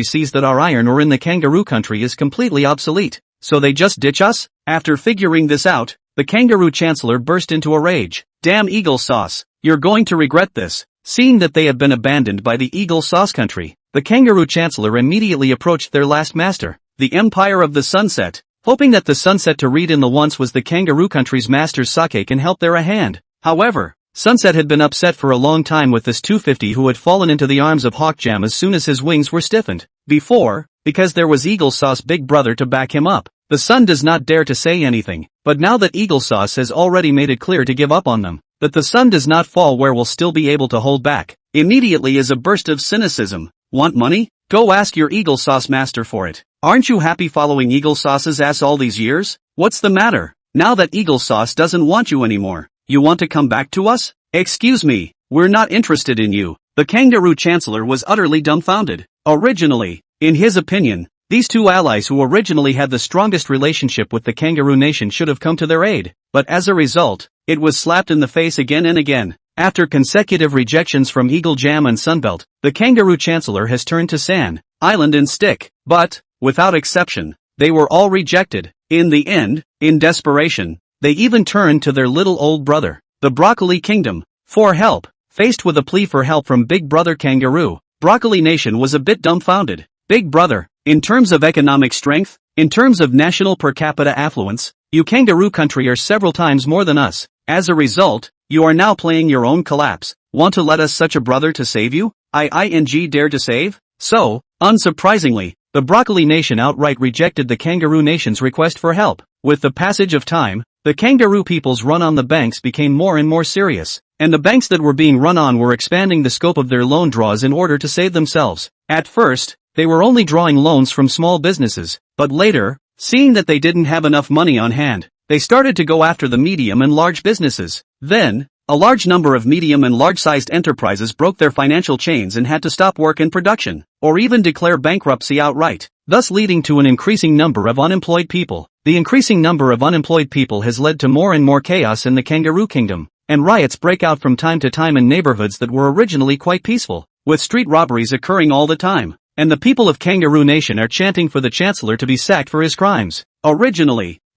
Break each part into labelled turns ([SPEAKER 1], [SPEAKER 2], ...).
[SPEAKER 1] sees that our iron ore in the kangaroo country is completely obsolete, so they just ditch us? After figuring this out, the kangaroo chancellor burst into a rage. Damn eagle sauce, you're going to regret this. Seeing that they have been abandoned by the eagle sauce country, the kangaroo chancellor immediately approached their last master, the Empire of the Sunset, hoping that the Sunset to read in the once was the kangaroo country's master's sake can help there a hand. However, Sunset had been upset for a long time with this 250 who had fallen into the arms of Hawkjam as soon as his wings were stiffened. Because there was Eagle Sauce Big Brother to back him up, the Sun does not dare to say anything, but now that Eagle Sauce has already made it clear to give up on them, that the Sun does not fall where will still be able to hold back, immediately is a burst of cynicism. Want money? Go ask your Eagle Sauce master for it. Aren't you happy following Eagle Sauce's ass all these years? What's the matter? Now that Eagle Sauce doesn't want you anymore, you want to come back to us? Excuse me, we're not interested in you. The kangaroo chancellor was utterly dumbfounded. Originally, in his opinion, these two allies who originally had the strongest relationship with the kangaroo nation should have come to their aid, but as a result, it was slapped in the face again and again. After consecutive rejections from Eagle Jam and Sunbelt, the kangaroo chancellor has turned to San Island and Stick, but, without exception, they were all rejected. In the end, in desperation, they even turned to their little old brother, the Broccoli Kingdom, for help. Faced with a plea for help from Big Brother Kangaroo, Broccoli Nation was a bit dumbfounded. Big Brother, in terms of economic strength, in terms of national per capita affluence, you kangaroo country are several times more than us. As a result, you are now playing your own collapse. Want to let us such a brother to save you? Dare to save? So, unsurprisingly, the Broccoli Nation outright rejected the Kangaroo Nation's request for help. With the passage of time, the kangaroo people's run on the banks became more and more serious, and the banks that were being run on were expanding the scope of their loan draws in order to save themselves. At first, they were only drawing loans from small businesses, but later, seeing that they didn't have enough money on hand, they started to go after the medium and large businesses. Then, a large number of medium and large-sized enterprises broke their financial chains and had to stop work and production, or even declare bankruptcy outright, thus leading to an increasing number of unemployed people. The increasing number of unemployed people has led to more and more chaos in the Kangaroo Kingdom, and riots break out from time to time in neighborhoods that were originally quite peaceful, with street robberies occurring all the time, and the people of Kangaroo Nation are chanting for the Chancellor to be sacked for his crimes.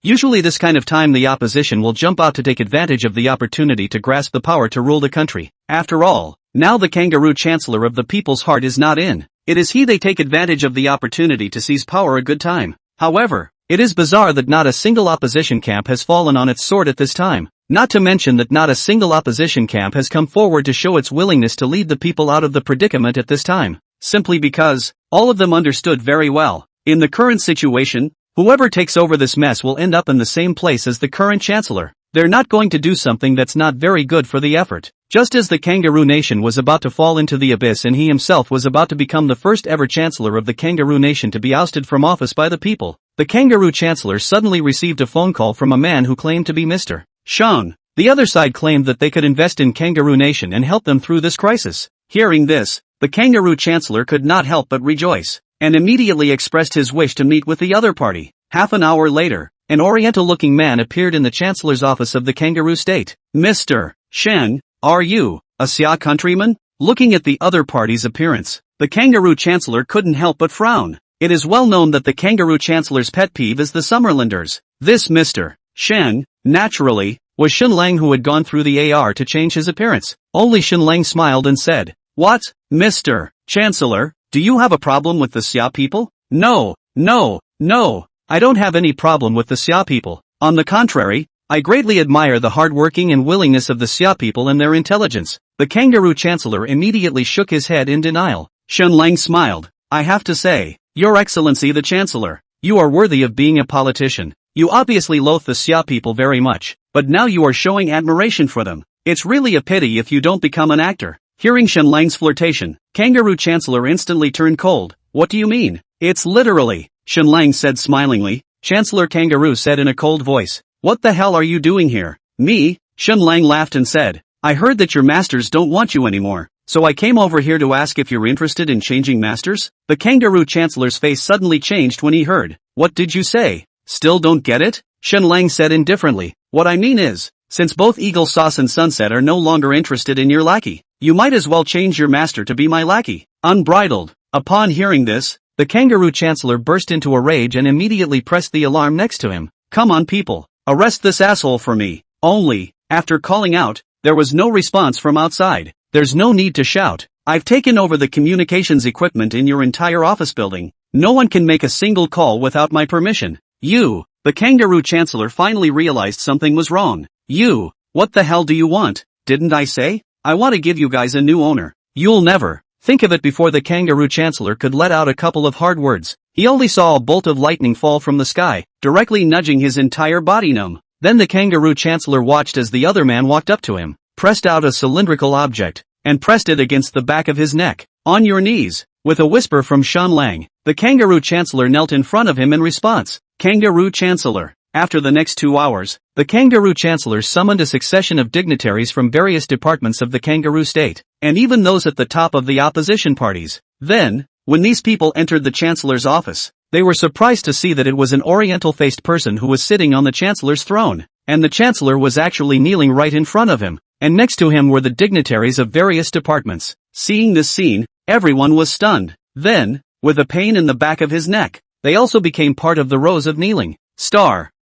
[SPEAKER 1] Usually this kind of time the opposition will jump out to take advantage of the opportunity to grasp the power to rule the country. After all, now the Kangaroo Chancellor of the people's heart is not in. It is he they take advantage of the opportunity to seize power a good time. However, it is bizarre that not a single opposition camp has fallen on its sword at this time, not to mention that not a single opposition camp has come forward to show its willingness to lead the people out of the predicament at this time, simply because, all of them understood very well, in the current situation, whoever takes over this mess will end up in the same place as the current chancellor. They're not going to do something that's not very good for the effort. Just as the Kangaroo Nation was about to fall into the abyss and he himself was about to become the first ever chancellor of the Kangaroo Nation to be ousted from office by the people, the Kangaroo Chancellor suddenly received a phone call from a man who claimed to be Mr. Sean. The other side claimed that they could invest in Kangaroo Nation and help them through this crisis. Hearing this, the Kangaroo Chancellor could not help but rejoice, and immediately expressed his wish to meet with the other party. Half an hour later, an oriental-looking man appeared in the Chancellor's office of the Kangaroo State. Mr. Shen, are you a Xia countryman? Looking at the other party's appearance, the Kangaroo Chancellor couldn't help but frown. It is well known that the Kangaroo Chancellor's pet peeve is the Summerlanders. This Mr. Shen, naturally, was Shen Lang, who had gone through the AR to change his appearance. Only Shen Lang smiled and said, "What, Mr. Chancellor, do you have a problem with the Xia people?" No, I don't have any problem with the Xia people. On the contrary, I greatly admire the hardworking and willingness of the Xia people and their intelligence. The Kangaroo Chancellor immediately shook his head in denial. Shen Lang smiled. I have to say, Your Excellency the Chancellor, you are worthy of being a politician. You obviously loathe the Xia people very much, but now you are showing admiration for them. It's really a pity if you don't become an actor. Hearing Shen Lang's flirtation, Kangaroo Chancellor instantly turned cold. What do you mean? It's literally, Shen Lang said smilingly. Chancellor Kangaroo said in a cold voice, "What the hell are you doing here?" Me? Shen Lang laughed and said, "I heard that your masters don't want you anymore, so I came over here to ask if you're interested in changing masters." The Kangaroo Chancellor's face suddenly changed when he heard. What did you say? Still don't get it? Shen Lang said indifferently. What I mean is, since both Eagle Sauce and Sunset are no longer interested in your lackey, you might as well change your master to be my lackey. Unbridled. Upon hearing this, The kangaroo chancellor burst into a rage and immediately pressed the alarm next to him. "Come on people, arrest this asshole for me." Only, after calling out, there was no response from outside. "There's no need to shout. I've taken over the communications equipment in your entire office building. No one can make a single call without my permission." The kangaroo chancellor finally realized something was wrong. What the hell do you want? Didn't I say? I want to give you guys a new owner. You'll never. Think of it. Before the kangaroo chancellor could let out a couple of hard words, he only saw a bolt of lightning fall from the sky, directly nudging his entire body numb. Then the kangaroo chancellor watched as the other man walked up to him, pressed out a cylindrical object, and pressed it against the back of his neck. "On your knees." With a whisper from Shen Lang, the kangaroo chancellor knelt in front of him in response. Kangaroo chancellor. After the next 2 hours, the kangaroo chancellor summoned a succession of dignitaries from various departments of the kangaroo state, and even those at the top of the opposition parties. Then, when these people entered the chancellor's office, they were surprised to see that it was an oriental-faced person who was sitting on the chancellor's throne, and the chancellor was actually kneeling right in front of him, and next to him were the dignitaries of various departments. Seeing this scene, everyone was stunned. Then, with a pain in the back of his neck, they also became part of the rows of kneeling.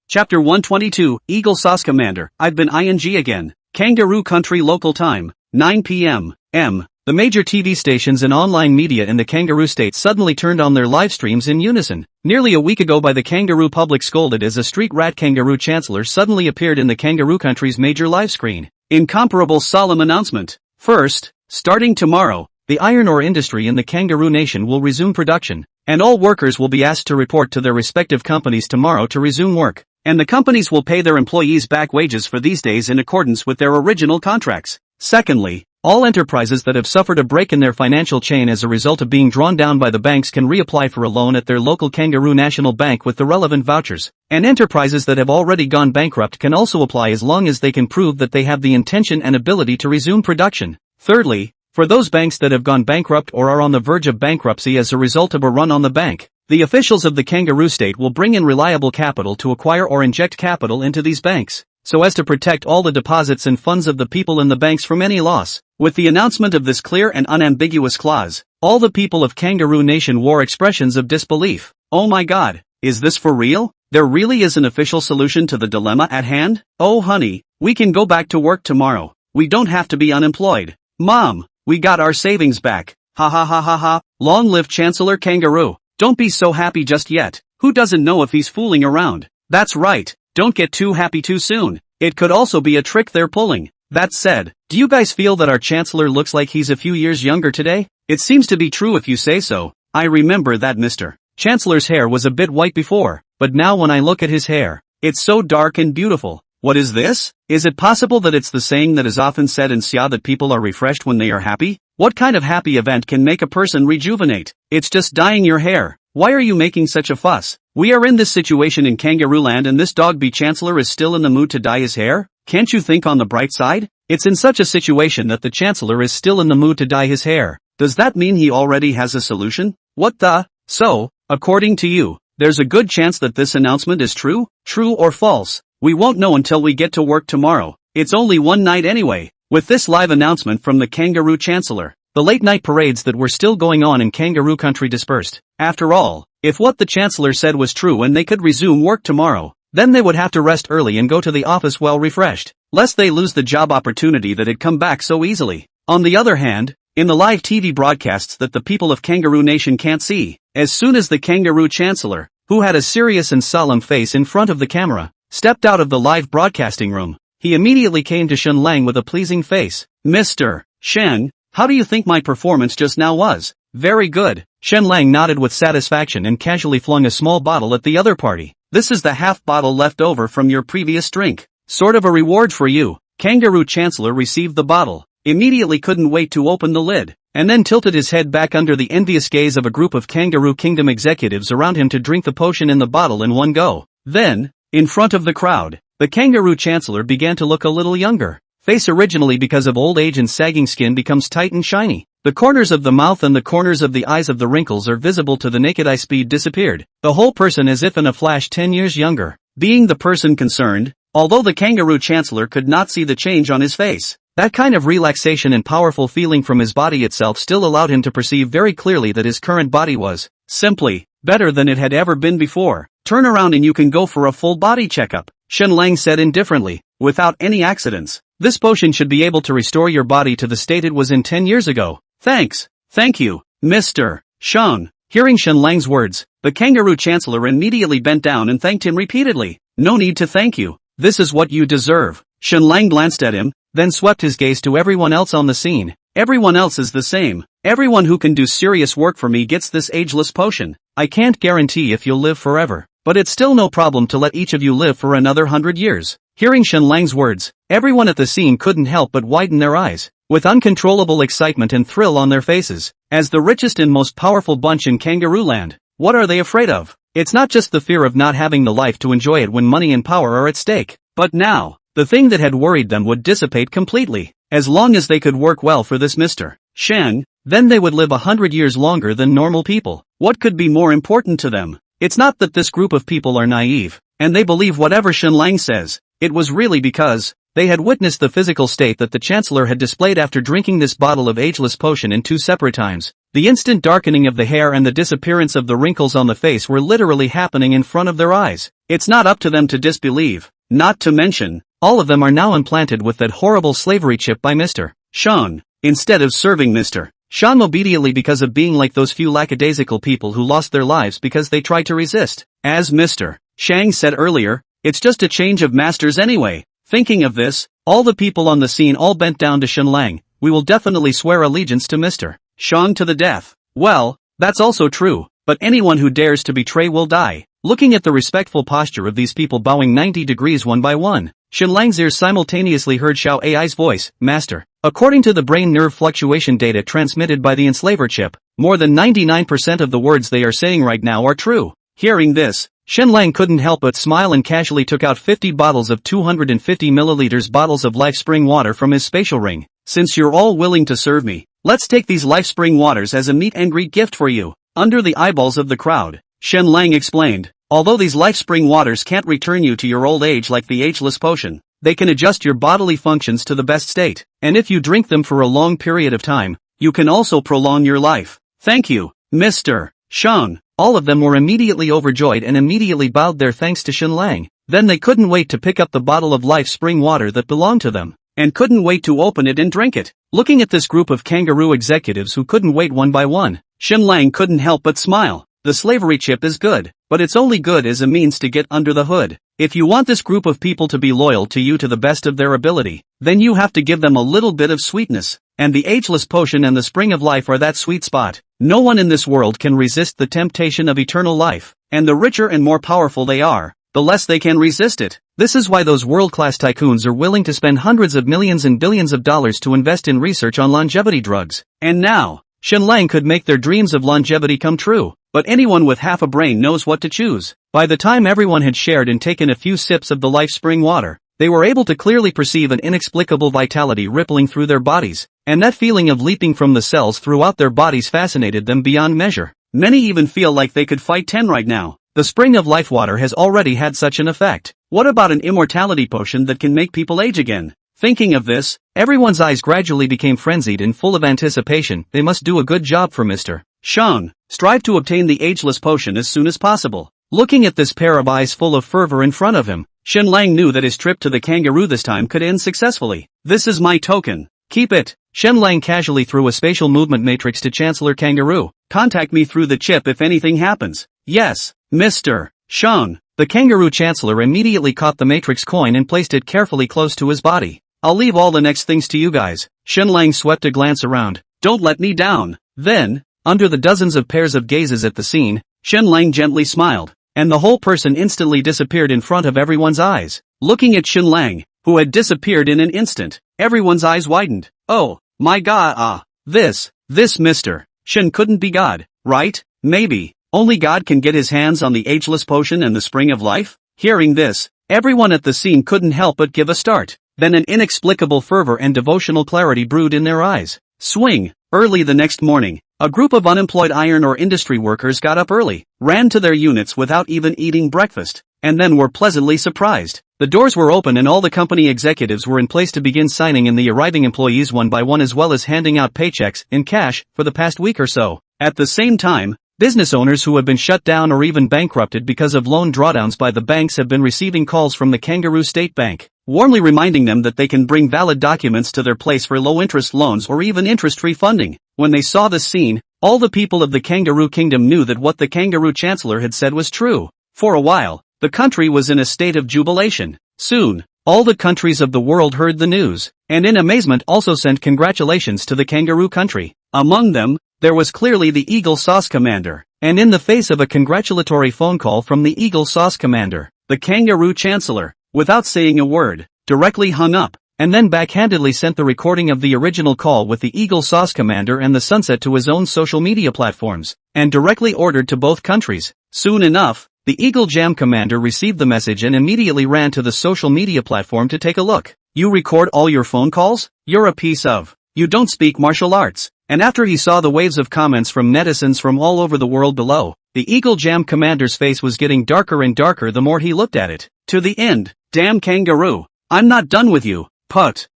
[SPEAKER 1] Chapter 122, Eagle Sauce Commander. I've been ing again. Kangaroo Country Local Time, 9 p.m. The major TV stations and online media in the kangaroo state suddenly turned on their live streams in unison. Nearly a week ago, by the kangaroo public scolded as a street rat, kangaroo chancellor suddenly appeared in the kangaroo country's major live screen. Incomparable solemn announcement. First, starting tomorrow, the iron ore industry in the kangaroo nation will resume production, and all workers will be asked to report to their respective companies tomorrow to resume work. And the companies will pay their employees back wages for these days in accordance with their original contracts. Secondly, all enterprises that have suffered a break in their financial chain as a result of being drawn down by the banks can reapply for a loan at their local Kangaroo National Bank with the relevant vouchers. And enterprises that have already gone bankrupt can also apply as long as they can prove that they have the intention and ability to resume production. Thirdly, for those banks that have gone bankrupt or are on the verge of bankruptcy as a result of a run on the bank, the officials of the kangaroo state will bring in reliable capital to acquire or inject capital into these banks, so as to protect all the deposits and funds of the people in the banks from any loss. With the announcement of this clear and unambiguous clause, all the people of Kangaroo Nation wore expressions of disbelief. Oh my god, is this for real? There really is an official solution to the dilemma at hand? Oh honey, we can go back to work tomorrow. We don't have to be unemployed. Mom, we got our savings back. Ha ha ha ha ha. Long live Chancellor Kangaroo. Don't be so happy just yet. Who doesn't know if he's fooling around? That's right, don't get too happy too soon. It could also be a trick they're pulling. That said, do you guys feel that our Chancellor looks like he's a few years younger today? It seems to be true if you say so. I remember that Mr. Chancellor's hair was a bit white before, but now when I look at his hair, it's so dark and beautiful. What is this? Is it possible that it's the saying that is often said in Xia that people are refreshed when they are happy? What kind of happy event can make a person rejuvenate? It's just dyeing your hair. Why are you making such a fuss? We are in this situation in Kangaroo Land and this dog-bee Chancellor is still in the mood to dye his hair? Can't you think on the bright side? It's in such a situation that the Chancellor is still in the mood to dye his hair. Does that mean he already has a solution? What the? So, according to you, there's a good chance that this announcement is true? True or false? We won't know until we get to work tomorrow. It's only one night anyway. With this live announcement from the Kangaroo Chancellor, the late-night parades that were still going on in Kangaroo Country dispersed. After all, if what the Chancellor said was true and they could resume work tomorrow, then they would have to rest early and go to the office well refreshed, lest they lose the job opportunity that had come back so easily. On the other hand, in the live TV broadcasts that the people of Kangaroo Nation can't see, as soon as the Kangaroo Chancellor, who had a serious and solemn face in front of the camera, stepped out of the live broadcasting room, he immediately came to Shen Lang with a pleasing face. Mr. Shen, how do you think my performance just now was? Very good. Shen Lang nodded with satisfaction and casually flung a small bottle at the other party. This is the half bottle left over from your previous drink. Sort of a reward for you. Kangaroo Chancellor received the bottle, immediately couldn't wait to open the lid, and then tilted his head back under the envious gaze of a group of Kangaroo Kingdom executives around him to drink the potion in the bottle in one go. Then, in front of the crowd, the Kangaroo Chancellor began to look a little younger. Face originally because of old age and sagging skin becomes tight and shiny. The corners of the mouth and the corners of the eyes of the wrinkles are visible to the naked eye. Speed disappeared. The whole person as if in a flash 10 years younger. Being the person concerned, although the Kangaroo Chancellor could not see the change on his face, that kind of relaxation and powerful feeling from his body itself still allowed him to perceive very clearly that his current body was, Simply better than it had ever been before. Turn around and you can go for a full body checkup, Shen Lang said indifferently, without any accidents. This potion should be able to restore your body to the state it was in 10 years ago. Thanks. Thank you, Mr. Shang. Hearing Shen Lang's words, the kangaroo chancellor immediately bent down and thanked him repeatedly. No need to thank you. This is what you deserve. Shen Lang glanced at him, then swept his gaze to everyone else on the scene. Everyone else is the same. Everyone who can do serious work for me gets this ageless potion. I can't guarantee if you'll live forever, but it's still no problem to let each of you live for another 100 years. Hearing Shen Lang's words, everyone at the scene couldn't help but widen their eyes, with uncontrollable excitement and thrill on their faces. As the richest and most powerful bunch in Kangaroo Land, what are they afraid of? It's not just the fear of not having the life to enjoy it when money and power are at stake, but now, the thing that had worried them would dissipate completely. As long as they could work well for this Mr. Shang, then they would live 100 years longer than normal people. What could be more important to them? It's not that this group of people are naive, and they believe whatever Shen Lang says. It was really because they had witnessed the physical state that the Chancellor had displayed after drinking this bottle of ageless potion in 2 separate times. The instant darkening of the hair and the disappearance of the wrinkles on the face were literally happening in front of their eyes. It's not up to them to disbelieve. Not to mention, all of them are now implanted with that horrible slavery chip by Mr. Shang. Instead of serving Mr. Shang obediently because of being like those few lackadaisical people who lost their lives because they tried to resist. As Mr. Shang said earlier, it's just a change of masters anyway. Thinking of this, all the people on the scene all bent down to Shen Lang. We will definitely swear allegiance to Mr. Shang to the death. Well, that's also true, but anyone who dares to betray will die. Looking at the respectful posture of these people bowing 90 degrees one by one, Shen Lang's ears simultaneously heard Xiao Ai's voice, Master. According to the brain nerve fluctuation data transmitted by the enslaver chip, more than 99% of the words they are saying right now are true. Hearing this, Shen Lang couldn't help but smile and casually took out 50 bottles of 250 milliliters bottles of Life Spring water from his spatial ring. Since you're all willing to serve me, let's take these Life Spring waters as a meet and greet gift for you. Under the eyeballs of the crowd, Shen Lang explained, although these Life Spring waters can't return you to your old age like the ageless potion, they can adjust your bodily functions to the best state, and if you drink them for a long period of time, you can also prolong your life. Thank you, Mr. Shang. All of them were immediately overjoyed and immediately bowed their thanks to Shen Lang. Then they couldn't wait to pick up the bottle of Life Spring water that belonged to them, and couldn't wait to open it and drink it. Looking at this group of kangaroo executives who couldn't wait one by one, Shen Lang couldn't help but smile. The slavery chip is good, but it's only good as a means to get under the hood. If you want this group of people to be loyal to you to the best of their ability, then you have to give them a little bit of sweetness, and the ageless potion and the spring of life are that sweet spot. No one in this world can resist the temptation of eternal life, and the richer and more powerful they are, the less they can resist it. This is why those world-class tycoons are willing to spend hundreds of millions and billions of dollars to invest in research on longevity drugs. And now, Shen Lang could make their dreams of longevity come true. But anyone with half a brain knows what to choose. By the time everyone had shared and taken a few sips of the Life Spring water, they were able to clearly perceive an inexplicable vitality rippling through their bodies, and that feeling of leaping from the cells throughout their bodies fascinated them beyond measure. Many even feel like they could fight 10 right now. The Spring of Life water has already had such an effect. What about an immortality potion that can make people age again? Thinking of this, everyone's eyes gradually became frenzied and full of anticipation. They must do a good job for Mr. Shang. Strive to obtain the ageless potion as soon as possible. Looking at this pair of eyes full of fervor in front of him, Shen Lang knew that his trip to the kangaroo this time could end successfully. This is my token. Keep it. Shen Lang casually threw a spatial movement matrix to Chancellor Kangaroo. Contact me through the chip if anything happens. Yes, Mr. Shang. The kangaroo chancellor immediately caught the matrix coin and placed it carefully close to his body. I'll leave all the next things to you guys. Shen Lang swept a glance around. Don't let me down. Then, under the dozens of pairs of gazes at the scene, Shen Lang gently smiled, and the whole person instantly disappeared in front of everyone's eyes. Looking at Shen Lang, who had disappeared in an instant, everyone's eyes widened. Oh, my god, this Mr. Shen couldn't be God, right? Maybe, only God can get his hands on the ageless potion and the spring of life? Hearing this, everyone at the scene couldn't help but give a start. Then an inexplicable fervor and devotional clarity brewed in their eyes. Swing. Early the next morning, a group of unemployed iron or industry workers got up early, ran to their units without even eating breakfast, and then were pleasantly surprised. The doors were open and all the company executives were in place to begin signing in the arriving employees one by one as well as handing out paychecks in cash for the past week or so. At the same time, Business owners who have been shut down or even bankrupted because of loan drawdowns by the banks have been receiving calls from the Kangaroo State Bank, warmly reminding them that they can bring valid documents to their place for low-interest loans or even interest-free funding. When they saw this scene, all the people of the Kangaroo Kingdom knew that what the Kangaroo Chancellor had said was true. For a while, the country was in a state of jubilation. Soon, all the countries of the world heard the news, and in amazement also sent congratulations to the Kangaroo country. Among them, there was clearly the Eagle Sauce Commander, and in the face of a congratulatory phone call from the Eagle Sauce Commander, the Kangaroo Chancellor, without saying a word, directly hung up, and then backhandedly sent the recording of the original call with the Eagle Sauce Commander and the sunset to his own social media platforms, and directly ordered to both countries. Soon enough, the Eagle Jam Commander received the message and immediately ran to the social media platform to take a look. You record all your phone calls? You're a piece of. You don't speak martial arts. And after he saw the waves of comments from netizens from all over the world below, the Eagle Jam Commander's face was getting darker and darker the more he looked at it. To the end, damn kangaroo. I'm not done with you, put.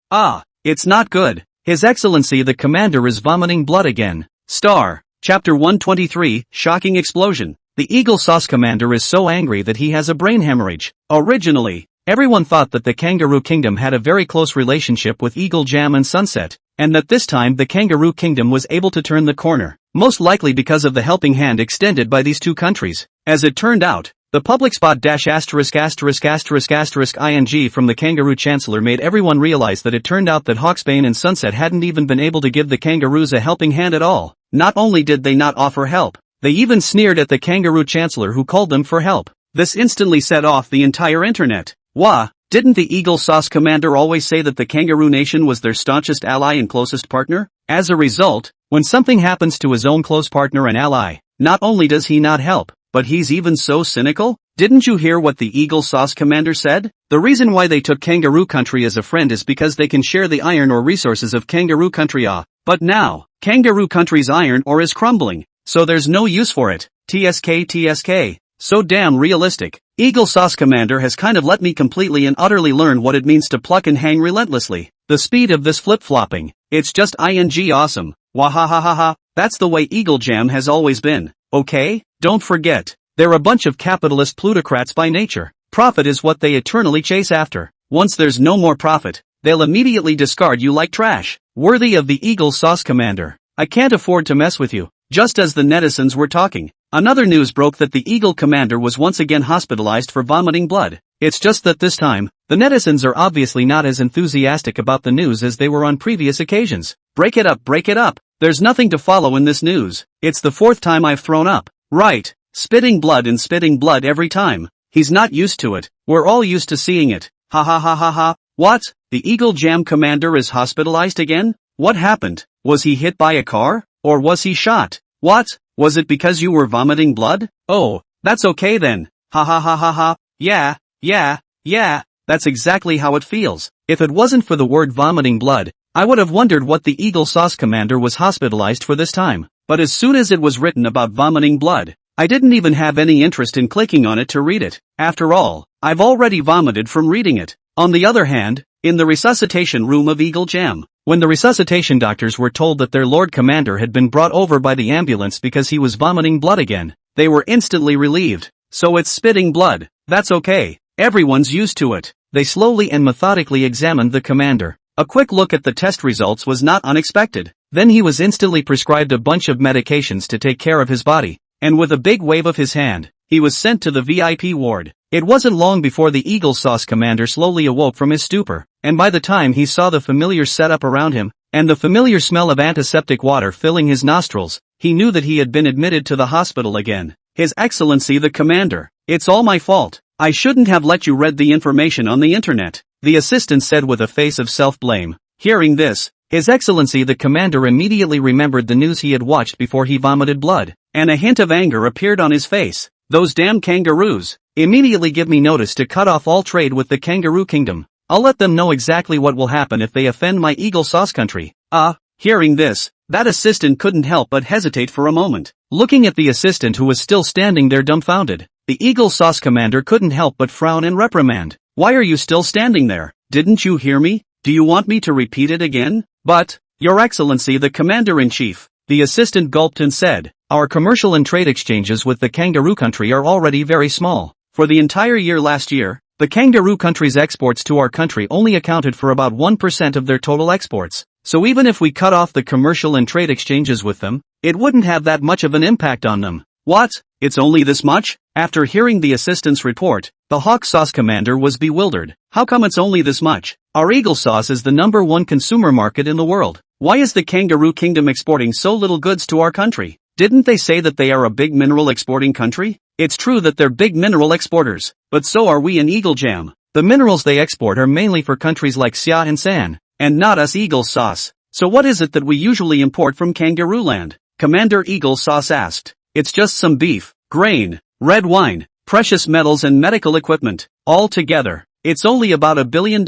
[SPEAKER 1] It's not good. His Excellency the Commander is vomiting blood again. Chapter 123, Shocking Explosion. The Eagle Sauce Commander is so angry that he has a brain hemorrhage. Originally, everyone thought that the Kangaroo Kingdom had a very close relationship with Eagle Jam and Sunset, and that this time the Kangaroo Kingdom was able to turn the corner, most likely because of the helping hand extended by these two countries. As it turned out, the public spot ************ ing from the Kangaroo Chancellor made everyone realize that it turned out that Hawksbane and Sunset hadn't even been able to give the Kangaroos a helping hand at all. Not only did they not offer help, they even sneered at the Kangaroo Chancellor who called them for help. This instantly set off the entire internet. Didn't the Eagle Sauce Commander always say that the Kangaroo Nation was their staunchest ally and closest partner? As a result, when something happens to his own close partner and ally, not only does he not help, but he's even so cynical? Didn't you hear what the Eagle Sauce Commander said? The reason why they took Kangaroo Country as a friend is because they can share the iron ore resources of Kangaroo Country. But now, Kangaroo Country's iron ore is crumbling, so there's no use for it. TSK. So damn realistic. Eagle Sauce Commander has kind of let me completely and utterly learn what it means to pluck and hang relentlessly. The speed of this flip-flopping, it's just awesome. Wahahaha, that's the way Eagle Jam has always been, okay? Don't forget, they're a bunch of capitalist plutocrats by nature. Profit is what they eternally chase after. Once there's no more profit, they'll immediately discard you like trash. Worthy of the Eagle Sauce Commander. I can't afford to mess with you. Just as the netizens were talking, another news broke that the Eagle Commander was once again hospitalized for vomiting blood. It's just that this time, the netizens are obviously not as enthusiastic about the news as they were on previous occasions. Break it up. There's nothing to follow in this news. It's the fourth time I've thrown up. Right. Spitting blood every time. He's not used to it. We're all used to seeing it. Ha. What? The Eagle Jam Commander is hospitalized again? What happened? Was he hit by a car? Or was he shot? What? Was it because you were vomiting blood? Oh, that's okay then. Ha. Yeah, that's exactly how it feels. If it wasn't for the word vomiting blood, I would have wondered what the Eagle Sauce Commander was hospitalized for this time. But as soon as it was written about vomiting blood, I didn't even have any interest in clicking on it to read it. After all, I've already vomited from reading it. On the other hand, in the resuscitation room of Eagle Jam, when the resuscitation doctors were told that their Lord Commander had been brought over by the ambulance because he was vomiting blood again, they were instantly relieved. So it's spitting blood. That's okay. Everyone's used to it. They slowly and methodically examined the commander. A quick look at the test results was not unexpected. Then he was instantly prescribed a bunch of medications to take care of his body, and with a big wave of his hand, he was sent to the VIP ward. It wasn't long before the Eagle Sauce Commander slowly awoke from his stupor, and by the time he saw the familiar setup around him, and the familiar smell of antiseptic water filling his nostrils, he knew that he had been admitted to the hospital again. His Excellency the Commander, it's all my fault. I shouldn't have let you read the information on the internet, the assistant said with a face of self-blame. Hearing this, His Excellency the Commander immediately remembered the news he had watched before he vomited blood, and a hint of anger appeared on his face. Those damn kangaroos. Immediately give me notice to cut off all trade with the Kangaroo Kingdom. I'll let them know exactly what will happen if they offend my Eagle Sauce Country. Hearing this, that assistant couldn't help but hesitate for a moment. Looking at the assistant who was still standing there dumbfounded, the Eagle Sauce Commander couldn't help but frown and reprimand. Why are you still standing there? Didn't you hear me? Do you want me to repeat it again? But, Your Excellency the Commander-in-Chief, the assistant gulped and said, our commercial and trade exchanges with the kangaroo country are already very small. For the entire year last year, the kangaroo country's exports to our country only accounted for about 1% of their total exports. So even if we cut off the commercial and trade exchanges with them, it wouldn't have that much of an impact on them. What? It's only this much? After hearing the assistant's report, the hawk sauce commander was bewildered. How come it's only this much? Our eagle sauce is the #1 consumer market in the world. Why is the kangaroo kingdom exporting so little goods to our country? Didn't they say that they are a big mineral exporting country? It's true that they're big mineral exporters, but so are we in Eagle Jam. The minerals they export are mainly for countries like Xia and San, and not us eagle sauce. So what is it that we usually import from kangaroo land? Commander Eagle Sauce asked. It's just some beef, grain, red wine, precious metals and medical equipment. All together, it's only about $1 billion.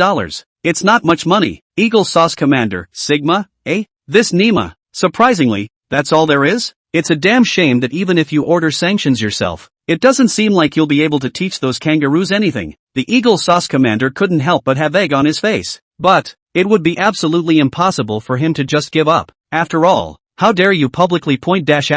[SPEAKER 1] It's not much money. Eagle Sauce Commander, Sigma, eh? This Nima. Surprisingly, that's all there is? It's a damn shame that even if you order sanctions yourself, it doesn't seem like you'll be able to teach those kangaroos anything. The Eagle Sauce Commander couldn't help but have egg on his face. But it would be absolutely impossible for him to just give up. After all, how dare you publicly point **** this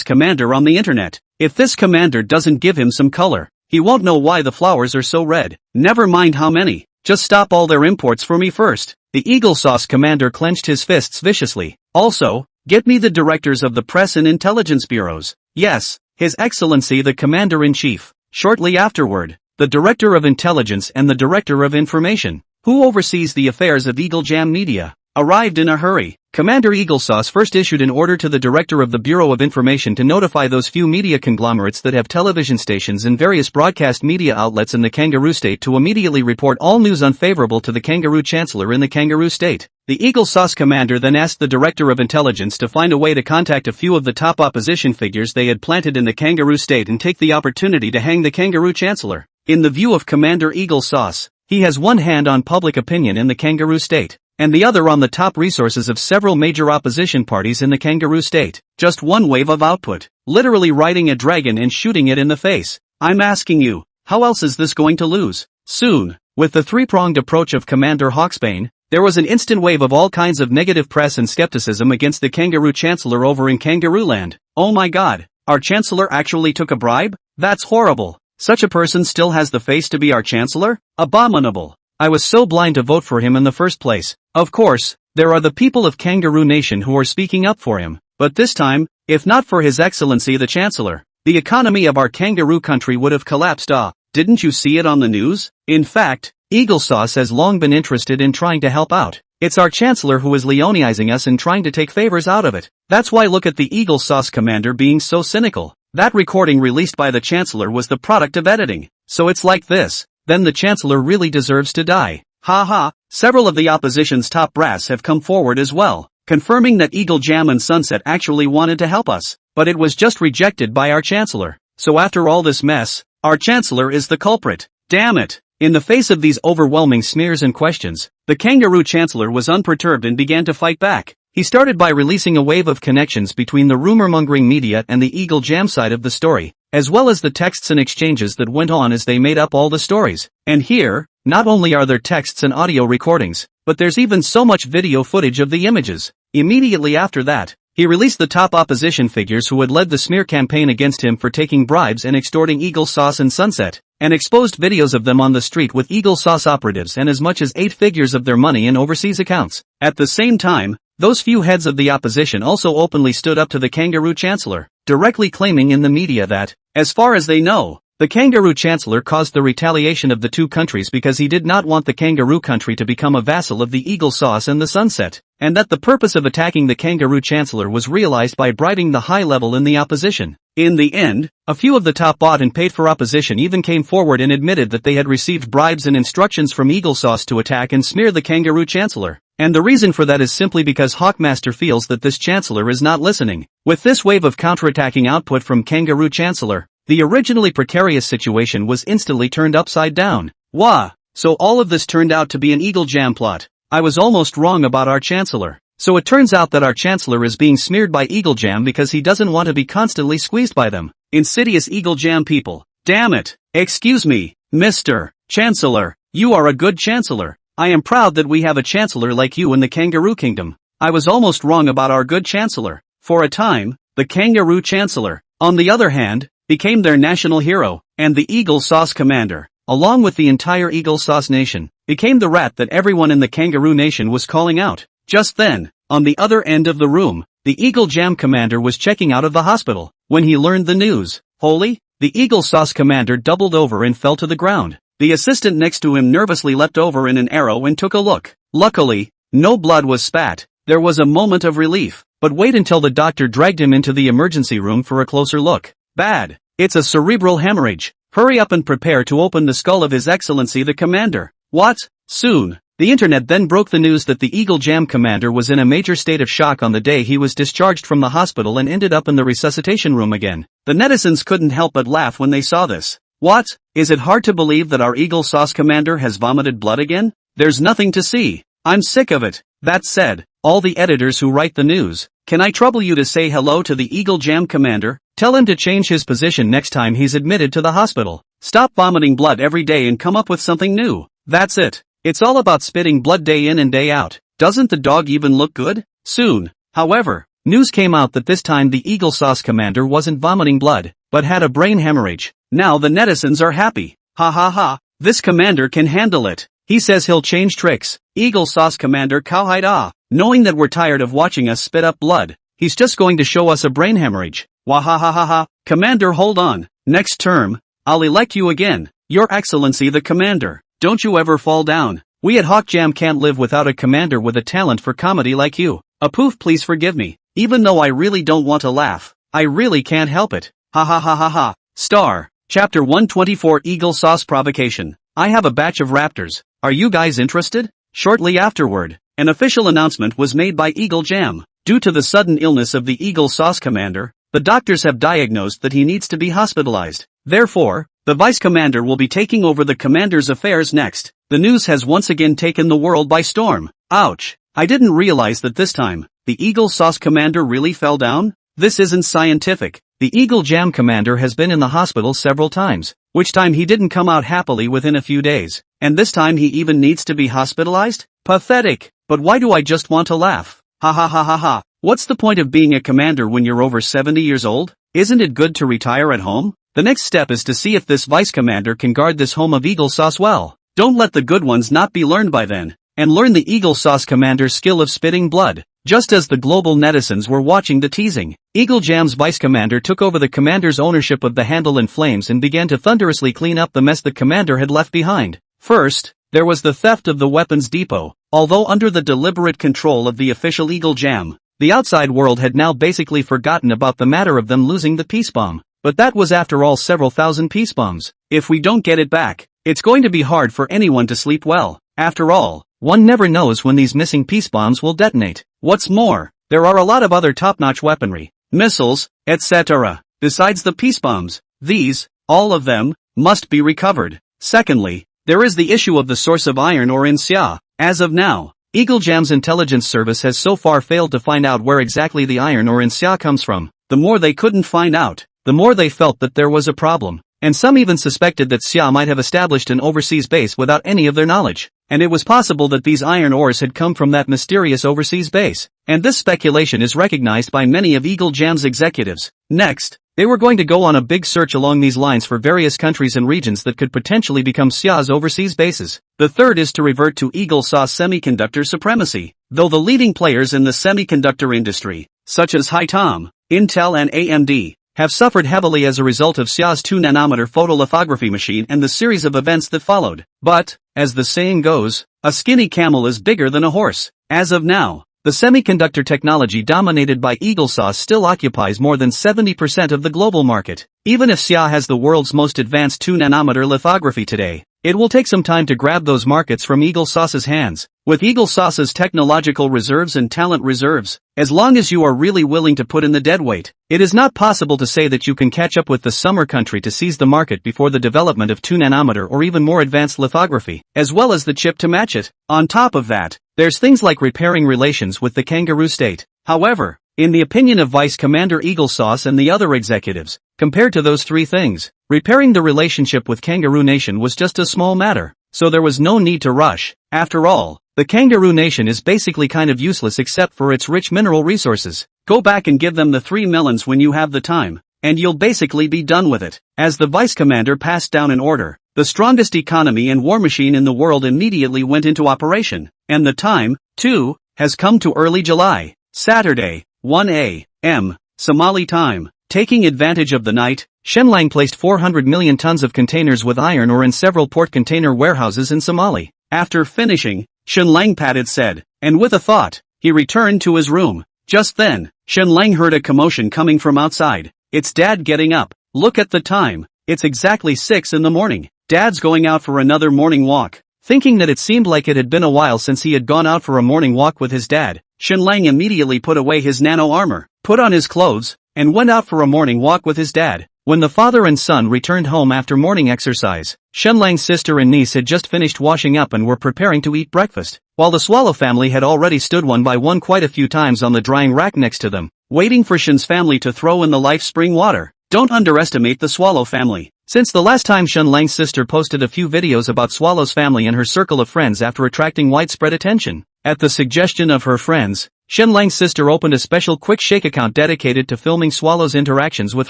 [SPEAKER 1] commander on the internet? If this commander doesn't give him some color, he won't know why the flowers are so red. Never mind how many. Just stop all their imports for me first. The Eagle Sauce Commander clenched his fists viciously. Also, get me the directors of the press and intelligence bureaus. Yes, His Excellency the Commander-in-Chief. Shortly afterward, the Director of Intelligence and the Director of Information, who oversees the affairs of Eagle Jam Media, arrived in a hurry. Commander Eaglesauce first issued an order to the Director of the Bureau of Information to notify those few media conglomerates that have television stations and various broadcast media outlets in the Kangaroo State to immediately report all news unfavorable to the Kangaroo Chancellor in the Kangaroo State. The Eaglesauce Commander then asked the Director of Intelligence to find a way to contact a few of the top opposition figures they had planted in the Kangaroo State and take the opportunity to hang the Kangaroo Chancellor. In the view of Commander Eaglesauce, he has one hand on public opinion in the Kangaroo State, and the other on the top resources of several major opposition parties in the Kangaroo State. Just one wave of output, literally riding a dragon and shooting it in the face. I'm asking you, how else is this going to lose? Soon, with the three-pronged approach of Commander Hawksbane, there was an instant wave of all kinds of negative press and skepticism against the Kangaroo Chancellor over in Kangaroo Land. Oh my god, our Chancellor actually took a bribe? That's horrible. Such a person still has the face to be our Chancellor? Abominable. I was so blind to vote for him in the first place. Of course, there are the people of Kangaroo Nation who are speaking up for him, but this time, if not for His Excellency the Chancellor, the economy of our kangaroo country would have collapsed. Didn't you see it on the news? In fact, Eaglesauce has long been interested in trying to help out. It's our Chancellor who is Leonizing us and trying to take favors out of it. That's why look at the Eaglesauce Commander being so cynical. That recording released by the Chancellor was the product of editing. So it's like this. Then the Chancellor really deserves to die. Ha ha. Several of the opposition's top brass have come forward as well, confirming that Eagle Jam and Sunset actually wanted to help us, but it was just rejected by our Chancellor. So after all this mess, our Chancellor is the culprit. Damn it. In the face of these overwhelming smears and questions, the Kangaroo Chancellor was unperturbed and began to fight back. He started by releasing a wave of connections between the rumor-mongering media and the Eagle Jam side of the story, as well as the texts and exchanges that went on as they made up all the stories. And here, not only are there texts and audio recordings, but there's even so much video footage of the images. Immediately after that, he released the top opposition figures who had led the smear campaign against him for taking bribes and extorting Eaglesauce and Sunset, and exposed videos of them on the street with Eaglesauce operatives and as much as 8 figures of their money in overseas accounts. At the same time, those few heads of the opposition also openly stood up to the Kangaroo Chancellor, directly claiming in the media that, as far as they know, the Kangaroo Chancellor caused the retaliation of the two countries because he did not want the Kangaroo country to become a vassal of the Eaglesauce and the Sunset, and that the purpose of attacking the Kangaroo Chancellor was realized by bribing the high level in the opposition. In the end, a few of the top bought and paid for opposition even came forward and admitted that they had received bribes and instructions from Eaglesauce to attack and smear the Kangaroo Chancellor. And the reason for that is simply because Hawkmaster feels that this Chancellor is not listening. With this wave of counterattacking output from Kangaroo Chancellor, the originally precarious situation was instantly turned upside down. Wah! So all of this turned out to be an Eagle Jam plot. I was almost wrong about our Chancellor. So it turns out that our Chancellor is being smeared by Eagle Jam because he doesn't want to be constantly squeezed by them. Insidious Eagle Jam people. Damn it! Excuse me, Mr. Chancellor, you are a good Chancellor. I am proud that we have a Chancellor like you in the Kangaroo Kingdom. I was almost wrong about our good Chancellor. For a time, the Kangaroo Chancellor, on the other hand, became their national hero, and the Eagle Sauce Commander, along with the entire Eagle Sauce Nation, became the rat that everyone in the Kangaroo Nation was calling out. Just then, on the other end of the room, the Eagle Jam Commander was checking out of the hospital. When he learned the news, holy, the Eagle Sauce Commander doubled over and fell to the ground. The assistant next to him nervously leapt over in an arrow and took a look. Luckily, no blood was spat. There was a moment of relief, but wait until the doctor dragged him into the emergency room for a closer look. Bad. It's a cerebral hemorrhage. Hurry up and prepare to open the skull of His Excellency the Commander. What? Soon. The internet then broke the news that the Eagle Jam Commander was in a major state of shock on the day he was discharged from the hospital and ended up in the resuscitation room again. The netizens couldn't help but laugh when they saw this. What? Is it hard to believe that our Eagle Sauce Commander has vomited blood again? There's nothing to see. I'm sick of it. That said, all the editors who write the news, can I trouble you to say hello to the Eagle Jam Commander? Tell him to change his position next time he's admitted to the hospital. Stop vomiting blood every day and come up with something new. That's it. It's all about spitting blood day in and day out. Doesn't the dog even look good? Soon, however, news came out that this time the Eagle Sauce Commander wasn't vomiting blood, but had a brain hemorrhage. Now the netizens are happy. Ha ha ha, this commander can handle it. He says he'll change tricks. Eagle Sauce Commander cowhide ah. Knowing that we're tired of watching us spit up blood, he's just going to show us a brain hemorrhage. Wahahaha, Commander hold on. Next term, I'll elect you again. Your Excellency the Commander. Don't you ever fall down. We at Hawk Jam can't live without a commander with a talent for comedy like you. A poof, please forgive me. Even though I really don't want to laugh, I really can't help it. Ha ha ha ha ha. Star. Chapter 124 Eagle Sauce Provocation. I have a batch of raptors. Are you guys interested? Shortly afterward, an official announcement was made by Eagle Jam. Due to the sudden illness of the Eagle Sauce Commander, the doctors have diagnosed that he needs to be hospitalized. Therefore, the Vice Commander will be taking over the Commander's affairs next. The news has once again taken the world by storm. Ouch. I didn't realize that this time, the Eagle Sauce Commander really fell down? This isn't scientific. The Eagle Jam Commander has been in the hospital several times, which time he didn't come out happily within a few days. And this time he even needs to be hospitalized? Pathetic. But why do I just want to laugh? Ha ha ha ha ha. What's the point of being a commander when you're over 70 years old? Isn't it good to retire at home? The next step is to see if this Vice Commander can guard this home of Eagle Sauce well. Don't let the good ones not be learned by then. And learn the Eagle Sauce Commander's skill of spitting blood. Just as the global netizens were watching the teasing, Eagle Jam's Vice Commander took over the Commander's ownership of the handle in flames and began to thunderously clean up the mess the Commander had left behind. First, there was the theft of the weapons depot. Although under the deliberate control of the official Eagle Jam, the outside world had now basically forgotten about the matter of them losing the peace bomb. But that was after all several thousand peace bombs. If we don't get it back, it's going to be hard for anyone to sleep well. After all, one never knows when these missing peace bombs will detonate. What's more, there are a lot of other top-notch weaponry, missiles, etc. Besides the peace bombs. These, all of them, must be recovered. Secondly, there is the issue of the source of iron ore in Xia. As of now, Eagle Jam's intelligence service has so far failed to find out where exactly the iron ore in Xia comes from. The more they couldn't find out, the more they felt that there was a problem. And some even suspected that Xia might have established an overseas base without any of their knowledge. And it was possible that these iron ores had come from that mysterious overseas base. And this speculation is recognized by many of Eagle Jam's executives. Next, they were going to go on a big search along these lines for various countries and regions that could potentially become Xia's overseas bases. The third is to revert to Eagle Sauce semiconductor supremacy. Though the leading players in the semiconductor industry, such as Hitam, Intel and AMD, have suffered heavily as a result of Xia's 2nm photolithography machine and the series of events that followed. But, as the saying goes, a skinny camel is bigger than a horse. As of now, the semiconductor technology dominated by Eagle Sauce still occupies more than 70% of the global market. Even if Xia has the world's most advanced 2nm lithography today, it will take some time to grab those markets from Eagle Sauce's hands. With Eagle Sauce's technological reserves and talent reserves, as long as you are really willing to put in the deadweight, it is not possible to say that you can catch up with the summer country to seize the market before the development of 2nm or even more advanced lithography, as well as the chip to match it. On top of that, there's things like repairing relations with the Kangaroo state. However, in the opinion of Vice Commander Eagle Sauce and the other executives, compared to those three things, repairing the relationship with Kangaroo Nation was just a small matter, so there was no need to rush. After all, the Kangaroo Nation is basically kind of useless except for its rich mineral resources. Go back and give them the 3 melons when you have the time, and you'll basically be done with it. As the vice commander passed down an order, the strongest economy and war machine in the world immediately went into operation, and the time, too, has come to early July, Saturday, 1 a.m., Somali time. Taking advantage of the night, Shenlang placed 400 million tons of containers with iron ore in several port container warehouses in Somali. After finishing, Shenlang patted said, and with a thought, he returned to his room. Just then, Shenlang heard a commotion coming from outside. It's Dad getting up. Look at the time. It's exactly 6 in the morning. Dad's going out for another morning walk. Thinking that it seemed like it had been a while since he had gone out for a morning walk with his dad, Shenlang immediately put away his nano armor, put on his clothes, and went out for a morning walk with his dad. When the father and son returned home after morning exercise, Shenlang's sister and niece had just finished washing up and were preparing to eat breakfast, while the Swallow family had already stood one by one quite a few times on the drying rack next to them, waiting for Shen's family to throw in the life spring water. Don't underestimate the Swallow family. Since the last time Shenlang's sister posted a few videos about Swallow's family and her circle of friends after attracting widespread attention, at the suggestion of her friends, Shenlang's sister opened a special quick shake account dedicated to filming Swallow's interactions with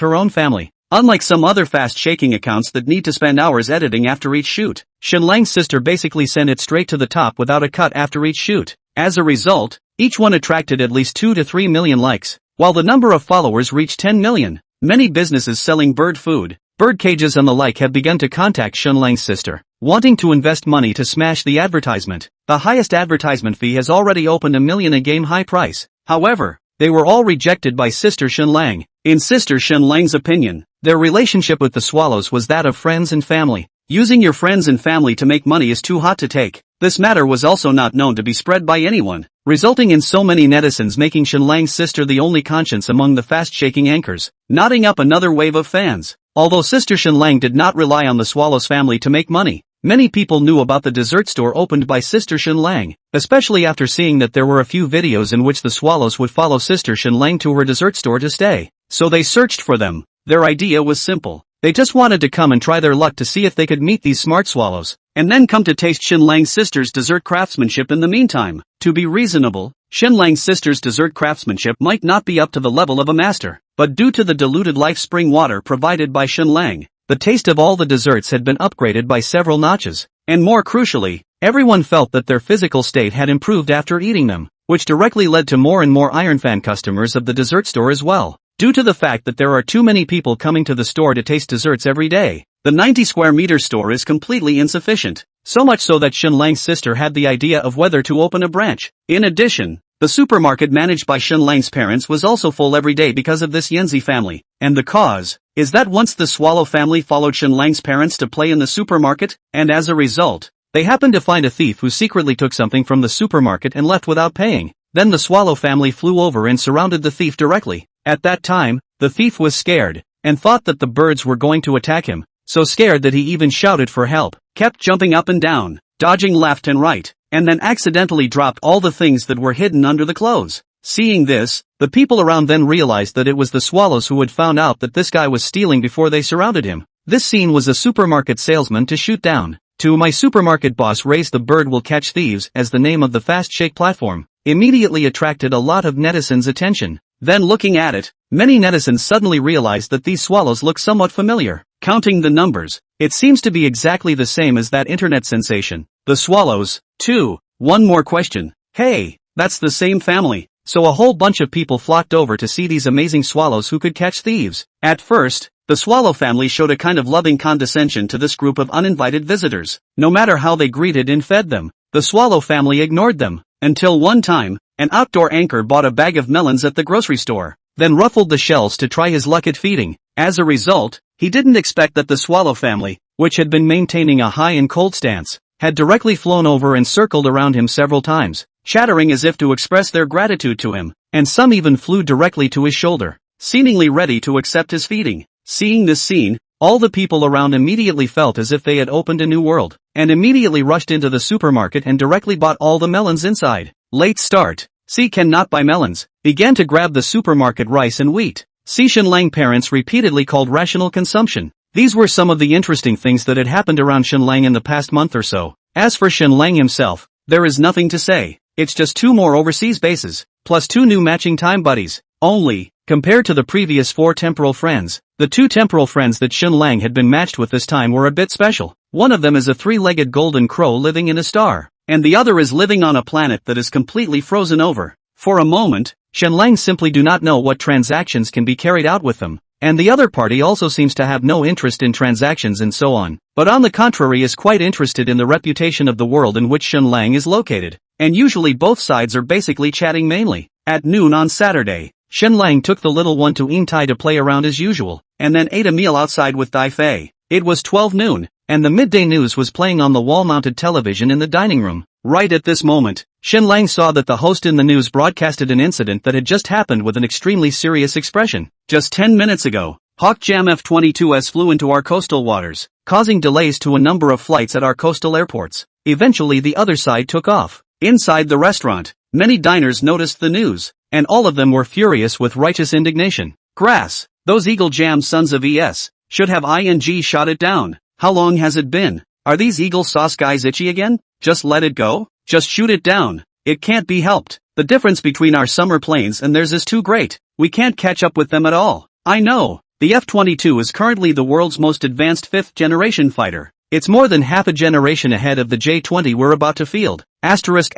[SPEAKER 1] her own family. Unlike some other fast shaking accounts that need to spend hours editing after each shoot, Shenlang's sister basically sent it straight to the top without a cut after each shoot. As a result, each one attracted at least 2 to 3 million likes, while the number of followers reached 10 million. Many businesses selling bird food, bird cages and the like have begun to contact Shenlang's sister, wanting to invest money to smash the advertisement. The highest advertisement fee has already opened $1 million a game high price. However, they were all rejected by Sister Shenlang. In Sister Shenlang's opinion, their relationship with the Swallows was that of friends and family. Using your friends and family to make money is too hot to take. This matter was also not known to be spread by anyone, resulting in so many netizens making Shenlang's sister the only conscience among the fast-shaking anchors, knotting up another wave of fans. Although Sister Shenlang did not rely on the Swallows family to make money, many people knew about the dessert store opened by Sister Shenlang, especially after seeing that there were a few videos in which the Swallows would follow Sister Shenlang to her dessert store to stay. So they searched for them. Their idea was simple. They just wanted to come and try their luck to see if they could meet these smart Swallows, and then come to taste Shenlang's sister's dessert craftsmanship in the meantime. To be reasonable, Shenlang's sister's dessert craftsmanship might not be up to the level of a master, but due to the diluted life spring water provided by Shenlang, the taste of all the desserts had been upgraded by several notches, and more crucially, everyone felt that their physical state had improved after eating them, which directly led to more and more Iron Fan customers of the dessert store as well. Due to the fact that there are too many people coming to the store to taste desserts every day, the 90 square meter store is completely insufficient, so much so that Shenlang's sister had the idea of whether to open a branch. In addition, the supermarket managed by Shenlang's parents was also full every day because of this Yenzi family, and the cause is that once the Swallow family followed Shenlang's parents to play in the supermarket, and as a result, they happened to find a thief who secretly took something from the supermarket and left without paying. Then the Swallow family flew over and surrounded the thief directly. At that time, the thief was scared, and thought that the birds were going to attack him, so scared that he even shouted for help, kept jumping up and down, dodging left and right, and then accidentally dropped all the things that were hidden under the clothes. Seeing this, the people around then realized that it was the Swallows who had found out that this guy was stealing before they surrounded him. This scene was a supermarket salesman to shoot down. To my supermarket boss raised the bird will catch thieves as the name of the fast shake platform, immediately attracted a lot of netizens' attention. Then looking at it, many netizens suddenly realized that these Swallows look somewhat familiar. Counting the numbers, it seems to be exactly the same as that internet sensation, the Swallows, too. One more question. Hey, that's the same family. So a whole bunch of people flocked over to see these amazing Swallows who could catch thieves. At first, the Swallow family showed a kind of loving condescension to this group of uninvited visitors. No matter how they greeted and fed them, the Swallow family ignored them. Until one time, an outdoor anchor bought a bag of melons at the grocery store, then ruffled the shelves to try his luck at feeding. As a result, he didn't expect that the Swallow family, which had been maintaining a high and cold stance, had directly flown over and circled around him several times, chattering as if to express their gratitude to him, and some even flew directly to his shoulder, seemingly ready to accept his feeding. Seeing this scene, all the people around immediately felt as if they had opened a new world, and immediately rushed into the supermarket and directly bought all the melons inside. Late start. C cannot buy melons, began to grab the supermarket rice and wheat. C Shenlang parents repeatedly called rational consumption. These were some of the interesting things that had happened around Shenlang in the past month or so. As for Shenlang himself, there is nothing to say. It's just 2 more overseas bases, plus 2 new matching time buddies. Only, compared to the previous 4 temporal friends, the 2 temporal friends that Xun Lang had been matched with this time were a bit special. One of them is a 3-legged golden crow living in a star, and the other is living on a planet that is completely frozen over. For a moment, Xun Lang simply do not know what transactions can be carried out with them, and the other party also seems to have no interest in transactions and so on, but on the contrary is quite interested in the reputation of the world in which Xun Lang is located, and usually both sides are basically chatting mainly. At noon on Saturday, Xun Lang took the little one to Yingtai to play around as usual, and then ate a meal outside with Dai Fei. It was 12 noon, and the midday news was playing on the wall-mounted television in the dining room. Right at this moment, Xun Lang saw that the host in the news broadcasted an incident that had just happened with an extremely serious expression. Just 10 minutes ago, Hawk Jam F-22s flew into our coastal waters, causing delays to a number of flights at our coastal airports. Eventually the other side took off. Inside the restaurant, many diners noticed the news, and all of them were furious with righteous indignation. Grass, those Eagle Jam sons of ES, should have ing shot it down. How long has it been? Are these Eagle Sauce guys itchy again? Just let it go? Just shoot it down. It can't be helped. The difference between our summer planes and theirs is too great. We can't catch up with them at all. I know. The F-22 is currently the world's most advanced 5th-generation fighter. It's more than half a generation ahead of the J-20 we're about to field. Asterisk.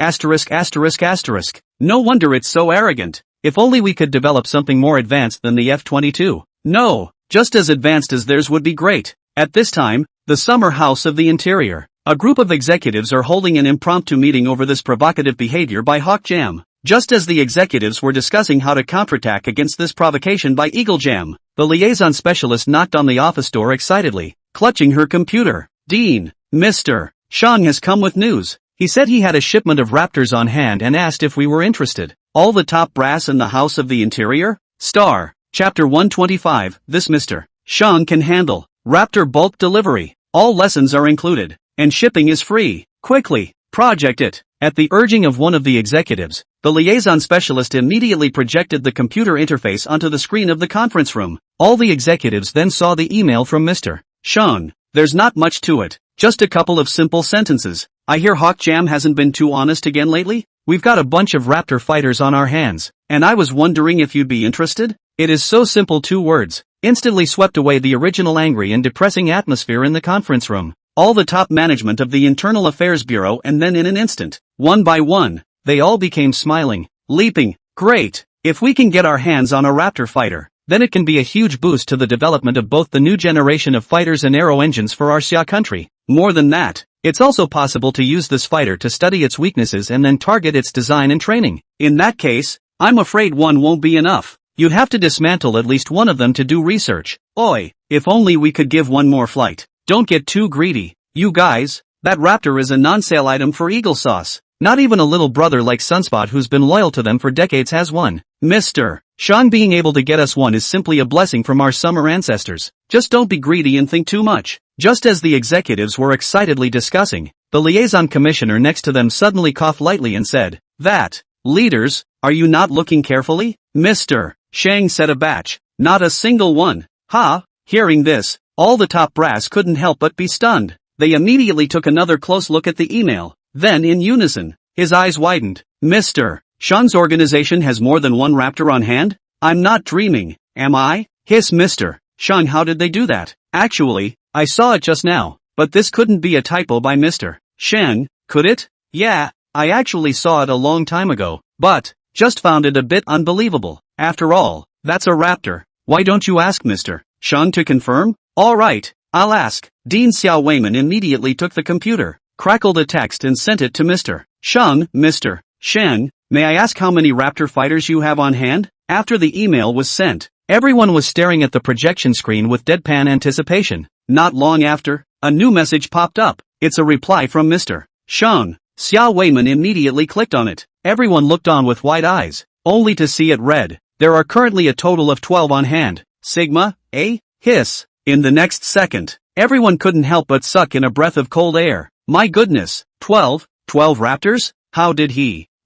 [SPEAKER 1] No wonder it's so arrogant. If only we could develop something more advanced than the F-22. No, just as advanced as theirs would be great. At this time, the summer house of the interior. A group of executives are holding an impromptu meeting over this provocative behavior by Hawk Jam. Just as the executives were discussing how to counterattack against this provocation by Eagle Jam, the liaison specialist knocked on the office door excitedly, clutching her computer. Dean, Mr. Shang has come with news. He said he had a shipment of Raptors on hand and asked if we were interested. All the top brass in the House of the Interior? Star, Chapter 125, this Mr. Shang can handle. Raptor bulk delivery. All lessons are included, and shipping is free. Quickly, project it. At the urging of one of the executives, the liaison specialist immediately projected the computer interface onto the screen of the conference room. All the executives then saw the email from Mr. Shang. There's not much to it, just a couple of simple sentences. I hear Hawk Jam hasn't been too honest again lately. We've got a bunch of Raptor fighters on our hands, and I was wondering if you'd be interested. It is so simple, 2 words. Instantly swept away the original angry and depressing atmosphere in the conference room. All the top management of the Internal Affairs Bureau, and then in an instant, one by one, they all became smiling, leaping. Great! If we can get our hands on a Raptor fighter, then it can be a huge boost to the development of both the new generation of fighters and aero engines for our Xia country. More than that, it's also possible to use this fighter to study its weaknesses and then target its design and training. In that case, I'm afraid one won't be enough. You'd have to dismantle at least one of them to do research. Oi, if only we could give one more flight. Don't get too greedy. You guys, that Raptor is a non-sale item for Eagle Sauce. Not even a little brother like Sunspot who's been loyal to them for decades has one. Mr. Shang, being able to get us one is simply a blessing from our summer ancestors. Just don't be greedy and think too much. Just as the executives were excitedly discussing, the liaison commissioner next to them suddenly coughed lightly and said, "That, leaders, are you not looking carefully?" Mr. Shang said, "A batch. Not a single one." Ha! Hearing this, all the top brass couldn't help but be stunned. They immediately took another close look at the email. Then in unison, his eyes widened. Mr. Shang's organization has more than one Raptor on hand? I'm not dreaming, am I? Hiss, Mr. Shang, how did they do that? Actually, I saw it just now, but this couldn't be a typo by Mr. Shang, could it? Yeah, I actually saw it a long time ago, but just found it a bit unbelievable. After all, that's a Raptor. Why don't you ask Mr. Shang to confirm? All right, I'll ask. Dean Xiao Weiman immediately took the computer, crackled a text and sent it to Mr. Shang. Mr. Shang, may I ask how many Raptor fighters you have on hand? After the email was sent, everyone was staring at the projection screen with deadpan anticipation. Not long after, a new message popped up. It's a reply from Mr. Shang. Xiao Weiman immediately clicked on it. Everyone looked on with wide eyes, only to see it read. There are currently a total of 12 on hand. Sigma, A? Hiss. In the next second, everyone couldn't help but suck in a breath of cold air. My goodness, 12 Raptors? How did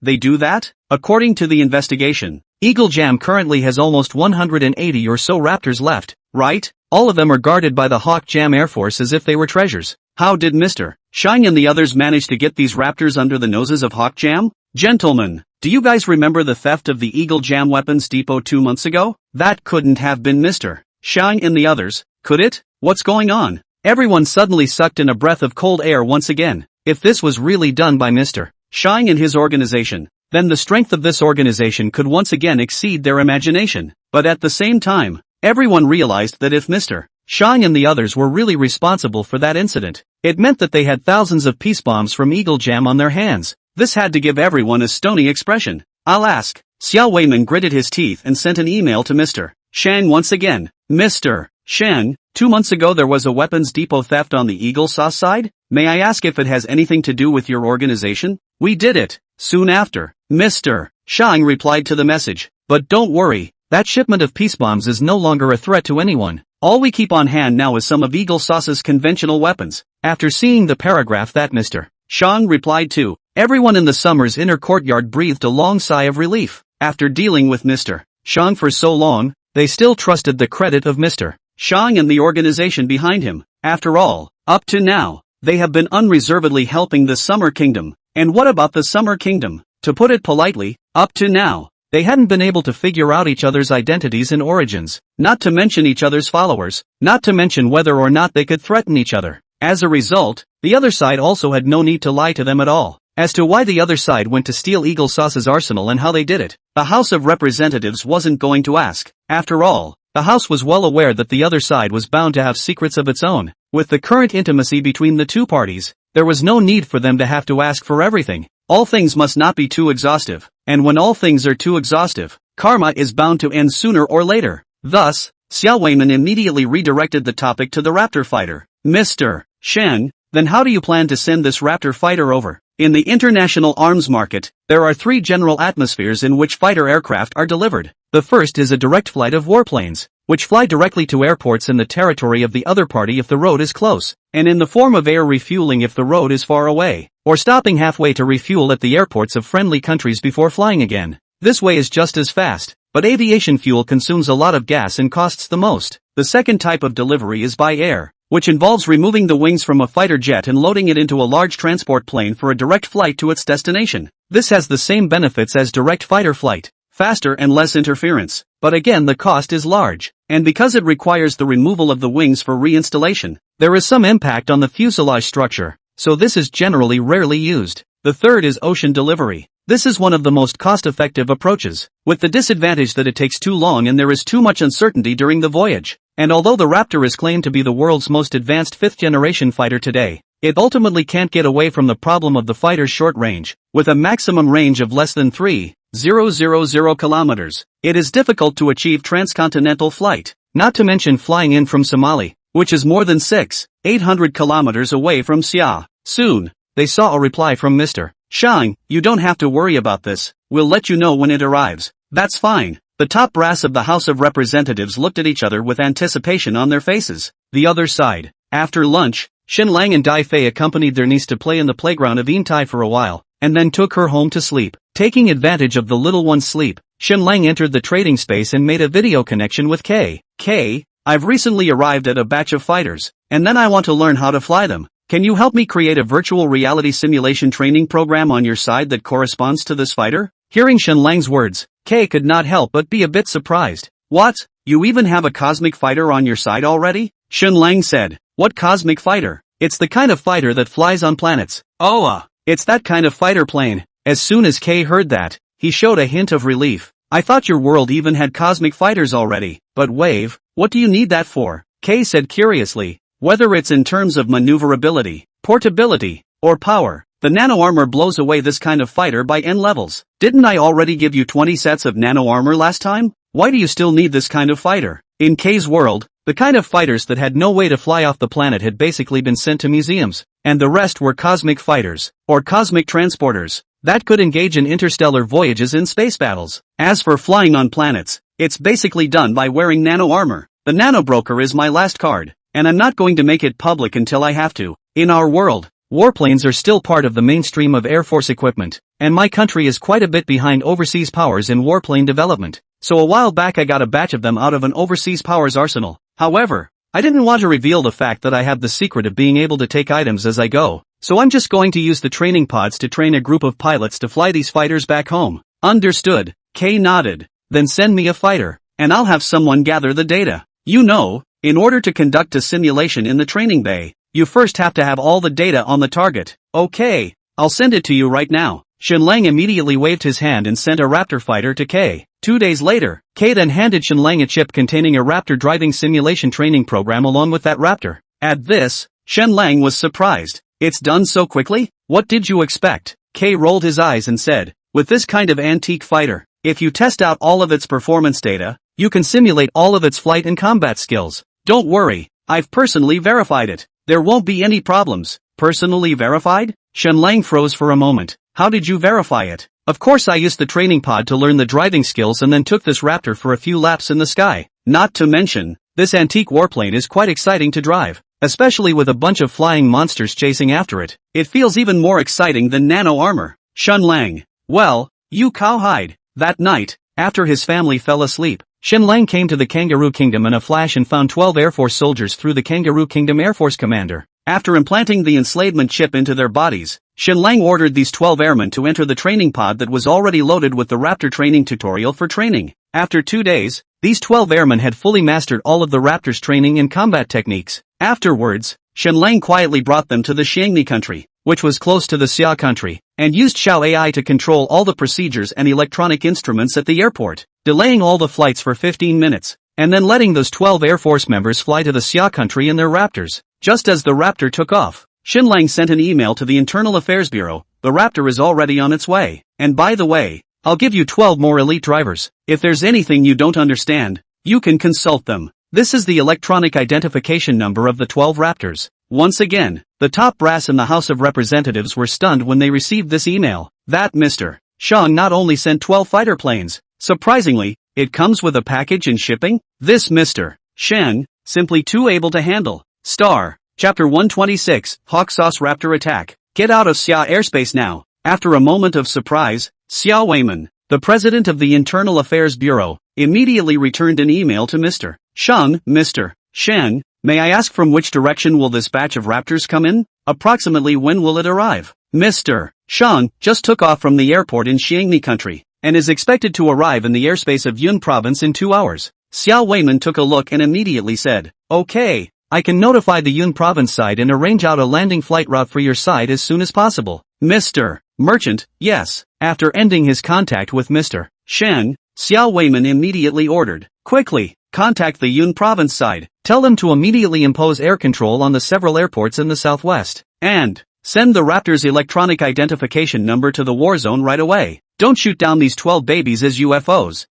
[SPEAKER 1] they do that? According to the investigation, Eagle Jam currently has almost 180 or so Raptors left, right? All of them are guarded by the Hawk Jam Air Force as if they were treasures. How did Mr. Shang and the others manage to get these Raptors under the noses of Hawk Jam? Gentlemen, do you guys remember the theft of the Eagle Jam Weapons Depot 2 months ago? That couldn't have been Mr. Shang and the others, could it? What's going on? Everyone suddenly sucked in a breath of cold air once again. If this was really done by Mr. Shang and his organization, then the strength of this organization could once again exceed their imagination. But at the same time, everyone realized that if Mr. Shang and the others were really responsible for that incident, it meant that they had thousands of peace bombs from Eagle Jam on their hands. This had to give everyone a stony expression. I'll ask. Xiao Weiman gritted his teeth and sent an email to Mr. Shang once again. Mr. Shang, 2 months ago there was a weapons depot theft on the Eagle Sauce side? May I ask if it has anything to do with your organization? We did it. Soon after. Mr. Shang replied to the message. But don't worry, that shipment of peace bombs is no longer a threat to anyone. All we keep on hand now is some of Eagle Sauce's conventional weapons. After seeing the paragraph that Mr. Shang replied to, everyone in the Summer's inner courtyard breathed a long sigh of relief. After dealing with Mr. Shang for so long, they still trusted the credit of Mr. Shang and the organization behind him. After all, up to now, they have been unreservedly helping the Summer Kingdom. And what about the Summer Kingdom? To put it politely, up to now, they hadn't been able to figure out each other's identities and origins, not to mention each other's followers, not to mention whether or not they could threaten each other. As a result, the other side also had no need to lie to them at all. As to why the other side went to steal Eagle Sauce's arsenal and how they did it, the House of Representatives wasn't going to ask. After all, the House was well aware that the other side was bound to have secrets of its own. With the current intimacy between the two parties, there was no need for them to have to ask for everything. All things must not be too exhaustive, and when all things are too exhaustive, karma is bound to end sooner or later. Thus, Xiao Weiman immediately redirected the topic to the Raptor fighter. Mr. Shang, then how do you plan to send this Raptor fighter over? In the international arms market, there are 3 general atmospheres in which fighter aircraft are delivered. The first is a direct flight of warplanes, which fly directly to airports in the territory of the other party if the road is close, and in the form of air refueling if the road is far away, or stopping halfway to refuel at the airports of friendly countries before flying again. This way is just as fast, but aviation fuel consumes a lot of gas and costs the most. The second type of delivery is by air, which involves removing the wings from a fighter jet and loading it into a large transport plane for a direct flight to its destination. This has the same benefits as direct fighter flight, faster and less interference, but again the cost is large, and because it requires the removal of the wings for reinstallation, there is some impact on the fuselage structure, so this is generally rarely used. The third is ocean delivery. This is one of the most cost-effective approaches, with the disadvantage that it takes too long and there is too much uncertainty during the voyage. And although the Raptor is claimed to be the world's most advanced 5th-generation fighter today, it ultimately can't get away from the problem of the fighter's short range. With a maximum range of less than 3,000 kilometers, it is difficult to achieve transcontinental flight, not to mention flying in from Somali, which is more than 6,800 kilometers away from Xia. Soon, they saw a reply from Mr. Shang, you don't have to worry about this, we'll let you know when it arrives. That's fine. The top brass of the House of Representatives looked at each other with anticipation on their faces. The other side. After lunch, Shen Lang and Dai Fei accompanied their niece to play in the playground of Yintai for a while, and then took her home to sleep. Taking advantage of the little one's sleep, Shen Lang entered the trading space and made a video connection with Kay. Kay, I've recently arrived at a batch of fighters, and then I want to learn how to fly them. Can you help me create a virtual reality simulation training program on your side that corresponds to this fighter? Hearing Shen Lang's words, Kay could not help but be a bit surprised. What? You even have a cosmic fighter on your side already? Shen Lang said. What cosmic fighter? It's the kind of fighter that flies on planets. Oh, it's that kind of fighter plane. As soon as Kay heard that, he showed a hint of relief. I thought your world even had cosmic fighters already. But Wave, what do you need that for? Kay said curiously. Whether it's in terms of maneuverability, portability, or power, the nano armor blows away this kind of fighter by N levels. Didn't I already give you 20 sets of nano armor last time? Why do you still need this kind of fighter? In Kay's world, the kind of fighters that had no way to fly off the planet had basically been sent to museums, and the rest were cosmic fighters, or cosmic transporters, that could engage in interstellar voyages and space battles. As for flying on planets, it's basically done by wearing nano armor. The nano broker is my last card, and I'm not going to make it public until I have to. In our world, warplanes are still part of the mainstream of Air Force equipment, and my country is quite a bit behind overseas powers in warplane development, so a while back I got a batch of them out of an overseas powers arsenal. However, I didn't want to reveal the fact that I have the secret of being able to take items as I go, so I'm just going to use the training pods to train a group of pilots to fly these fighters back home. Understood, K nodded. Then send me a fighter, and I'll have someone gather the data. You know, in order to conduct a simulation in the training bay, you first have to have all the data on the target. Okay, I'll send it to you right now. Shenlang immediately waved his hand and sent a Raptor fighter to K. 2 days later, K then handed Shenlang a chip containing a Raptor driving simulation training program along with that Raptor. At this, Shenlang was surprised. It's done so quickly? What did you expect? K rolled his eyes and said, with this kind of antique fighter, if you test out all of its performance data, you can simulate all of its flight and combat skills. Don't worry, I've personally verified it. There won't be any problems. Personally verified? Shenlang froze for a moment. How did you verify it? Of course I used the training pod to learn the driving skills and then took this Raptor for a few laps in the sky. Not to mention, this antique warplane is quite exciting to drive, especially with a bunch of flying monsters chasing after it. It feels even more exciting than nano armor. Shenlang. Well, you cowhide. That night, after his family fell asleep, Shenlang came to the Kangaroo Kingdom in a flash and found 12 Air Force soldiers through the Kangaroo Kingdom Air Force commander. After implanting the enslavement chip into their bodies, Shenlang ordered these 12 airmen to enter the training pod that was already loaded with the Raptor training tutorial for training. After 2 days, these 12 airmen had fully mastered all of the Raptor's training and combat techniques. Afterwards, Shenlang quietly brought them to the Xiangni country, which was close to the Xia country, and used Xiao AI to control all the procedures and electronic instruments at the airport, delaying all the flights for 15 minutes, and then letting those 12 Air Force members fly to the Xia country in their Raptors. Just as the Raptor took off, Shenlang sent an email to the Internal Affairs Bureau. The Raptor is already on its way. And by the way, I'll give you 12 more elite drivers. If there's anything you don't understand, you can consult them. This is the electronic identification number of the 12 Raptors. Once again, the top brass in the House of Representatives were stunned when they received this email. That Mr. Shang not only sent 12 fighter planes, surprisingly, it comes with a package and shipping? This Mr. Shang, simply too able to handle. Star. Chapter 126, Hawk Sauce Raptor Attack. Get out of Xia airspace now. After a moment of surprise, Xia Weiman, the president of the Internal Affairs Bureau, immediately returned an email to Mr. Shang. Mr. Shang, may I ask from which direction will this batch of Raptors come in? Approximately when will it arrive? Mr. Shang just took off from the airport in Xiangni country, and is expected to arrive in the airspace of Yun province in 2 hours. Xia Weiman took a look and immediately said, okay, I can notify the Yun province side and arrange out a landing flight route for your side as soon as possible. Mr. Merchant, yes. After ending his contact with Mr. Shang, Xia Weiman immediately ordered, quickly, contact the Yun province side, tell them to immediately impose air control on the several airports in the southwest, and send the Raptor's electronic identification number to the war zone right away. Don't shoot down these 12 babies as UFOs.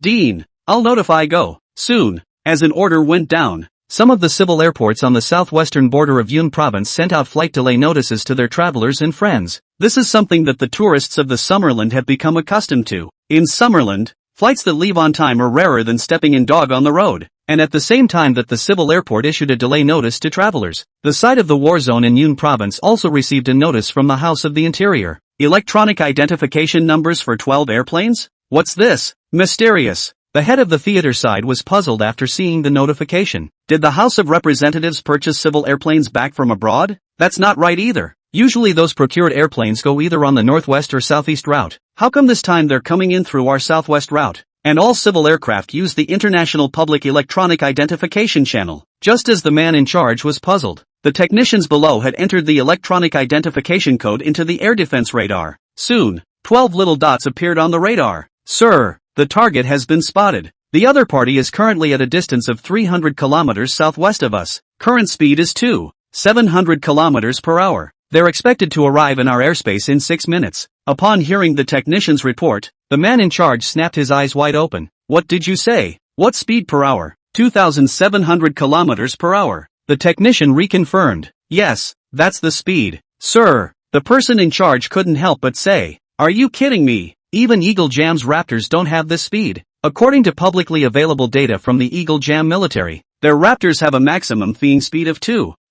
[SPEAKER 1] Dean, I'll notify Go soon. As an order went down, some of the civil airports on the southwestern border of Yun province sent out flight delay notices to their travelers and friends. This is something that the tourists of the Summerland have become accustomed to. In Summerland, flights that leave on time are rarer than stepping in dog on the road, and at the same time that the civil airport issued a delay notice to travelers, the site of the war zone in Yun province also received a notice from the House of the Interior. Electronic identification numbers for 12 airplanes? What's this? Mysterious. The head of the theater side was puzzled after seeing the notification. Did the House of Representatives purchase civil airplanes back from abroad? That's not right either. Usually those procured airplanes go either on the northwest or southeast route. How come this time they're coming in through our southwest route? And all civil aircraft use the International Public Electronic Identification Channel. Just as the man in charge was puzzled, the technicians below had entered the electronic identification code into the air defense radar. Soon, 12 little dots appeared on the radar. Sir, the target has been spotted. The other party is currently at a distance of 300 kilometers southwest of us. Current speed is 700 kilometers per hour. They're expected to arrive in our airspace in 6 minutes. Upon hearing the technician's report, the man in charge snapped his eyes wide open. What did you say? What speed per hour? 2,700 kilometers per hour. The technician reconfirmed. Yes, that's the speed. Sir, the person in charge couldn't help but say, are you kidding me? Even Eagle Jam's Raptors don't have this speed. According to publicly available data from the Eagle Jam military, their Raptors have a maximum flying speed of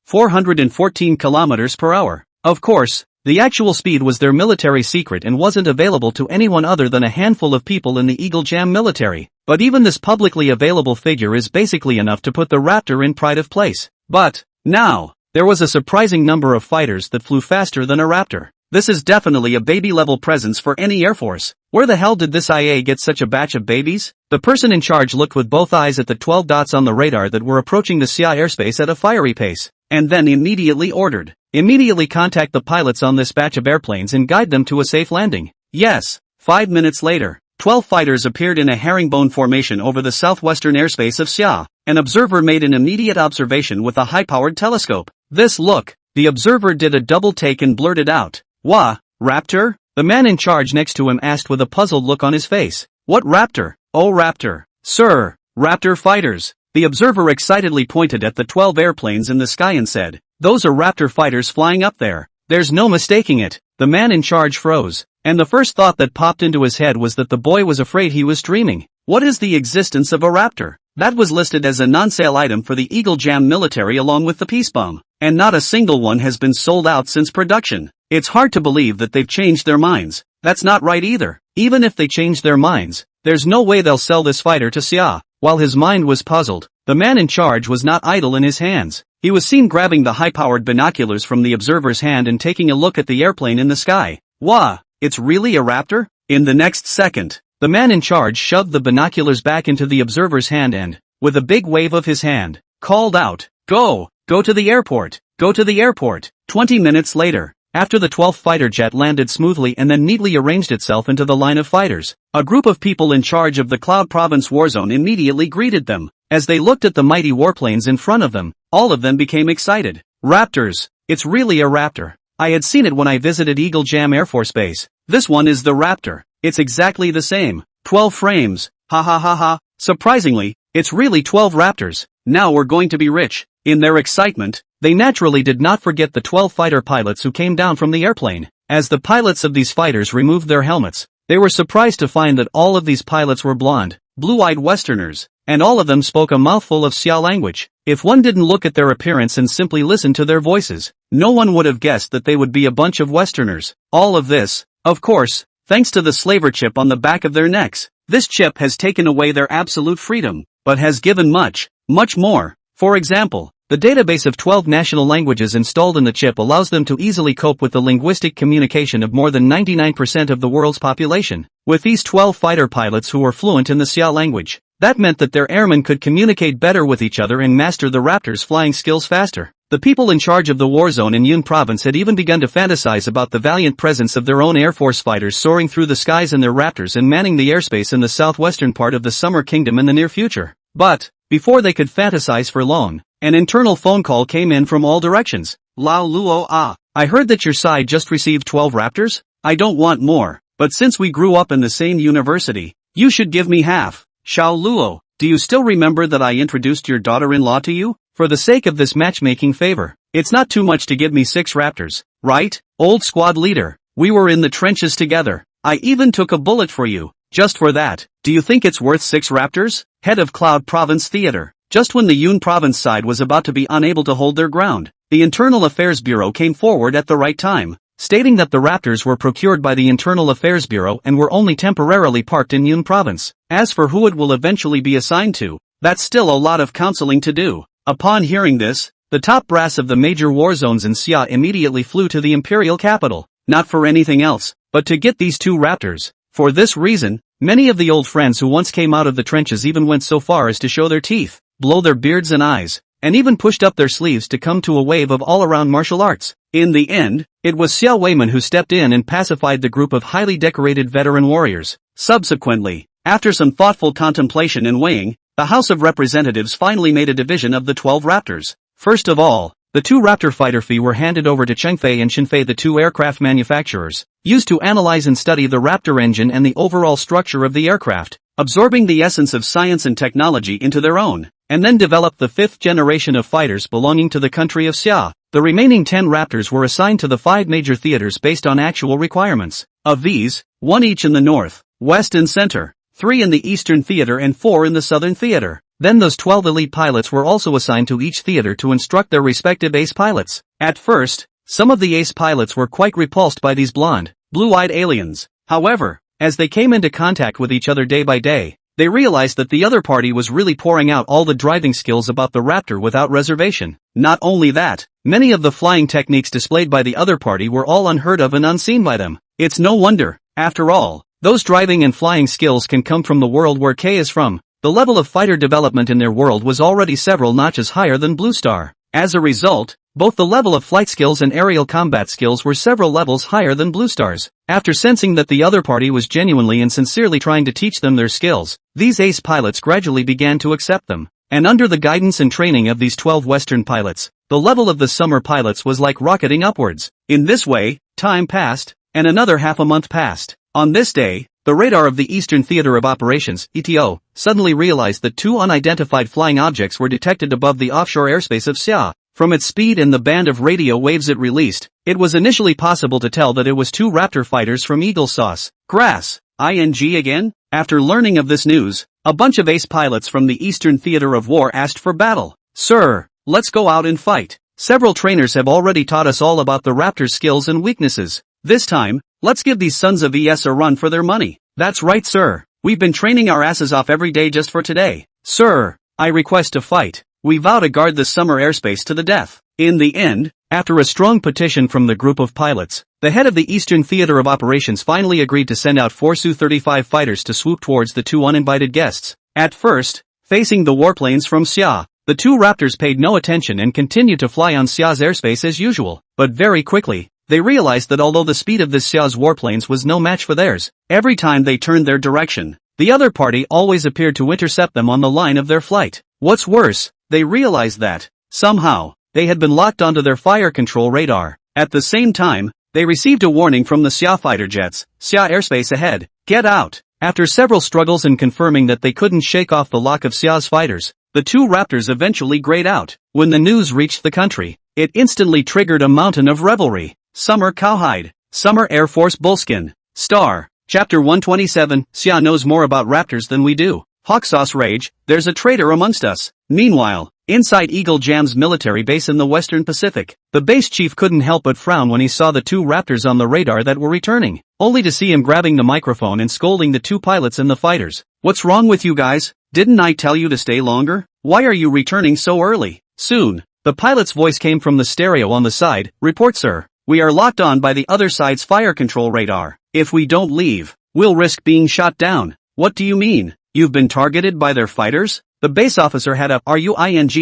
[SPEAKER 1] 414 kilometers per hour. Of course, the actual speed was their military secret and wasn't available to anyone other than a handful of people in the Eagle Jam military. But even this publicly available figure is basically enough to put the Raptor in pride of place. But now, there was a surprising number of fighters that flew faster than a Raptor. This is definitely a baby-level presence for any Air Force. Where the hell did this IA get such a batch of babies? The person in charge looked with both eyes at the 12 dots on the radar that were approaching the Xia airspace at a fiery pace, and then immediately ordered, "Immediately contact the pilots on this batch of airplanes and guide them to a safe landing." Yes. 5 minutes later, 12 fighters appeared in a herringbone formation over the southwestern airspace of Xia. An observer made an immediate observation with a high-powered telescope. The observer did a double take and blurted out, "Wah, Raptor?" The man in charge next to him asked with a puzzled look on his face. "What Raptor?" "Oh, Raptor. Sir, Raptor fighters." The observer excitedly pointed at the 12 airplanes in the sky and said, "Those are Raptor fighters flying up there. There's no mistaking it." The man in charge froze, and the first thought that popped into his head was that the boy was afraid he was dreaming. What is the existence of a Raptor? That was listed as a non-sale item for the Eagle Jam military along with the peace bomb, and not a single one has been sold out since production. It's hard to believe that they've changed their minds. That's not right either. Even if they change their minds, there's no way they'll sell this fighter to Xia. While his mind was puzzled, the man in charge was not idle in his hands. He was seen grabbing the high-powered binoculars from the observer's hand and taking a look at the airplane in the sky. "Wah, it's really a Raptor?" In the next second, the man in charge shoved the binoculars back into the observer's hand and, with a big wave of his hand, called out, "Go! Go to the airport! Go to the airport!" 20 minutes later, after the 12th fighter jet landed smoothly and then neatly arranged itself into the line of fighters, a group of people in charge of the Cloud Province warzone immediately greeted them. As they looked at the mighty warplanes in front of them, all of them became excited. "Raptors! It's really a Raptor. I had seen it when I visited Eagle Jam Air Force Base. This one is the Raptor. It's exactly the same. 12 frames. Ha ha ha ha. Surprisingly, it's really 12 Raptors. Now we're going to be rich." In their excitement, they naturally did not forget the 12 fighter pilots who came down from the airplane. As the pilots of these fighters removed their helmets, they were surprised to find that all of these pilots were blonde, blue-eyed Westerners, and all of them spoke a mouthful of Xia language. If one didn't look at their appearance and simply listen to their voices, no one would have guessed that they would be a bunch of Westerners. All of this, of course, thanks to the slaver chip on the back of their necks. This chip has taken away their absolute freedom, but has given much, much more. For example, the database of 12 national languages installed in the chip allows them to easily cope with the linguistic communication of more than 99% of the world's population. With these 12 fighter pilots who were fluent in the Xia language, that meant that their airmen could communicate better with each other and master the Raptors' flying skills faster. The people in charge of the war zone in Yun province had even begun to fantasize about the valiant presence of their own Air Force fighters soaring through the skies in their Raptors and manning the airspace in the southwestern part of the Summer Kingdom in the near future. But, before they could fantasize for long, an internal phone call came in from all directions. "Lao Luo ah, I heard that your side just received 12 Raptors? I don't want more, but since we grew up in the same university, you should give me half." "Xiao Luo, do you still remember that I introduced your daughter-in-law to you? For the sake of this matchmaking favor, it's not too much to give me 6 Raptors, right? Old squad leader, we were in the trenches together. I even took a bullet for you. Just for that, do you think it's worth 6 Raptors?" Head of Cloud Province Theater. Just when the Yun Province side was about to be unable to hold their ground, the Internal Affairs Bureau came forward at the right time, stating that the Raptors were procured by the Internal Affairs Bureau and were only temporarily parked in Yun Province. As for who it will eventually be assigned to, that's still a lot of counseling to do. Upon hearing this, the top brass of the major war zones in Xia immediately flew to the imperial capital, not for anything else, but to get these 2 Raptors. For this reason, many of the old friends who once came out of the trenches even went so far as to show their teeth, blow their beards and eyes, and even pushed up their sleeves to come to a wave of all-around martial arts. In the end, it was Xiao Weiman who stepped in and pacified the group of highly decorated veteran warriors. Subsequently, after some thoughtful contemplation and weighing, the House of Representatives finally made a division of the 12 Raptors. First of all, the 2 Raptor fighter Phi were handed over to Chengfei and Xinfei, the 2 aircraft manufacturers, used to analyze and study the Raptor engine and the overall structure of the aircraft, absorbing the essence of science and technology into their own, and then develop the 5th generation of fighters belonging to the country of Xia. The remaining 10 Raptors were assigned to the 5 major theaters based on actual requirements. Of these, 1 each in the north, west and center, 3 in the eastern theater and 4 in the southern theater. Then those 12 elite pilots were also assigned to each theater to instruct their respective ace pilots. At first, some of the ace pilots were quite repulsed by these blonde, blue-eyed aliens. However, as they came into contact with each other day by day, they realized that the other party was really pouring out all the driving skills about the Raptor without reservation. Not only that, many of the flying techniques displayed by the other party were all unheard of and unseen by them. It's no wonder, after all, those driving and flying skills can come from the world where K is from. The level of fighter development in their world was already several notches higher than Blue Star. As a result, both the level of flight skills and aerial combat skills were several levels higher than Blue Star's. After sensing that the other party was genuinely and sincerely trying to teach them their skills, these ace pilots gradually began to accept them. And under the guidance and training of these 12 Western pilots, the level of the summer pilots was like rocketing upwards. In this way, time passed, and another half a month passed. On this day, the radar of the Eastern Theater of Operations, ETO, suddenly realized that two unidentified flying objects were detected above the offshore airspace of Xia. From its speed and the band of radio waves it released, it was initially possible to tell that it was two Raptor fighters from Eagle Sauce, Grass, ING again? After learning of this news, a bunch of ace pilots from the Eastern Theater of War asked for battle. Sir, let's go out and fight. Several trainers have already taught us all about the Raptor's skills and weaknesses. This time, let's give these sons of ES a run for their money. That's right, sir. We've been training our asses off every day just for today. Sir, I request to fight. We vow to guard the summer airspace to the death. In the end, after a strong petition from the group of pilots, the head of the Eastern Theater of Operations finally agreed to send out 4 Su-35 fighters to swoop towards the two uninvited guests. At first, facing the warplanes from Xia, the two Raptors paid no attention and continued to fly on Xia's airspace as usual. But very quickly, they realized that although the speed of this Xia's warplanes was no match for theirs, every time they turned their direction, the other party always appeared to intercept them on the line of their flight. What's worse, they realized that, somehow, they had been locked onto their fire control radar. At the same time, they received a warning from the Xia fighter jets. Xia airspace ahead, get out. After several struggles and confirming that they couldn't shake off the lock of Xia's fighters, the two Raptors eventually grayed out. When the news reached the country, it instantly triggered a mountain of revelry. Summer Cowhide, Summer Air Force Bullskin, Star, Chapter 127, Xia knows more about Raptors than we do. Hawksauce Rage, there's a traitor amongst us. Meanwhile, inside Eagle Jam's military base in the Western Pacific, the base chief couldn't help but frown when he saw the two Raptors on the radar that were returning, only to see him grabbing the microphone and scolding the two pilots and the fighters. What's wrong with you guys? Didn't I tell you to stay longer? Why are you returning so early? Soon, the pilot's voice came from the stereo on the side. Report, sir. We are locked on by the other side's fire control radar. If we don't leave, we'll risk being shot down. What do you mean? You've been targeted by their fighters? The base officer had a "Are you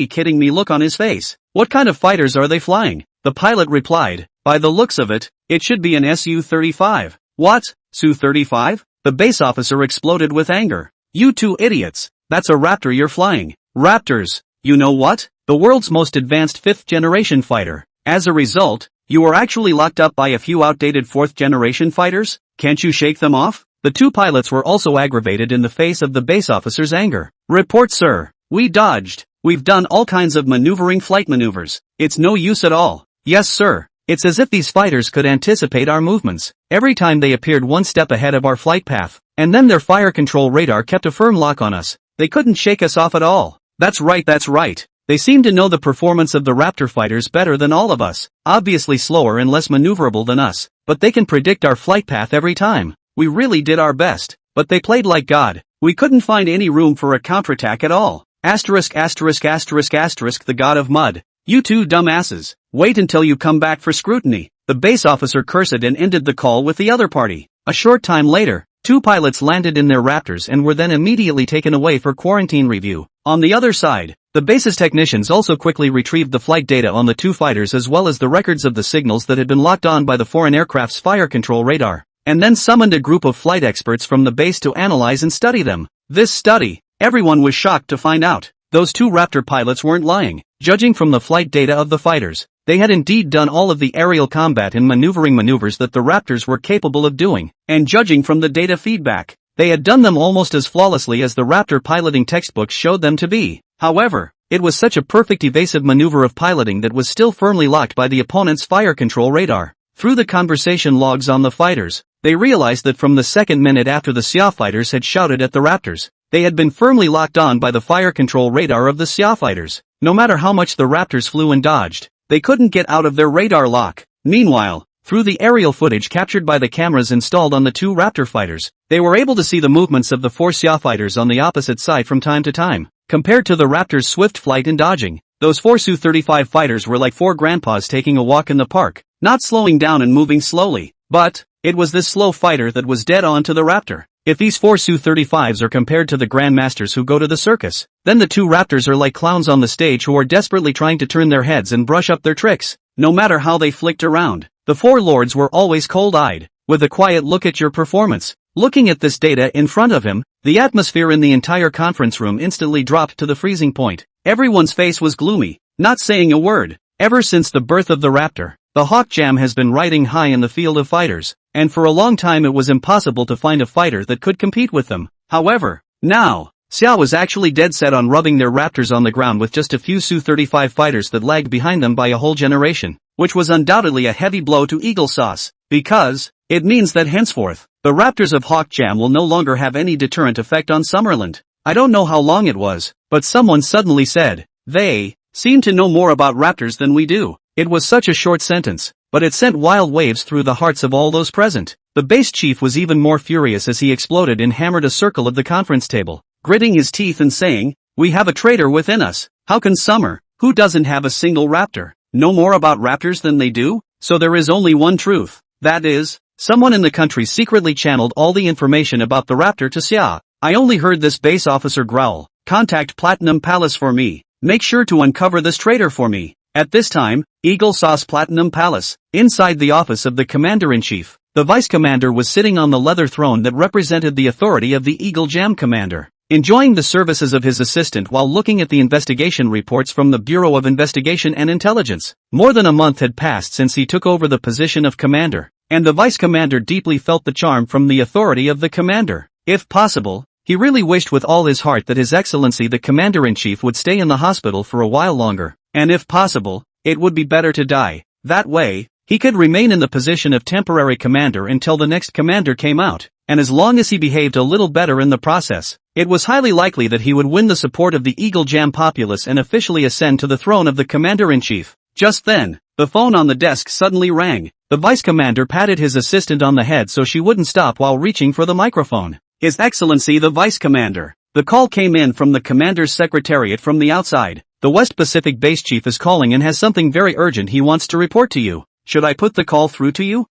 [SPEAKER 1] kidding me" look on his face. What kind of fighters are they flying? The pilot replied, by the looks of it, it should be an Su-35. What? Su-35? The base officer exploded with anger. You two idiots. That's a Raptor you're flying. Raptors, you know what? The world's most advanced 5th generation fighter. As a result, you are actually locked up by a few outdated 4th generation fighters? Can't you shake them off? The two pilots were also aggravated in the face of the base officer's anger. Report, sir. We dodged. We've done all kinds of maneuvering flight maneuvers. It's no use at all. Yes, sir. It's as if these fighters could anticipate our movements. Every time they appeared one step ahead of our flight path, and then their fire control radar kept a firm lock on us. They couldn't shake us off at all. That's right, that's right. They seem to know the performance of the Raptor fighters better than all of us. Obviously slower and less maneuverable than us, but they can predict our flight path every time. We really did our best, but they played like God. We couldn't find any room for a counterattack at all. Asterisk asterisk asterisk asterisk the god of mud. You two dumbasses. Wait until you come back for scrutiny. The base officer cursed and ended the call with the other party. A short time later, two pilots landed in their Raptors and were then immediately taken away for quarantine review. On the other side, the base's technicians also quickly retrieved the flight data on the two fighters as well as the records of the signals that had been locked on by the foreign aircraft's fire control radar, and then summoned a group of flight experts from the base to analyze and study them. This study, everyone was shocked to find out, those two Raptor pilots weren't lying. Judging from the flight data of the fighters, they had indeed done all of the aerial combat and maneuvering maneuvers that the Raptors were capable of doing, and judging from the data feedback, they had done them almost as flawlessly as the Raptor piloting textbooks showed them to be. However, it was such a perfect evasive maneuver of piloting that was still firmly locked by the opponent's fire control radar. Through the conversation logs on the fighters, they realized that from the second minute after the Xia fighters had shouted at the Raptors, they had been firmly locked on by the fire control radar of the Xia fighters. No matter how much the Raptors flew and dodged, they couldn't get out of their radar lock. Meanwhile, Through the aerial footage captured by the cameras installed on the two Raptor fighters, they were able to see the movements of the four Xia fighters on the opposite side from time to time. Compared to the Raptor's swift flight and dodging, those four Su-35 fighters were like four grandpas taking a walk in the park, not slowing down and moving slowly. But it was this slow fighter that was dead on to the Raptor. If these four Su-35s are compared to the grandmasters who go to the circus, then the two Raptors are like clowns on the stage who are desperately trying to turn their heads and brush up their tricks. No matter how they flicked around, the four lords were always cold-eyed, with a quiet look at your performance. Looking at this data in front of him, the atmosphere in the entire conference room instantly dropped to the freezing point. Everyone's face was gloomy, not saying a word. Ever since the birth of the Raptor, the Hawk Jam has been riding high in the field of fighters, and for a long time it was impossible to find a fighter that could compete with them. However, now, Xia was actually dead set on rubbing their Raptors on the ground with just a few Su-35 fighters that lagged behind them by a whole generation, which was undoubtedly a heavy blow to Eagle Sauce, because it means that henceforth, the Raptors of Hawk Jam will no longer have any deterrent effect on Summerland. I don't know how long it was, but someone suddenly said, "They seem to know more about Raptors than we do." It was such a short sentence, but it sent wild waves through the hearts of all those present. The base chief was even more furious as he exploded and hammered a circle of the conference table, gritting his teeth and saying, "We have a traitor within us. How can Summer, who doesn't have a single Raptor, know more about Raptors than they do? So there is only one truth. That is, someone in the country secretly channeled all the information about the Raptor to Xia. I only heard this base officer growl, 'Contact Platinum Palace for me. Make sure to uncover this traitor for me.'" At this time, Eagle Sauce Platinum Palace, inside the office of the Commander-in-Chief, the Vice Commander was sitting on the leather throne that represented the authority of the Eagle Jam Commander, enjoying the services of his assistant while looking at the investigation reports from the Bureau of Investigation and Intelligence. More than a month had passed since he took over the position of Commander, and the Vice Commander deeply felt the charm from the authority of the Commander. If possible, he really wished with all his heart that His Excellency the Commander-in-Chief would stay in the hospital for a while longer, and if possible, it would be better to die. That way, he could remain in the position of temporary commander until the next commander came out, and as long as he behaved a little better in the process, it was highly likely that he would win the support of the Eagle Jam populace and officially ascend to the throne of the Commander-in-Chief. Just then, the phone on the desk suddenly rang. The Vice Commander patted his assistant on the head so she wouldn't stop while reaching for the microphone. "His Excellency the Vice Commander." The call came in from the Commander's Secretariat from the outside. "The West Pacific Base Chief is calling and has something very urgent he wants to report to you. Should I put the call through to you?"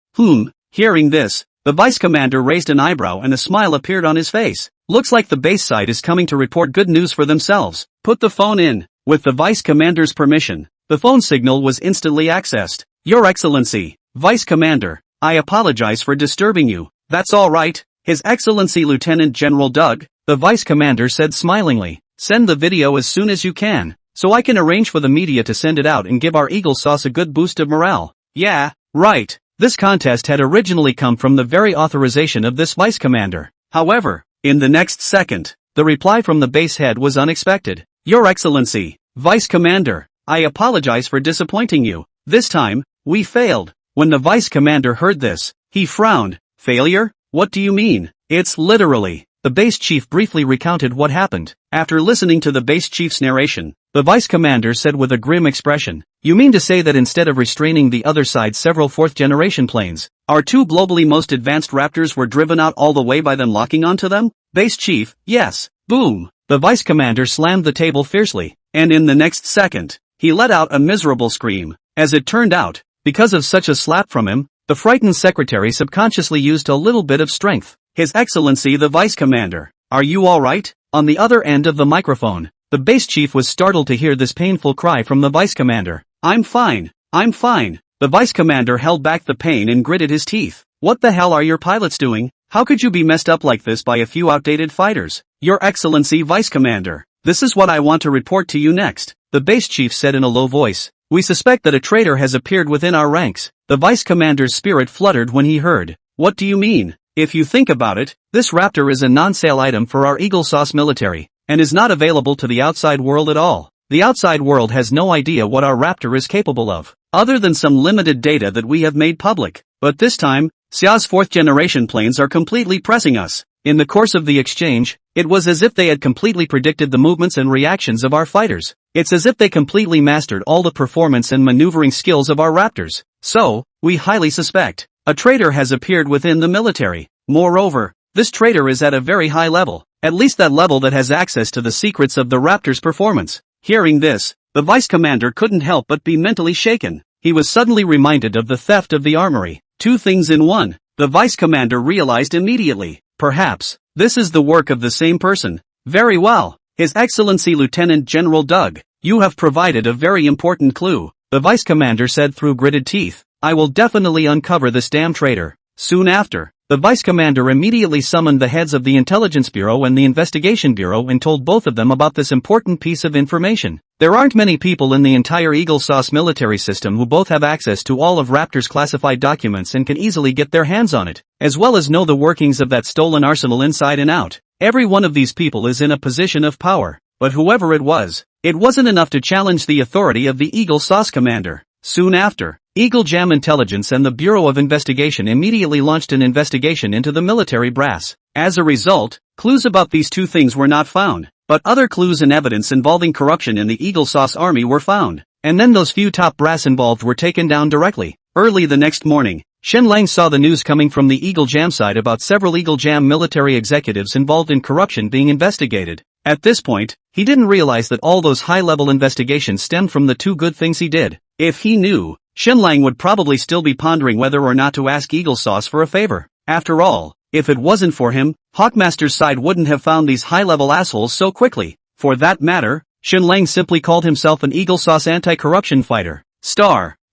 [SPEAKER 1] Hearing this, the Vice Commander raised an eyebrow and a smile appeared on his face. "Looks like the base side is coming to report good news for themselves. Put the phone in." With the Vice Commander's permission, the phone signal was instantly accessed. "Your Excellency, Vice Commander, I apologize for disturbing you." "That's all right, His Excellency Lieutenant General Doug," the Vice Commander said smilingly. "Send the video as soon as you can, so I can arrange for the media to send it out and give our Eagle Sauce a good boost of morale." "Yeah, right." This contest had originally come from the very authorization of this Vice Commander. However, in the next second, the reply from the base head was unexpected. "Your Excellency, Vice Commander, I apologize for disappointing you. This time, we failed." When the Vice Commander heard this, he frowned. "Failure? What do you mean?" "It's literally." The base chief briefly recounted what happened. After listening to the base chief's narration, the Vice Commander said with a grim expression, "You mean to say that instead of restraining the other side's several fourth-generation planes, our two globally most advanced Raptors were driven out all the way by them locking onto them?" "Base Chief, yes." Boom! The Vice Commander slammed the table fiercely, and in the next second, he let out a miserable scream. As it turned out, because of such a slap from him, the frightened secretary subconsciously used a little bit of strength. "His Excellency the Vice Commander, are you all right?" On the other end of the microphone, the base chief was startled to hear this painful cry from the Vice Commander. I'm fine. The Vice Commander held back the pain and gritted his teeth. "What the hell are your pilots doing? How could you be messed up like this by a few outdated fighters?" "Your Excellency Vice Commander, this is what I want to report to you next," the base chief said in a low voice. "We suspect that a traitor has appeared within our ranks." The Vice Commander's spirit fluttered when he heard. "What do you mean?" "If you think about it, this Raptor is a non-sale item for our Eagle Sauce military, and is not available to the outside world at all. The outside world has no idea what our Raptor is capable of, other than some limited data that we have made public. But this time, Xia's fourth-generation planes are completely pressing us." In the course of the exchange, it was as if they had completely predicted the movements and reactions of our fighters. It's as if they completely mastered all the performance and maneuvering skills of our Raptors. So, we highly suspect a traitor has appeared within the military. Moreover, this traitor is at a very high level, at least that level that has access to the secrets of the Raptor's performance. Hearing this, the vice commander couldn't help but be mentally shaken. He was suddenly reminded of the theft of the armory. Two things in one. The vice commander realized immediately. Perhaps this is the work of the same person. Very well, His Excellency Lieutenant General Doug, you have provided a very important clue, the vice commander said through gritted teeth. I will definitely uncover this damn traitor. Soon after, the vice commander immediately summoned the heads of the Intelligence Bureau and the Investigation Bureau and told both of them about this important piece of information. There aren't many people in the entire Eagle Sauce military system who both have access to all of Raptor's classified documents and can easily get their hands on it, as well as know the workings of that stolen arsenal inside and out. Every one of these people is in a position of power, but whoever it wasn't enough to challenge the authority of the Eagle Sauce commander. Soon after, Eagle Jam Intelligence and the Bureau of Investigation immediately launched an investigation into the military brass. As a result, clues about these two things were not found, but other clues and evidence involving corruption in the Eagle Sauce army were found, and then those few top brass involved were taken down directly. Early the next morning, Shen Lang saw the news coming from the Eagle Jam side about several Eagle Jam military executives involved in corruption being investigated. At this point, he didn't realize that all those high-level investigations stemmed from the two good things he did. If he knew, Shen Lang would probably still be pondering whether or not to ask Eagle Sauce for a favor. After all, if it wasn't for him, Hawkmaster's side wouldn't have found these high-level assholes so quickly. For that matter, Shen Lang simply called himself an Eagle Sauce anti-corruption fighter.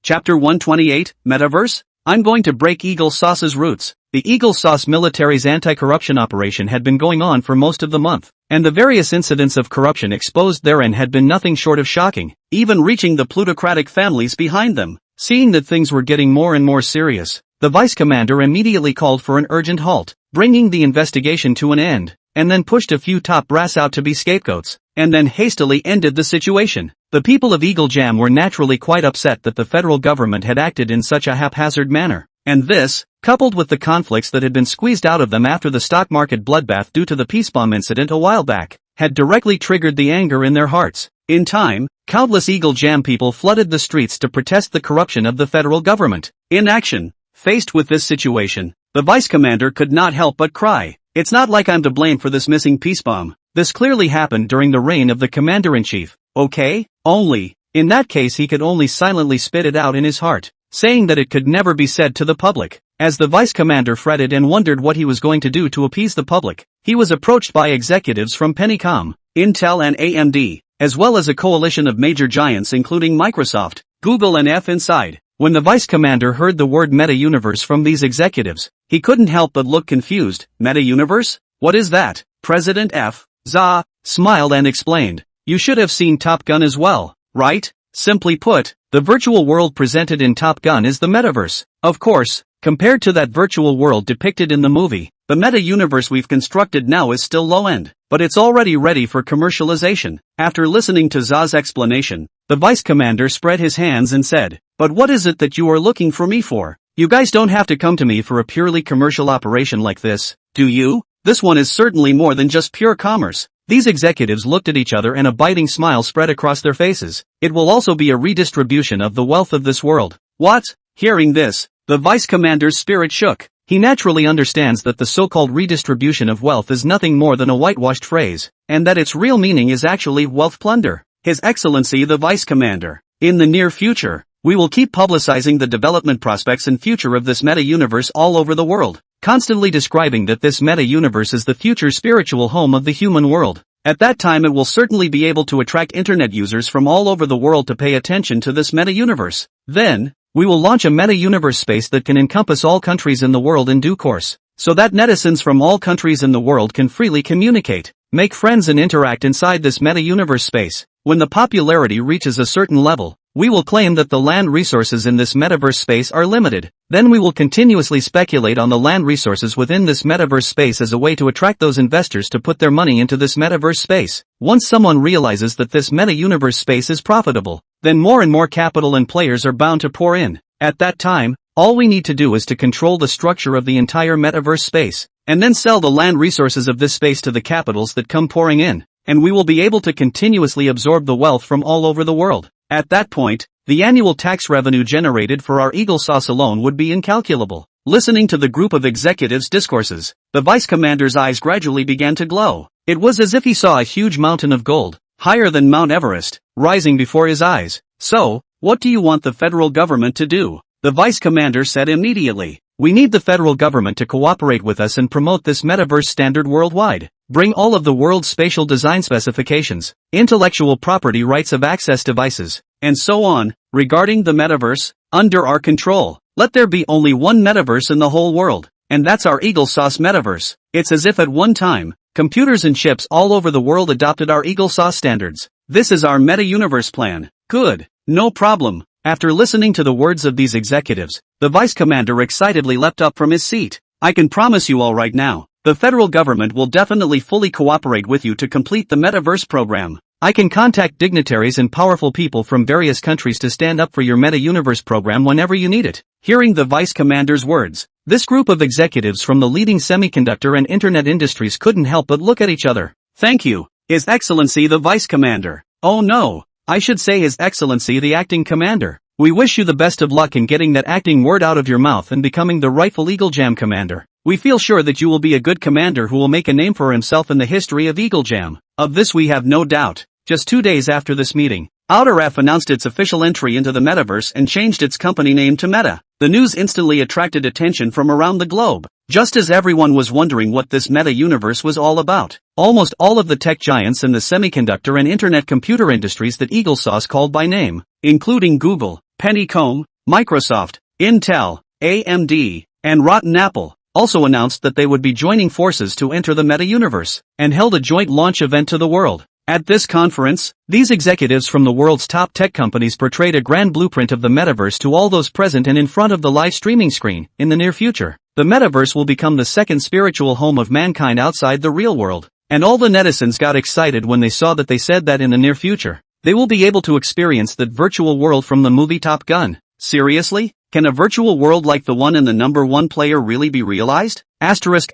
[SPEAKER 1] Chapter 128, Metaverse? I'm going to break Eagle Sauce's roots. The Eagle Sauce military's anti-corruption operation had been going on for most of the month, and the various incidents of corruption exposed therein had been nothing short of shocking, even reaching the plutocratic families behind them. Seeing that things were getting more and more serious, the vice commander immediately called for an urgent halt, bringing the investigation to an end, and then pushed a few top brass out to be scapegoats, and then hastily ended the situation. The people of Eagle Jam were naturally quite upset that the federal government had acted in such a haphazard manner, and this, coupled with the conflicts that had been squeezed out of them after the stock market bloodbath due to the peace bomb incident a while back, had directly triggered the anger in their hearts. In time, countless Eagle Jam people flooded the streets to protest the corruption of the federal government. In action, faced with this situation, the vice commander could not help but cry. It's not like I'm to blame for this missing peace bomb. This clearly happened during the reign of the commander-in-chief, okay? Only, in that case he could only silently spit it out in his heart, saying that it could never be said to the public. As the vice commander fretted and wondered what he was going to do to appease the public, he was approached by executives from Pennycom, Intel and AMD, as well as a coalition of major giants including Microsoft, Google and F inside. When the vice commander heard the word meta-universe from these executives, he couldn't help but look confused. Meta-universe? What is that? President F. Za smiled and explained. You should have seen Top Gun as well, right? Simply put, the virtual world presented in Top Gun is the metaverse. Of course, compared to that virtual world depicted in the movie, the meta-universe we've constructed now is still low-end, but it's already ready for commercialization. After listening to Za's explanation, the vice commander spread his hands and said, but what is it that you are looking for me for? You guys don't have to come to me for a purely commercial operation like this, do you? This one is certainly more than just pure commerce. These executives looked at each other and a biting smile spread across their faces. It will also be a redistribution of the wealth of this world. What? Hearing this, the vice commander's spirit shook. He naturally understands that the so-called redistribution of wealth is nothing more than a whitewashed phrase, and that its real meaning is actually wealth plunder. His Excellency the Vice Commander, in the near future, we will keep publicizing the development prospects and future of this meta-universe all over the world, constantly describing that this meta-universe is the future spiritual home of the human world. At that time it will certainly be able to attract internet users from all over the world to pay attention to this meta-universe. Then, we will launch a meta-universe space that can encompass all countries in the world in due course, so that netizens from all countries in the world can freely communicate, make friends and interact inside this meta-universe space. When the popularity reaches a certain level, we will claim that the land resources in this metaverse space are limited. Then we will continuously speculate on the land resources within this metaverse space as a way to attract those investors to put their money into this metaverse space. Once someone realizes that this meta-universe space is profitable, then more and more capital and players are bound to pour in. At that time, all we need to do is to control the structure of the entire metaverse space, and then sell the land resources of this space to the capitals that come pouring in, and we will be able to continuously absorb the wealth from all over the world. At that point, the annual tax revenue generated for our Eagle Sauce alone would be incalculable. Listening to the group of executives' discourses, the vice commander's eyes gradually began to glow. It was as if he saw a huge mountain of gold, higher than Mount Everest, rising before his eyes. So, what do you want the federal government to do? The vice commander said immediately. We need the federal government to cooperate with us and promote this metaverse standard worldwide. Bring all of the world's spatial design specifications, intellectual property rights of access devices, and so on, regarding the metaverse, under our control. Let there be only one metaverse in the whole world, and that's our Eagle Sauce metaverse. It's as if at one time, computers and chips all over the world adopted our Eagle Sauce standards. This is our meta-universe plan. Good. No problem. After listening to the words of these executives, the vice commander excitedly leapt up from his seat. I can promise you all right now, the federal government will definitely fully cooperate with you to complete the metaverse program. I can contact dignitaries and powerful people from various countries to stand up for your meta-universe program whenever you need it. Hearing the vice commander's words, this group of executives from the leading semiconductor and internet industries couldn't help but look at each other. Thank you, His Excellency the Vice Commander. Oh no, I should say His Excellency the Acting Commander. We wish you the best of luck in getting that acting word out of your mouth and becoming the rightful Eagle Jam Commander. We feel sure that you will be a good commander who will make a name for himself in the history of Eagle Jam. Of this we have no doubt. Just 2 days after this meeting, Outeraf announced its official entry into the metaverse and changed its company name to Meta. The news instantly attracted attention from around the globe, just as everyone was wondering what this meta-universe was all about. Almost all of the tech giants in the semiconductor and internet computer industries that Eagle Sauce called by name, including Google, Pennycomb, Microsoft, Intel, AMD, and Rotten Apple, also announced that they would be joining forces to enter the meta-universe, and held a joint launch event to the world. At this conference, these executives from the world's top tech companies portrayed a grand blueprint of the metaverse to all those present and in front of the live streaming screen. In the near future, the metaverse will become the second spiritual home of mankind outside the real world. And all the netizens got excited when they saw that they said that in the near future, they will be able to experience that virtual world from the movie Top Gun. Seriously? Can a virtual world like the one in the number one player really be realized? Asterisk.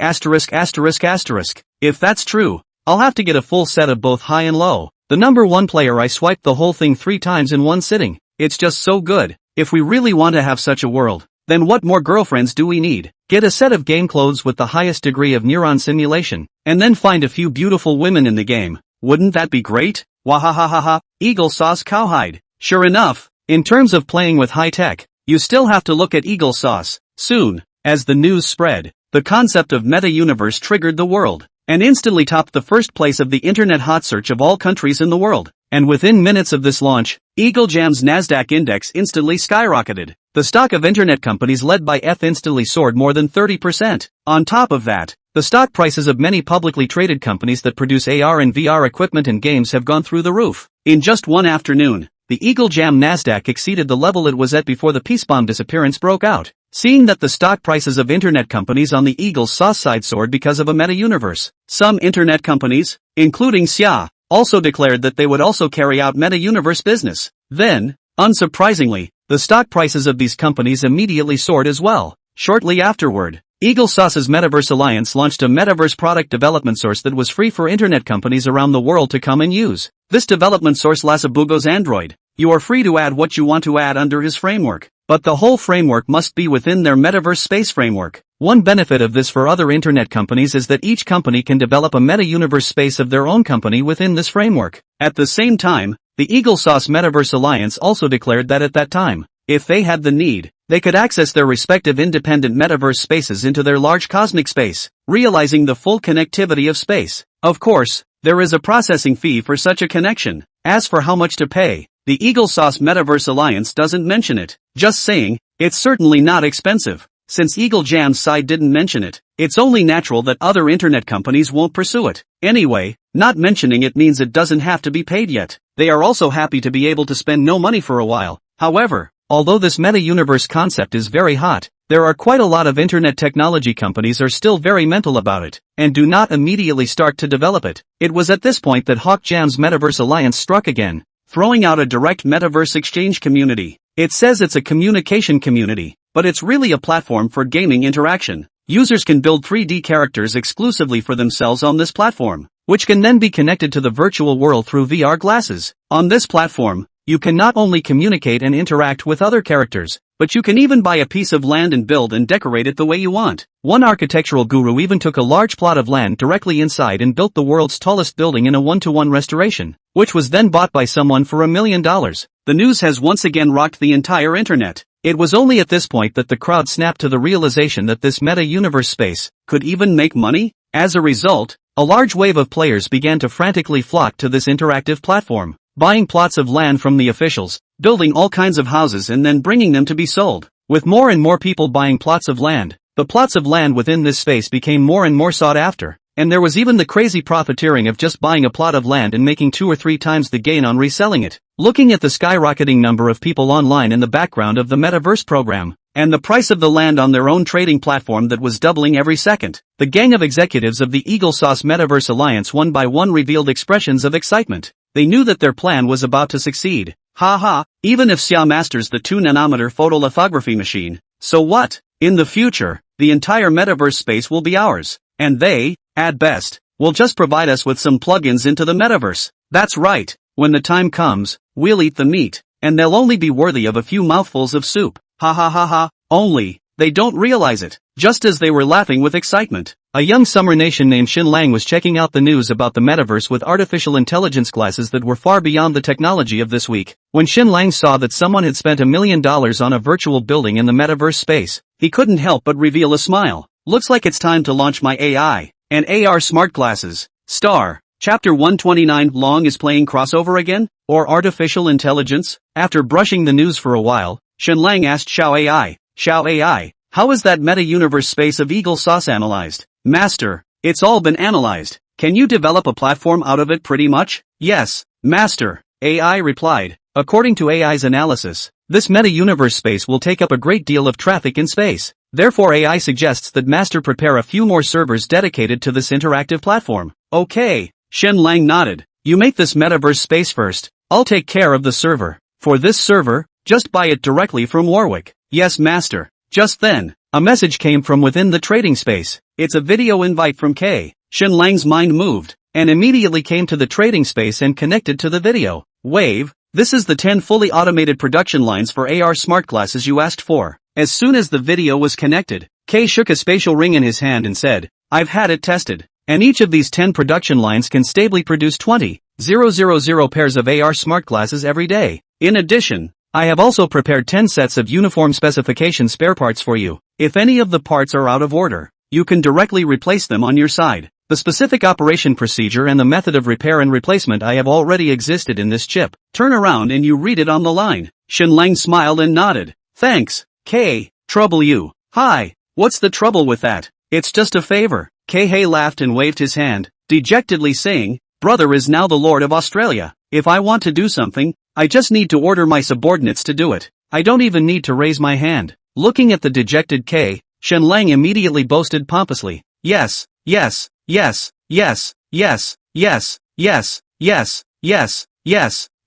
[SPEAKER 1] If that's true, I'll have to get a full set of both high and low. The number one player, I swiped the whole thing 3 times in one sitting. It's just so good. If we really want to have such a world, then what more girlfriends do we need? Get a set of game clothes with the highest degree of neuron simulation, and then find a few beautiful women in the game. Wouldn't that be great? Wahahaha, Eagle Sauce Cowhide. Sure enough, in terms of playing with high tech, you still have to look at Eagle Sauce. Soon, as the news spread, the concept of meta-universe triggered the world, and instantly topped the first place of the internet hot search of all countries in the world. And within minutes of this launch, Eagle Jam's Nasdaq index instantly skyrocketed. The stock of internet companies led by ETH instantly soared more than 30%. On top of that, the stock prices of many publicly traded companies that produce AR and VR equipment and games have gone through the roof. In just one afternoon, the Eagle Jam Nasdaq exceeded the level it was at before the peace bomb disappearance broke out. Seeing that the stock prices of internet companies on the Eagle Sauce side soared because of a meta-universe, some internet companies, including Xia, also declared that they would also carry out meta-universe business. Then, unsurprisingly, the stock prices of these companies immediately soared as well. Shortly afterward, Eagle Sauce's Metaverse Alliance launched a metaverse product development source that was free for internet companies around the world to come and use. This development source Lasabugo's Android. You are free to add what you want to add under his framework, but the whole framework must be within their metaverse space framework. One benefit of this for other internet companies is that each company can develop a meta-universe space of their own company within this framework. At the same time, the Eagle Sauce Metaverse Alliance also declared that at that time, if they had the need, they could access their respective independent metaverse spaces into their large cosmic space, realizing the full connectivity of space. Of course, there is a processing fee for such a connection. As for how much to pay, the Eagle Sauce Metaverse Alliance doesn't mention it. Just saying, it's certainly not expensive. Since Eagle Jam's side didn't mention it, it's only natural that other internet companies won't pursue it. Anyway, not mentioning it means it doesn't have to be paid yet. They are also happy to be able to spend no money for a while. However, although this meta-universe concept is very hot, there are quite a lot of internet technology companies are still very mental about it, and do not immediately start to develop it. It was at this point that Hawk Jam's Metaverse Alliance struck again, throwing out a direct metaverse exchange community. It says it's a communication community, but it's really a platform for gaming interaction. Users can build 3D characters exclusively for themselves on this platform, which can then be connected to the virtual world through VR glasses. On this platform, you can not only communicate and interact with other characters, but you can even buy a piece of land and build and decorate it the way you want. One architectural guru even took a large plot of land directly inside and built the world's tallest building in a one-to-one restoration, which was then bought by someone for $1 million. The news has once again rocked the entire internet. It was only at this point that the crowd snapped to the realization that this meta-universe space could even make money. As a result, a large wave of players began to frantically flock to this interactive platform, buying plots of land from the officials, building all kinds of houses and then bringing them to be sold. With more and more people buying plots of land, the plots of land within this space became more and more sought after, and there was even the crazy profiteering of just buying a plot of land and making 2 or 3 times the gain on reselling it. Looking at the skyrocketing number of people online in the background of the metaverse program, and the price of the land on their own trading platform that was doubling every second, the gang of executives of the Eagle Sauce Metaverse Alliance one by one revealed expressions of excitement. They knew that their plan was about to succeed. Haha, even if Xia masters the 2-nanometer photolithography machine, so what? In the future, the entire metaverse space will be ours, and they, at best, will just provide us with some plugins into the metaverse. That's right, when the time comes, we'll eat the meat, and they'll only be worthy of a few mouthfuls of soup. Ha ha ha ha, only, they don't realize it. Just as they were laughing with excitement, a young summer nation named Xin Lang was checking out the news about the metaverse with artificial intelligence glasses that were far beyond the technology of this week. When Xin Lang saw that someone had spent $1 million on a virtual building in the metaverse space, he couldn't help but reveal a smile. Looks like it's time to launch my AI and AR smart glasses. Star. Chapter 129 Long is playing crossover again? Or artificial intelligence? After brushing the news for a while, Xin Lang asked Xiao AI, how is that meta-universe space of Eagle Sauce analyzed? Master, it's all been analyzed. Can you develop a platform out of it pretty much? Yes, Master, AI replied. According to AI's analysis, this meta-universe space will take up a great deal of traffic in space. Therefore AI suggests that Master prepare a few more servers dedicated to this interactive platform. Okay, Xin Lang nodded. You make this metaverse space first. I'll take care of the server. For this server, just buy it directly from Warwick. Yes, Master. Just then, a message came from within the trading space. It's a video invite from K. Xin Lang's mind moved, and immediately came to the trading space and connected to the video. Wave, this is the 10 fully automated production lines for AR smart glasses you asked for. As soon as the video was connected, K shook a spatial ring in his hand and said, I've had it tested, and each of these 10 production lines can stably produce 20,000 pairs of AR smart glasses every day. In addition, I have also prepared 10 sets of uniform specification spare parts for you. If any of the parts are out of order, you can directly replace them on your side. The specific operation procedure and the method of repair and replacement I have already existed in this chip. Turn around and you read it on the line. Xin Lang smiled and nodded. Thanks, K. Trouble you. Hi, what's the trouble with that? It's just a favor. K laughed and waved his hand, dejectedly saying, Brother is now the Lord of Australia. If I want to do something, I just need to order my subordinates to do it. I don't even need to raise my hand. Looking at the dejected K, Xin Lang immediately boasted pompously. Yes, yes, yes, yes, yes, yes, yes, yes, yes, yes,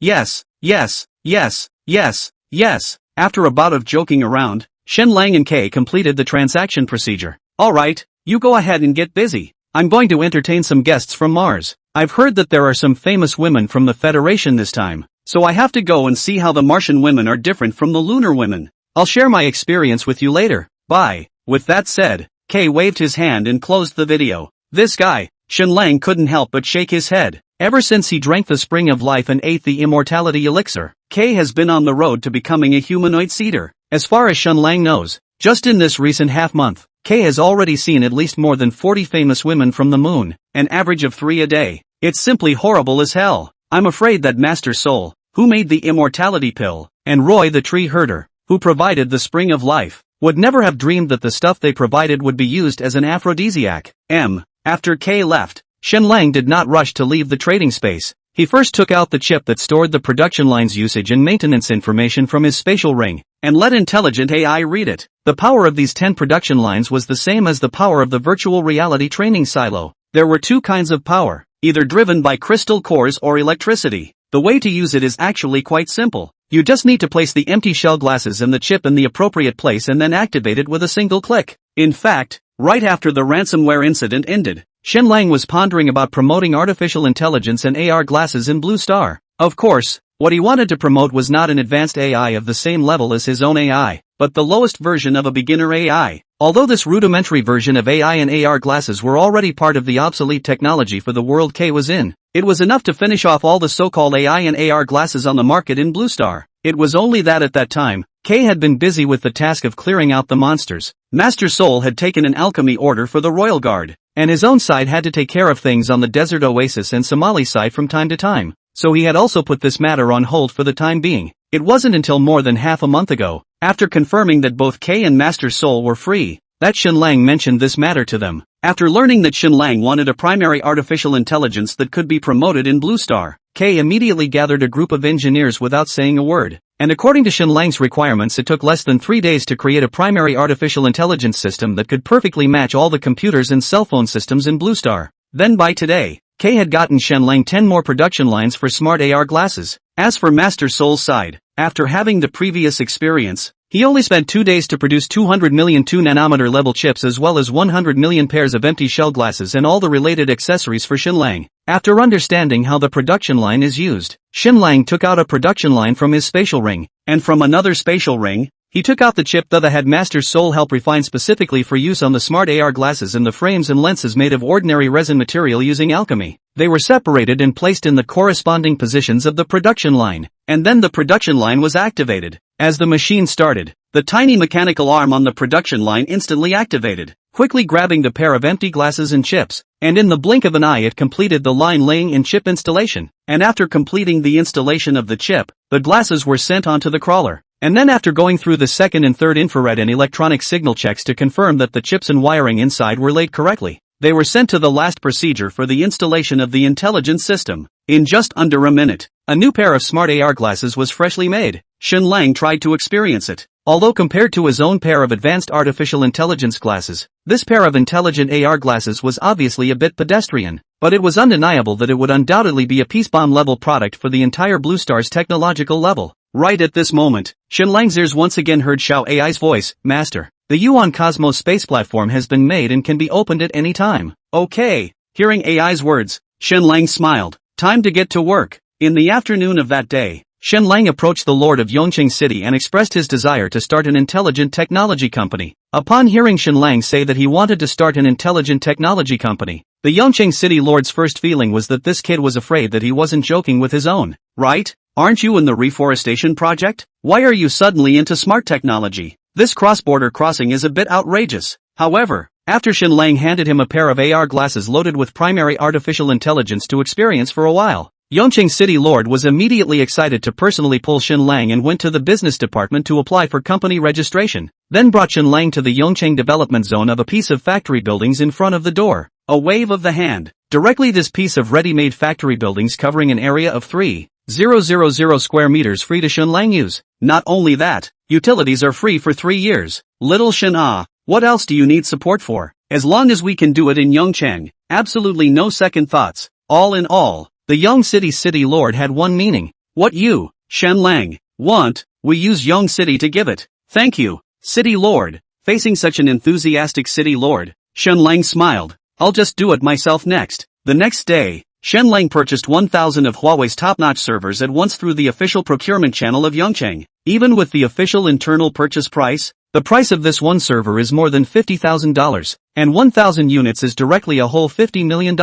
[SPEAKER 1] yes, yes, yes, yes, yes. After a bout of joking around, Xin Lang and K completed the transaction procedure. Alright, you go ahead and get busy. I'm going to entertain some guests from Mars. I've heard that there are some famous women from the Federation this time, so I have to go and see how the Martian women are different from the lunar women. I'll share my experience with you later. Bye. With that said, K waved his hand and closed the video. This guy, Xin Lang couldn't help but shake his head. Ever since he drank the spring of life and ate the immortality elixir, K has been on the road to becoming a humanoid seeder. As far as Xin Lang knows, just in this recent half-month, K has already seen at least more than 40 famous women from the moon, an average of 3 a day. It's simply horrible as hell. I'm afraid that Master Soul, who made the immortality pill, and Roy the tree herder, who provided the spring of life, would never have dreamed that the stuff they provided would be used as an aphrodisiac. After K left, Xin Lang did not rush to leave the trading space. He first took out the chip that stored the production line's usage and maintenance information from his spatial ring, and let intelligent AI read it. The power of these 10 production lines was the same as the power of the virtual reality training silo. There were 2 kinds of power, either driven by crystal cores or electricity. The way to use it is actually quite simple. You just need to place the empty shell glasses and the chip in the appropriate place and then activate it with a single click. In fact, right after the ransomware incident ended, Xin Lang was pondering about promoting artificial intelligence and AR glasses in Blue Star. Of course, What he wanted to promote was not an advanced AI of the same level as his own AI, but the lowest version of a beginner AI. Although this rudimentary version of AI and AR glasses were already part of the obsolete technology for the world K was in, it was enough to finish off all the so-called AI and AR glasses on the market in Blue Star. It was only that at that time, K had been busy with the task of clearing out the monsters. Master Soul had taken an alchemy order for the Royal Guard, and his own side had to take care of things on the Desert Oasis and Somali side from time to time, so he had also put this matter on hold for the time being. It wasn't until more than half a month ago, after confirming that both K and Master Soul were free, that Shenlang mentioned this matter to them. After learning that Shenlang wanted a primary artificial intelligence that could be promoted in Blue Star, K immediately gathered a group of engineers without saying a word. And according to Shenlang's requirements, it took less than 3 days to create a primary artificial intelligence system that could perfectly match all the computers and cell phone systems in Blue Star. Then by today, K had gotten Shenlang 10 more production lines for smart AR glasses. As for Master Soul's side, after having the previous experience, he only spent 2 days to produce 200 million 2-nanometer level chips as well as 100 million pairs of empty shell glasses and all the related accessories for Shenlang. After understanding how the production line is used, Shenlang took out a production line from his spatial ring, and from another spatial ring, he took out the chip that had Master Soul help refine specifically for use on the smart AR glasses and the frames and lenses made of ordinary resin material using alchemy. They were separated and placed in the corresponding positions of the production line, and then the production line was activated. As the machine started, the tiny mechanical arm on the production line instantly activated, quickly grabbing the pair of empty glasses and chips, and in the blink of an eye it completed the line laying and chip installation, and after completing the installation of the chip, the glasses were sent onto the crawler. And then after going through the second and third infrared and electronic signal checks to confirm that the chips and wiring inside were laid correctly, they were sent to the last procedure for the installation of the intelligence system. In just under a minute, a new pair of smart AR glasses was freshly made. Shenlang tried to experience it. Although compared to his own pair of advanced artificial intelligence glasses, this pair of intelligent AR glasses was obviously a bit pedestrian, but it was undeniable that it would undoubtedly be a peace bomb level product for the entire Blue Star's technological level. Right at this moment, Shenlang's ears once again heard Xiao AI's voice, "Master, the Yuan Cosmos space platform has been made and can be opened at any time." Okay. Hearing AI's words, Shenlang smiled. Time to get to work. In the afternoon of that day, Shenlang approached the Lord of Yongqing City and expressed his desire to start an intelligent technology company. Upon hearing Shenlang say that he wanted to start an intelligent technology company, the Yongqing City Lord's first feeling was that this kid was afraid that he wasn't joking with his own. Right? Aren't you in the reforestation project? Why are you suddenly into smart technology? This cross-border crossing is a bit outrageous. However, after Shenlang handed him a pair of AR glasses loaded with primary artificial intelligence to experience for a while, Yongqing City Lord was immediately excited to personally pull Shenlang and went to the business department to apply for company registration, then brought Shenlang to the Yongqing development zone of a piece of factory buildings in front of the door. A wave of the hand. Directly this piece of ready-made factory buildings covering an area of 3,000 square meters free to Shenlang use. Not only that, utilities are free for 3 years. Little Shen, what else do you need support for? As long as we can do it in Yongcheng, absolutely no second thoughts. All in all, the Yong City Lord had one meaning. What you, Shenlang, want, we use Yong City to give it. Thank you, City Lord. Facing such an enthusiastic City Lord, Shenlang smiled. I'll just do it myself next. The next day, Shenlang purchased 1,000 of Huawei's top-notch servers at once through the official procurement channel of Yongcheng. Even with the official internal purchase price, the price of this one server is more than $50,000, and 1,000 units is directly a whole $50 million.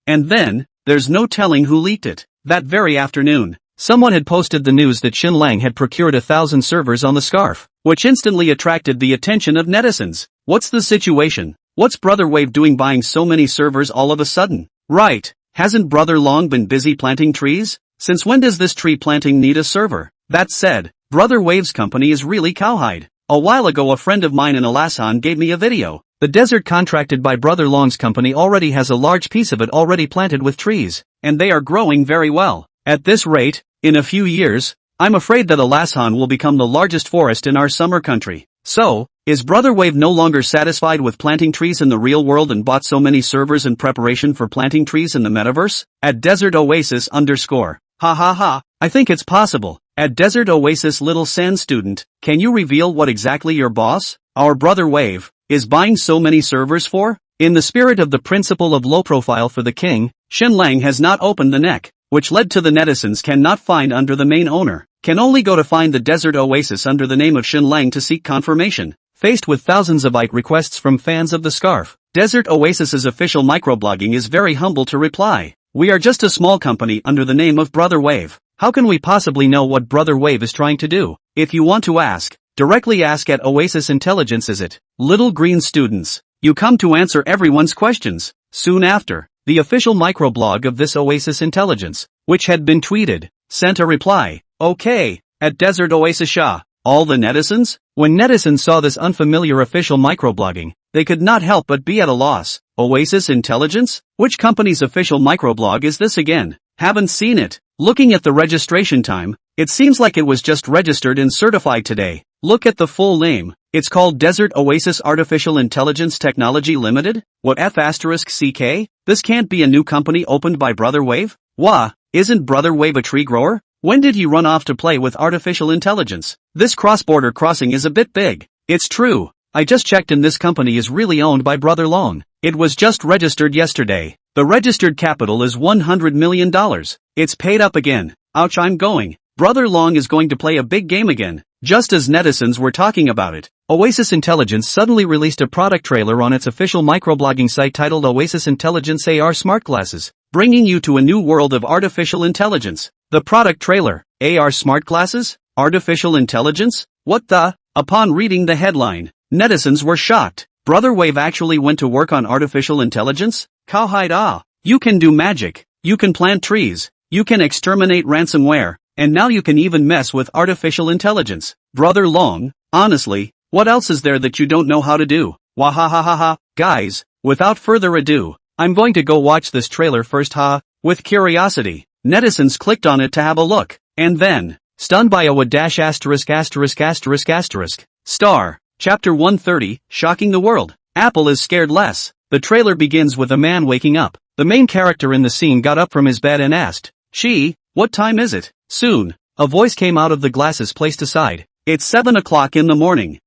[SPEAKER 1] And then, there's no telling who leaked it. That very afternoon, someone had posted the news that Shenlang had procured 1,000 servers on the scarf, which instantly attracted the attention of netizens. What's the situation? What's Brother Wave doing buying so many servers all of a sudden? Right, hasn't Brother long been busy planting trees? Since when does this tree planting need a server? That said, Brother Wave's company is really cowhide. A while ago a friend of mine in Alasan gave me a video. The desert contracted by Brother Long's company already has a large piece of it already planted with trees, and they are growing very well. At this rate, in a few years, I'm afraid that Alasan will become the largest forest in our summer country. So, is Brother Wave no longer satisfied with planting trees in the real world and bought so many servers in preparation for planting trees in the metaverse? At Desert Oasis _ Ha ha ha, I think it's possible. At Desert Oasis Little Sand Student, can you reveal what exactly your boss, our Brother Wave, is buying so many servers for? In the spirit of the principle of low profile for the king, Shenlang has not opened the neck. which led to the netizens cannot find under the main owner, can only go to find the desert oasis under the name of Shinlang to seek confirmation. Faced with thousands of requests from fans of the scarf, Desert Oasis's official microblogging is very humble to reply. We are just a small company under the name of Brother Wave. How can we possibly know what Brother Wave is trying to do? If you want to ask, directly ask at Oasis Intelligence. Is it? Little green students, you come to answer everyone's questions. Soon after, the official microblog of this Oasis Intelligence, which had been tweeted, sent a reply. Okay, at Desert Oasis Shah. All the netizens? When netizens saw this unfamiliar official microblogging, they could not help but be at a loss. Oasis Intelligence? Which company's official microblog is this again? Haven't seen it. Looking at the registration time, it seems like it was just registered and certified today. Look at the full name. It's called Desert Oasis Artificial Intelligence Technology Limited? What F***CK? This can't be a new company opened by Brother Wave? Wah, isn't Brother Wave a tree grower? When did he run off to play with artificial intelligence? This cross-border crossing is a bit big. It's true. I just checked and this company is really owned by Brother Long. It was just registered yesterday. The registered capital is $100 million. It's paid up again. Ouch, I'm going. Brother Long is going to play a big game again. Just as netizens were talking about it, Oasis Intelligence suddenly released a product trailer on its official microblogging site titled Oasis Intelligence AR Smart Glasses, bringing you to a new world of artificial intelligence. The product trailer, AR Smart Glasses? Artificial intelligence? What the? Upon reading the headline, netizens were shocked. Brother Wave actually went to work on artificial intelligence? Cowhide you can do magic, you can plant trees, you can exterminate ransomware, and now you can even mess with artificial intelligence. Brother Long, honestly, what else is there that you don't know how to do? Wahahahaha. Guys, without further ado, I'm going to go watch this trailer first with curiosity. Netizens clicked on it to have a look, and then, stunned by a star. Chapter 130, Shocking the World. Apple is scared less. The trailer begins with a man waking up. The main character in the scene got up from his bed and asked, what time is it? Soon, a voice came out of the glasses placed aside. It's 7 o'clock in the morning.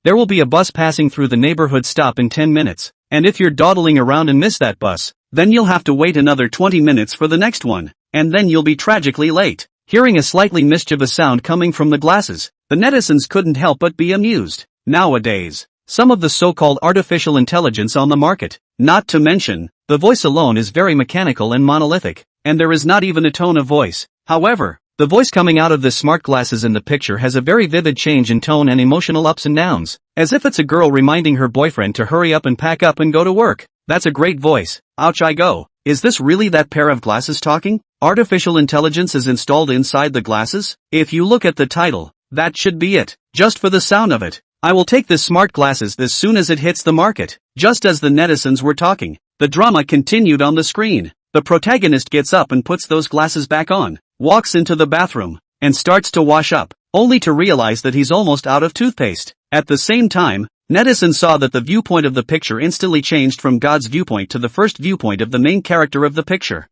[SPEAKER 1] There will be a bus passing through the neighborhood stop in 10 minutes, and if you're dawdling around and miss that bus, then you'll have to wait another 20 minutes for the next one, and then you'll be tragically late. Hearing a slightly mischievous sound coming from the glasses, the netizens couldn't help but be amused. Nowadays, some of the so-called artificial intelligence on the market, not to mention, the voice alone is very mechanical and monolithic, and there is not even a tone of voice. However, the voice coming out of the smart glasses in the picture has a very vivid change in tone and emotional ups and downs, as if it's a girl reminding her boyfriend to hurry up and pack up and go to work. That's a great voice. Ouch, I go. Is this really that pair of glasses talking? Artificial intelligence is installed inside the glasses? If you look at the title, that should be it. Just for the sound of it, I will take this smart glasses as soon as it hits the market. Just as the netizens were talking, the drama continued on the screen. The protagonist gets up and puts those glasses back on, walks into the bathroom, and starts to wash up, only to realize that he's almost out of toothpaste. At the same time, netizens saw that the viewpoint of the picture instantly changed from God's viewpoint to the first viewpoint of the main character of the picture.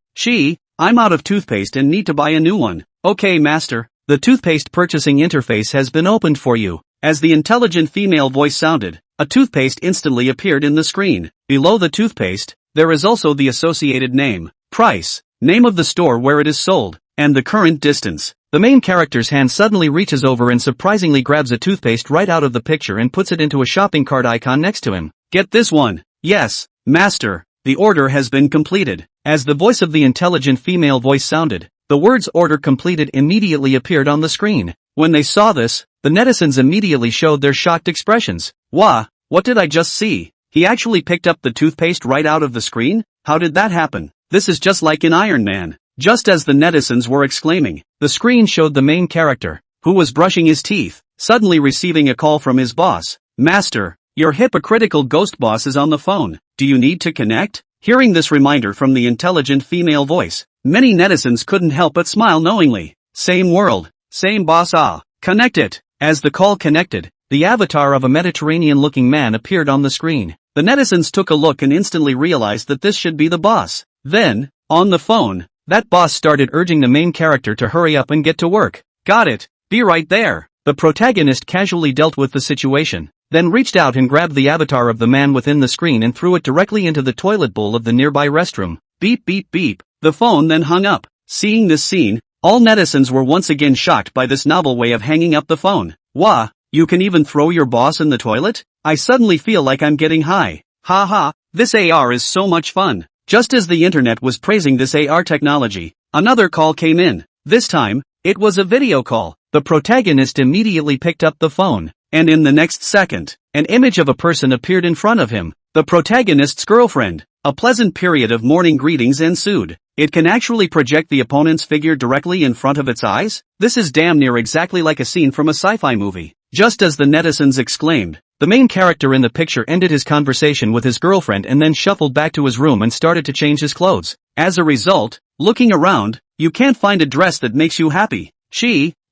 [SPEAKER 1] I'm out of toothpaste and need to buy a new one. Okay, master, the toothpaste purchasing interface has been opened for you. As the intelligent female voice sounded, a toothpaste instantly appeared in the screen. Below the toothpaste, there is also the associated name, price, name of the store where it is sold, and the current distance. The main character's hand suddenly reaches over and surprisingly grabs a toothpaste right out of the picture and puts it into a shopping cart icon next to him. Get this one. Yes, master, the order has been completed. As the voice of the intelligent female voice sounded, the words order completed immediately appeared on the screen. When they saw this, the netizens immediately showed their shocked expressions. Wah, what did I just see? He actually picked up the toothpaste right out of the screen? How did that happen? This is just like in Iron Man. Just as the netizens were exclaiming, the screen showed the main character, who was brushing his teeth, suddenly receiving a call from his boss. Master, your hypocritical ghost boss is on the phone. Do you need to connect? Hearing this reminder from the intelligent female voice, many netizens couldn't help but smile knowingly. Same world, same boss. Connect it. As the call connected, the avatar of a Mediterranean-looking man appeared on the screen. The netizens took a look and instantly realized that this should be the boss. Then, on the phone, that boss started urging the main character to hurry up and get to work. Got it. Be right there. The protagonist casually dealt with the situation, then reached out and grabbed the avatar of the man within the screen and threw it directly into the toilet bowl of the nearby restroom. Beep beep beep. The phone then hung up. Seeing this scene, all netizens were once again shocked by this novel way of hanging up the phone. Wah, you can even throw your boss in the toilet? I suddenly feel like I'm getting high. Ha ha, this AR is so much fun. Just as the internet was praising this AR technology, another call came in. This time, it was a video call. The protagonist immediately picked up the phone, and in the next second, an image of a person appeared in front of him, the protagonist's girlfriend. A pleasant period of morning greetings ensued. It can actually project the opponent's figure directly in front of its eyes? This is damn near exactly like a scene from a sci-fi movie. Just as the netizens exclaimed, the main character in the picture ended his conversation with his girlfriend and then shuffled back to his room and started to change his clothes. As a result, looking around, you can't find a dress that makes you happy.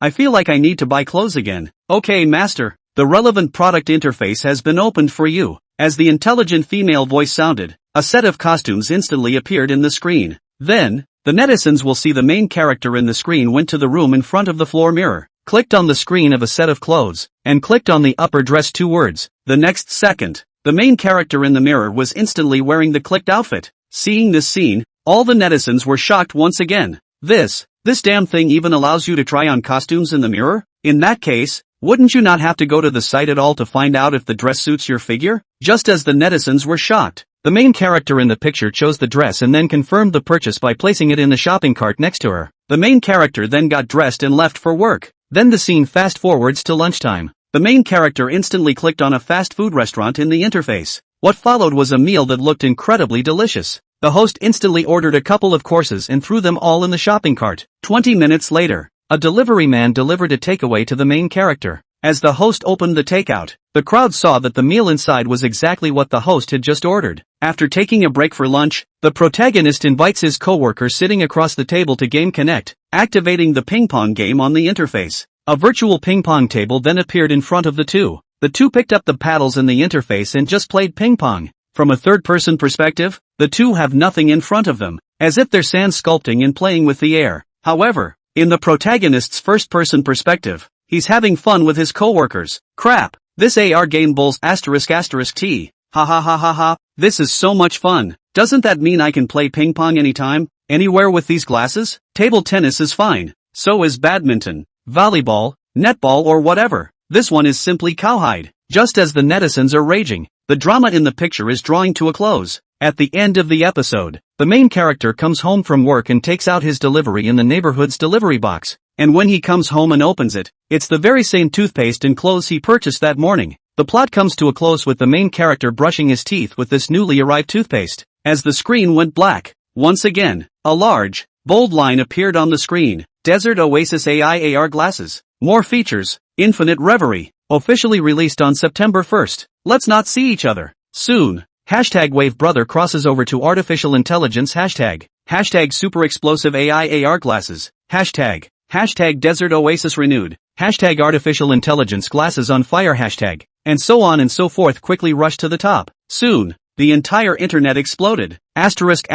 [SPEAKER 1] I feel like I need to buy clothes again. Okay, master, the relevant product interface has been opened for you. As the intelligent female voice sounded, a set of costumes instantly appeared in the screen. Then, the netizens will see the main character in the screen went to the room in front of the floor mirror, clicked on the screen of a set of clothes, and clicked on the upper dress 2 words. The next second, the main character in the mirror was instantly wearing the clicked outfit. Seeing this scene, all the netizens were shocked once again. This damn thing even allows you to try on costumes in the mirror? In that case, wouldn't you not have to go to the site at all to find out if the dress suits your figure? Just as the netizens were shocked, the main character in the picture chose the dress and then confirmed the purchase by placing it in the shopping cart next to her. The main character then got dressed and left for work. Then the scene fast forwards to lunchtime. The main character instantly clicked on a fast food restaurant in the interface. What followed was a meal that looked incredibly delicious. The host instantly ordered a couple of courses and threw them all in the shopping cart. 20 minutes later, a delivery man delivered a takeaway to the main character. As the host opened the takeout, the crowd saw that the meal inside was exactly what the host had just ordered. After taking a break for lunch, the protagonist invites his coworker sitting across the table to game Connect, activating the ping pong game on the interface. A virtual ping pong table then appeared in front of the two. The two picked up the paddles in the interface and just played ping pong. From a third-person perspective, the two have nothing in front of them, as if they're sand sculpting and playing with the air. However, in the protagonist's first-person perspective, he's having fun with his coworkers. Crap, this AR game bulls ****. Ha ha ha ha ha, this is so much fun. Doesn't that mean I can play ping pong anytime, anywhere with these glasses? Table tennis is fine. So is badminton, volleyball, netball or whatever. This one is simply cowhide. Just as the netizens are raging, the drama in the picture is drawing to a close. At the end of the episode, the main character comes home from work and takes out his delivery in the neighborhood's delivery box. And when he comes home and opens it, it's the very same toothpaste and clothes he purchased that morning. The plot comes to a close with the main character brushing his teeth with this newly arrived toothpaste. As the screen went black, once again, a large, bold line appeared on the screen. Desert Oasis AI AR glasses. More features. Infinite Reverie. Officially released on September 1st. Let's not see each other. Soon. Hashtag Wave Brother crosses over to artificial intelligence. Hashtag Super Explosive AI AR glasses. Hashtag Desert Oasis renewed. Hashtag artificial intelligence glasses on fire. Hashtag. And so on and so forth quickly rushed to the top. Soon. The entire internet exploded. Asterisk.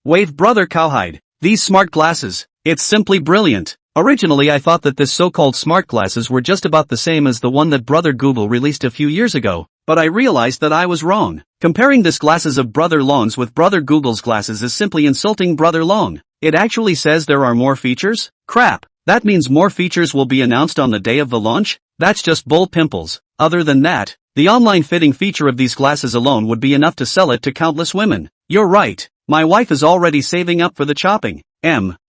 [SPEAKER 1] Wave Brother cowhide. These smart glasses. It's simply brilliant. Originally I thought that this so-called smart glasses were just about the same as the one that Brother Google released a few years ago, but I realized that I was wrong. Comparing this glasses of Brother Long's with Brother Google's glasses is simply insulting Brother Long. It actually says there are more features? Crap, that means more features will be announced on the day of the launch? That's just bull pimples. Other than that, the online fitting feature of these glasses alone would be enough to sell it to countless women. You're right, my wife is already saving up for the chopping.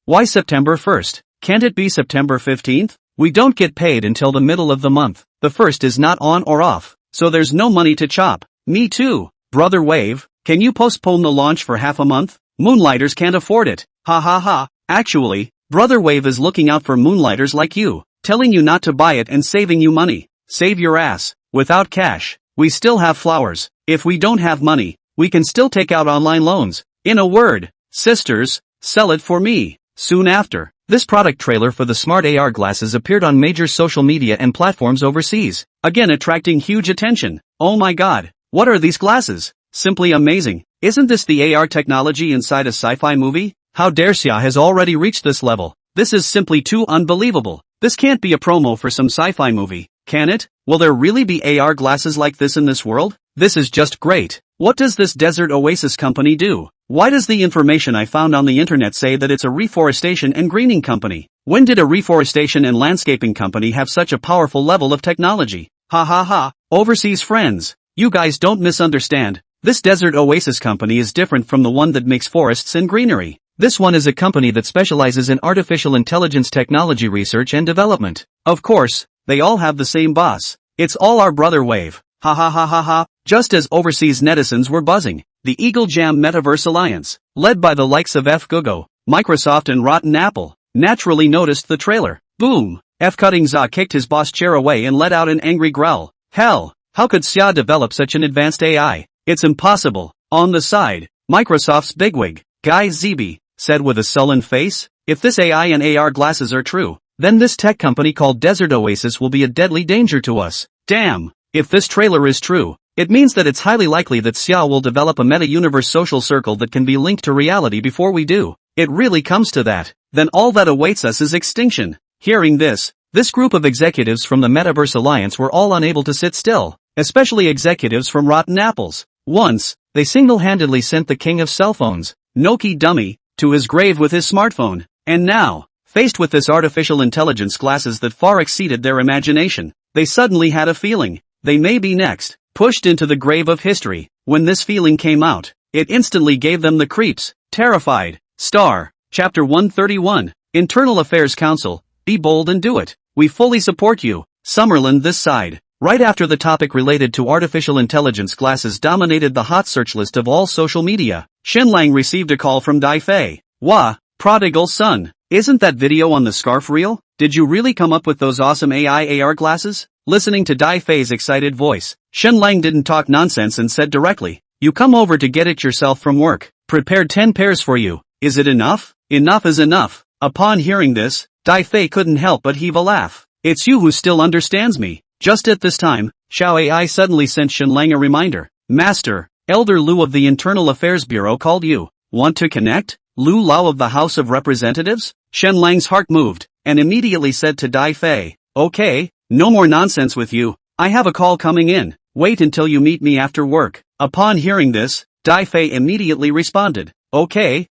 [SPEAKER 1] Why September 1st? Can't it be September 15th? We don't get paid until the middle of the month. The 1st is not on or off, so there's no money to chop. Me too. Brother Wave, can you postpone the launch for half a month? Moonlighters can't afford it. Ha ha ha. Actually, Brother Wave is looking out for moonlighters like you, telling you not to buy it and saving you money. Save your ass. Without cash, we still have flowers. If we don't have money, we can still take out online loans. In a word, sisters, sell it for me. Soon after, this product trailer for the smart AR glasses appeared on major social media and platforms overseas, again attracting huge attention. Oh my god, what are these glasses? Simply amazing. Isn't this the AR technology inside a sci-fi movie? How dare Xia has already reached this level? This is simply too unbelievable. This can't be a promo for some sci-fi movie, can it? Will there really be AR glasses like this in this world? This is just great. What does this desert oasis company do? Why does the information I found on the internet say that it's a reforestation and greening company? When did a reforestation and landscaping company have such a powerful level of technology? Ha ha ha, overseas friends. You guys don't misunderstand. This desert oasis company is different from the one that makes forests and greenery. This one is a company that specializes in artificial intelligence technology research and development. Of course, they all have the same boss. It's all our brother Wave. Ha ha ha ha ha. Just as overseas netizens were buzzing, the Eagle Jam Metaverse Alliance, led by the likes of Google, Microsoft and Rotten Apple, naturally noticed the trailer. Boom! Cutting Za kicked his boss chair away and let out an angry growl. Hell, how could Xia develop such an advanced AI? It's impossible. On the side, Microsoft's bigwig, Guy Zeeby, said with a sullen face, if this AI and AR glasses are true, then this tech company called Desert Oasis will be a deadly danger to us. Damn! If this trailer is true, it means that it's highly likely that Xia will develop a meta-universe social circle that can be linked to reality before we do. It really comes to that, then all that awaits us is extinction. Hearing this group of executives from the Metaverse Alliance were all unable to sit still, especially executives from Rotten Apples. Once, they single-handedly sent the king of cell phones, Noki Dummy, to his grave with his smartphone, and now, faced with this artificial intelligence glasses that far exceeded their imagination, they suddenly had a feeling, they may be next, pushed into the grave of history. When this feeling came out, it instantly gave them the creeps, terrified. Chapter 131, Internal Affairs Council, be bold and do it. We fully support you. Summerland this side. Right after the topic related to artificial intelligence glasses dominated the hot search list of all social media, Shenlang received a call from Dai Fei. Wah, prodigal son. Isn't that video on the scarf real? Did you really come up with those awesome AI AR glasses? Listening to Dai Fei's excited voice, Shenlang didn't talk nonsense and said directly, you come over to get it yourself from work. Prepared 10 pairs for you. Is it enough? Enough is enough. Upon hearing this, Dai Fei couldn't help but heave a laugh. It's you who still understands me. Just at this time, Xiao AI suddenly sent Shenlang a reminder. Master, Elder Lu of the Internal Affairs Bureau called you. Want to connect? Lu Lao of the House of Representatives? Shenlang's heart moved, and immediately said to Dai Fei, okay, no more nonsense with you. I have a call coming in. Wait until you meet me after work. Upon hearing this, Dai Fei immediately responded. Okay,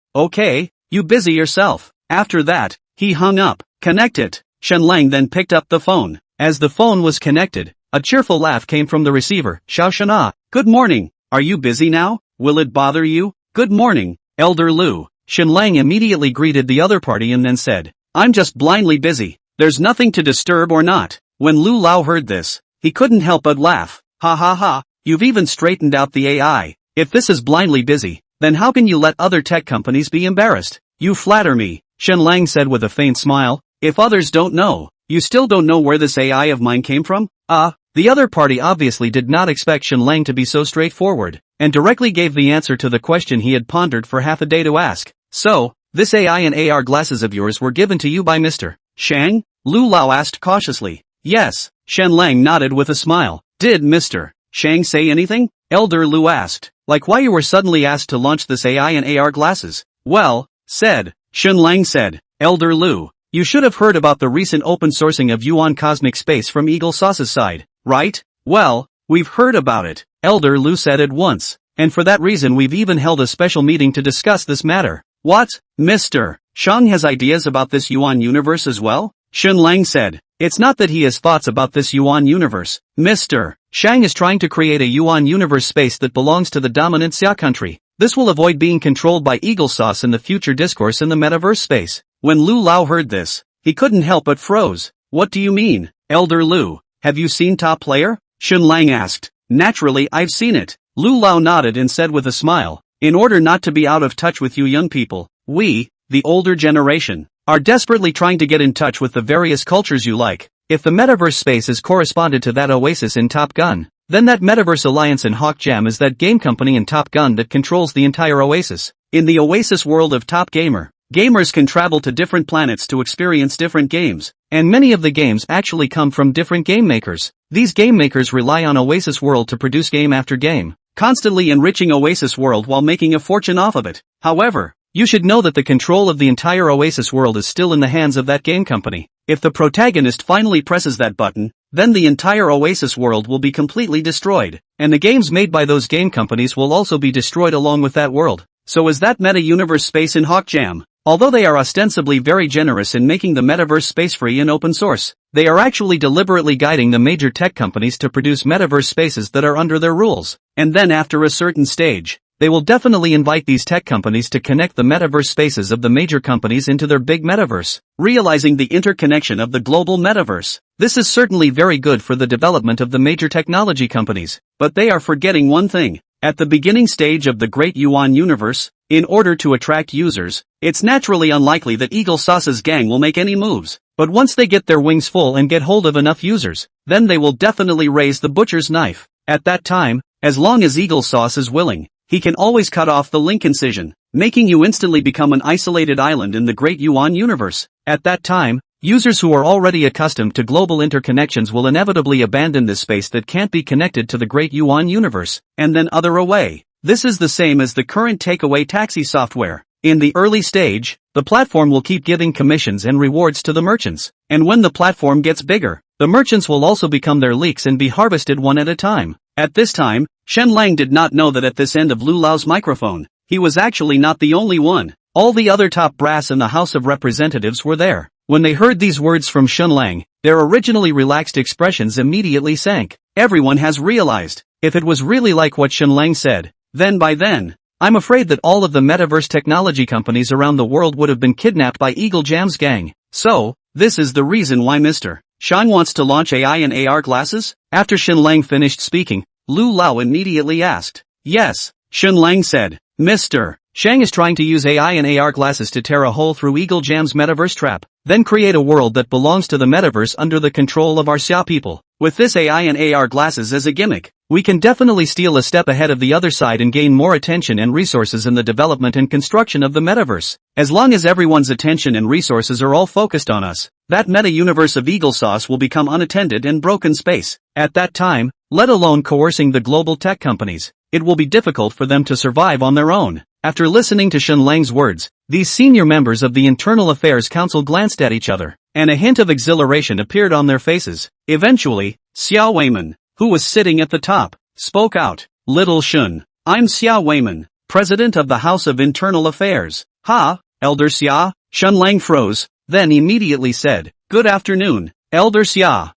[SPEAKER 1] you busy yourself. After that, he hung up. Connect it. Shenlang then picked up the phone. As the phone was connected, a cheerful laugh came from the receiver. Xiao Shana, good morning. Are you busy now? Will it bother you? Good morning, Elder Lu. Shenlang immediately greeted the other party and then said, I'm just blindly busy. There's nothing to disturb or not. When Lu Lao heard this, he couldn't help but laugh. Ha ha ha, you've even straightened out the AI. If this is blindly busy, then how can you let other tech companies be embarrassed? You flatter me, Shenlang said with a faint smile. If others don't know, you still don't know where this AI of mine came from? The other party obviously did not expect Shenlang to be so straightforward, and directly gave the answer to the question he had pondered for half a day to ask. So, this AI and AR glasses of yours were given to you by Mr. Shang? Lu Lao asked cautiously. Yes, Shenlang nodded with a smile. Did Mr. Shang say anything? Elder Lu asked. Like why you were suddenly asked to launch this AI and AR glasses? Well, Shenlang said. Elder Lu, you should have heard about the recent open sourcing of Yuan Cosmic Space from Eagle Sauce's side, right? Well, we've heard about it, Elder Lu said at once. And for that reason we've even held a special meeting to discuss this matter. What? Mr. Shang has ideas about this Yuan universe as well? Shenlang said. It's not that he has thoughts about this Yuan universe. Mr. Shang is trying to create a Yuan universe space that belongs to the dominant Xia country. This will avoid being controlled by Eagle Sauce in the future discourse in the metaverse space. When Lu Lao heard this, he couldn't help but froze. What do you mean, Elder Lu? Have you seen Top Player? Shenlang asked. Naturally I've seen it. Lu Lao nodded and said with a smile, in order not to be out of touch with you young people, we, the older generation, are desperately trying to get in touch with the various cultures you like. If the metaverse space is corresponded to that oasis in Top Gun, then that Metaverse Alliance in Hawk Jam is that game company in Top Gun that controls the entire oasis. In the oasis world of Top Gamer, gamers can travel to different planets to experience different games, and many of the games actually come from different game makers. These game makers rely on Oasis World to produce game after game, constantly enriching Oasis World while making a fortune off of it. However, you should know that the control of the entire Oasis world is still in the hands of that game company. If the protagonist finally presses that button, then the entire Oasis world will be completely destroyed, and the games made by those game companies will also be destroyed along with that world. So is that meta-universe space in HawkJam? Although they are ostensibly very generous in making the metaverse space free and open source, they are actually deliberately guiding the major tech companies to produce metaverse spaces that are under their rules. And then after a certain stage, they will definitely invite these tech companies to connect the metaverse spaces of the major companies into their big metaverse, realizing the interconnection of the global metaverse. This is certainly very good for the development of the major technology companies, but they are forgetting one thing. At the beginning stage of the Great Yuan universe, in order to attract users, it's naturally unlikely that Eagle Sauce's gang will make any moves. But once they get their wings full and get hold of enough users, then they will definitely raise the butcher's knife. At that time, as long as Eagle Sauce is willing, he can always cut off the link incision, making you instantly become an isolated island in the Great Yuan universe. At that time, users who are already accustomed to global interconnections will inevitably abandon this space that can't be connected to the Great Yuan universe, and then other away. This is the same as the current takeaway taxi software. In the early stage, the platform will keep giving commissions and rewards to the merchants, and when the platform gets bigger, the merchants will also become their leaks and be harvested one at a time. At this time, Shen Lang did not know that at this end of Lu Lao's microphone, he was actually not the only one. All the other top brass in the House of Representatives were there. When they heard these words from Shen Lang, their originally relaxed expressions immediately sank. Everyone has realized, if it was really like what Shen Lang said, then by then, I'm afraid that all of the metaverse technology companies around the world would have been kidnapped by Eagle Jam's gang. So, this is the reason why Mr. Shang wants to launch AI and AR glasses? After Shen Lang finished speaking, Lu Lao immediately asked. Yes, Shen Lang said. Mr. Shang is trying to use AI and AR glasses to tear a hole through Eagle Jam's metaverse trap, then create a world that belongs to the metaverse under the control of our Xia people. With this AI and AR glasses as a gimmick, we can definitely steal a step ahead of the other side and gain more attention and resources in the development and construction of the metaverse. As long as everyone's attention and resources are all focused on us, that meta-universe of Eagle Sauce will become unattended and broken space. At that time, let alone coercing the global tech companies, it will be difficult for them to survive on their own. After listening to Shen Lang's words, these senior members of the Internal Affairs Council glanced at each other, and a hint of exhilaration appeared on their faces. Eventually, Xiao Weiman, who was sitting at the top, spoke out. Little Shun, I'm Xiao Weiman, President of the House of Internal Affairs. Ha, Elder Xia? Shen Lang froze, then immediately said, Good afternoon, Elder Xia.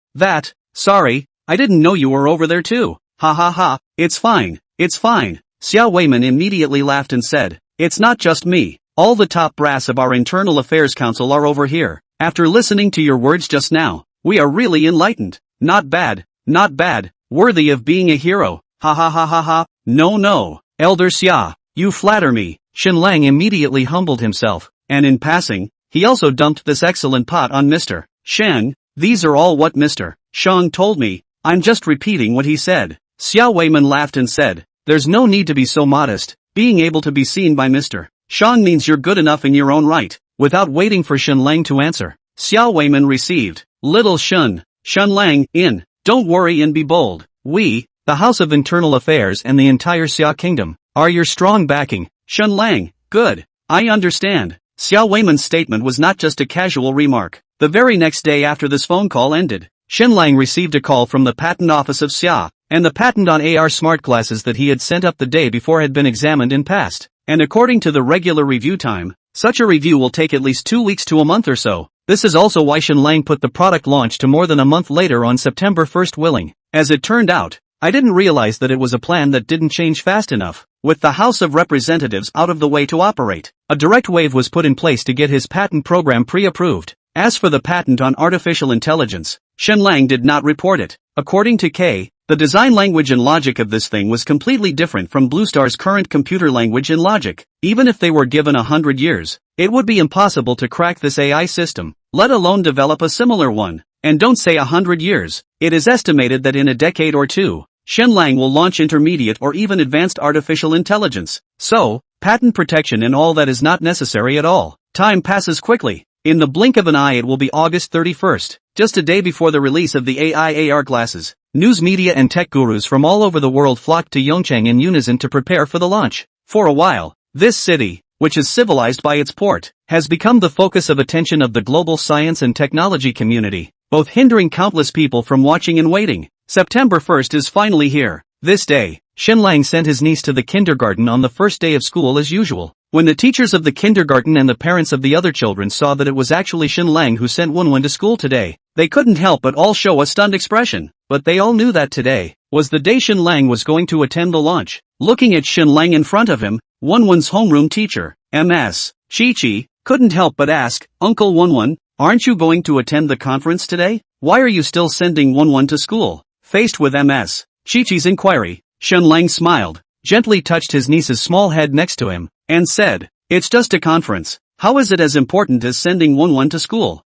[SPEAKER 1] Sorry, I didn't know you were over there too. Ha ha ha, it's fine, it's fine. Xiao Weiman immediately laughed and said, It's not just me, all the top brass of our Internal Affairs Council are over here. After listening to your words just now, we are really enlightened. Not bad, worthy of being a hero. Ha ha ha ha ha, no, Elder Xia, you flatter me. Shen Lang immediately humbled himself, and in passing, he also dumped this excellent pot on Mr. Shang. These are all what Mr. Shang told me, I'm just repeating what he said. Xiao Weiman laughed and said, There's no need to be so modest, being able to be seen by Mr. Shang means you're good enough in your own right. Without waiting for Shen Lang to answer, Xiao Weiman received, Little Shen Lang, in, don't worry and be bold. We, the House of Internal Affairs and the entire Xia Kingdom, are your strong backing. Shen Lang, good, I understand. Xiao Weiman's statement was not just a casual remark. The very next day after this phone call ended, Shen Lang received a call from the patent office of Xia, and the patent on AR smart glasses that he had sent up the day before had been examined and passed. And according to the regular review time, such a review will take at least 2 weeks to a month or so. This is also why Shen Lang put the product launch to more than a month later on September 1st willing. As it turned out, I didn't realize that it was a plan that didn't change fast enough. With the House of Representatives out of the way to operate, a direct wave was put in place to get his patent program pre-approved. As for the patent on artificial intelligence, Shen Lang did not report it. According to K, the design language and logic of this thing was completely different from Bluestar's current computer language and logic. Even if they were given 100 years, it would be impossible to crack this AI system, let alone develop a similar one. And don't say 100 years, it is estimated that in a decade or two, Shen Lang will launch intermediate or even advanced artificial intelligence. So, patent protection and all that is not necessary at all. Time passes quickly. In the blink of an eye it will be August 31st, just a day before the release of the AI AR glasses. News media and tech gurus from all over the world flocked to Yongchang in unison to prepare for the launch. For a while, this city, which is civilized by its port, has become the focus of attention of the global science and technology community. both hindering countless people from watching and waiting. September 1st is finally here. This day, Shenlang sent his niece to the kindergarten on the first day of school as usual. When the teachers of the kindergarten and the parents of the other children saw that it was actually Shenlang who sent Wenwen to school today, they couldn't help but all show a stunned expression. But they all knew that today was the day Shenlang was going to attend the launch. Looking at Shenlang in front of him, Wenwen's homeroom teacher, Ms. Chi-Chi, couldn't help but ask, "Uncle Wenwen, aren't you going to attend the conference today? Why are you still sending Wenwen to school?" Faced with Ms. Chi-Chi's inquiry, Shenlang smiled, gently touched his niece's small head next to him, and said, "It's just a conference. How is it as important as sending Wenwen to school?"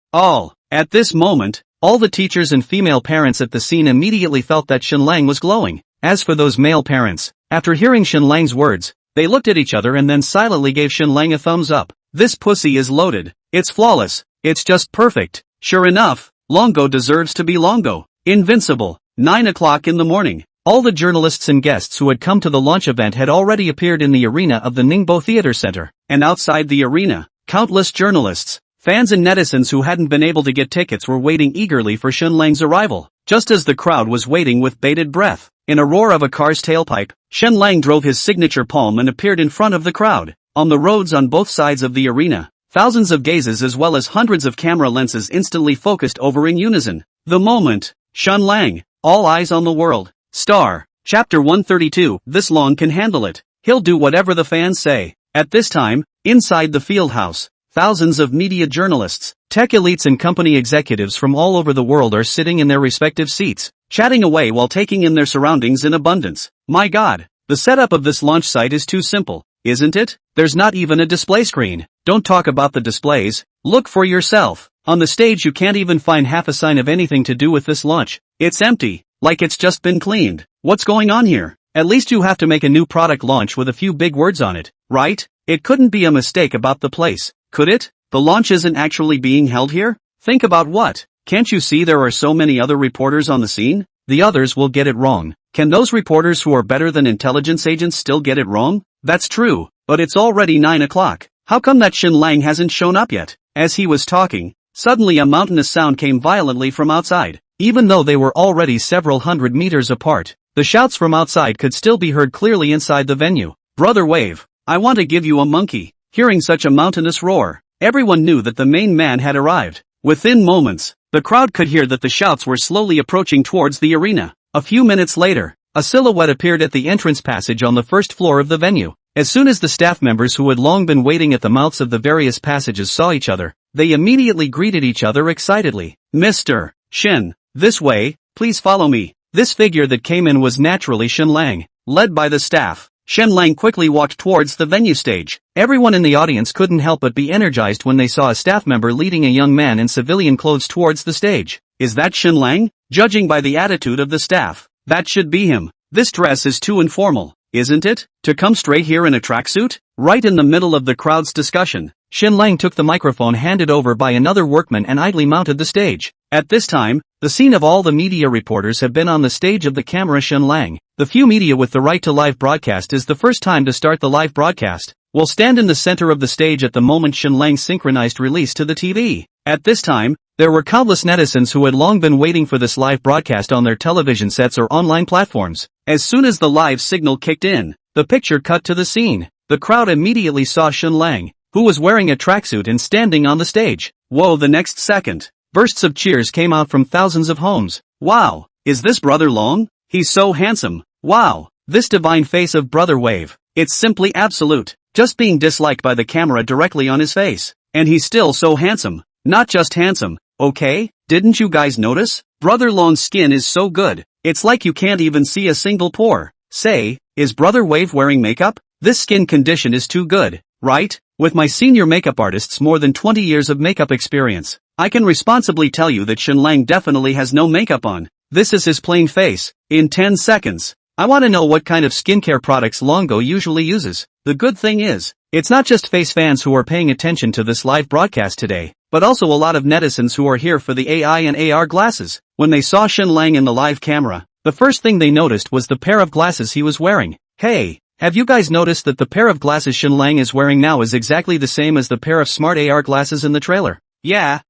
[SPEAKER 1] At this moment, all the teachers and female parents at the scene immediately felt that Shenlang was glowing. As for those male parents, after hearing Shenlang's words, they looked at each other and then silently gave Shenlang a thumbs up. This pussy is loaded. It's flawless. It's just perfect. Sure enough, Longo deserves to be Longo. Invincible. 9 o'clock in the morning. All the journalists and guests who had come to the launch event had already appeared in the arena of the Ningbo Theater Center, and outside the arena, countless journalists, fans and netizens who hadn't been able to get tickets were waiting eagerly for Shenlang's arrival. Just as the crowd was waiting with bated breath, in a roar of a car's tailpipe, Shenlang drove his signature palm and appeared in front of the crowd. On the roads on both sides of the arena, thousands of gazes as well as hundreds of camera lenses instantly focused over in unison. The moment, Shenlang, all eyes on the world. Star. Chapter 132. This Long can handle it. He'll do whatever the fans say. At this time, inside the field house, thousands of media journalists, tech elites and company executives from all over the world are sitting in their respective seats, chatting away while taking in their surroundings in abundance. My God, the setup of this launch site is too simple, isn't it? There's not even a display screen. Don't talk about the displays. Look for yourself. On the stage you can't even find half a sign of anything to do with this launch. It's empty. Like it's just been cleaned. What's going on here? At least you have to make a new product launch with a few big words on it, right? It couldn't be a mistake about the place, could it? The launch isn't actually being held here? Think about what? Can't you see there are so many other reporters on the scene? The others will get it wrong. Can those reporters who are better than intelligence agents still get it wrong? That's true, but it's already 9 o'clock. How come that Shenlang hasn't shown up yet? As he was talking, suddenly a mountainous sound came violently from outside. Even though they were already several hundred meters apart, the shouts from outside could still be heard clearly inside the venue. "Brother Wave, I want to give you a monkey." Hearing such a mountainous roar, everyone knew that the main man had arrived. Within moments, the crowd could hear that the shouts were slowly approaching towards the arena. A few minutes later, a silhouette appeared at the entrance passage on the first floor of the venue. As soon as the staff members who had long been waiting at the mouths of the various passages saw each other, they immediately greeted each other excitedly. "Mr. Shen, this way, please follow me." This figure that came in was naturally Shenlang. Led by the staff, Shenlang quickly walked towards the venue stage. Everyone in the audience couldn't help but be energized when they saw a staff member leading a young man in civilian clothes towards the stage. Is that Shenlang? Judging by the attitude of the staff, that should be him. This dress is too informal, isn't it? To come straight here in a tracksuit? Right in the middle of the crowd's discussion, Shenlang took the microphone handed over by another workman and idly mounted the stage. At this time, the scene of all the media reporters have been on the stage of the camera. Shenlang, the few media with the right to live broadcast, is the first time to start the live broadcast, will stand in the center of the stage at the moment Shenlang synchronized release to the TV. At this time, there were countless netizens who had long been waiting for this live broadcast on their television sets or online platforms. As soon as the live signal kicked in, the picture cut to the scene. The crowd immediately saw Shenlang, who was wearing a tracksuit and standing on the stage. Whoa! The next second, bursts of cheers came out from thousands of homes. Wow! Is this Brother Long? He's so handsome. Wow! This divine face of Brother Wave. It's simply absolute. Just being disliked by the camera directly on his face. And he's still so handsome. Not just handsome, okay? Didn't you guys notice? Brother Long's skin is so good, it's like you can't even see a single pore. Say, is Brother Wave wearing makeup? This skin condition is too good, right? With my senior makeup artist's more than 20 years of makeup experience, I can responsibly tell you that Shenlang definitely has no makeup on. This is his plain face. In 10 seconds. I want to know what kind of skincare products Longo usually uses. The good thing is, it's not just face fans who are paying attention to this live broadcast today, but also a lot of netizens who are here for the AI and AR glasses. When they saw Shenlang in the live camera, the first thing they noticed was the pair of glasses he was wearing. Hey, have you guys noticed that the pair of glasses Shenlang is wearing now is exactly the same as the pair of smart AR glasses in the trailer? Yeah,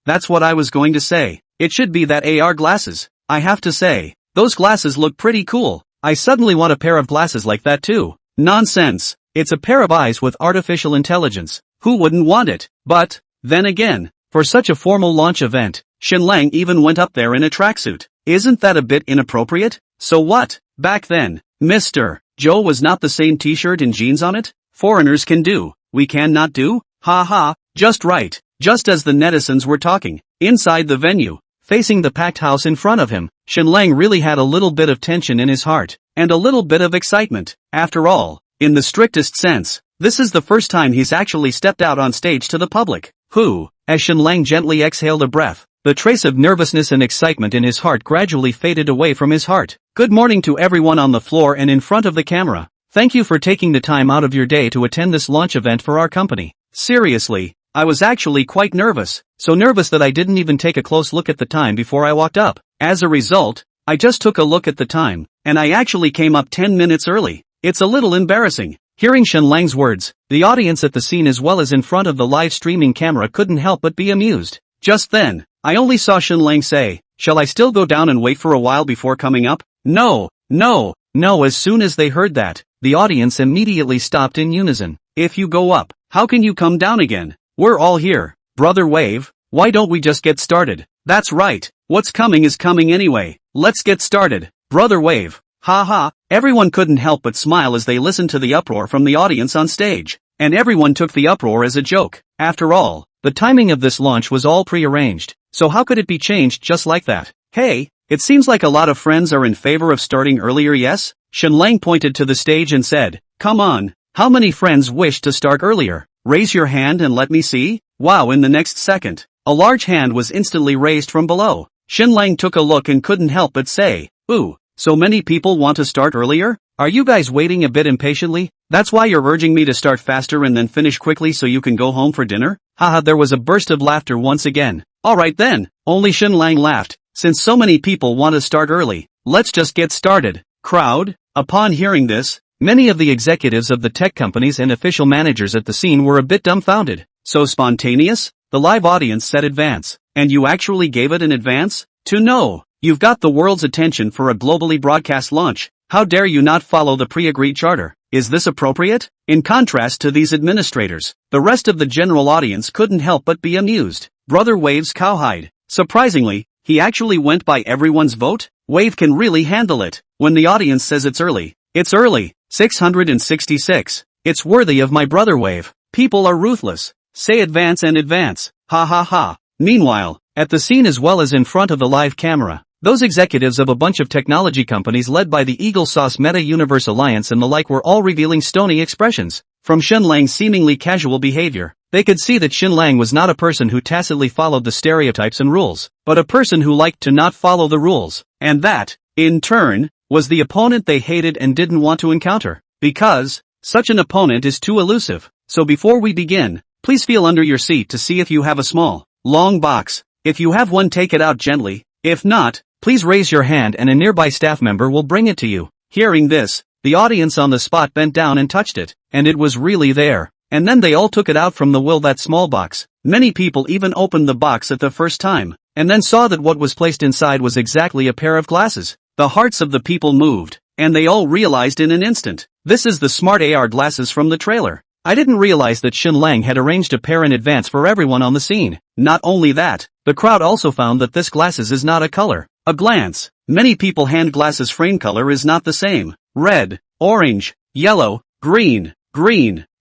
[SPEAKER 1] that's what I was going to say. It should be that AR glasses. I have to say, those glasses look pretty cool. I suddenly want a pair of glasses like that too. Nonsense. It's a pair of eyes with artificial intelligence. Who wouldn't want it? But, then again, for such a formal launch event, Shenlang even went up there in a tracksuit. Isn't that a bit inappropriate? So what? Back then, Mr. Joe was not the same t-shirt and jeans on it? Foreigners can do. We cannot do? Ha ha, just right. Just as the netizens were talking, inside the venue, facing the packed house in front of him, Shenlang really had a little bit of tension in his heart, and a little bit of excitement. After all, in the strictest sense, this is the first time he's actually stepped out on stage to the public. As Shenlang gently exhaled a breath, the trace of nervousness and excitement in his heart gradually faded away from his heart. Good morning to everyone on the floor and in front of the camera. Thank you for taking the time out of your day to attend this launch event for our company. Seriously, I was actually quite nervous, so nervous that I didn't even take a close look at the time before I walked up. As a result, I just took a look at the time, and I actually came up 10 minutes early. It's a little embarrassing. Hearing Shenlang's words, the audience at the scene as well as in front of the live streaming camera couldn't help but be amused. Just then, I only saw Shenlang say, "Shall I still go down and wait for a while before coming up?" No. As soon as they heard that, the audience immediately stopped in unison. If you go up, how can you come down again? We're all here. Brother Wave, why don't we just get started? That's right. What's coming is coming anyway. Let's get started. Brother Wave. Ha ha. Everyone couldn't help but smile as they listened to the uproar from the audience on stage. And everyone took the uproar as a joke. After all, the timing of this launch was all pre-arranged. So how could it be changed just like that? Hey, it seems like a lot of friends are in favor of starting earlier, yes? Shenlang pointed to the stage and said, "Come on, how many friends wish to start earlier? Raise your hand and let me see." Wow, in the next second, a large hand was instantly raised from below. Shenlang took a look and couldn't help but say, "Ooh, so many people want to start earlier? Are you guys waiting a bit impatiently? That's why you're urging me to start faster and then finish quickly so you can go home for dinner?" Haha, there was a burst of laughter once again. Alright then, only Shenlang laughed. Since so many people want to start early, let's just get started. Crowd. Upon hearing this, many of the executives of the tech companies and official managers at the scene were a bit dumbfounded. So spontaneous? The live audience said advance. And you actually gave it an advance? No. You've got the world's attention for a globally broadcast launch. How dare you not follow the pre-agreed charter? Is this appropriate? In contrast to these administrators, the rest of the general audience couldn't help but be amused. Brother Wave's cowhide. Surprisingly, he actually went by everyone's vote? Wave can really handle it. When the audience says it's early. 666. It's worthy of my brother Wave. People are ruthless. Say advance and advance. Ha ha ha. Meanwhile, at the scene as well as in front of the live camera, those executives of a bunch of technology companies led by the Eagle Sauce Meta Universe Alliance and the like were all revealing stony expressions. From Shenlang's seemingly casual behavior, they could see that Shenlang was not a person who tacitly followed the stereotypes and rules, but a person who liked to not follow the rules. And that, in turn, was the opponent they hated and didn't want to encounter. Because, such an opponent is too elusive. So before we begin, please feel under your seat to see if you have a small, long box. If you have one, take it out gently. If not, please raise your hand and a nearby staff member will bring it to you. Hearing this, the audience on the spot bent down and touched it, and it was really there. And then they all took it out from that small box. Many people even opened the box at the first time, and then saw that what was placed inside was exactly a pair of glasses. The hearts of the people moved, and they all realized in an instant. This is the smart AR glasses from the trailer. I didn't realize that Shenlang had arranged a pair in advance for everyone on the scene. Not only that, the crowd also found that this glasses is not a color. A glance. Many people hand glasses frame color is not the same. Red, orange, yellow, green,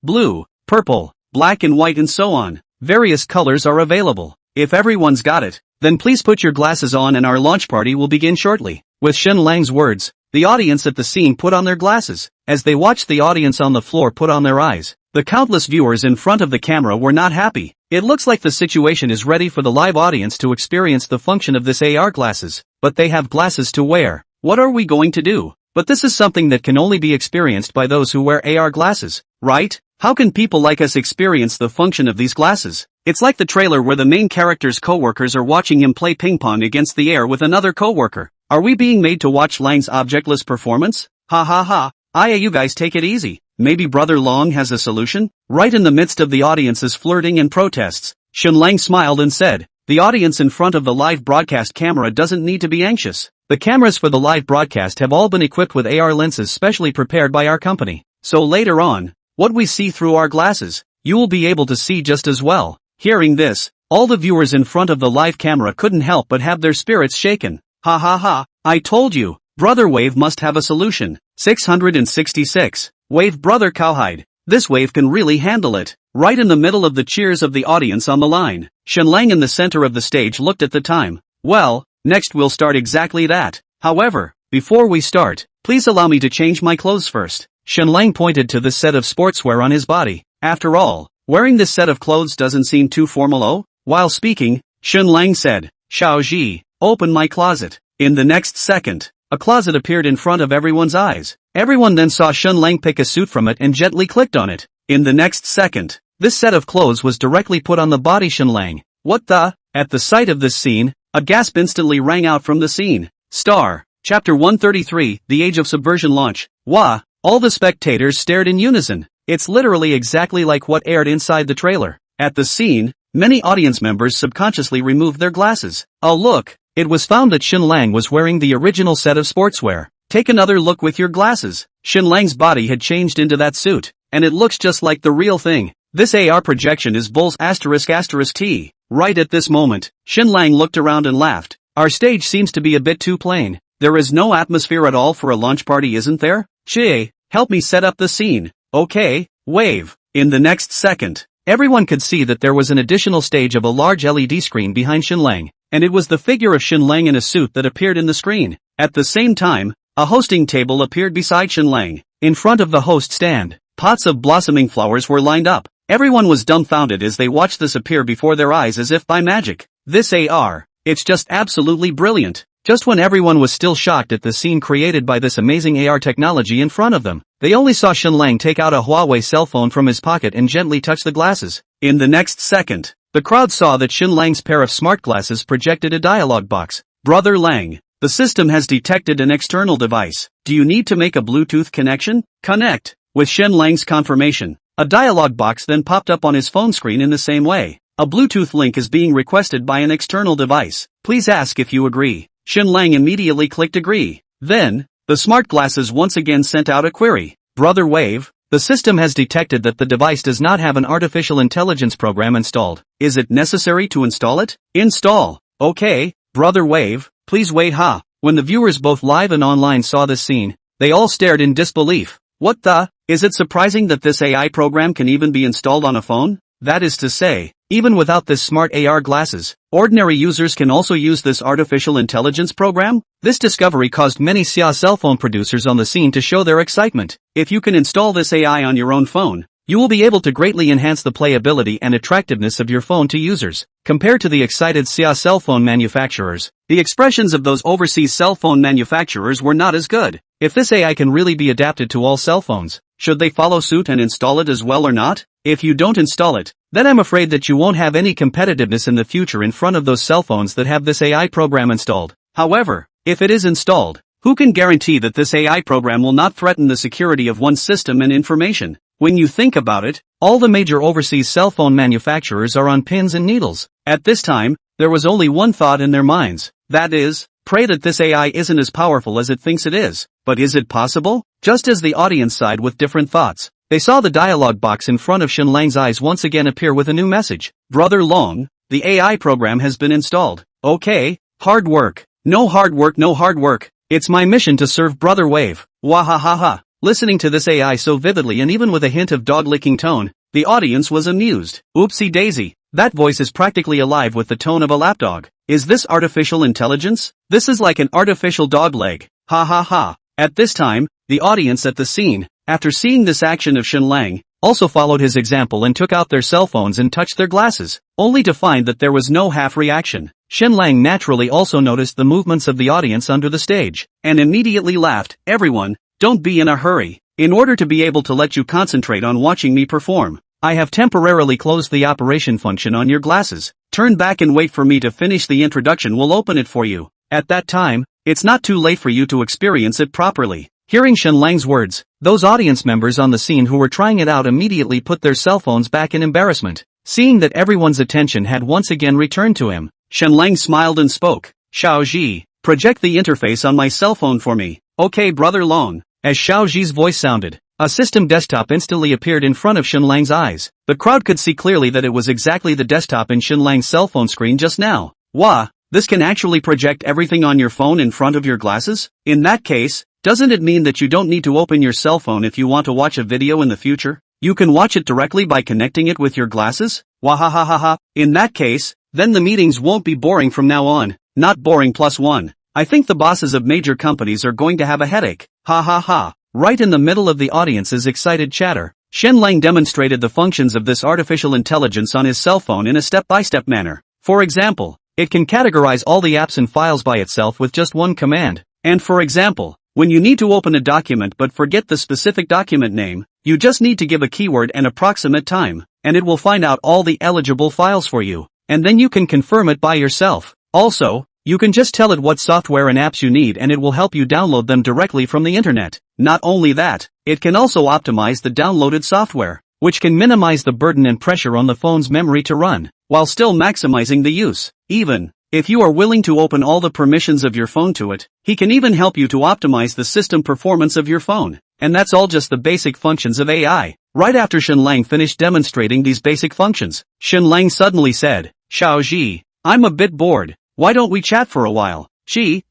[SPEAKER 1] blue, purple, black and white and so on. Various colors are available. If everyone's got it, then please put your glasses on and our launch party will begin shortly. With Shenlang's words, the audience at the scene put on their glasses. As they watched the audience on the floor put on their eyes, the countless viewers in front of the camera were not happy. It looks like the situation is ready for the live audience to experience the function of this AR glasses, but they have glasses to wear. What are we going to do? But this is something that can only be experienced by those who wear AR glasses, right? How can people like us experience the function of these glasses? It's like the trailer where the main character's coworkers are watching him play ping pong against the air with another coworker. Are we being made to watch Lang's objectless performance? Ha ha ha. You guys take it easy. Maybe Brother Long has a solution? Right in the midst of the audience's flirting and protests, Shenlang smiled and said, the audience in front of the live broadcast camera doesn't need to be anxious. The cameras for the live broadcast have all been equipped with AR lenses specially prepared by our company. So later on, what we see through our glasses, you will be able to see just as well. Hearing this, all the viewers in front of the live camera couldn't help but have their spirits shaken. Ha ha ha, I told you, Brother Wave must have a solution. 666. Wave Brother Cowhide. This wave can really handle it. Right in the middle of the cheers of the audience on the line, Shenlang in the center of the stage looked at the time. Well, next we'll start exactly that. However, before we start, please allow me to change my clothes first. Shenlang pointed to the set of sportswear on his body. After all, wearing this set of clothes doesn't seem too formal. Oh? While speaking, Shenlang said, Xiaoji, open my closet. In the next second, a closet appeared in front of everyone's eyes. Everyone then saw Shenlang pick a suit from it and gently clicked on it. In the next second, this set of clothes was directly put on the body Shenlang. What the? At the sight of this scene, a gasp instantly rang out from the scene. Star. Chapter 133, The Age of Subversion launch. Wah! All the spectators stared in unison. It's literally exactly like what aired inside the trailer. At the scene, many audience members subconsciously removed their glasses. Oh look, it was found that Shenlang was wearing the original set of sportswear. Take another look with your glasses. Shenlang's body had changed into that suit, and it looks just like the real thing. This AR projection is bulls *** T. Right at this moment, Shenlang looked around and laughed. Our stage seems to be a bit too plain. There is no atmosphere at all for a launch party, isn't there? Chie, help me set up the scene. Okay, Wave. In the next second, everyone could see that there was an additional stage of a large LED screen behind Shenlang, and it was the figure of Shenlang in a suit that appeared in the screen. At the same time, a hosting table appeared beside Shenlang. In front of the host stand, pots of blossoming flowers were lined up. Everyone was dumbfounded as they watched this appear before their eyes as if by magic. This AR, it's just absolutely brilliant. Just when everyone was still shocked at the scene created by this amazing AR technology in front of them, they only saw Shenlang take out a Huawei cell phone from his pocket and gently touch the glasses. In the next second, the crowd saw that Shenlang's pair of smart glasses projected a dialog box. Brother Lang, the system has detected an external device. Do you need to make a Bluetooth connection? Connect. With Shenlang's confirmation, a dialog box then popped up on his phone screen in the same way. A Bluetooth link is being requested by an external device. Please ask if you agree. Shenlang immediately clicked agree. Then, the smart glasses once again sent out a query. Brother Wave, the system has detected that the device does not have an artificial intelligence program installed. Is it necessary to install it? Install. Okay, Brother Wave, please wait. When the viewers both live and online saw this scene, they all stared in disbelief. What the? Is it surprising that this AI program can even be installed on a phone? That is to say, even without this smart AR glasses, ordinary users can also use this artificial intelligence program? This discovery caused many Xia cell phone producers on the scene to show their excitement. If you can install this AI on your own phone, you will be able to greatly enhance the playability and attractiveness of your phone to users. Compared to the excited Xia cell phone manufacturers, the expressions of those overseas cell phone manufacturers were not as good. If this AI can really be adapted to all cell phones, should they follow suit and install it as well or not? If you don't install it, then I'm afraid that you won't have any competitiveness in the future in front of those cell phones that have this AI program installed. However, if it is installed, who can guarantee that this AI program will not threaten the security of one's system and information? When you think about it, all the major overseas cell phone manufacturers are on pins and needles. At this time, there was only one thought in their minds. That is, pray that this AI isn't as powerful as it thinks it is. But is it possible? Just as the audience sighed with different thoughts, they saw the dialog box in front of Shenlang's eyes once again appear with a new message. Brother Long, the AI program has been installed. Okay, hard work. No hard work, no hard work. It's my mission to serve Brother Wave. Wahahaha. Listening to this AI so vividly and even with a hint of dog-licking tone, the audience was amused. Oopsie daisy, that voice is practically alive with the tone of a lapdog. Is this artificial intelligence? This is like an artificial dog leg. Ha ha ha. At this time, the audience at the scene, after seeing this action of Shenlang, also followed his example and took out their cell phones and touched their glasses, only to find that there was no half reaction. Shenlang naturally also noticed the movements of the audience under the stage, and immediately laughed. Everyone, don't be in a hurry. In order to be able to let you concentrate on watching me perform, I have temporarily closed the operation function on your glasses. Turn back and wait for me to finish the introduction. We'll open it for you. At that time, it's not too late for you to experience it properly. Hearing Shenlang's words, those audience members on the scene who were trying it out immediately put their cell phones back in embarrassment. Seeing that everyone's attention had once again returned to him, Shenlang smiled and spoke. Xiaozhi, project the interface on my cell phone for me. Okay, brother Long. As Xiaozhi's voice sounded, a system desktop instantly appeared in front of Shenlang's eyes. The crowd could see clearly that it was exactly the desktop in Shenlang's cell phone screen just now. Wah, this can actually project everything on your phone in front of your glasses? In that case, doesn't it mean that you don't need to open your cell phone if you want to watch a video in the future? You can watch it directly by connecting it with your glasses? Wahahaha. In that case, then the meetings won't be boring from now on. Not boring +1. I think the bosses of major companies are going to have a headache. Ha ha ha. Right in the middle of the audience's excited chatter, Shenlang demonstrated the functions of this artificial intelligence on his cell phone in a step-by-step manner. For example, it can categorize all the apps and files by itself with just one command. And for example, when you need to open a document but forget the specific document name, you just need to give a keyword and approximate time, and it will find out all the eligible files for you, and then you can confirm it by yourself. Also, you can just tell it what software and apps you need and it will help you download them directly from the internet. Not only that, it can also optimize the downloaded software, which can minimize the burden and pressure on the phone's memory to run, while still maximizing the use. Even if you are willing to open all the permissions of your phone to it, he can even help you to optimize the system performance of your phone. And that's all just the basic functions of AI. Right after Shenlang finished demonstrating these basic functions, Shenlang suddenly said, Xiaozhi, I'm a bit bored. Why don't we chat for a while?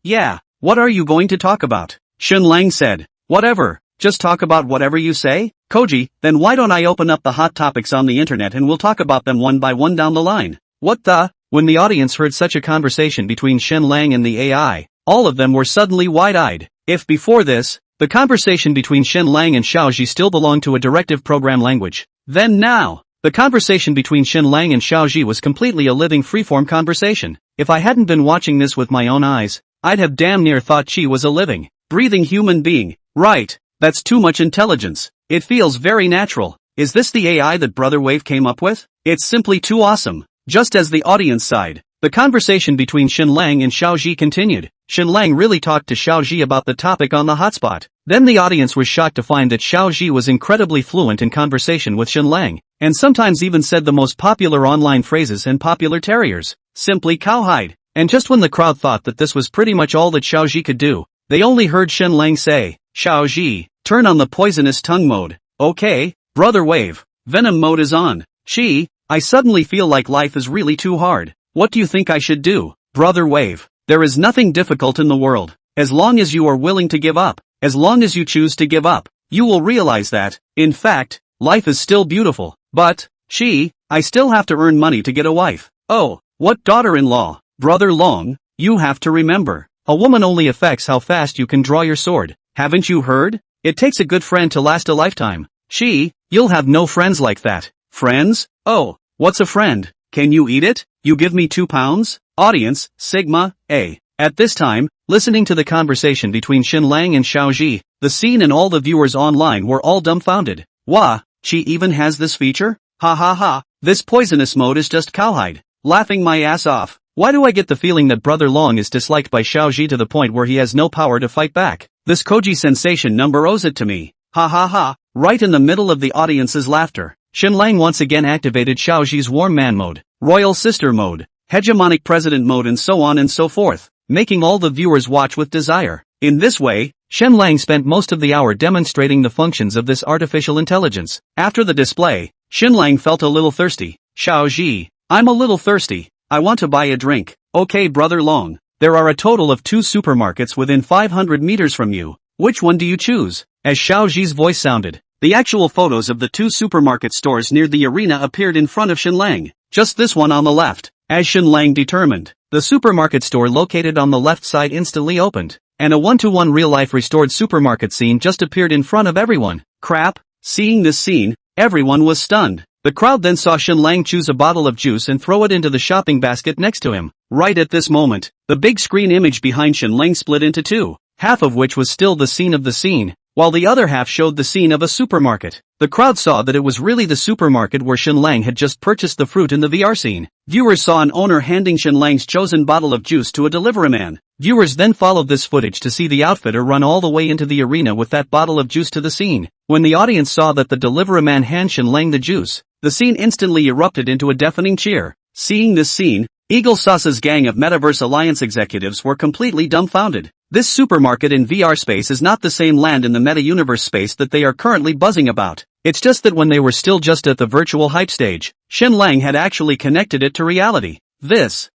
[SPEAKER 1] Yeah, what are you going to talk about? Shenlang said, whatever, just talk about whatever you say? Koji, then why don't I open up the hot topics on the internet and we'll talk about them one by one down the line? What the? When the audience heard such a conversation between Shenlang and the AI, all of them were suddenly wide-eyed. If before this, the conversation between Shenlang and Xiaozhi still belonged to a directive program language, then now, the conversation between Shenlang and Xiaozhi was completely a living freeform conversation. If I hadn't been watching this with my own eyes, I'd have damn near thought she was a living, breathing human being. Right, that's too much intelligence. It feels very natural. Is this the AI that Brother Wave came up with? It's simply too awesome. Just as the audience sighed, the conversation between Shenlang and Xiaozhi continued. Shenlang really talked to Xiaozhi about the topic on the hotspot. Then the audience was shocked to find that Xiaozhi was incredibly fluent in conversation with Shenlang, and sometimes even said the most popular online phrases and popular terriers. Simply cowhide. And just when the crowd thought that this was pretty much all that Xiaozhi could do, they only heard Shenlang say, Xiaozhi, turn on the poisonous tongue mode. Okay, Brother Wave, venom mode is on. I suddenly feel like life is really too hard. What do you think I should do? Brother Wave, there is nothing difficult in the world. As long as you are willing to give up, as long as you choose to give up, you will realize that, in fact, life is still beautiful. But, I still have to earn money to get a wife. Oh, what daughter-in-law? Brother Long, you have to remember, a woman only affects how fast you can draw your sword. Haven't you heard? It takes a good friend to last a lifetime. You'll have no friends like that. Friends? Oh, what's a friend? Can you eat it? You give me 2 pounds? Audience, Sigma, A. At this time, listening to the conversation between Shenlang and Xiaozhi, the scene and all the viewers online were all dumbfounded. Wah, she even has this feature? Ha ha ha, this poisonous mode is just cowhide. Laughing my ass off. Why do I get the feeling that Brother Long is disliked by Xiaozhi to the point where he has no power to fight back? This Koji sensation number owes it to me. Ha ha ha, right in the middle of the audience's laughter. Shenlang once again activated Xiaozhi's warm man mode, royal sister mode, hegemonic president mode and so on and so forth, making all the viewers watch with desire. In this way, Shenlang spent most of the hour demonstrating the functions of this artificial intelligence. After the display, Shenlang felt a little thirsty. Xiaozhi, I'm a little thirsty. I want to buy a drink. Okay, Brother Long. There are a total of 2 supermarkets within 500 meters from you. Which one do you choose? As Xiaozhi's voice sounded, the actual photos of the 2 supermarket stores near the arena appeared in front of Shenlang. Just this one on the left. As Shenlang determined, the supermarket store located on the left side instantly opened, and a 1-to-1 real-life restored supermarket scene just appeared in front of everyone. Crap! Seeing this scene, everyone was stunned. The crowd then saw Shenlang choose a bottle of juice and throw it into the shopping basket next to him. Right at this moment, the big screen image behind Shenlang split into 2, half of which was still the scene of the scene, while the other half showed the scene of a supermarket. The crowd saw that it was really the supermarket where Shenlang had just purchased the fruit in the VR scene. Viewers saw an owner handing Shenlang's chosen bottle of juice to a delivery man. Viewers then followed this footage to see the outfitter run all the way into the arena with that bottle of juice to the scene. When the audience saw that the delivery man handed Shenlang the juice, the scene instantly erupted into a deafening cheer. Seeing this scene, Eagle Sauce's gang of Metaverse Alliance executives were completely dumbfounded. This supermarket in VR space is not the same land in the meta-universe space that they are currently buzzing about. It's just that when they were still just at the virtual hype stage, Shen Lang had actually connected it to reality. This,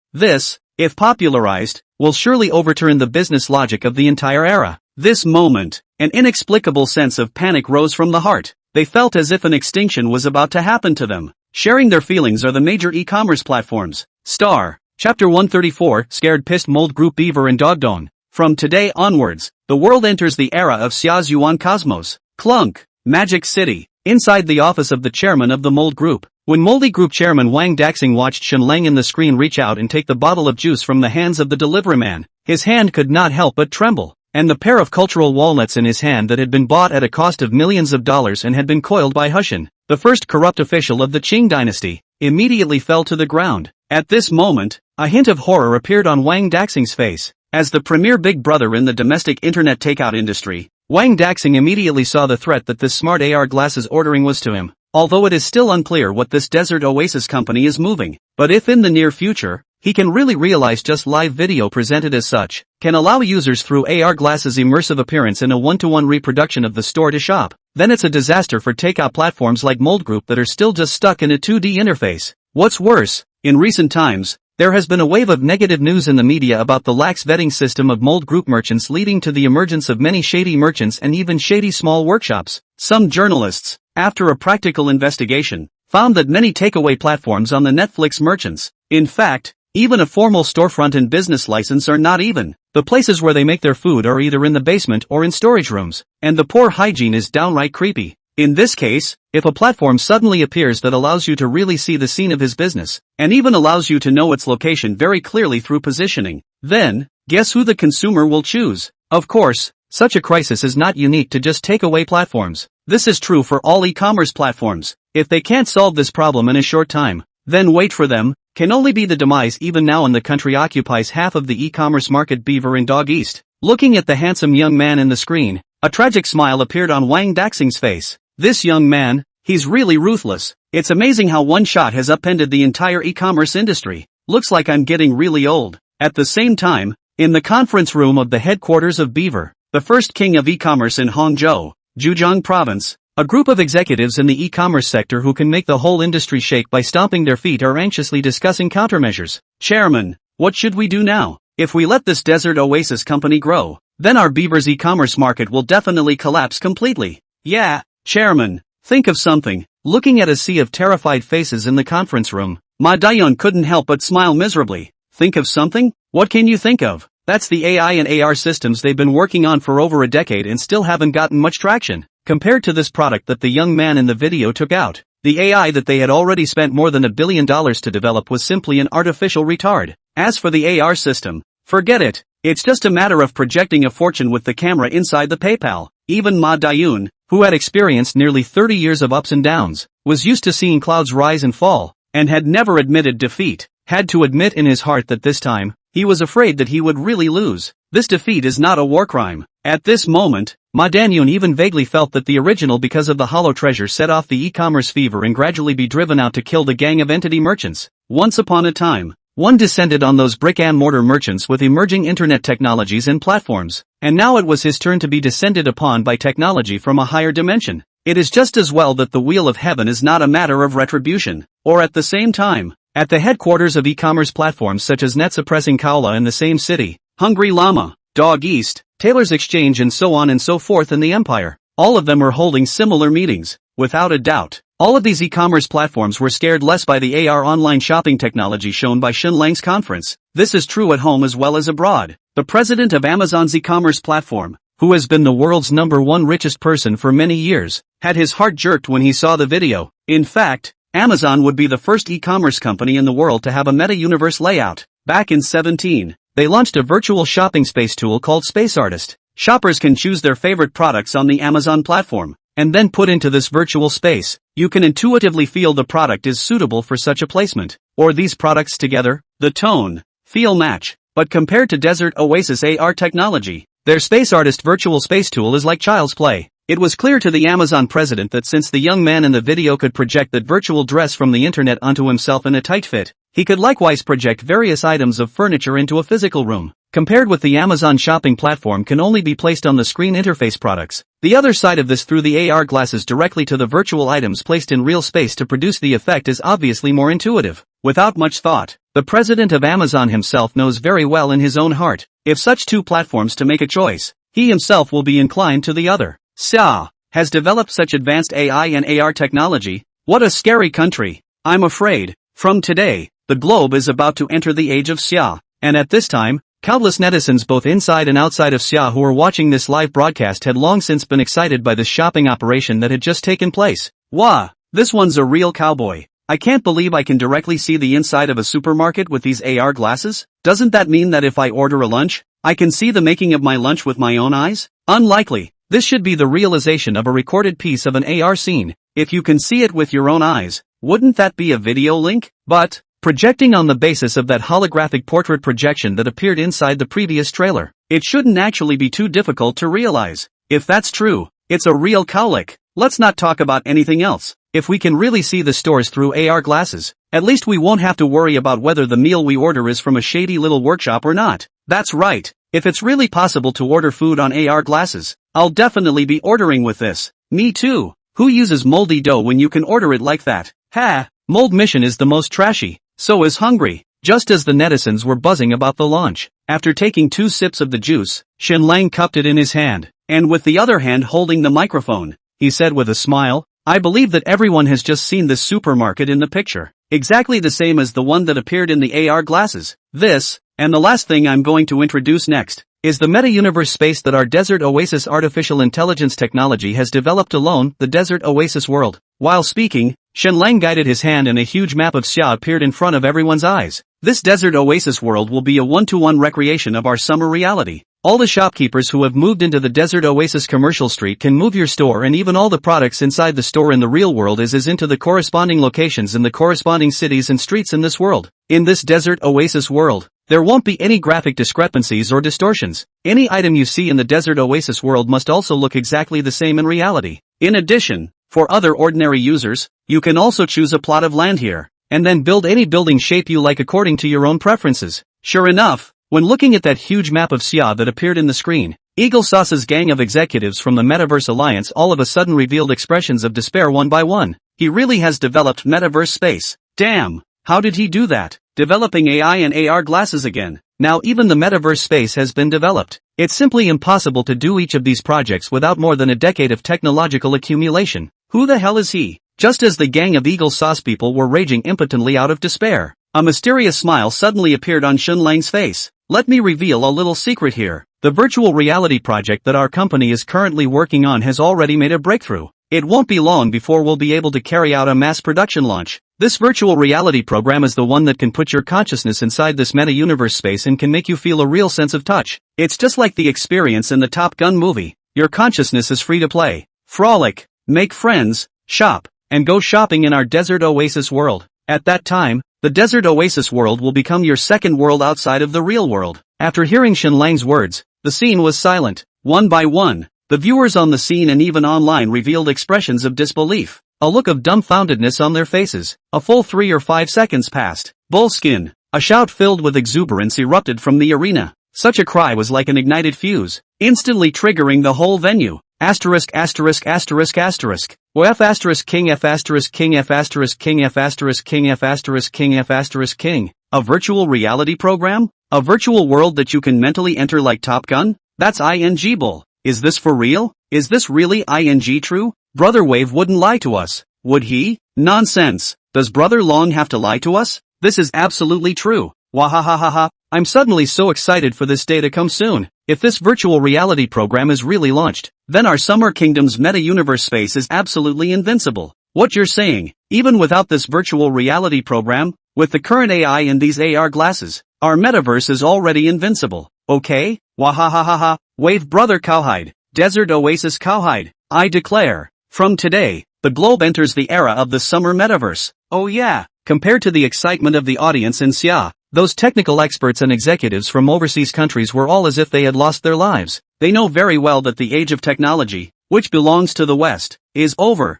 [SPEAKER 1] if popularized, will surely overturn the business logic of the entire era. This moment, an inexplicable sense of panic rose from the heart. They felt as if an extinction was about to happen to them. Sharing their feelings are the major e-commerce platforms. Chapter 134, Scared Pissed Mold Group Beaver and Dogdong. From today onwards, the world enters the era of Xia's Yuan Cosmos. Clunk. Magic City. Inside the office of the chairman of the Mold Group. When Moldy Group chairman Wang Daxing watched Shen Lang in the screen reach out and take the bottle of juice from the hands of the delivery man, his hand could not help but tremble. And the pair of cultural walnuts in his hand that had been bought at a cost of millions of dollars and had been coiled by Hushan, the first corrupt official of the Qing dynasty, immediately fell to the ground. At this moment, a hint of horror appeared on Wang Daxing's face. As the premier big brother in the domestic internet takeout industry, Wang Daxing immediately saw the threat that this smart AR glasses ordering was to him. Although it is still unclear what this desert oasis company is moving, but if in the near future, he can really realize just live video presented as such, can allow users through AR glasses immersive appearance in a one-to-one reproduction of the store to shop, then it's a disaster for takeout platforms like Mold Group that are still just stuck in a 2D interface. What's worse, in recent times, there has been a wave of negative news in the media about the lax vetting system of Mold Group merchants leading to the emergence of many shady merchants and even shady small workshops. Some journalists, after a practical investigation, found that many takeaway platforms on the Netflix merchants, in fact, even a formal storefront and business license are not even. The places where they make their food are either in the basement or in storage rooms, and the poor hygiene is downright creepy. In this case, if a platform suddenly appears that allows you to really see the scene of his business, and even allows you to know its location very clearly through positioning, then, guess who the consumer will choose? Of course, such a crisis is not unique to just takeaway platforms. This is true for all e-commerce platforms. If they can't solve this problem in a short time, then wait for them, can only be the demise. Even now in the country occupies half of the e-commerce market. Beaver and Dog East. Looking at the handsome young man in the screen, a tragic smile appeared on Wang Daxing's face. This young man, he's really ruthless. It's amazing how one shot has upended the entire e-commerce industry. Looks like I'm getting really old. At the same time, in the conference room of the headquarters of Beaver, the first king of e-commerce in Hangzhou, Zhejiang province, a group of executives in the e-commerce sector who can make the whole industry shake by stomping their feet are anxiously discussing countermeasures. Chairman, what should we do now? If we let this desert oasis company grow, then our Beaver's e-commerce market will definitely collapse completely. Yeah, Chairman, think of something. Looking at a sea of terrified faces in the conference room, Ma Dayun couldn't help but smile miserably. Think of something? What can you think of? That's the AI and AR systems they've been working on for over a decade and still haven't gotten much traction. Compared to this product that the young man in the video took out, the AI that they had already spent more than $1 billion to develop was simply an artificial retard. As for the AR system, forget it. It's just a matter of projecting a fortune with the camera inside the PayPal. Even Ma Dayun, who had experienced nearly 30 years of ups and downs, was used to seeing clouds rise and fall, and had never admitted defeat, had to admit in his heart that this time, he was afraid that he would really lose. This defeat is not a war crime. At this moment, Ma Danyun even vaguely felt that the original because of the hollow treasure set off the e-commerce fever and gradually be driven out to kill the gang of entity merchants. Once upon a time, one descended on those brick-and-mortar merchants with emerging internet technologies and platforms, and now it was his turn to be descended upon by technology from a higher dimension. It is just as well that the wheel of heaven is not a matter of retribution, or at the same time, at the headquarters of e-commerce platforms such as Net-suppressing Kaola in the same city, Hungry Llama, Dog East, Taylor's Exchange and so on and so forth in the empire, all of them were holding similar meetings. Without a doubt, all of these e-commerce platforms were scared less by the AR online shopping technology shown by Shen Lang's conference. This is true at home as well as abroad. The president of Amazon's e-commerce platform, who has been the world's #1 richest person for many years, had his heart jerked when he saw the video. In fact, Amazon would be the first e-commerce company in the world to have a meta-universe layout. Back in 2017, they launched a virtual shopping space tool called Space Artist. Shoppers can choose their favorite products on the Amazon platform, and then put into this virtual space. You can intuitively feel the product is suitable for such a placement, or these products together, the tone, feel match. But compared to Desert Oasis AR technology, their Space Artist virtual space tool is like child's play. It was clear to the Amazon president that since the young man in the video could project that virtual dress from the internet onto himself in a tight fit, He could likewise project various items of furniture into a physical room. Compared with the Amazon shopping platform can only be placed on the screen interface products. The other side of this through the AR glasses directly to the virtual items placed in real space to produce the effect is obviously more intuitive. Without much thought, the president of Amazon himself knows very well in his own heart, if such two platforms to make a choice, he himself will be inclined to the other. Xia has developed such advanced AI and AR technology. What a scary country. I'm afraid, from today, the globe is about to enter the age of Xia, and at this time, countless netizens both inside and outside of Xia who were watching this live broadcast had long since been excited by this shopping operation that had just taken place. Wow, this one's a real cowboy. I can't believe I can directly see the inside of a supermarket with these AR glasses. Doesn't that mean that if I order a lunch, I can see the making of my lunch with my own eyes? Unlikely. This should be the realization of a recorded piece of an AR scene. If you can see it with your own eyes, wouldn't that be a video link? But projecting on the basis of that holographic portrait projection that appeared inside the previous trailer, it shouldn't actually be too difficult to realize. If that's true, it's a real cowlick. Let's not talk about anything else. If we can really see the stores through AR glasses, at least we won't have to worry about whether the meal we order is from a shady little workshop or not. That's right. If it's really possible to order food on AR glasses, I'll definitely be ordering with this. Me too. Who uses moldy dough when you can order it like that? Ha! Mold mission is the most trashy. So is hungry. Just as the netizens were buzzing about the launch, after taking 2 sips of the juice, Shenlang cupped it in his hand, and with the other hand holding the microphone, he said with a smile, I believe that everyone has just seen this supermarket in the picture. Exactly the same as the one that appeared in the AR glasses. This, and the last thing I'm going to introduce next, is the meta-universe space that our Desert Oasis artificial intelligence technology has developed alone, the Desert Oasis world. While speaking, Shenlang guided his hand and a huge map of Xia appeared in front of everyone's eyes. This Desert Oasis world will be a one-to-one recreation of our summer reality. All the shopkeepers who have moved into the Desert Oasis commercial street can move your store, and even all the products inside the store in the real world is into the corresponding locations in the corresponding cities and streets in this world. In this Desert Oasis world, there won't be any graphic discrepancies or distortions. Any item you see in the Desert Oasis world must also look exactly the same in reality. In addition, for other ordinary users, you can also choose a plot of land here, and then build any building shape you like according to your own preferences. Sure enough, when looking at that huge map of Xia that appeared in the screen, Eagle Sauce's gang of executives from the Metaverse Alliance all of a sudden revealed expressions of despair one by one. He really has developed Metaverse space. Damn, how did he do that? Developing AI and AR glasses again. Now even the Metaverse space has been developed. It's simply impossible to do each of these projects without more than a decade of technological accumulation. Who the hell is he? Just as the gang of Eagle Sauce people were raging impotently out of despair, a mysterious smile suddenly appeared on Shenlang's face. Let me reveal a little secret here. The virtual reality project that our company is currently working on has already made a breakthrough. It won't be long before we'll be able to carry out a mass production launch. This virtual reality program is the one that can put your consciousness inside this meta-universe space and can make you feel a real sense of touch. It's just like the experience in the Top Gun movie. Your consciousness is free to play, frolic, make friends, shop, and go shopping in our Desert Oasis world. At that time, the Desert Oasis world will become your second world outside of the real world. After hearing Shenlang's words, the scene was silent. One by one, the viewers on the scene and even online revealed expressions of disbelief, a look of dumbfoundedness on their faces. A full 3 or 5 seconds passed. Bullskin! A shout filled with exuberance erupted from the arena. Such a cry was like an ignited fuse, instantly triggering the whole venue. Asterisk asterisk asterisk asterisk. F asterisk king F asterisk king F asterisk king F asterisk king F asterisk king F asterisk king. A virtual reality program? A virtual world that you can mentally enter like Top Gun? That's ing bull. Is this for real? Is this really ing true? Brother Wave wouldn't lie to us, would he? Nonsense. Does Brother Long have to lie to us? This is absolutely true. Wahahaha. I'm suddenly so excited for this day to come soon. If this virtual reality program is really launched, then our Summer Kingdom's meta-universe space is absolutely invincible. What you're saying, even without this virtual reality program, with the current AI and these AR glasses, our metaverse is already invincible. Okay? Wahahaha. Wave Brother Cowhide, Desert Oasis Cowhide, I declare, from today, the globe enters the era of the summer metaverse. Oh yeah, compared to the excitement of the audience in Xia, those technical experts and executives from overseas countries were all as if they had lost their lives. They know very well that the age of technology, which belongs to the West, is over.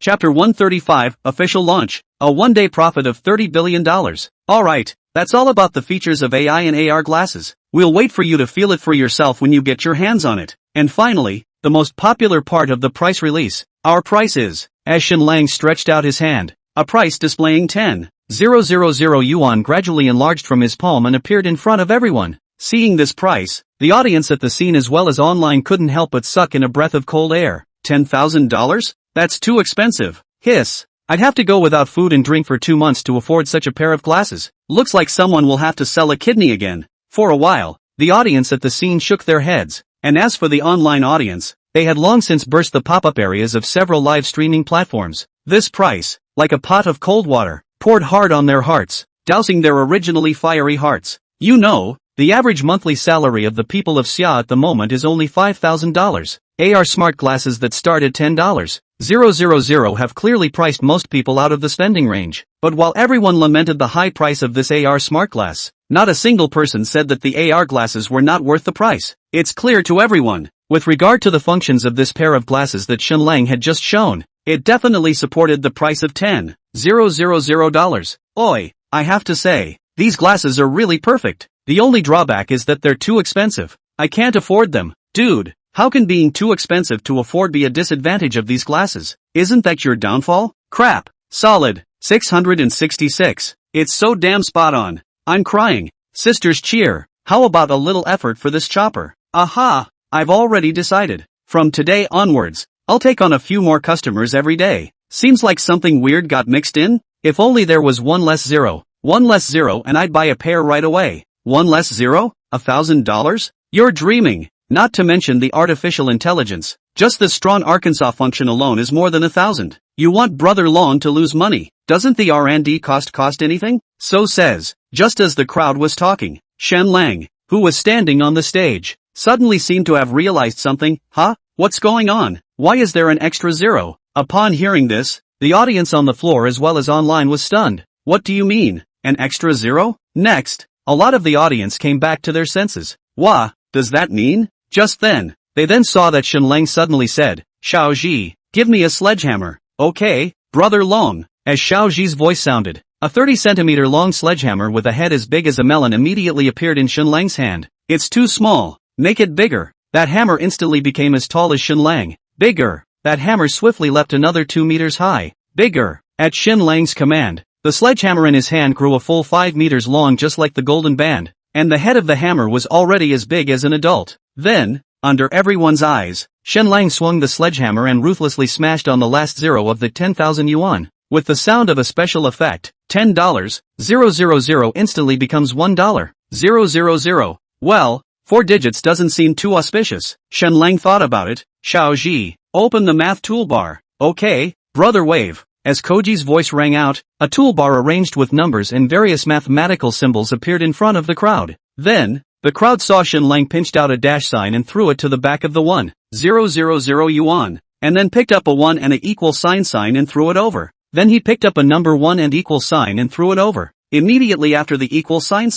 [SPEAKER 1] Chapter 135, Official Launch, a one-day profit of $30 billion. Alright, that's all about the features of AI and AR glasses. We'll wait for you to feel it for yourself when you get your hands on it. And finally, the most popular part of the price release. Our price is, as Shen Lang stretched out his hand, a price displaying 10,000 yuan gradually enlarged from his palm and appeared in front of everyone. Seeing this price, the audience at the scene as well as online couldn't help but suck in a breath of cold air. $10,000? That's too expensive. Hiss. I'd have to go without food and drink for 2 months to afford such a pair of glasses. Looks like someone will have to sell a kidney again. For a while, the audience at the scene shook their heads, and as for the online audience, they had long since burst the pop-up areas of several live streaming platforms. This price, like a pot of cold water, poured hard on their hearts, dousing their originally fiery hearts. You know, the average monthly salary of the people of Xia at the moment is only $5,000. AR smart glasses that start at $10,000 have clearly priced most people out of the spending range. But while everyone lamented the high price of this AR smart glass, not a single person said that the AR glasses were not worth the price. It's clear to everyone. With regard to the functions of this pair of glasses that Shen Lang had just shown, it definitely supported the price of $10,000. Oi, I have to say, these glasses are really perfect. The only drawback is that they're too expensive. I can't afford them. Dude, how can being too expensive to afford be a disadvantage of these glasses? Isn't that your downfall? Crap. Solid. 666. It's so damn spot on. I'm crying. Sisters cheer. How about a little effort for this chopper? Aha! I've already decided. From today onwards, I'll take on a few more customers every day. Seems like something weird got mixed in? If only there was one less zero. One less zero and I'd buy a pair right away. One less zero? $1,000? You're dreaming. Not to mention the artificial intelligence. Just the strong Arkansas function alone is more than 1,000. You want Brother Long to lose money. Doesn't the R&D cost anything? So says. Just as the crowd was talking, Shen Lang, who was standing on the stage, suddenly seemed to have realized something. Huh? What's going on? Why is there an extra zero? Upon hearing this, the audience on the floor as well as online was stunned. What do you mean? An extra zero? Next, a lot of the audience came back to their senses. Wha? Does that mean? Just then, they then saw that Shen Lang suddenly said, Xiao Ji, give me a sledgehammer. Okay, Brother Long. As Xiao Ji's voice sounded, a 30-centimeter long sledgehammer with a head as big as a melon immediately appeared in Shen Lang's hand. It's too small. Make it bigger. That hammer instantly became as tall as Shen Lang. Bigger. That hammer swiftly leapt another 2 meters high. Bigger. At Shen Lang's command, the sledgehammer in his hand grew a full 5 meters long just like the golden band, and the head of the hammer was already as big as an adult. Then, under everyone's eyes, Shen Lang swung the sledgehammer and ruthlessly smashed on the last zero of the 10,000 yuan. With the sound of a special effect, $10,000 instantly becomes $1,000. Well, 4 digits doesn't seem too auspicious. Shen Lang thought about it. Xiao Ji, open the math toolbar. Okay, Brother Wave. As Koji's voice rang out, a toolbar arranged with numbers and various mathematical symbols appeared in front of the crowd. Then, the crowd saw Shen Lang pinched out a dash sign and threw it to the back of the 1,000 yuan, and then picked up a 1 and a equal sign and threw it over. Then he picked up a number 1 and equal sign and threw it over. Immediately after the equal sign,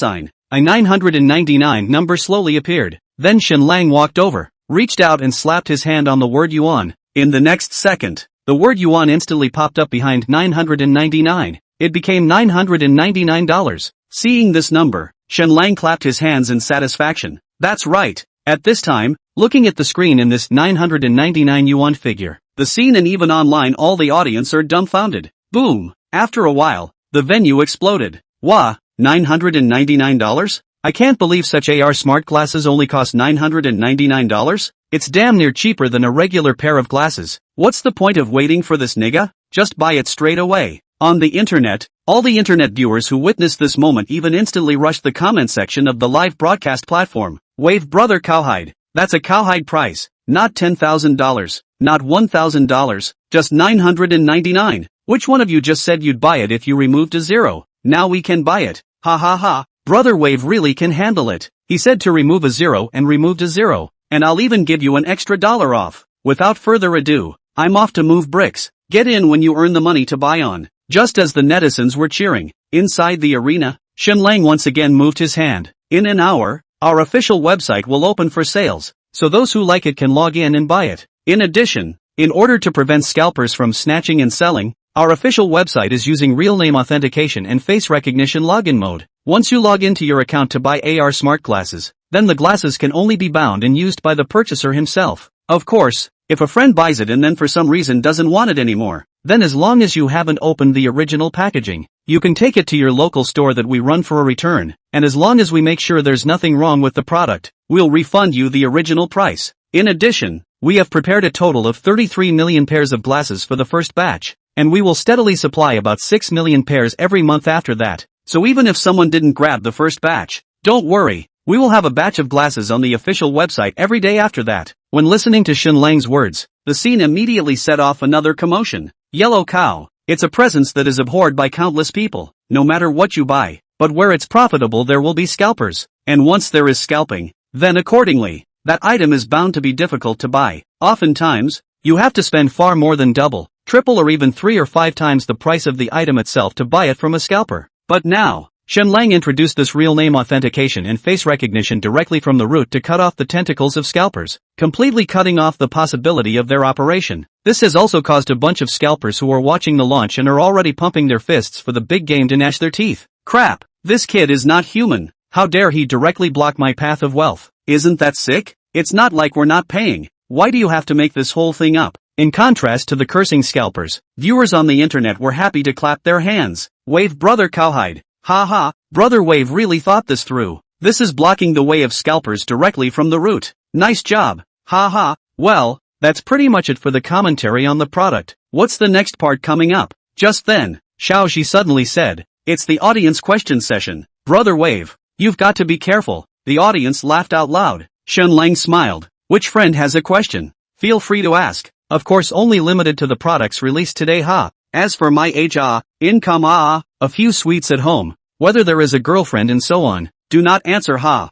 [SPEAKER 1] a 999 number slowly appeared. Then Shen Lang walked over, reached out and slapped his hand on the word yuan. In the next second, the word yuan instantly popped up behind 999. It became $999. Seeing this number, Shen Lang clapped his hands in satisfaction. That's right. At this time, looking at the screen in this 999 yuan figure, the scene and even online all the audience are dumbfounded. Boom! After a while, the venue exploded. Wah! $999? I can't believe such AR smart glasses only cost $999? It's damn near cheaper than a regular pair of glasses. What's the point of waiting for this nigga? Just buy it straight away. On the internet, all the internet viewers who witnessed this moment even instantly rushed the comment section of the live broadcast platform. Wave Brother Cowhide. That's a cowhide price. Not $10,000. Not $1,000. Just $999. Which one of you just said you'd buy it if you removed a zero? Now we can buy it. Ha ha ha. Brother Wave really can handle it. He said to remove a zero and removed a zero. And I'll even give you an extra $1 off. Without further ado, I'm off to move bricks. Get in when you earn the money to buy on. Just as the netizens were cheering, inside the arena, Shen Lang once again moved his hand. In an hour, our official website will open for sales, so those who like it can log in and buy it. In addition, In order to prevent scalpers from snatching and selling, our official website is using real name authentication and face recognition login mode. Once you log into your account to buy AR smart glasses, then the glasses can only be bound and used by the purchaser himself. Of course, if a friend buys it and then for some reason doesn't want it anymore, then as long as you haven't opened the original packaging, you can take it to your local store that we run for a return, and as long as we make sure there's nothing wrong with the product, we'll refund you the original price. In addition, we have prepared a total of 33 million pairs of glasses for the first batch, and we will steadily supply about 6 million pairs every month after that. So even if someone didn't grab the first batch, don't worry, we will have a batch of glasses on the official website every day after that. When listening to Shen Lang's words, the scene immediately set off another commotion. Yellow cow. It's a presence that is abhorred by countless people, no matter what you buy. But where it's profitable there will be scalpers. And once there is scalping, then accordingly, that item is bound to be difficult to buy. Oftentimes, you have to spend far more than double, triple or even 3 or 5 times the price of the item itself to buy it from a scalper. But now, Shen Lang introduced this real name authentication and face recognition directly from the root to cut off the tentacles of scalpers, completely cutting off the possibility of their operation. This has also caused a bunch of scalpers who are watching the launch and are already pumping their fists for the big game to gnash their teeth. Crap, this kid is not human. How dare he directly block my path of wealth? Isn't that sick? It's not like we're not paying. Why do you have to make this whole thing up? In contrast to the cursing scalpers, viewers on the internet were happy to clap their hands. Wave brother cowhide. Ha, Brother Wave really thought this through. This is blocking the way of scalpers directly from the root. Nice job. Ha. Well, that's pretty much it for the commentary on the product. What's the next part coming up? Just then, Xiaoxi suddenly said, "It's the audience question session." Brother Wave, you've got to be careful. The audience laughed out loud. Shen Lang smiled. Which friend has a question? Feel free to ask. Of course only limited to the products released today ha. As for my age income a few sweets at home, whether there is a girlfriend and so on, do not answer ha.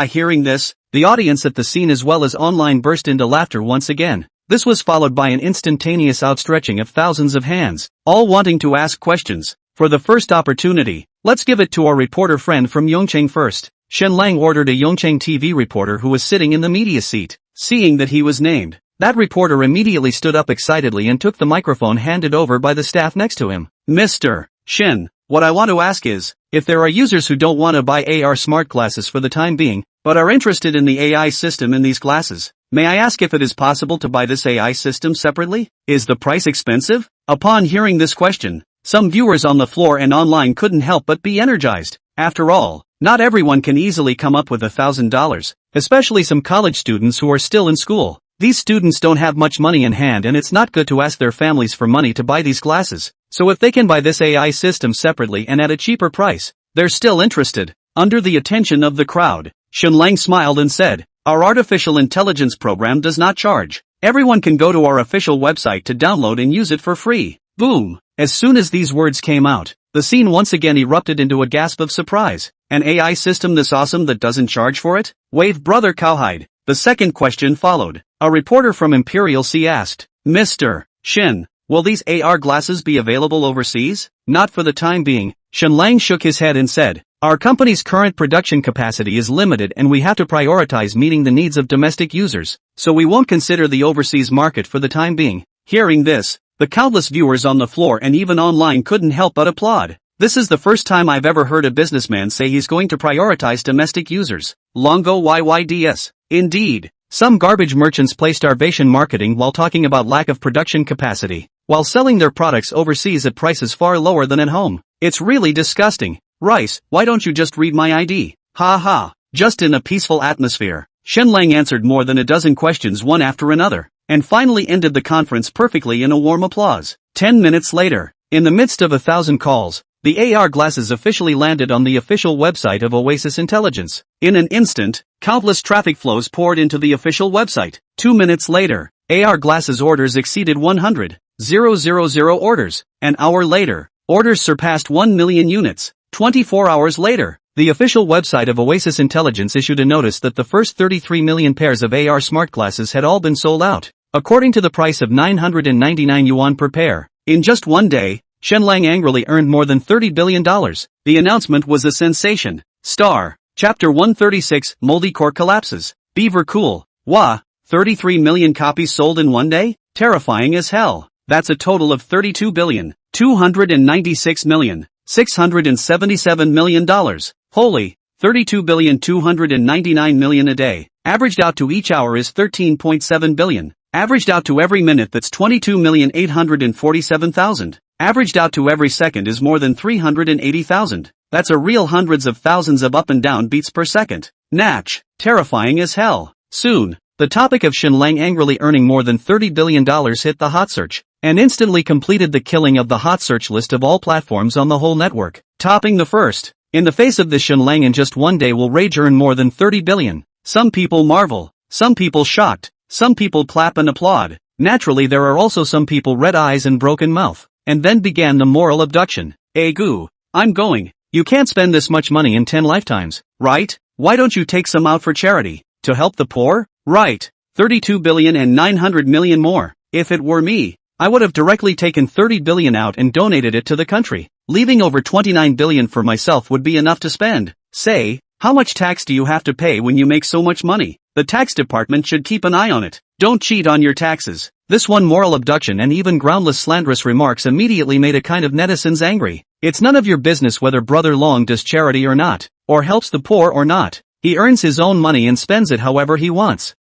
[SPEAKER 1] Hearing this, the audience at the scene as well as online burst into laughter once again. This was followed by an instantaneous outstretching of thousands of hands, all wanting to ask questions. For the first opportunity, let's give it to our reporter friend from Yongcheng first. Shen Lang ordered a Yongcheng TV reporter who was sitting in the media seat. Seeing that he was named, that reporter immediately stood up excitedly and took the microphone handed over by the staff next to him. Mr. Shen, what I want to ask is, if there are users who don't want to buy AR smart glasses for the time being, but are interested in the AI system in these glasses, may I ask if it is possible to buy this AI system separately? Is the price expensive? Upon hearing this question, some viewers on the floor and online couldn't help but be energized. After all, not everyone can easily come up with $1,000, especially some college students who are still in school. These students don't have much money in hand and it's not good to ask their families for money to buy these glasses. So if they can buy this AI system separately and at a cheaper price, they're still interested. Under the attention of the crowd, Shen Lang smiled and said, "Our artificial intelligence program does not charge. Everyone can go to our official website to download and use it for free." Boom! As soon as these words came out, the scene once again erupted into a gasp of surprise. An AI system this awesome that doesn't charge for it? Wave brother cowhide. The second question followed. A reporter from Imperial Sea asked, "Mr. Shen, will these AR glasses be available overseas?" "Not for the time being." Shen Lang shook his head and said, "Our company's current production capacity is limited and we have to prioritize meeting the needs of domestic users, so we won't consider the overseas market for the time being." Hearing this, the countless viewers on the floor and even online couldn't help but applaud. This is the first time I've ever heard a businessman say he's going to prioritize domestic users. Longo YYDS. Indeed, some garbage merchants play starvation marketing while talking about lack of production capacity, while selling their products overseas at prices far lower than at home. It's really disgusting. Rice, why don't you just read my ID? Ha. Just in a peaceful atmosphere, Shen Lang answered more than a dozen questions one after another, and finally ended the conference perfectly in a warm applause. 10 minutes later, in the midst of 1,000 calls, the AR glasses officially landed on the official website of Oasis Intelligence. In an instant, countless traffic flows poured into the official website. 2 minutes later, AR glasses orders exceeded 100,000 orders. An hour later, orders surpassed 1 million units. 24 hours later, the official website of Oasis Intelligence issued a notice that the first 33 million pairs of AR smart glasses had all been sold out, according to the price of 999 yuan per pair. In just one day, Shen Lang angrily earned more than $30 billion. The announcement was a sensation. Star. Chapter 136, Moldy Core Collapses. Beaver Cool. Wah, 33 million copies sold in one day? Terrifying as hell. That's a total of $32,296,677,000,000. Holy, $32,299,000,000 a day. Averaged out to each hour is 13.7 billion. Averaged out to every minute that's 22,847,000. Averaged out to every second is more than 380,000. That's a real hundreds of thousands of up and down beats per second. Natch. Terrifying as hell. Soon, the topic of Shenlang angrily earning more than $30 billion hit the hot search, and instantly completed the killing of the hot search list of all platforms on the whole network, topping the first. In the face of this, Shenlang in just one day will rage earn more than 30 billion. Some people marvel, some people shocked, some people clap and applaud. Naturally there are also some people red eyes and broken mouth. And then began the moral abduction. Goo, I'm going. You can't spend this much money in 10 lifetimes, right? Why don't you take some out for charity? To help the poor? Right. 32,900,000,000 more. If it were me, I would have directly taken 30 billion out and donated it to the country. Leaving over 29 billion for myself would be enough to spend. Say, how much tax do you have to pay when you make so much money? The tax department should keep an eye on it. Don't cheat on your taxes. This one moral abduction and even groundless slanderous remarks immediately made a kind of netizens angry. It's none of your business whether Brother Long does charity or not, or helps the poor or not. He earns his own money and spends it however he wants.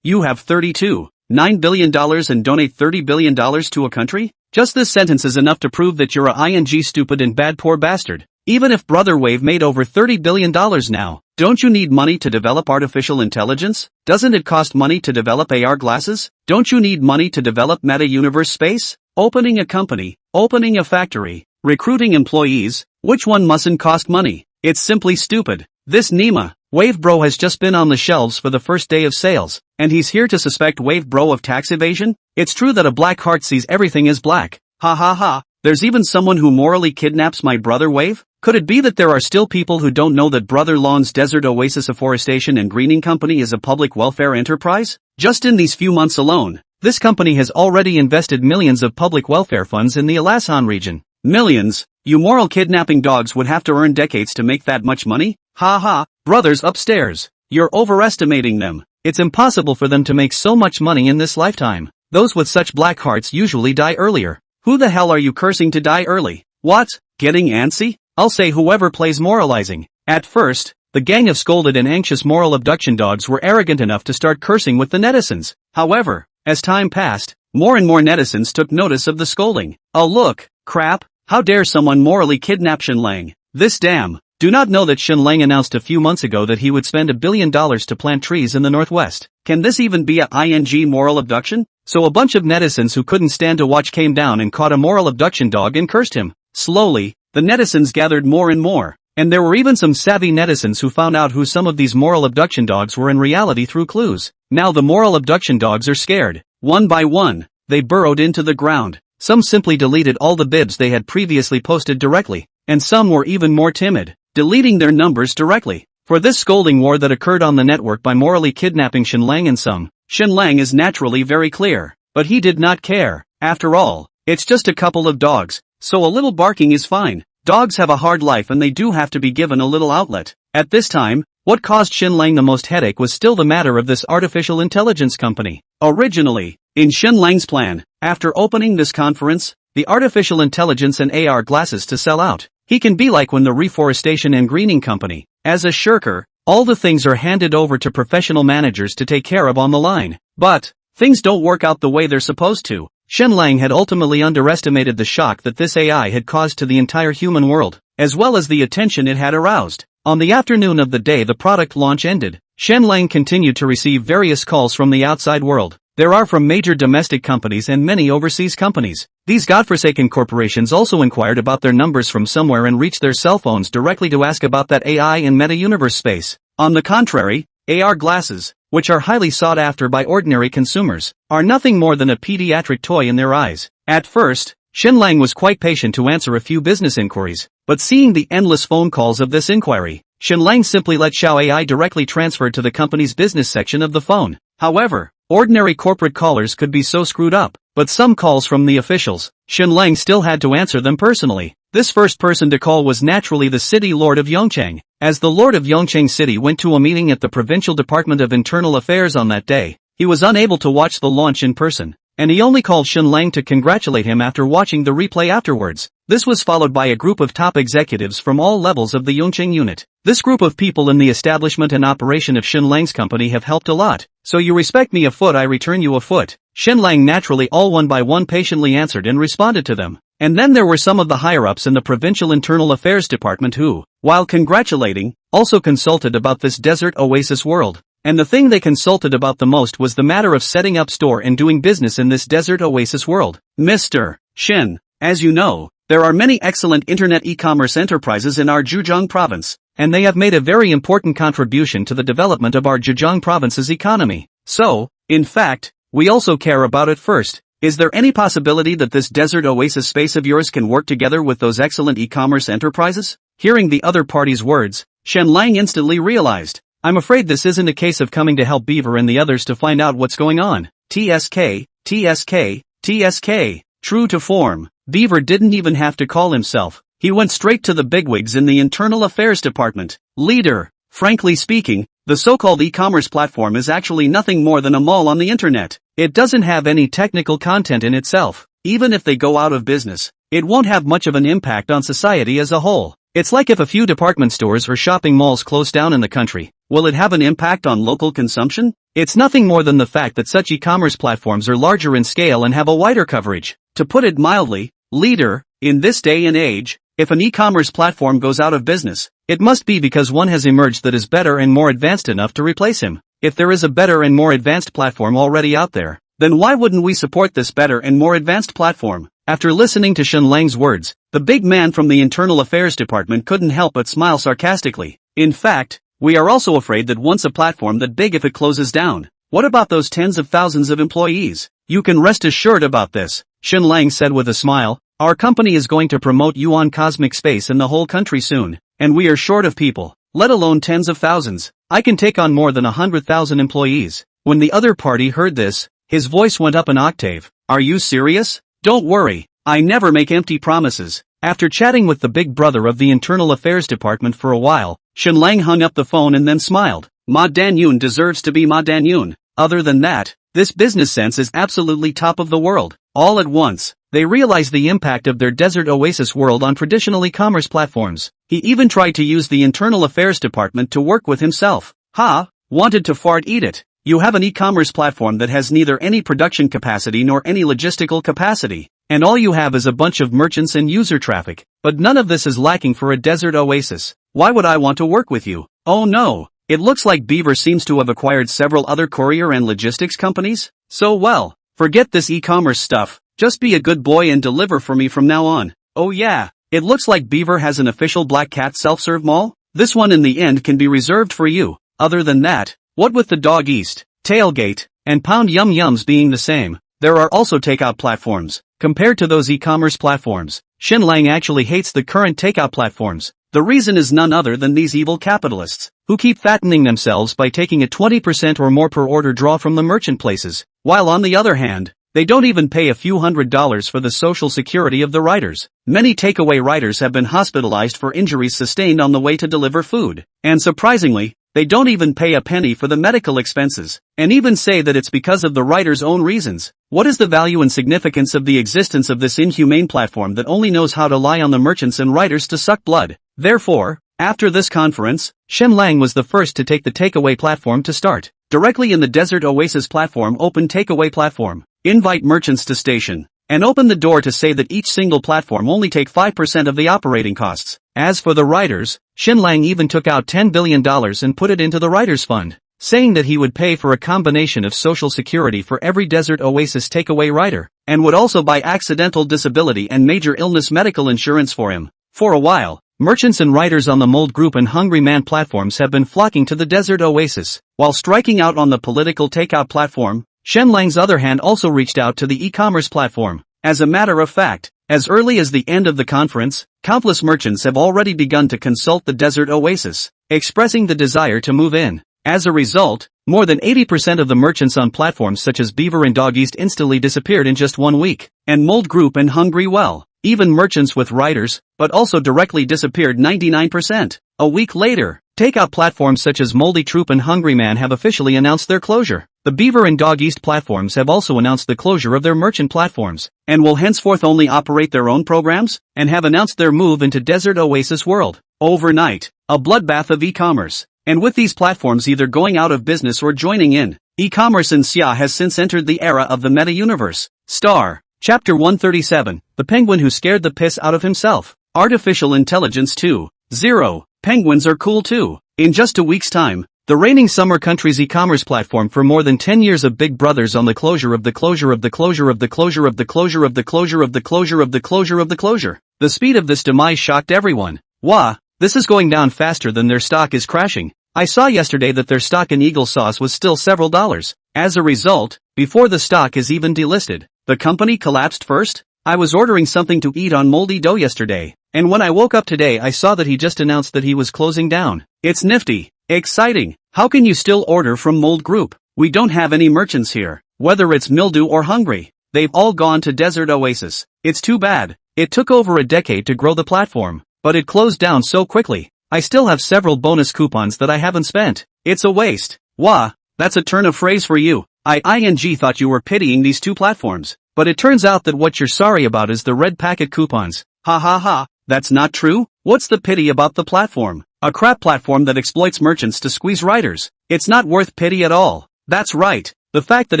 [SPEAKER 1] You have $32.9 billion and donate $30 billion to a country? Just this sentence is enough to prove that you're a stupid and bad poor bastard. Even if Brother Wave made over $30 billion now, don't you need money to develop artificial intelligence? Doesn't it cost money to develop AR glasses? Don't you need money to develop meta-universe space? Opening a company, opening a factory, recruiting employees, which one mustn't cost money? It's simply stupid. This Nima, Wave Bro has just been on the shelves for the first day of sales, and he's here to suspect Wave Bro of tax evasion? It's true that a black heart sees everything as black. Ha ha ha, there's even someone who morally kidnaps my brother Wave? Could it be that there are still people who don't know that Brother Long's Desert Oasis Afforestation and Greening Company is a public welfare enterprise? Just in these few months alone, this company has already invested millions of public welfare funds in the Alasan region. Millions? You moral kidnapping dogs would have to earn decades to make that much money? Ha ha, brothers upstairs, you're overestimating them. It's impossible for them to make so much money in this lifetime. Those with such black hearts usually die earlier. Who the hell are you cursing to die early? What? Getting antsy? I'll say whoever plays moralizing. At first, the gang of scolded and anxious moral abduction dogs were arrogant enough to start cursing with the netizens. However, as time passed, more and more netizens took notice of the scolding. Oh look, crap, how dare someone morally kidnap Shenlang? This damn. Do not know that Shenlang announced a few months ago that he would spend $1 billion to plant trees in the Northwest. Can this even be a moral abduction? So a bunch of netizens who couldn't stand to watch came down and caught a moral abduction dog and cursed him. Slowly, the netizens gathered more and more, and there were even some savvy netizens who found out who some of these moral abduction dogs were in reality through clues. Now the moral abduction dogs are scared. One by one, they burrowed into the ground. Some simply deleted all the bibs they had previously posted directly, and some were even more timid, deleting their numbers directly. For this scolding war that occurred on the network by morally kidnapping Shenlang and some, Shenlang is naturally very clear, but he did not care. After all, it's just a couple of dogs, so a little barking is fine. Dogs have a hard life and they do have to be given a little outlet. At this time, what caused Shenlang the most headache was still the matter of this artificial intelligence company. Originally, in Shenlang's plan, after opening this conference, the artificial intelligence and AR glasses to sell out. He can be like when the reforestation and greening company. As a shirker, all the things are handed over to professional managers to take care of on the line. But, things don't work out the way they're supposed to. Shenlang had ultimately underestimated the shock that this AI had caused to the entire human world, as well as the attention it had aroused. On the afternoon of the day the product launch ended, Shenlang continued to receive various calls from the outside world. There are from major domestic companies and many overseas companies. These godforsaken corporations also inquired about their numbers from somewhere and reached their cell phones directly to ask about that AI in meta-universe space. On the contrary, AR glasses, which are highly sought after by ordinary consumers, are nothing more than a pediatric toy in their eyes. At first, Shenlang was quite patient to answer a few business inquiries, but seeing the endless phone calls of this inquiry, Shenlang simply let Xiao AI directly transfer to the company's business section of the phone. However, ordinary corporate callers could be so screwed up, but some calls from the officials, Shenlang still had to answer them personally. This first person to call was naturally the city lord of Yongchang. As the lord of Yongchang City went to a meeting at the Provincial Department of Internal Affairs on that day, he was unable to watch the launch in person. and he only called Shen Lang to congratulate him after watching the replay afterwards. This was followed by a group of top executives from all levels of the Yongqing unit. This group of people in the establishment and operation of Shen Lang's company have helped a lot. So you respect me a foot, I return you a foot. Shen Lang naturally all one by one patiently answered and responded to them. And then there were some of the higher-ups in the Provincial Internal Affairs Department who, while congratulating, also consulted about this desert oasis world. And the thing they consulted about the most was the matter of setting up store and doing business in this desert oasis world. Mr. Shen, as you know, there are many excellent internet e-commerce enterprises in our Zhejiang province, and they have made a very important contribution to the development of our Zhejiang province's economy. So, in fact, we also care about it first. Is there any possibility that this desert oasis space of yours can work together with those excellent e-commerce enterprises? Hearing the other party's words, Shen Lang instantly realized, I'm afraid this isn't a case of coming to help Beaver and the others to find out what's going on. TSK, TSK, TSK. True to form, Beaver didn't even have to call himself. He went straight to the bigwigs in the Internal Affairs Department. Leader, frankly speaking, the so-called e-commerce platform is actually nothing more than a mall on the internet. It doesn't have any technical content in itself. Even if they go out of business, it won't have much of an impact on society as a whole. It's like if a few department stores or shopping malls close down in the country. Will it have an impact on local consumption? It's nothing more than the fact that such e-commerce platforms are larger in scale and have a wider coverage. To put it mildly, leader, in this day and age, if an e-commerce platform goes out of business, it must be because one has emerged that is better and more advanced enough to replace him. If there is a better and more advanced platform already out there, then why wouldn't we support this better and more advanced platform? After listening to Shen Lang's words, the big man from the Internal Affairs Department couldn't help but smile sarcastically. In fact, we are also afraid that once a platform that big, if it closes down, what about those tens of thousands of employees? You can rest assured about this, Shen Lang said with a smile. Our company is going to promote Yuan Cosmic Space in the whole country soon, and we are short of people, let alone tens of thousands. I can take on more than 100,000 employees. When the other party heard this, his voice went up an octave. Are you serious? Don't worry, I never make empty promises. After chatting with the big brother of the Internal Affairs Department for a while, Shen Lang hung up the phone and then smiled. Ma Danyun deserves to be Ma Danyun. Other than that, this business sense is absolutely top of the world. All at once, they realized the impact of their desert oasis world on traditional e-commerce platforms. He even tried to use the Internal Affairs Department to work with himself. Ha! Wanted to fart, eat it. You have an e-commerce platform that has neither any production capacity nor any logistical capacity, and all you have is a bunch of merchants and user traffic. But none of this is lacking for a desert oasis. Why would I want to work with you? Oh no! It looks like Beaver seems to have acquired several other courier and logistics companies. So well, forget this e-commerce stuff. Just be a good boy and deliver for me from now on. Oh yeah, it looks like Beaver has an official Black Cat self-serve mall. This one in the end can be reserved for you. Other than that, what with the Dog East, Tailgate, and Pound Yum Yums being the same, there are also takeout platforms. Compared to those e-commerce platforms, Shen Lang actually hates the current takeout platforms. The reason is none other than these evil capitalists, who keep fattening themselves by taking a 20% or more per order draw from the merchant places, while on the other hand, they don't even pay a few $100s for the social security of the riders. Many takeaway riders have been hospitalized for injuries sustained on the way to deliver food, and surprisingly, they don't even pay a penny for the medical expenses, and even say that it's because of the rider's own reasons. What is the value and significance of the existence of this inhumane platform that only knows how to lie on the merchants and riders to suck blood? Therefore, after this conference, Shen Lang was the first to take the takeaway platform to start. Directly in the Desert Oasis platform, open takeaway platform, invite merchants to station, and open the door to say that each single platform only take 5% of the operating costs. As for the riders, Shen Lang even took out $10 billion and put it into the Riders Fund, saying that he would pay for a combination of social security for every Desert Oasis takeaway rider, and would also buy accidental disability and major illness medical insurance for him. For a while, merchants and riders on the Mold Group and Hungry Man platforms have been flocking to the Desert Oasis, while striking out on the political takeout platform. Shen Lang's other hand also reached out to the e-commerce platform. As a matter of fact, as early as the end of the conference, countless merchants have already begun to consult the Desert Oasis, expressing the desire to move in. As a result, more than 80% of the merchants on platforms such as Beaver and Dog East instantly disappeared in just 1 week, and Mold Group and Hungry Well, even merchants with riders, but also directly disappeared 99%. A week later, Takeout platforms such as Moldy Troop and Hungry Man have officially announced their closure. The Beaver and Dog East platforms have also announced the closure of their merchant platforms, and will henceforth only operate their own programs, and have announced their move into Desert Oasis World. Overnight, a bloodbath of e-commerce. And with these platforms either going out of business or joining in, e-commerce in Xia has since entered the era of the meta-universe. Star. Chapter 137, The Penguin Who Scared the Piss Out of Himself. Artificial Intelligence 2.0. Penguins are cool too. In just a week's time, the reigning summer country's e-commerce platform for more than 10 years of Big Brothers on the closure of the closure of the closure of the closure of the closure of the closure of the closure of the closure of the closure. The speed of this demise shocked everyone. Wah, this is going down faster than their stock is crashing. I saw yesterday that their stock in Eagle Sauce was still several dollars. As a result, before the stock is even delisted, the company collapsed first. I was ordering something to eat on Moldy Dough yesterday, and when I woke up today I saw that he just announced that he was closing down. It's nifty. Exciting. How can you still order from Mold Group? We don't have any merchants here, whether it's Mildew or Hungry. They've all gone to Desert Oasis. It's too bad. It took over a decade to grow the platform, but it closed down so quickly. I still have several bonus coupons that I haven't spent. It's a waste. Wah, that's a turn of phrase for you. I thought you were pitying these two platforms, but it turns out that what you're sorry about is the red packet coupons. Ha ha ha, that's not true? What's the pity about the platform? A crap platform that exploits merchants to squeeze writers. It's not worth pity at all. That's right. The fact that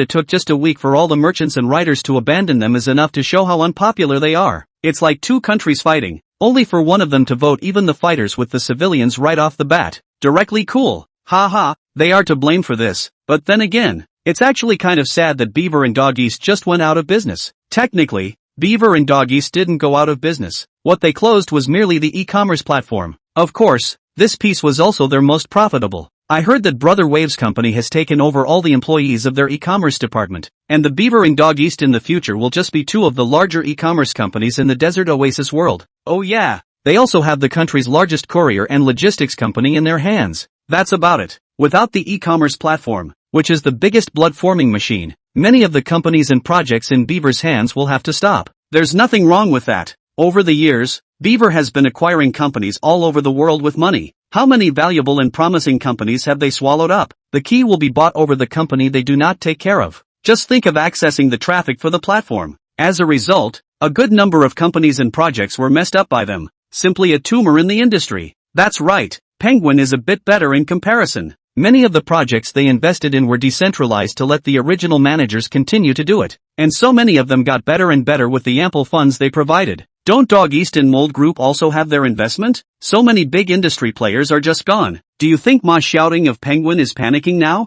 [SPEAKER 1] it took just a week for all the merchants and writers to abandon them is enough to show how unpopular they are. It's like two countries fighting, only for one of them to vote even the fighters with the civilians right off the bat. Directly cool. Ha ha, they are to blame for this. But then again, it's actually kind of sad that Beaver and Dog East just went out of business. Technically, Beaver and Dog East didn't go out of business. What they closed was merely the e-commerce platform. Of course, this piece was also their most profitable. I heard that Brother Waves Company has taken over all the employees of their e-commerce department, and the Beaver and Dog East in the future will just be two of the larger e-commerce companies in the Desert Oasis world. Oh yeah, they also have the country's largest courier and logistics company in their hands. That's about it. Without the e-commerce platform, which is the biggest blood-forming machine, many of the companies and projects in Beaver's hands will have to stop. There's nothing wrong with that. Over the years, Beaver has been acquiring companies all over the world with money. How many valuable and promising companies have they swallowed up? The key will be bought over the company they do not take care of. Just think of accessing the traffic for the platform. As a result, a good number of companies and projects were messed up by them. Simply a tumor in the industry. That's right, Penguin is a bit better in comparison. Many of the projects they invested in were decentralized to let the original managers continue to do it. And so many of them got better and better with the ample funds they provided. Don't Dog East and Mold Group also have their investment? So many big industry players are just gone. Do you think Ma shouting of Penguin is panicking now?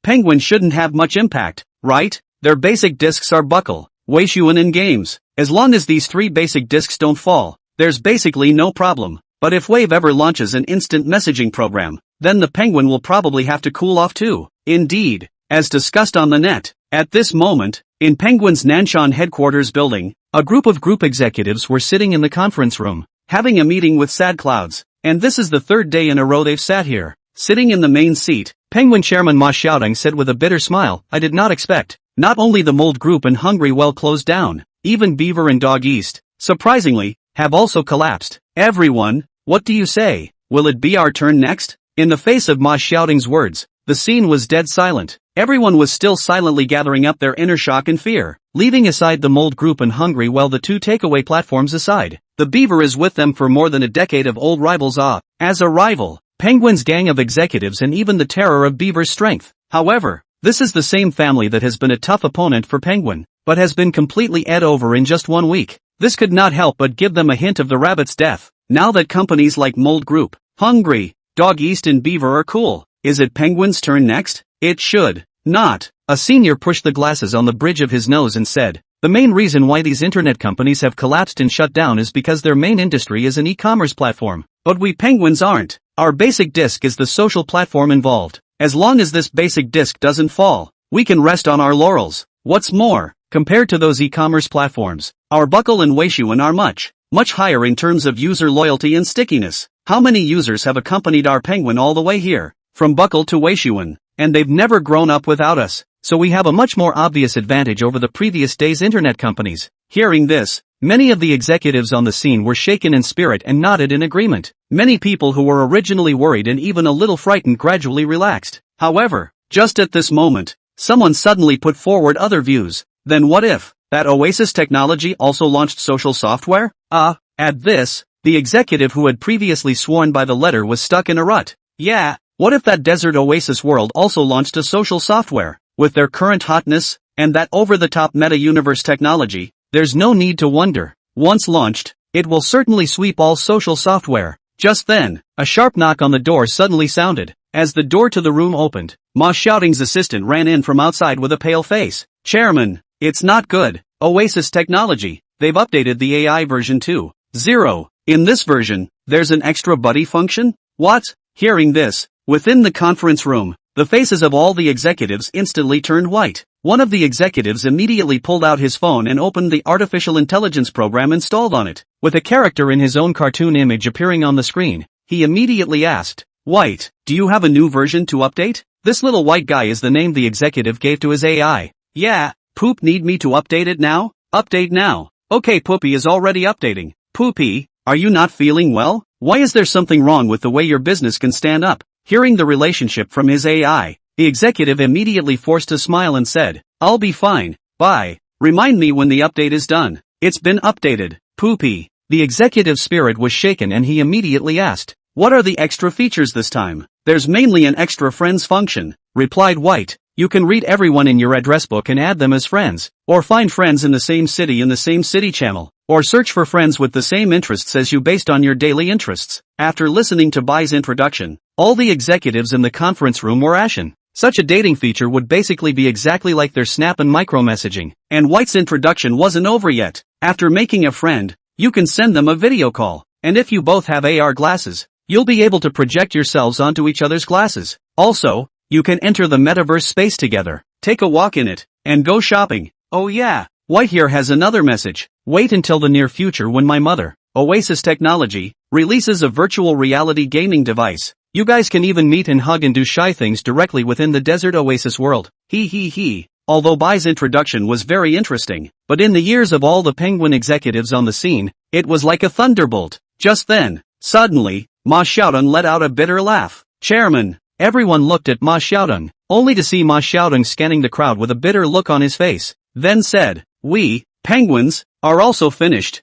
[SPEAKER 1] Penguin shouldn't have much impact, right? Their basic discs are Buckle, Weishuan and Games. As long as these three basic discs don't fall, there's basically no problem. But if Wave ever launches an instant messaging program, then the Penguin will probably have to cool off too. Indeed, as discussed on the net, at this moment, in Penguin's Nanshan headquarters building, a group of group executives were sitting in the conference room, having a meeting with sad clouds, and this is the third day in a row they've sat here. Sitting in the main seat, Penguin chairman Ma Xiaodong said with a bitter smile, I did not expect, not only the Mold Group and Hungry Well closed down, even Beaver and Dog East, surprisingly, have also collapsed. Everyone, what do you say? Will it be our turn next? In the face of Ma Xiaodong's words, the scene was dead silent. Everyone was still silently gathering up their inner shock and fear, leaving aside the Mold Group and Hungry Well, the two takeaway platforms aside. The Beaver is with them for more than a decade of old rivals. As a rival, Penguin's gang of executives and even the terror of Beaver's strength. However, this is the same family that has been a tough opponent for Penguin, but has been completely ed over in just 1 week. This could not help but give them a hint of the rabbit's death. Now that companies like Mold Group, Hungry, Dog East and Beaver are cool, is it Penguin's turn next? It should not. A senior pushed the glasses on the bridge of his nose and said, the main reason why these internet companies have collapsed and shut down is because their main industry is an e-commerce platform. But we Penguins aren't. Our basic disk is the social platform involved. As long as this basic disk doesn't fall, we can rest on our laurels. What's more, compared to those e-commerce platforms, our Buckle and Weishuan are much higher in terms of user loyalty and stickiness. How many users have accompanied our Penguin all the way here, from Buckle to Weishuan, and they've never grown up without us, so we have a much more obvious advantage over the previous day's internet companies. Hearing this, Many of the executives on the scene were shaken in spirit and nodded in agreement. Many people who were originally worried and even a little frightened gradually relaxed. However, just at this moment, someone suddenly put forward other views. Then what if that Oasis technology also launched social software? At this, the executive who had previously sworn by the letter was stuck in a rut. Yeah, what if that desert Oasis world also launched a social software? With their current hotness, and that over-the-top meta-universe technology, there's no need to wonder. Once launched, it will certainly sweep all social software. Just then, a sharp knock on the door suddenly sounded. As the door to the room opened, Ma Xiaoding's assistant ran in from outside with a pale face. Chairman, it's not good. Oasis technology, they've updated the AI version 2.0. In this version, there's an extra buddy function? What? Hearing this, within the conference room, the faces of all the executives instantly turned white. One of the executives immediately pulled out his phone and opened the artificial intelligence program installed on it. With a character in his own cartoon image appearing on the screen, he immediately asked, "White, do you have a new version to update?" This little white guy is the name the executive gave to his AI. Yeah, Poop need me to update it now? Update now. Okay, Poopy is already updating. Poopy, are you not feeling well? Why is there something wrong with the way your business can stand up? Hearing the relationship from his AI, the executive immediately forced a smile and said, "I'll be fine, bye. Remind me when the update is done." It's been updated. Poopy. The executive's spirit was shaken and he immediately asked, "What are the extra features this time?" "There's mainly an extra friends function," replied White. "You can read everyone in your address book and add them as friends, or find friends in the same city channel, or search for friends with the same interests as you based on your daily interests." After listening to Bai's introduction, all the executives in the conference room were ashen. Such a dating feature would basically be exactly like their Snap and micro-messaging. And White's introduction wasn't over yet. After making a friend, you can send them a video call, and if you both have AR glasses, you'll be able to project yourselves onto each other's glasses. Also, you can enter the metaverse space together, take a walk in it, and go shopping. Oh yeah, White here has another message. Wait until the near future when my mother, Oasis Technology, releases a virtual reality gaming device. You guys can even meet and hug and do shy things directly within the desert Oasis world. He. Although Bai's introduction was very interesting, but in the ears of all the penguin executives on the scene, it was like a thunderbolt. Just then, suddenly, Ma Xiaodong let out a bitter laugh. Chairman. Everyone looked at Ma Xiaodong, only to see Ma Xiaodong scanning the crowd with a bitter look on his face, then said, "We, penguins, are also finished."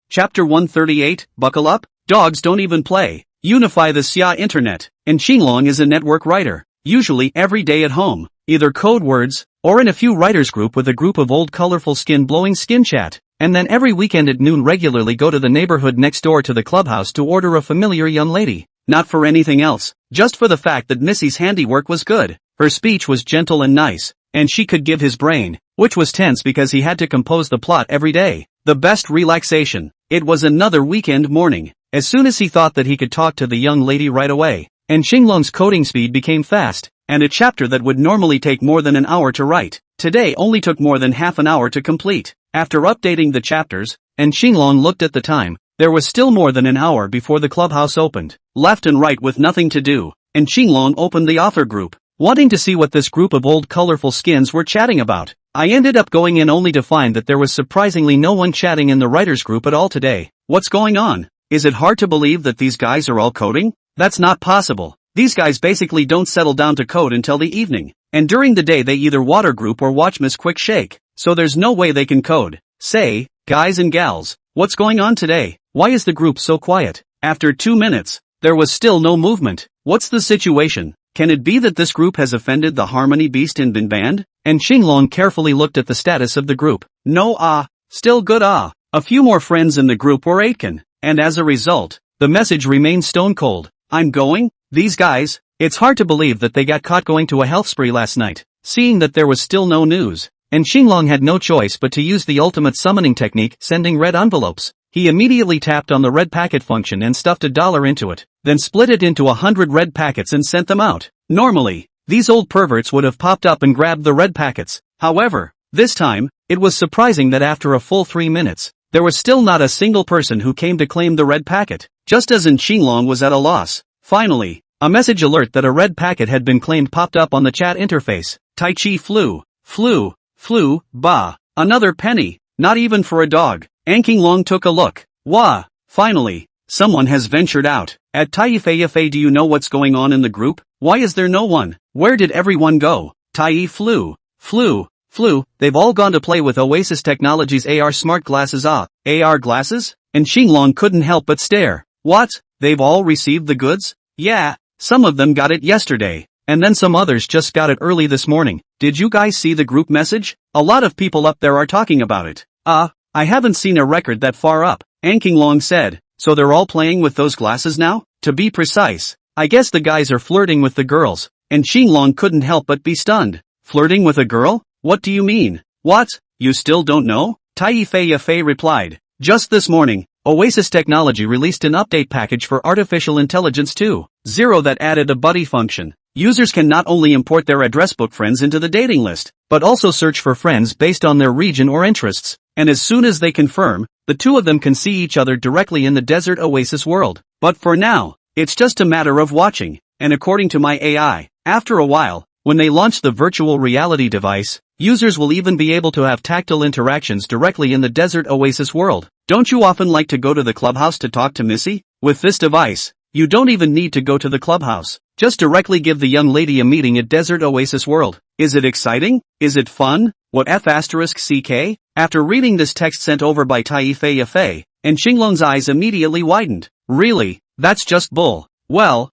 [SPEAKER 1] Chapter 138, Buckle Up? Dogs don't even play. Unify the Xia Internet. And Xinglong is a network writer, usually every day at home, either code words, or in a few writers group with a group of old colorful skin-blowing skin chat. And then every weekend at noon regularly go to the neighborhood next door to the clubhouse to order a familiar young lady. Not for anything else, just for the fact that Missy's handiwork was good. Her speech was gentle and nice, and she could give his brain, which was tense because he had to compose the plot every day, the best relaxation. It was another weekend morning. As soon as he thought that he could talk to the young lady right away, and Xinglong's coding speed became fast, and a chapter that would normally take more than an hour to write, today only took more than half an hour to complete. After updating the chapters, and Xinglong looked at the time, there was still more than an hour before the clubhouse opened. Left and right with nothing to do, and Xinglong opened the author group, wanting to see what this group of old colorful skins were chatting about. I ended up going in only to find that there was surprisingly no one chatting in the writers group at all today. What's going on? Is it hard to believe that these guys are all coding? That's not possible. These guys basically don't settle down to code until the evening, and during the day they either water group or watch Miss Quick Shake, so there's no way they can code. Say, guys and gals, what's going on today? Why is the group so quiet? After 2 minutes, there was still no movement. What's the situation? Can it be that this group has offended the Harmony Beast and been banned? And Xinglong carefully looked at the status of the group. No, still good. A few more friends in the group were Aitken, and as a result, the message remained stone cold. I'm going? These guys, it's hard to believe that they got caught going to a health spree last night. Seeing that there was still no news, and Xinglong had no choice but to use the ultimate summoning technique, sending red envelopes. He immediately tapped on the red packet function and stuffed $1 into it, then split it into 100 red packets and sent them out. Normally, these old perverts would have popped up and grabbed the red packets. However, this time, it was surprising that after a full 3 minutes, there was still not a single person who came to claim the red packet, just as Xinglong was at a loss. Finally, a message alert that a red packet had been claimed popped up on the chat interface. Tai Chi flew, bah, another penny. not even for a dog. Anqing took a look. Wah! Finally, someone has ventured out. At Taifei, do you know what's going on in the group? Why is there no one? Where did everyone go? Tai flew. They've all gone to play with Oasis Technologies AR smart glasses. AR glasses? And Xinglong couldn't help but stare. What? They've all received the goods? Yeah, some of them got it yesterday. And then some others just got it early this morning. Did you guys see the group message? A lot of people up there are talking about it. I haven't seen a record that far up, Anqing said. So they're all playing with those glasses now? To be precise, I guess the guys are flirting with the girls. And Xinglong couldn't help but be stunned. Flirting with a girl? What do you mean? What? You still don't know? Taifei replied. Just this morning, Oasis Technology released an update package for Artificial Intelligence 2.0 that added a buddy function. Users can not only import their address book friends into the dating list, but also search for friends based on their region or interests. And as soon as they confirm, the two of them can see each other directly in the desert Oasis world. But for now, it's just a matter of watching. And according to my AI, after a while, when they launch the virtual reality device, users will even be able to have tactile interactions directly in the desert Oasis world. Don't you often like to go to the clubhouse to talk to Missy? With this device, you don't even need to go to the clubhouse. Just directly give the young lady a meeting at Desert Oasis World. Is it exciting? Is it fun? What F***ck? After reading this text sent over by Taifei, and Xinglong's eyes immediately widened. Really? That's just bull. Well,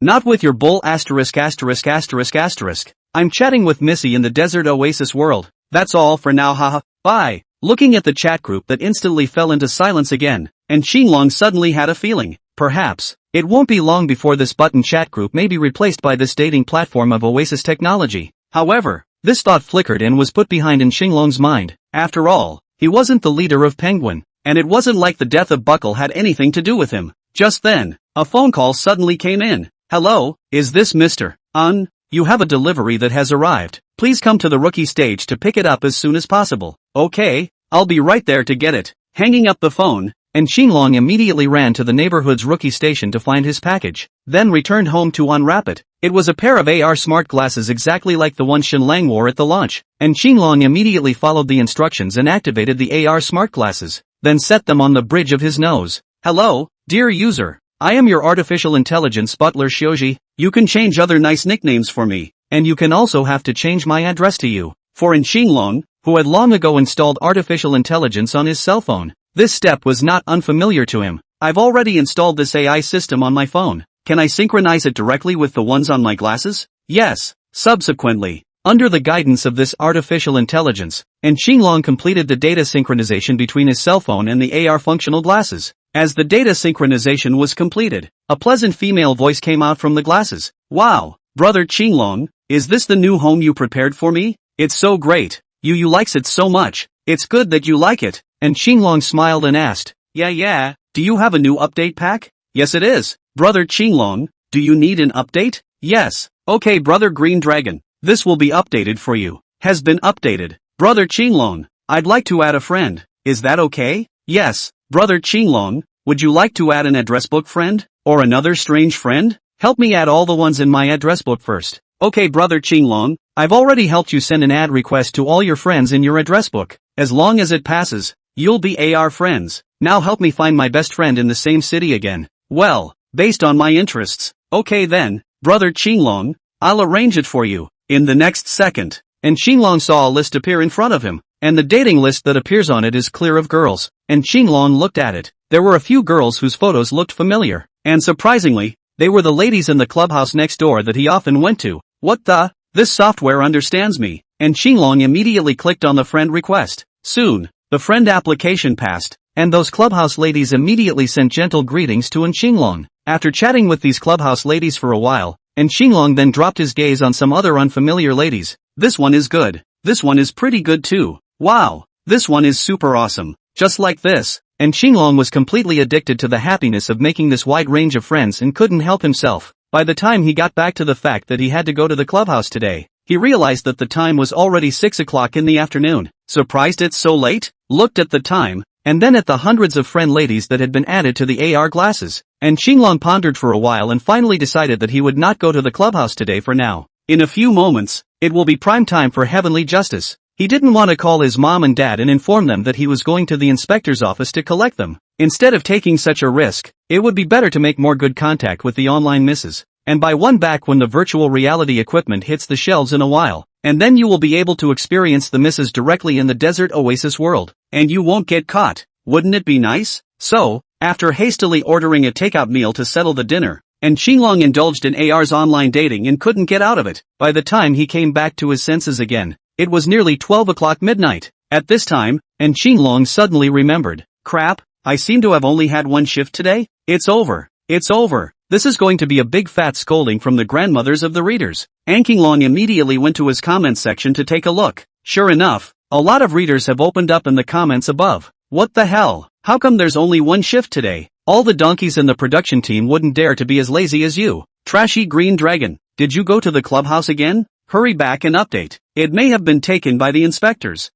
[SPEAKER 1] not with your bull *******. I'm chatting with Missy in the Desert Oasis World. That's all for now, haha. Bye. Looking at the chat group that instantly fell into silence again, and Xinglong suddenly had a feeling. Perhaps, it won't be long before this button chat group may be replaced by this dating platform of Oasis Technology. However, this thought flickered and was put behind in Xinglong's mind. After all, he wasn't the leader of Penguin, and it wasn't like the death of Buckle had anything to do with him. Just then, a phone call suddenly came in. Hello, is this Mr. Un? You have a delivery that has arrived. Please come to the rookie stage to pick it up as soon as possible. Okay, I'll be right there to get it. Hanging up the phone, and Xinglong immediately ran to the neighborhood's rookie station to find his package, then returned home to unwrap it. It was a pair of AR smart glasses exactly like the one Xinlang wore at the launch, and Xinglong immediately followed the instructions and activated the AR smart glasses, then set them on the bridge of his nose. Hello, dear user. I am your artificial intelligence butler Xiaoji. You can change other nice nicknames for me, and you can also have to change my address to you. For in Xinglong, who had long ago installed artificial intelligence on his cell phone, this step was not unfamiliar to him. I've already installed this AI system on my phone. Can I synchronize it directly with the ones on my glasses? Yes. Subsequently, under the guidance of this artificial intelligence, and Xinglong completed the data synchronization between his cell phone and the AR functional glasses. As the data synchronization was completed, a pleasant female voice came out from the glasses. Wow, brother Xinglong, is this the new home you prepared for me? It's so great. You likes it so much. It's good that you like it. And Xinglong smiled and asked, Yeah, do you have a new update pack? Yes it is. Brother Xinglong, do you need an update? Yes. Okay brother Green Dragon, this will be updated for you. Has been updated. Brother Xinglong, I'd like to add a friend. Is that okay? Yes. Brother Xinglong, would you like to add an address book friend? Or another strange friend? Help me add all the ones in my address book first. Okay brother Xinglong, I've already helped you send an add request to all your friends in your address book. As long as it passes, you'll be AR friends. Now help me find my best friend in the same city again. Well, based on my interests. Okay then, brother Xinglong, I'll arrange it for you. In the next second. And Xinglong saw a list appear in front of him. And the dating list that appears on it is clear of girls. And Xinglong looked at it. There were a few girls whose photos looked familiar. And surprisingly, they were the ladies in the clubhouse next door that he often went to. What the? This software understands me. And Xinglong immediately clicked on the friend request. Soon, the friend application passed, and those clubhouse ladies immediately sent gentle greetings to Xinglong. After chatting with these clubhouse ladies for a while, Xinglong then dropped his gaze on some other unfamiliar ladies. This one is good. This one is pretty good too. Wow, this one is super awesome. Just like this. And Xinglong was completely addicted to the happiness of making this wide range of friends and couldn't help himself. By the time he got back to the fact that he had to go to the clubhouse today, he realized that the time was already 6 o'clock in the afternoon. Surprised it's so late? Looked at the time, and then at the hundreds of friend ladies that had been added to the AR glasses. And Xinglong pondered for a while and finally decided that he would not go to the clubhouse today for now. In a few moments, it will be prime time for Heavenly Justice. He didn't want to call his mom and dad and inform them that he was going to the inspector's office to collect them. Instead of taking such a risk, it would be better to make more good contact with the online misses, and buy one back when the virtual reality equipment hits the shelves in a while, and then you will be able to experience the misses directly in the desert oasis world, and you won't get caught. Wouldn't it be nice? So, after hastily ordering a takeout meal to settle the dinner, and Qinglong indulged in AR's online dating and couldn't get out of it. By the time he came back to his senses again, it was nearly 12 o'clock midnight. At this time, and Qinglong suddenly remembered, crap, I seem to have only had one shift today? It's over. It's over. This is going to be a big fat scolding from the grandmothers of the readers. Qinglong immediately went to his comments section to take a look. Sure enough, a lot of readers have opened up in the comments above. What the hell? How come there's only one shift today? All the donkeys in the production team wouldn't dare to be as lazy as you. Trashy green dragon, did you go to the clubhouse again? Hurry back and update. It may have been taken by the inspectors.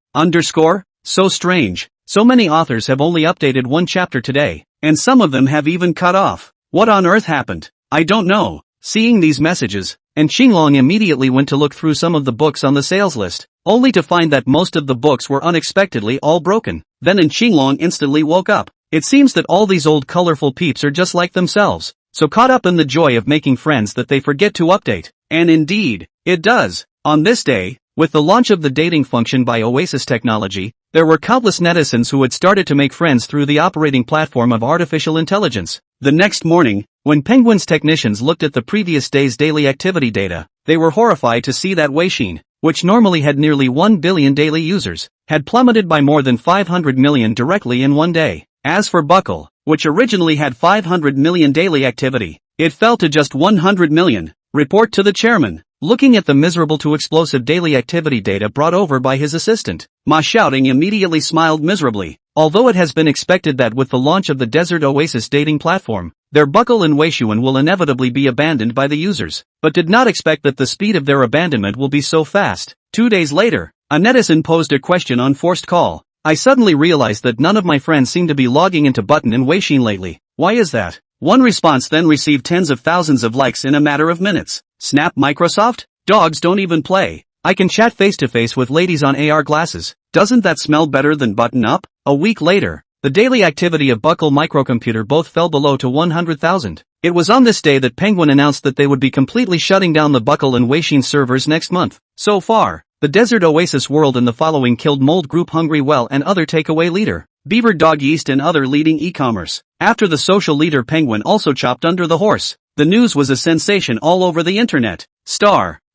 [SPEAKER 1] So strange. So many authors have only updated one chapter today, and some of them have even cut off. What on earth happened? I don't know. Seeing these messages, and Qinglong immediately went to look through some of the books on the sales list, only to find that most of the books were unexpectedly all broken. Then Qinglong instantly woke up. It seems that all these old colorful peeps are just like themselves, so caught up in the joy of making friends that they forget to update. And indeed, it does. On this day, with the launch of the dating function by Oasis Technology, there were countless netizens who had started to make friends through the operating platform of artificial intelligence. The next morning, when Penguin's technicians looked at the previous day's daily activity data, they were horrified to see that Weixin, which normally had nearly 1 billion daily users, had plummeted by more than 500 million directly in one day. As for Buckle, which originally had 500 million daily activity, it fell to just 100 million. Report to the chairman. Looking at the miserable to explosive daily activity data brought over by his assistant, Ma Shouting immediately smiled miserably. Although it has been expected that with the launch of the Desert Oasis dating platform, their Buckle and Weishuan will inevitably be abandoned by the users, but did not expect that the speed of their abandonment will be so fast. 2 days later, a netizen posed a question on Forced Call. I suddenly realized that none of my friends seem to be logging into Button and Weixin lately. Why is that? One response then received tens of thousands of likes in a matter of minutes. Snap Microsoft? Dogs don't even play. I can chat face-to-face with ladies on AR glasses. Doesn't that smell better than Button Up? A week later, the daily activity of Buckle Microcomputer both fell below to 100,000. It was on this day that Penguin announced that they would be completely shutting down the Buckle and Weixin servers next month. So far, the Desert Oasis World and the following killed Mold Group Hungry Well and other takeaway leader, Beaver Dog Yeast and other leading e-commerce. After the social leader Penguin also chopped under the horse, the news was a sensation all over the internet.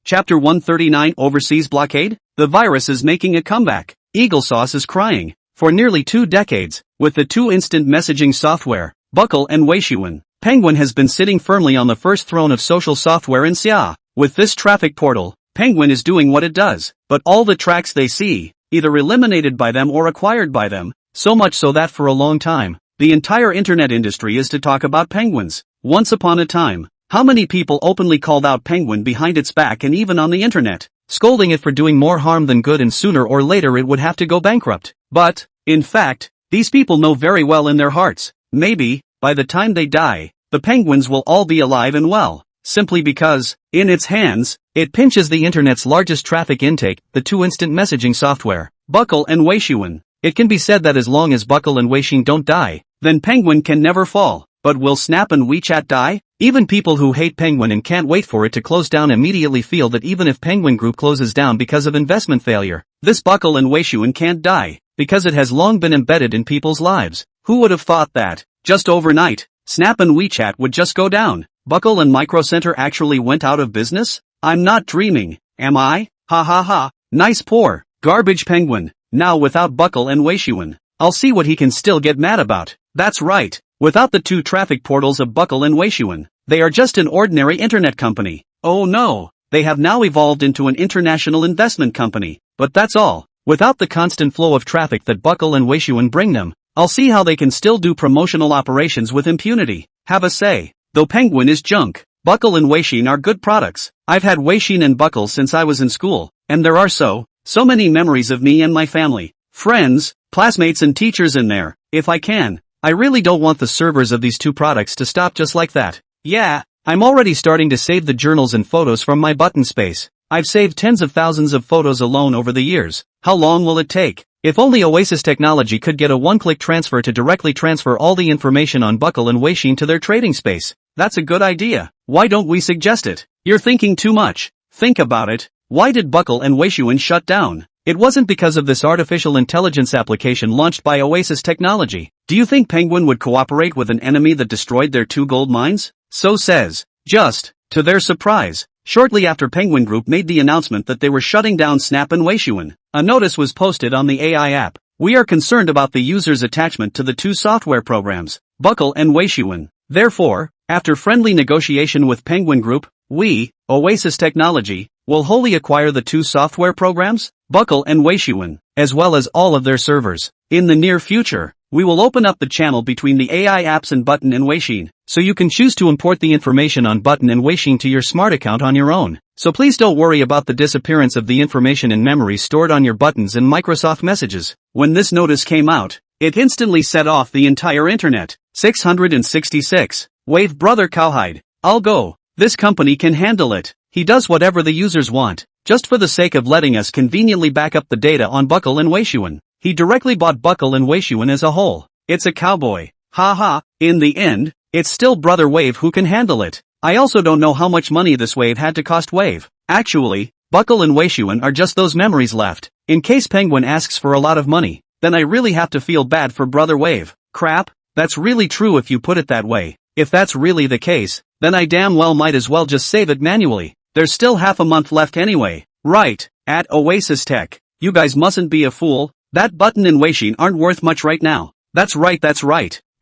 [SPEAKER 1] Chapter 139 Overseas Blockade? The virus is making a comeback. Eagle Sauce is crying. For nearly 2 decades, with the two instant messaging software, Buckle and Weishuan, Penguin has been sitting firmly on the first throne of social software in Xia. With this traffic portal, Penguin is doing what it does, but all the tracks they see, either eliminated by them or acquired by them, so much so that for a long time, the entire internet industry is to talk about penguins. Once upon a time, how many people openly called out Penguin behind its back and even on the internet, scolding it for doing more harm than good, and sooner or later it would have to go bankrupt. But, in fact, these people know very well in their hearts, maybe, by the time they die, the penguins will all be alive and well, simply because, in its hands, it pinches the internet's largest traffic intake, the two instant messaging software, Buckle and Weishuan. It can be said that as long as Buckle and Weixin don't die, then Penguin can never fall. But will Snap and WeChat die? Even people who hate Penguin and can't wait for it to close down immediately feel that even if Penguin Group closes down because of investment failure, this Buckle and Weishuan can't die, because it has long been embedded in people's lives. Who would have thought that, just overnight, Snap and WeChat would just go down? Buckle and Micro Center actually went out of business? I'm not dreaming, am I? Ha ha ha. Nice poor, garbage Penguin. Now without Buckle and Weishuan, I'll see what he can still get mad about. That's right. Without the two traffic portals of Buckle and Weishuan, they are just an ordinary internet company. Oh no, they have now evolved into an international investment company. But that's all. Without the constant flow of traffic that Buckle and Weishuan bring them, I'll see how they can still do promotional operations with impunity. Have a say. Though Penguin is junk, Buckle and Weixin are good products. I've had Weixin and Buckle since I was in school, and there are so many memories of me and my family, friends, classmates and teachers in there. If I can, I really don't want the servers of these two products to stop just like that. Yeah, I'm already starting to save the journals and photos from my Button space. I've saved tens of thousands of photos alone over the years. How long will it take? If only Oasis Technology could get a one-click transfer to directly transfer all the information on Buckle and Weixin to their trading space. That's a good idea. Why don't we suggest it? You're thinking too much. Think about it. Why did Buckle and Weixin shut down? It wasn't because of this artificial intelligence application launched by Oasis Technology. Do you think Penguin would cooperate with an enemy that destroyed their 2 gold mines? So says. Just, to their surprise, shortly after Penguin Group made the announcement that they were shutting down Snap and Weixin, a notice was posted on the AI app. We are concerned about the user's attachment to the 2 software programs, Buckle and Weixin. Therefore, after friendly negotiation with Penguin Group, we, Oasis Technology, will wholly acquire the 2 software programs, Buckle and Weixin, as well as all of their servers. In the near future, we will open up the channel between the AI apps and Button and Weixin, so you can choose to import the information on Button and Weixin to your smart account on your own. So please don't worry about the disappearance of the information and memory stored on your buttons and Microsoft Messages. When this notice came out, it instantly set off the entire internet. 666. Wave brother cowhide. I'll go. This company can handle it. He does whatever the users want, just for the sake of letting us conveniently back up the data on Buckle and Weixin. He directly bought Buckle and Weixin as a whole. It's a cowboy. Haha, in the end, it's still Brother Wave who can handle it. I also don't know how much money this wave had to cost Wave. Actually, Buckle and Weixin are just those memories left. In case Penguin asks for a lot of money, then I really have to feel bad for Brother Wave. Crap, that's really true if you put it that way. If that's really the case, then I damn well might as well just save it manually. There's still half a month left anyway. Right, at Oasis Tech. You guys mustn't be a fool. That Button and Weixin aren't worth much right now. That's right.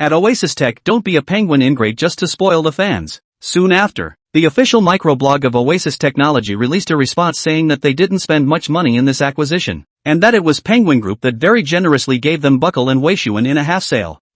[SPEAKER 1] At Oasis Tech, don't be a Penguin ingrate just to spoil the fans. Soon after, the official microblog of Oasis Technology released a response saying that they didn't spend much money in this acquisition, and that it was Penguin Group that very generously gave them Buckle and Weixin in a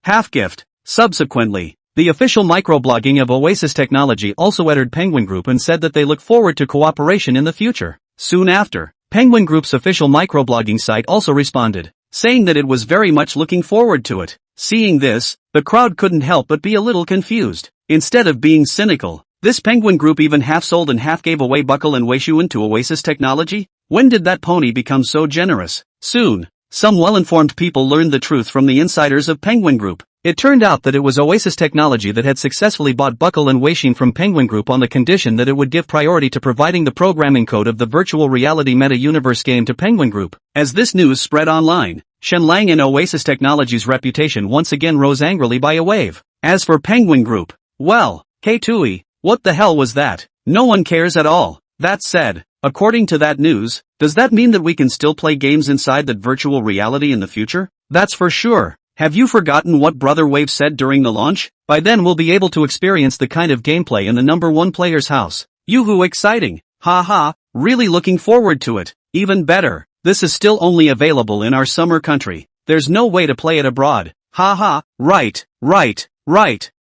[SPEAKER 1] half gift. Subsequently, the official microblogging of Oasis Technology also uttered Penguin Group and said that they look forward to cooperation in the future. Soon after, Penguin Group's official microblogging site also responded, saying that it was very much looking forward to it. Seeing this, the crowd couldn't help but be a little confused. Instead of being cynical, this Penguin Group even half sold and half gave away Buckle and Weixin to Oasis Technology? When did that pony become so generous? Soon, some well-informed people learned the truth from the insiders of Penguin Group. It turned out that it was Oasis Technology that had successfully bought Buckle and Weixin from Penguin Group on the condition that it would give priority to providing the programming code of the virtual reality meta-universe game to Penguin Group. As this news spread online, Shenlang and Oasis Technology's reputation once again rose angrily by a wave. As for Penguin Group, well, K2E, what the hell was that? No one cares at all. That said, according to that news, does that mean that we can still play games inside that virtual reality in the future? That's for sure. Have you forgotten what Brother Wave said during the launch? By then we'll be able to experience the kind of gameplay in the number 1 player's house. Yoo-hoo, exciting. Haha, really looking forward to it. Even better, this is still only available in our summer country. There's no way to play it abroad. Haha, right.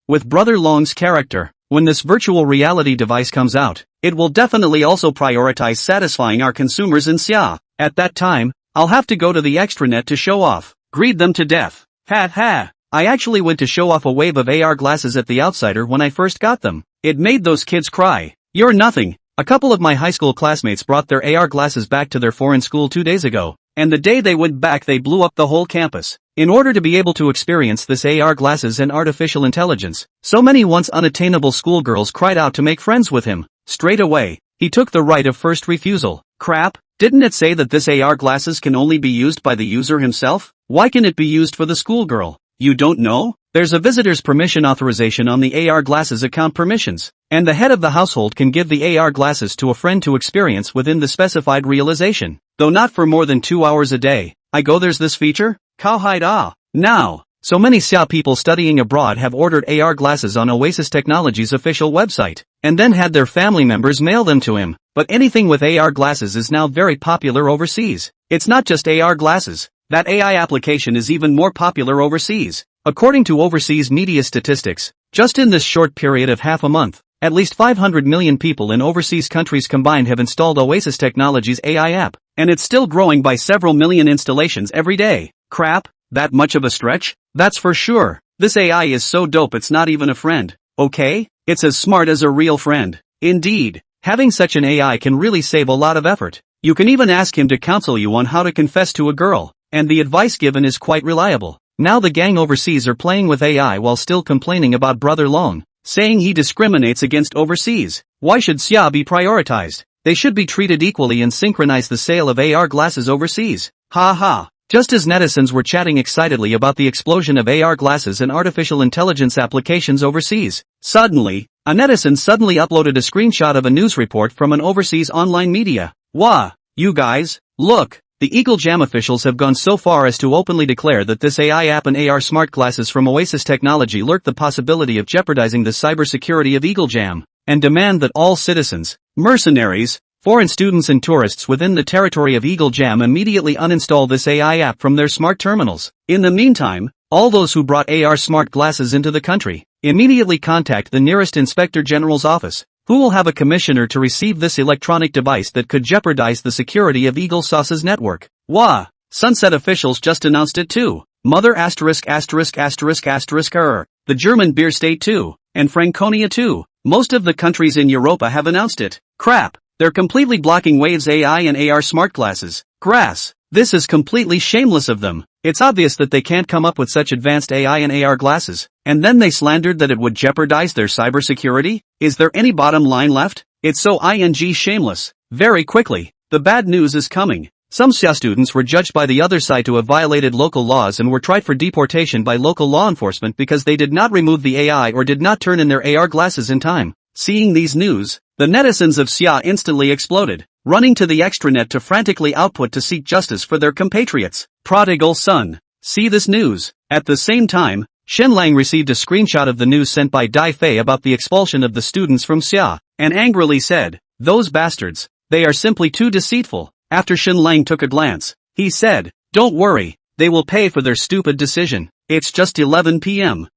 [SPEAKER 1] With Brother Long's character, when this virtual reality device comes out, it will definitely also prioritize satisfying our consumers in Xia. At that time, I'll have to go to the extranet to show off. Greed them to death. Ha. I actually went to show off a wave of AR glasses at the Outsider when I first got them. It made those kids cry. You're nothing. A couple of my high school classmates brought their AR glasses back to their foreign school 2 days ago, and the day they went back they blew up the whole campus. In order to be able to experience this AR glasses and artificial intelligence, so many once unattainable schoolgirls cried out to make friends with him. Straight away, he took the right of first refusal. Crap, didn't it say that this AR glasses can only be used by the user himself? Why can it be used for the schoolgirl? You don't know? There's a visitor's permission authorization on the AR glasses account permissions, and the head of the household can give the AR glasses to a friend to experience within the specified realization, though not for more than 2 hours a day. There's this feature? Cowhide now. So many Xia people studying abroad have ordered AR glasses on Oasis Technology's official website, and then had their family members mail them to him. But anything with AR glasses is now very popular overseas. It's not just AR glasses. That AI application is even more popular overseas. According to overseas media statistics, just in this short period of half a month, at least 500 million people in overseas countries combined have installed Oasis Technology's AI app, and it's still growing by several million installations every day. Crap, that much of a stretch? That's for sure. This AI is so dope it's not even a friend, okay? It's as smart as a real friend. Indeed, Having such an AI can really save a lot of effort. You can even ask him to counsel you on how to confess to a girl, and the advice given is quite reliable. Now the gang overseas are playing with AI while still complaining about Brother Long, saying he discriminates against overseas. Why should Xia be prioritized? They should be treated equally and synchronize the sale of AR glasses overseas. Ha ha. Just as netizens were chatting excitedly about the explosion of AR glasses and artificial intelligence applications overseas, suddenly, a netizen suddenly uploaded a screenshot of a news report from an overseas online media. Wah! You guys, look! The Eagle Jam officials have gone so far as to openly declare that this AI app and AR smart glasses from Oasis Technology lurk the possibility of jeopardizing the cybersecurity of Eagle Jam, and demand that all citizens, mercenaries, foreign students and tourists within the territory of Eagle Jam immediately uninstall this AI app from their smart terminals. In the meantime, all those who brought AR smart glasses into the country, immediately contact the nearest Inspector General's office, who will have a commissioner to receive this electronic device that could jeopardize the security of Eagle Sauce's network. Wah! Sunset officials just announced it too. Mother *********, the German beer state too, and Franconia too. Most of the countries in Europa have announced it. Crap! They're completely blocking Wave's AI and AR smart glasses. Grass! This is completely shameless of them. It's obvious that they can't come up with such advanced AI and AR glasses, and then they slandered that it would jeopardize their cybersecurity? Is there any bottom line left? It's so shameless. Very quickly, the bad news is coming. Some Xia students were judged by the other side to have violated local laws and were tried for deportation by local law enforcement because they did not remove the AI or did not turn in their AR glasses in time. Seeing these news, the netizens of Xia instantly exploded, running to the extranet to frantically output to seek justice for their compatriots. Prodigal son. See this news. At the same time, Shen Lang received a screenshot of the news sent by Dai Fei about the expulsion of the students from Xia, and angrily said, "Those bastards, they are simply too deceitful." After Shen Lang took a glance, he said, "Don't worry, they will pay for their stupid decision. It's just 11 p.m.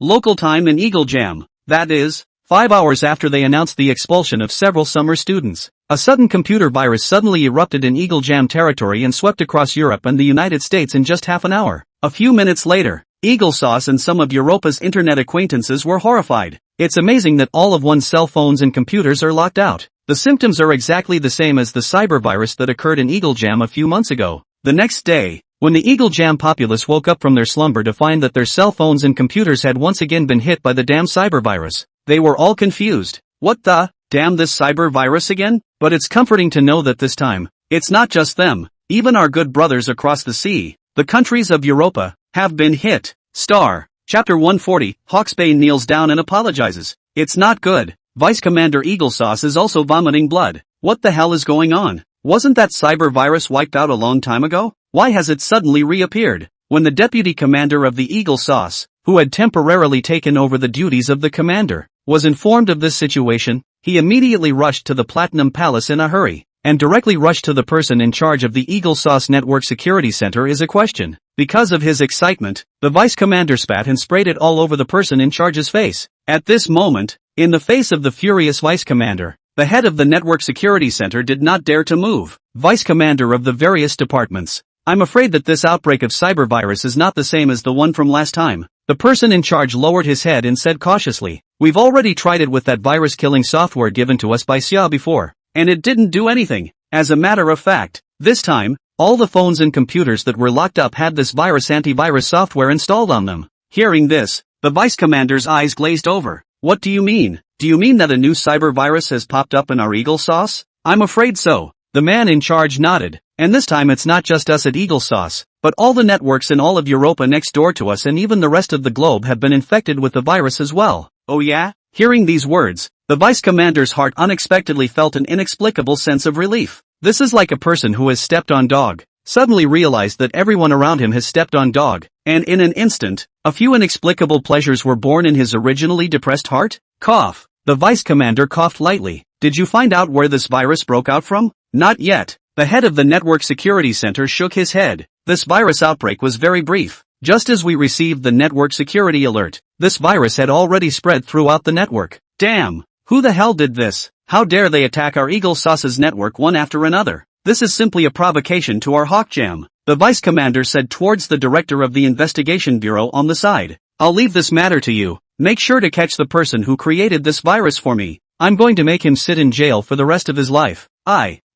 [SPEAKER 1] local time in Eagle Jam. That is, 5 hours after they announced the expulsion of several summer students. A sudden computer virus suddenly erupted in Eagle Jam territory and swept across Europe and the United States in just half an hour. A few minutes later, Eagle Sauce and some of Europa's internet acquaintances were horrified. It's amazing that all of one's cell phones and computers are locked out. The symptoms are exactly the same as the cyber virus that occurred in Eagle Jam a few months ago. The next day, when the Eagle Jam populace woke up from their slumber to find that their cell phones and computers had once again been hit by the damn cyber virus, they were all confused. What the, damn this cyber virus again? But it's comforting to know that this time, it's not just them, even our good brothers across the sea, the countries of Europa, have been hit. Chapter 140, Hawksbane kneels down and apologizes. It's not good. Vice Commander Eagle Sauce is also vomiting blood. What the hell is going on? Wasn't that cyber virus wiped out a long time ago? Why has it suddenly reappeared? When the deputy commander of the Eagle Sauce, who had temporarily taken over the duties of the commander, was informed of this situation, he immediately rushed to the Platinum Palace in a hurry, and directly rushed to the person in charge of the Eagle Sauce Network Security Center is a question. Because of his excitement, the vice commander spat and sprayed it all over the person in charge's face. At this moment, in the face of the furious vice commander, the head of the Network Security Center did not dare to move. Vice commander of the various departments, I'm afraid that this outbreak of cyber virus is not the same as the one from last time. The person in charge lowered his head and said cautiously, "We've already tried it with that virus-killing software given to us by Xia before, and it didn't do anything. As a matter of fact, this time, all the phones and computers that were locked up had this virus antivirus software installed on them." Hearing this, the vice commander's eyes glazed over. "What do you mean? Do you mean that a new cyber virus has popped up in our Eagle Sauce?" "I'm afraid so." The man in charge nodded. "And this time it's not just us at Eagle Sauce, but all the networks in all of Europa next door to us and even the rest of the globe have been infected with the virus as well." "Oh yeah?" Hearing these words, the vice commander's heart unexpectedly felt an inexplicable sense of relief. This is like a person who has stepped on dog, suddenly realized that everyone around him has stepped on dog, and in an instant, a few inexplicable pleasures were born in his originally depressed heart. Cough. The vice commander coughed lightly. "Did you find out where this virus broke out from?" "Not yet." The head of the Network Security Center shook his head. "This virus outbreak was very brief. Just as we received the network security alert, this virus had already spread throughout the network." "Damn! Who the hell did this? How dare they attack our Eagle Sauce's network one after another? This is simply a provocation to our Hawk Jam," the vice commander said towards the director of the investigation bureau on the side. "I'll leave this matter to you. Make sure to catch the person who created this virus for me." I'm going to make him sit in jail for the rest of his life.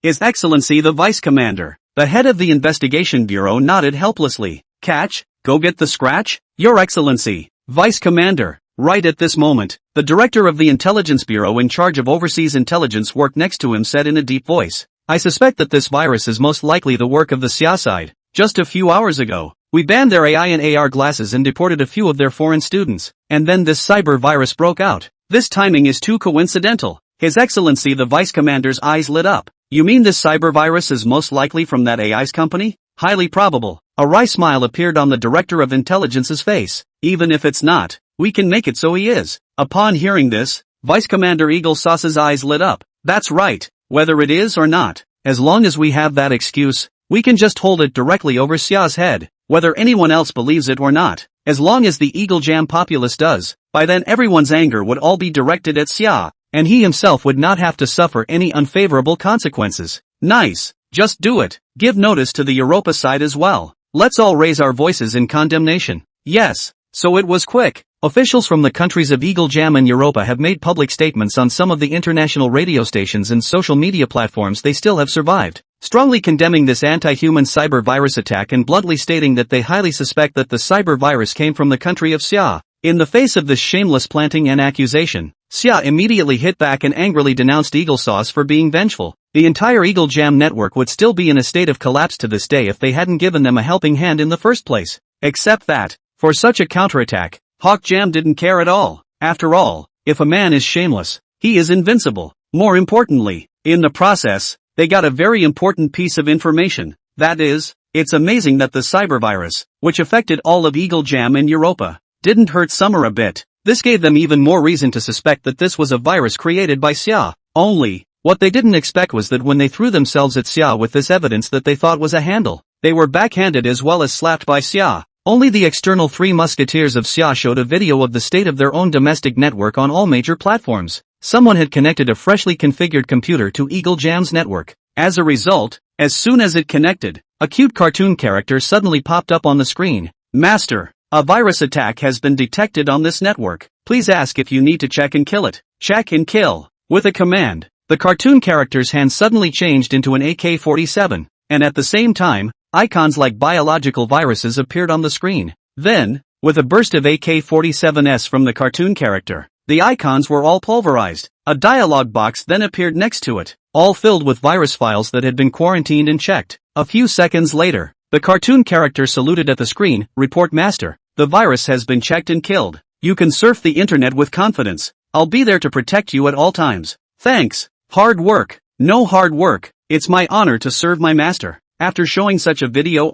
[SPEAKER 1] His Excellency the Vice Commander. The head of the Investigation Bureau nodded helplessly. Catch? Go get the scratch? Your Excellency, Vice Commander. Right at this moment, the director of the Intelligence Bureau in charge of overseas intelligence work next to him said in a deep voice, I suspect that this virus is most likely the work of the CIA side. Just a few hours ago, we banned their AI and AR glasses and deported a few of their foreign students, and then this cyber virus broke out. This timing is too coincidental. His Excellency the Vice Commander's eyes lit up. You mean this cyber virus is most likely from that AI's company? Highly probable. A wry smile appeared on the Director of Intelligence's face. Even if it's not, we can make it so he is. Upon hearing this, Vice Commander Eagle Sauce's eyes lit up. That's right. Whether it is or not, as long as we have that excuse, we can just hold it directly over Xia's head, whether anyone else believes it or not. As long as the Eagle Jam populace does, by then everyone's anger would all be directed at Xia, and he himself would not have to suffer any unfavorable consequences. Nice. Just do it. Give notice to the Europa side as well. Let's all raise our voices in condemnation. Yes. So it was quick. Officials from the countries of Eagle Jam and Europa have made public statements on some of the international radio stations and social media platforms they still have survived, strongly condemning this anti-human cyber virus attack and bluntly stating that they highly suspect that the cyber virus came from the country of Xia. In the face of this shameless planting and accusation, Xia immediately hit back and angrily denounced Eagle Sauce for being vengeful. The entire Eagle Jam network would still be in a state of collapse to this day if they hadn't given them a helping hand in the first place. Except that, for such a counterattack, Hawk Jam didn't care at all. After all, if a man is shameless, he is invincible. More importantly, in the process, they got a very important piece of information. That is, it's amazing that the cyber virus, which affected all of Eagle Jam and Europa, didn't hurt Summer a bit. This gave them even more reason to suspect that this was a virus created by Xia. Only, what they didn't expect was that when they threw themselves at Xia with this evidence that they thought was a handle, they were backhanded as well as slapped by Xia. Only the external Three Musketeers of Xia showed a video of the state of their own domestic network on all major platforms. Someone had connected a freshly configured computer to Eagle Jam's network. As a result, as soon as it connected, a cute cartoon character suddenly popped up on the screen. Master, a virus attack has been detected on this network. Please ask if you need to check and kill it. Check and kill. With a command, the cartoon character's hand suddenly changed into an AK-47, and at the same time, icons like biological viruses appeared on the screen. Then, with a burst of AK-47s from the cartoon character, the icons were all pulverized. A dialog box then appeared next to it, all filled with virus files that had been quarantined and checked. A few seconds later, the cartoon character saluted at the screen. Report Master, the virus has been checked and killed. You can surf the internet with confidence. I'll be there to protect you at all times. Thanks. Hard work. No hard work. It's my honor to serve my master. After showing such a video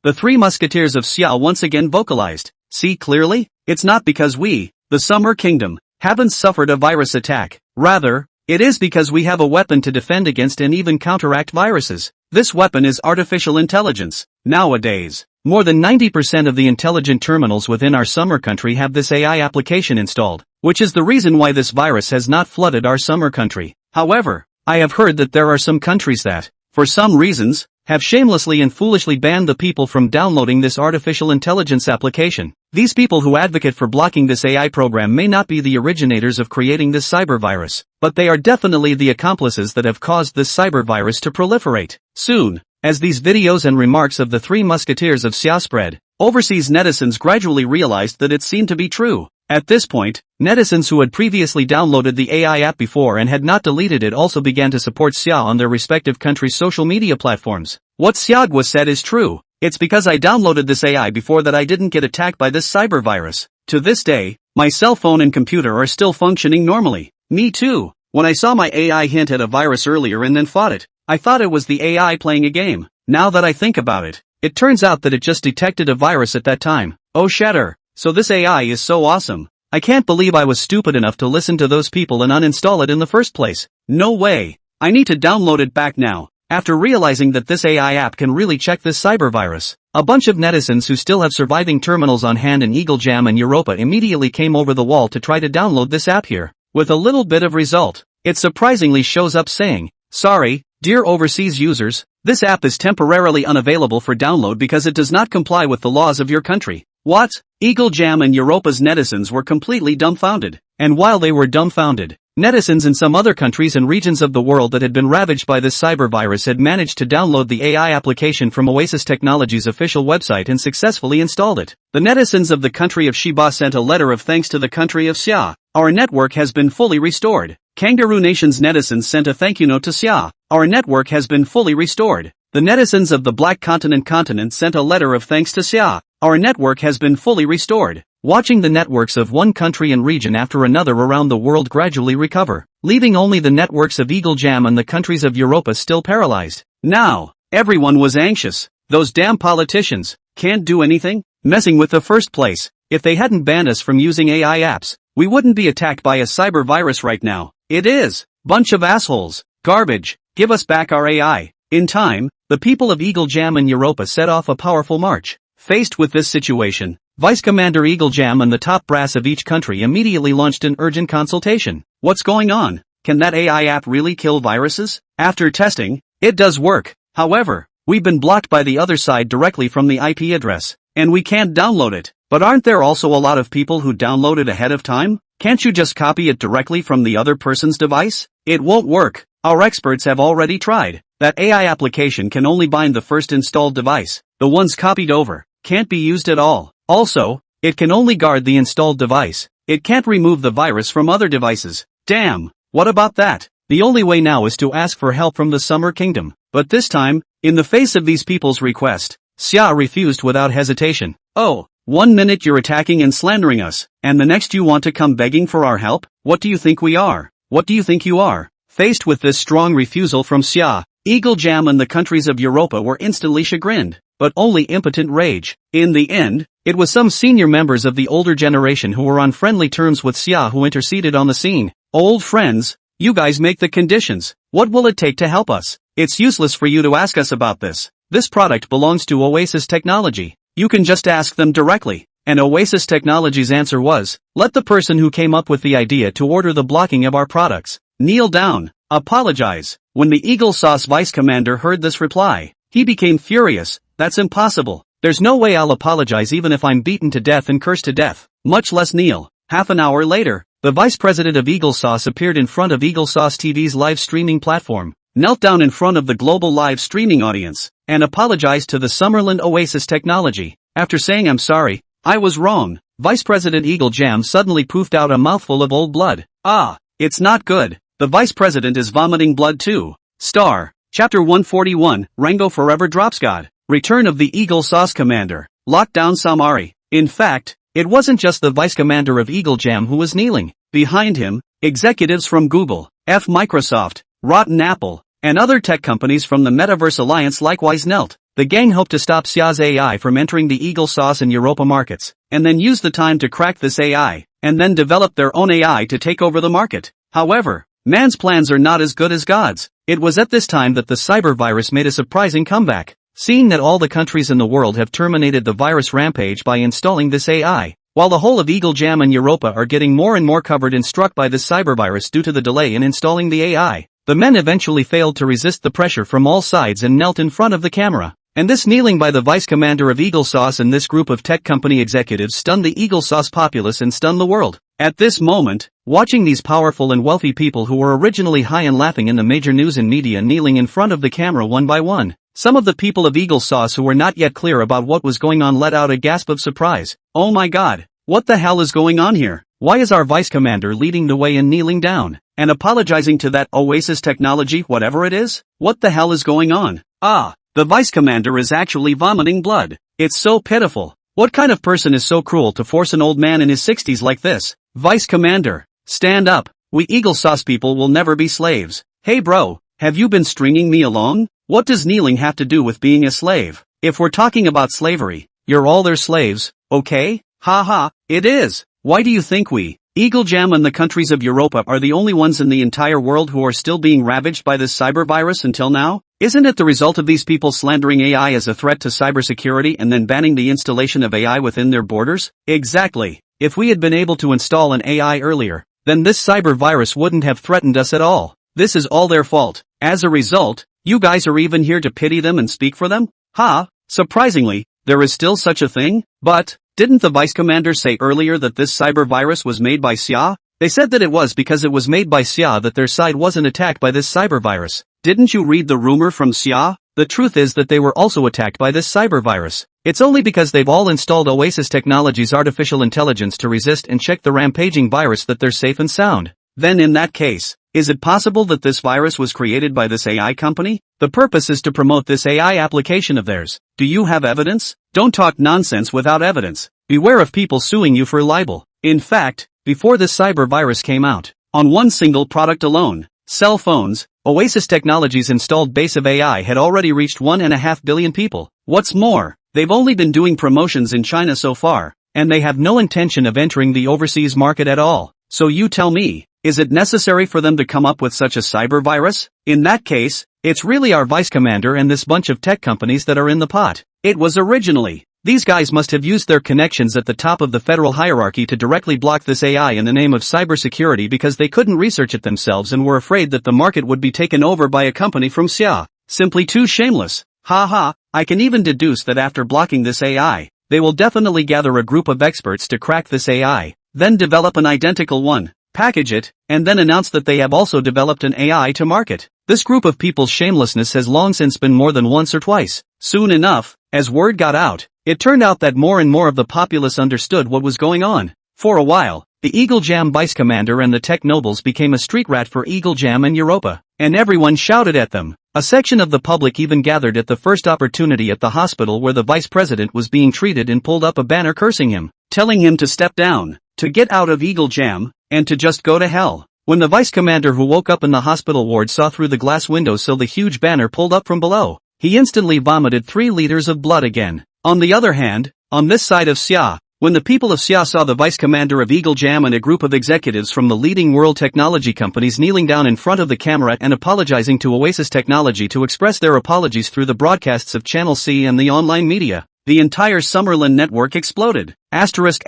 [SPEAKER 1] the Three Musketeers of Xia once again vocalized. See clearly? It's not because we, the Summer Kingdom, haven't suffered a virus attack. Rather, it is because we have a weapon to defend against and even counteract viruses. This weapon is artificial intelligence. Nowadays, more than 90% of the intelligent terminals within our summer country have this AI application installed, which is the reason why this virus has not flooded our summer country. However, I have heard that there are some countries that, for some reasons, have shamelessly and foolishly banned the people from downloading this artificial intelligence application. These people who advocate for blocking this AI program may not be the originators of creating this cyber virus, but they are definitely the accomplices that have caused this cyber virus to proliferate. Soon, as these videos and remarks of the Three Musketeers of Xia spread, overseas netizens gradually realized that it seemed to be true. At this point, netizens who had previously downloaded the AI app before and had not deleted it also began to support Xia on their respective countries' social media platforms. What Xiagwa said is true. It's because I downloaded this AI before that I didn't get attacked by this cyber virus. To this day, my cell phone and computer are still functioning normally. Me too. When I saw my AI hint at a virus earlier and then fought it, I thought it was the AI playing a game. Now that I think about it, it turns out that it just detected a virus at that time. Oh shatter. So this AI is so awesome. I can't believe I was stupid enough to listen to those people and uninstall it in the first place. No way. I need to download it back now. After realizing that this AI app can really check this cyber virus, a bunch of netizens who still have surviving terminals on hand in Eagle Jam and Europa immediately came over the wall to try to download this app here. With a little bit of result, it surprisingly shows up saying, sorry, dear overseas users, this app is temporarily unavailable for download because it does not comply with the laws of your country. What? Eagle Jam and Europa's netizens were completely dumbfounded. And while they were dumbfounded, Netizens in some other countries and regions of the world that had been ravaged by this cyber virus had managed to download the AI application from Oasis Technologies' official website and successfully installed it. The netizens of the country of Shiba sent a letter of thanks to the country of Xia. Our network has been fully restored. Kangaroo Nation's netizens sent a thank you note to Xia. Our network has been fully restored. The netizens of the Black Continent sent a letter of thanks to Xia. Our network has been fully restored. Watching the networks of one country and region after another around the world gradually recover, leaving only the networks of Eagle Jam and the countries of Europa still paralyzed. Now, everyone was anxious. Those damn politicians can't do anything, messing with the first place. If they hadn't banned us from using AI apps, we wouldn't be attacked by a cyber virus right now. It is bunch of assholes, garbage, give us back our AI. In time, the people of Eagle Jam and Europa set off a powerful march. Faced with this situation, Vice Commander Eagle Jam and the top brass of each country immediately launched an urgent consultation. What's going on? Can that AI app really kill viruses? After testing, it does work. However, we've been blocked by the other side directly from the IP address, and we can't download it. But aren't there also a lot of people who download it ahead of time? Can't you just copy it directly from the other person's device? It won't work. Our experts have already tried. That AI application can only bind the first installed device. The ones copied over can't be used at all. Also, it can only guard the installed device. It can't remove the virus from other devices. Damn, what about that? The only way now is to ask for help from the Summer Kingdom. But this time, in the face of these people's request, Xia refused without hesitation. Oh, 1 minute you're attacking and slandering us, and the next you want to come begging for our help? What do you think we are? What do you think you are? Faced with this strong refusal from Xia, Eagle Jam and the countries of Europa were instantly chagrined, but only impotent rage. In the end, it was some senior members of the older generation who were on friendly terms with Xia who interceded on the scene. Old friends, you guys make the conditions. What will it take to help us? It's useless for you to ask us about this. This product belongs to Oasis Technology. You can just ask them directly. And Oasis Technology's answer was, let the person who came up with the idea to order the blocking of our products kneel down, apologize. When the Eagle Sauce Vice Commander heard this reply, he became furious. That's impossible. There's no way I'll apologize even if I'm beaten to death and cursed to death, much less kneel. Half an hour later, the Vice President of Eagle Sauce appeared in front of Eagle Sauce TV's live streaming platform, knelt down in front of the global live streaming audience, and apologized to the Summerland Oasis Technology. After saying I'm sorry, I was wrong, Vice President Eagle Jam suddenly poofed out a mouthful of old blood. Ah, it's not good. The Vice President is vomiting blood too. Chapter 141, Rango Forever Drops God. Return of the Eagle Sauce Commander. Lockdown Samari. In fact, it wasn't just the Vice Commander of Eagle Jam who was kneeling. Behind him, executives from Google, Microsoft, Rotten Apple, and other tech companies from the Metaverse Alliance likewise knelt. The gang hoped to stop Xia's AI from entering the Eagle Sauce and Europa markets, and then use the time to crack this AI, and then develop their own AI to take over the market. However, man's plans are not as good as God's. It was at this time that the cyber virus made a surprising comeback. Seeing that all the countries in the world have terminated the virus rampage by installing this AI, while the whole of Eagle Jam and Europa are getting more and more covered and struck by this cyber virus due to the delay in installing the AI, the men eventually failed to resist the pressure from all sides and knelt in front of the camera. And this kneeling by the Vice Commander of Eagle Sauce and this group of tech company executives stunned the Eagle Sauce populace and stunned the world. At this moment, watching these powerful and wealthy people who were originally high and laughing in the major news and media kneeling in front of the camera one by one, some of the people of Eagle Sauce who were not yet clear about what was going on let out a gasp of surprise. Oh my God, what the hell is going on here? Why is our Vice Commander leading the way and kneeling down, and apologizing to that Oasis Technology whatever it is? What the hell is going on? Ah, the Vice Commander is actually vomiting blood. It's so pitiful. What kind of person is so cruel to force an old man in his 60s like this? Vice Commander, stand up. We Eagle Sauce people will never be slaves. Hey bro, have you been stringing me along? What does kneeling have to do with being a slave? If we're talking about slavery, you're all their slaves, okay? Ha, it is. Why do you think we, Eagle Jam and the countries of Europa are the only ones in the entire world who are still being ravaged by this cyber virus until now? Isn't it the result of these people slandering AI as a threat to cybersecurity and then banning the installation of AI within their borders? Exactly. If we had been able to install an AI earlier, then this cyber virus wouldn't have threatened us at all. This is all their fault. As a result, you guys are even here to pity them and speak for them? Ha, surprisingly, there is still such a thing? But, didn't the Vice Commander say earlier that this cyber virus was made by Xia? They said that it was because it was made by Xia that their side wasn't attacked by this cyber virus. Didn't you read the rumor from Xia? The truth is that they were also attacked by this cyber virus. It's only because they've all installed Oasis Technologies' artificial intelligence to resist and check the rampaging virus that they're safe and sound. Then in that case, is it possible that this virus was created by this AI company? The purpose is to promote this AI application of theirs. Do you have evidence? Don't talk nonsense without evidence. Beware of people suing you for libel. In fact, before this cyber virus came out, on one single product alone, cell phones, Oasis Technologies' installed base of AI had already reached 1.5 billion people. What's more, they've only been doing promotions in China so far, and they have no intention of entering the overseas market at all. So you tell me, is it necessary for them to come up with such a cyber virus? In that case, it's really our vice commander and this bunch of tech companies that are in the pot. It was originally. These guys must have used their connections at the top of the federal hierarchy to directly block this AI in the name of cybersecurity because they couldn't research it themselves and were afraid that the market would be taken over by a company from Xia. Simply too shameless. Ha, I can even deduce that after blocking this AI, they will definitely gather a group of experts to crack this AI, then develop an identical one, package it, and then announce that they have also developed an AI to market. This group of people's shamelessness has long since been more than once or twice. Soon enough, as word got out, it turned out that more and more of the populace understood what was going on. For a while, the Eagle Jam vice commander and the tech nobles became a street rat for Eagle Jam and Europa, and everyone shouted at them. A section of the public even gathered at the first opportunity at the hospital where the vice president was being treated and pulled up a banner cursing him, telling him to step down, to get out of Eagle Jam, and to just go to hell. When the vice commander who woke up in the hospital ward saw through the glass window so the huge banner pulled up from below, he instantly vomited 3 liters of blood again. On the other hand, on this side of Xia, when the people of Xia saw the vice commander of Eagle Jam and a group of executives from the leading world technology companies kneeling down in front of the camera and apologizing to Oasis Technology to express their apologies through the broadcasts of Channel C and the online media, the entire Summerlin network exploded. Asterisk.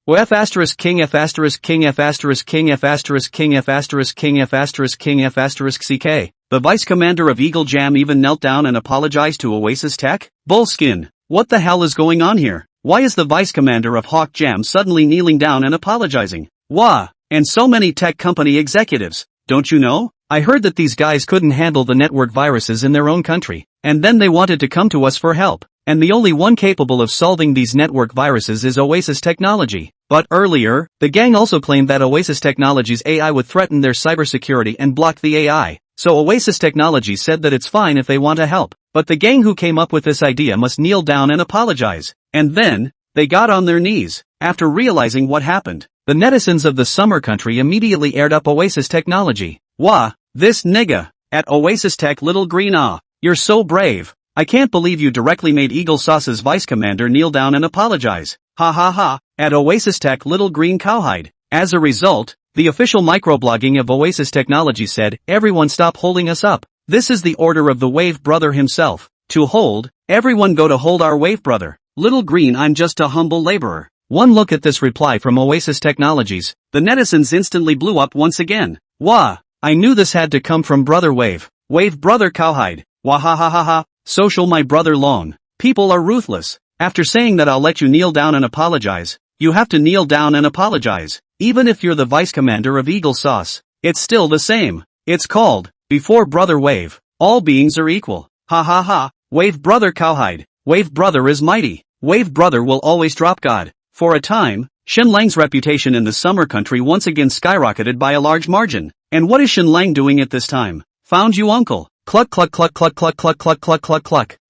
[SPEAKER 1] F asterisk king F asterisk king F asterisk king F asterisk king F asterisk king F asterisk king F asterisk CK. The vice commander of Eagle Jam even knelt down and apologized to Oasis Tech? Bullskin. What the hell is going on here? Why is the vice commander of Hawk Jam suddenly kneeling down and apologizing? Wah! And so many tech company executives. Don't you know? I heard that these guys couldn't handle the network viruses in their own country, and then they wanted to come to us for help. And the only one capable of solving these network viruses is Oasis Technology. But earlier, the gang also claimed that Oasis Technology's AI would threaten their cybersecurity and block the AI. So Oasis Technology said that it's fine if they want to help, but the gang who came up with this idea must kneel down and apologize. And then, they got on their knees, after realizing what happened. The netizens of the summer country immediately aired up Oasis Technology. Wah, this nigga, at Oasis Tech Little Green you're so brave. I can't believe you directly made Eagle Sauce's vice commander kneel down and apologize. Ha, at Oasis Tech Little Green Cowhide. As a result, the official microblogging of Oasis Technology said, everyone stop holding us up. This is the order of the Wave Brother himself. To hold, everyone go to hold our Wave Brother. Little Green, I'm just a humble laborer. One look at this reply from Oasis Technologies, the netizens instantly blew up once again. Wah, I knew this had to come from Brother Wave. Wave Brother Cowhide. Wah. Social my brother long. People are ruthless. After saying that I'll let you kneel down and apologize, you have to kneel down and apologize. Even if you're the vice commander of Eagle Sauce, it's still the same. It's called, before Brother Wave, all beings are equal. Ha. Wave Brother Cowhide. Wave Brother is mighty. Wave Brother will always drop God. For a time, Shenlang's reputation in the summer country once again skyrocketed by a large margin. And what is Shenlang doing at this time? Found you uncle. Cluck.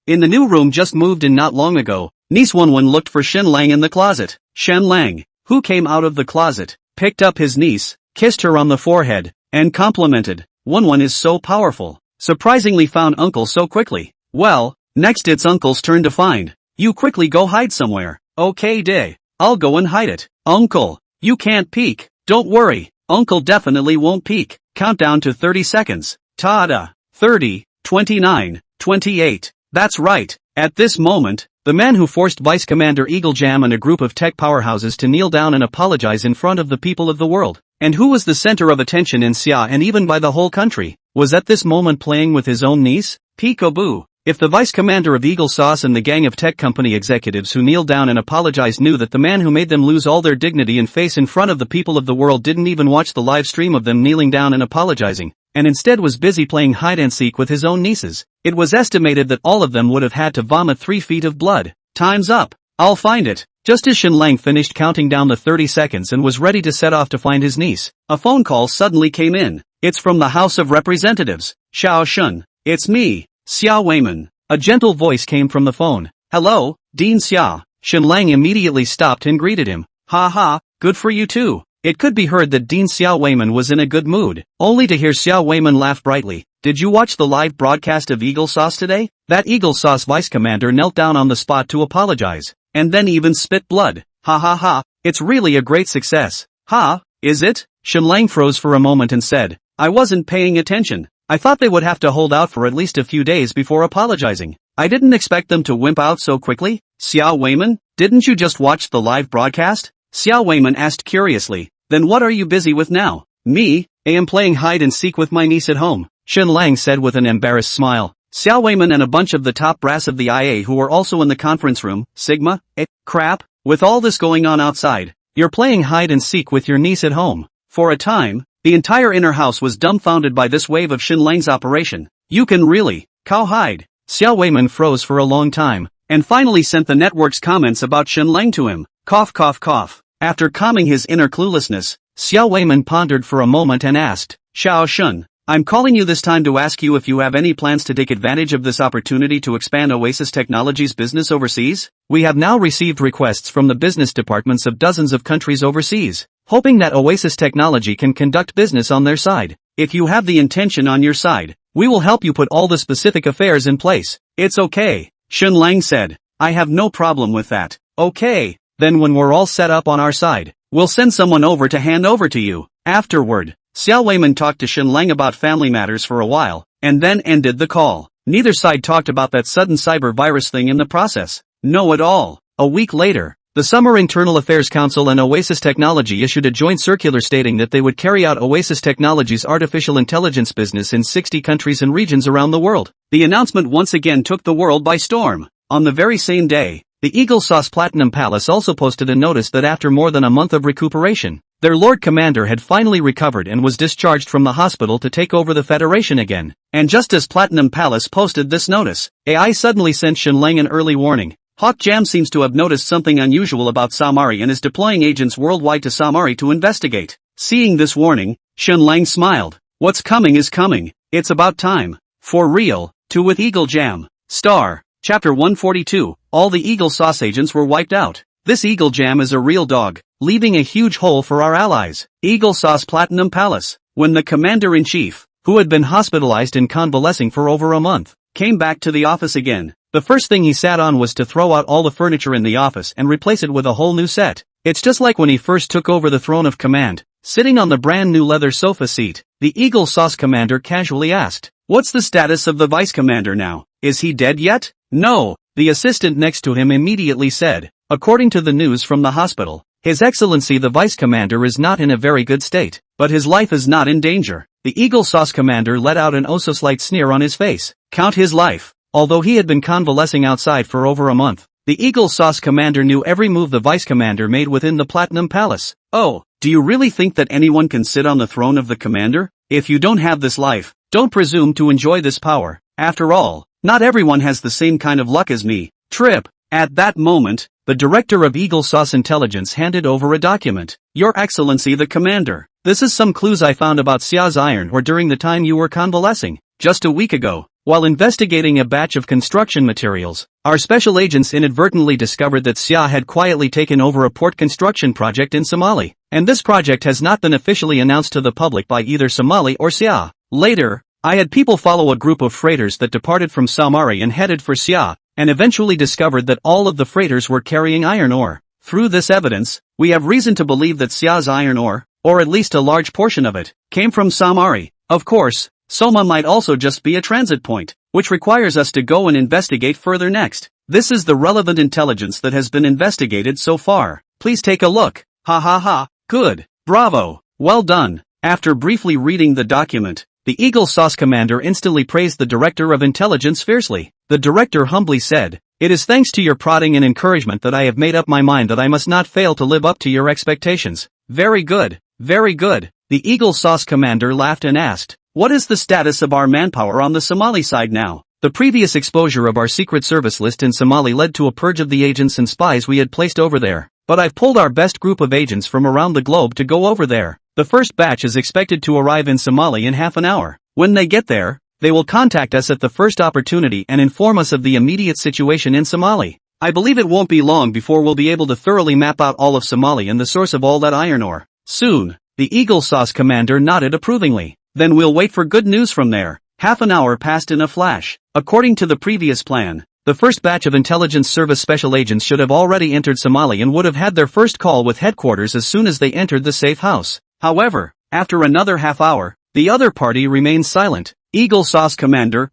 [SPEAKER 1] In the new room just moved in not long ago, Niece Wenwen looked for Shenlang in the closet. Shenlang, who came out of the closet, picked up his niece, kissed her on the forehead, and complimented. Wenwen is so powerful. Surprisingly found uncle so quickly. Well, next it's uncle's turn to find. You quickly go hide somewhere. Okay day. I'll go and hide it. Uncle, you can't peek. Don't worry, uncle definitely won't peek. Countdown to 30 seconds. Ta-da. 30, 29, 28. That's right. At this moment, the man who forced Vice Commander Eagle Jam and a group of tech powerhouses to kneel down and apologize in front of the people of the world, and who was the center of attention in Xia and even by the whole country, was at this moment playing with his own niece? Peekaboo. If the vice commander of Eagle Sauce and the gang of tech company executives who kneeled down and apologized knew that the man who made them lose all their dignity and face in front of the people of the world didn't even watch the live stream of them kneeling down and apologizing, and instead was busy playing hide-and-seek with his own nieces, it was estimated that all of them would have had to vomit 3 feet of blood. Time's up. I'll find it. Just as Shen Lang finished counting down the 30 seconds and was ready to set off to find his niece, a phone call suddenly came in. It's from the House of Representatives. Xiao Shun. It's me, Xia Weiman. A gentle voice came from the phone. Hello, Dean Xia. Shen Lang immediately stopped and greeted him. Ha ha, good for you too. It could be heard that Dean Xia Weiman was in a good mood, only to hear Xia Weiman laugh brightly. Did you watch the live broadcast of Eagle Sauce today? That Eagle Sauce vice commander knelt down on the spot to apologize, and then even spit blood. Ha ha ha, it's really a great success. Ha, is it? Shen Lang froze for a moment and said, I wasn't paying attention. I thought they would have to hold out for at least a few days before apologizing. I didn't expect them to wimp out so quickly. Xia Weiman, didn't you just watch the live broadcast? Xia Weiman asked curiously. Then what are you busy with now? Me, I am playing hide and seek with my niece at home, Shen Lang said with an embarrassed smile. Xia Weiman and a bunch of the top brass of the IA who were also in the conference room, Sigma, crap, with all this going on outside, you're playing hide and seek with your niece at home. For a time, the entire inner house was dumbfounded by this wave of Shen Lang's operation. You can really, cowhide. Xia Weiman froze for a long time, and finally sent the network's comments about Shen Lang to him. Cough cough cough. After calming his inner cluelessness, Xia Weiman pondered for a moment and asked, Xiao Shun, I'm calling you this time to ask you if you have any plans to take advantage of this opportunity to expand Oasis Technologies' business overseas? We have now received requests from the business departments of dozens of countries overseas, hoping that Oasis Technology can conduct business on their side. If you have the intention on your side, we will help you put all the specific affairs in place. It's okay, Shen Lang said. I have no problem with that. Okay, then when we're all set up on our side, we'll send someone over to hand over to you. Afterward, Xia Weiman talked to Shen Lang about family matters for a while, and then ended the call. Neither side talked about that sudden cyber virus thing in the process. No at all. A week later, the Summer Internal Affairs Council and Oasis Technology issued a joint circular stating that they would carry out Oasis Technology's artificial intelligence business in 60 countries and regions around the world. The announcement once again took the world by storm. On the very same day, the Eagle Sauce Platinum Palace also posted a notice that after more than a month of recuperation, their Lord Commander had finally recovered and was discharged from the hospital to take over the Federation again. And just as Platinum Palace posted this notice, AI suddenly sent Shen Lang an early warning. Hawk Jam seems to have noticed something unusual about Samari and is deploying agents worldwide to Samari to investigate. Seeing this warning, Shen Lang smiled. What's coming is coming. It's about time. For real. To with Eagle Jam. Star. Chapter 142. All the Eagle Sauce agents were wiped out. This Eagle Jam is a real dog, leaving a huge hole for our allies. Eagle Sauce Platinum Palace. When the Commander-in-Chief, who had been hospitalized and convalescing for over a month, came back to the office again, the first thing he sat on was to throw out all the furniture in the office and replace it with a whole new set. It's just like when he first took over the throne of command, sitting on the brand new leather sofa seat. The Eagle Sauce commander casually asked, "What's the status of the vice commander now? Is he dead yet?" "No," the assistant next to him immediately said. "According to the news from the hospital, His Excellency the Vice Commander is not in a very good state, but his life is not in danger." The Eagle Sauce commander let out an oh-so-slight sneer on his face. Count his life. Although he had been convalescing outside for over a month, the Eagle Sauce commander knew every move the Vice Commander made within the Platinum Palace. "Oh, do you really think that anyone can sit on the throne of the commander? If you don't have this life, don't presume to enjoy this power. After all, not everyone has the same kind of luck as me." Trip. At that moment, the director of Eagle Sauce Intelligence handed over a document. "Your Excellency the Commander, this is some clues I found about Xia's iron ore during the time you were convalescing. Just a week ago, while investigating a batch of construction materials, our special agents inadvertently discovered that Xia had quietly taken over a port construction project in Somali, and this project has not been officially announced to the public by either Somali or Xia. Later, I had people follow a group of freighters that departed from Somali and headed for Xia, and eventually discovered that all of the freighters were carrying iron ore. Through this evidence, we have reason to believe that Xia's iron ore, or at least a large portion of it, came from Samari. Of course, Soma might also just be a transit point, which requires us to go and investigate further next. This is the relevant intelligence that has been investigated so far. Please take a look. Ha ha ha, good, bravo, well done." After briefly reading the document, The Eagle Sauce commander instantly praised the Director of Intelligence fiercely. The director humbly said, "It is thanks to your prodding and encouragement that I have made up my mind that I must not fail to live up to your expectations." Very good, very good. The Eagle Sauce commander laughed and asked, "What is the status of our manpower on the Somali side now?" The previous exposure of our Secret Service list in Somali led to a purge of the agents and spies we had placed over there. But I've pulled our best group of agents from around the globe to go over there. The first batch is expected to arrive in Somali in half an hour. When they get there, they will contact us at the first opportunity and inform us of the immediate situation in Somali. I believe it won't be long before we'll be able to thoroughly map out all of Somali and the source of all that iron ore. Soon. The Eagle Sauce commander nodded approvingly. Then we'll wait for good news from there. Half an hour passed in a flash. According to the previous plan, the first batch of intelligence service special agents should have already entered Somali and would have had their first call with headquarters as soon as they entered the safe house. However, after another half hour, the other party remained silent. Eagle Sauce commander,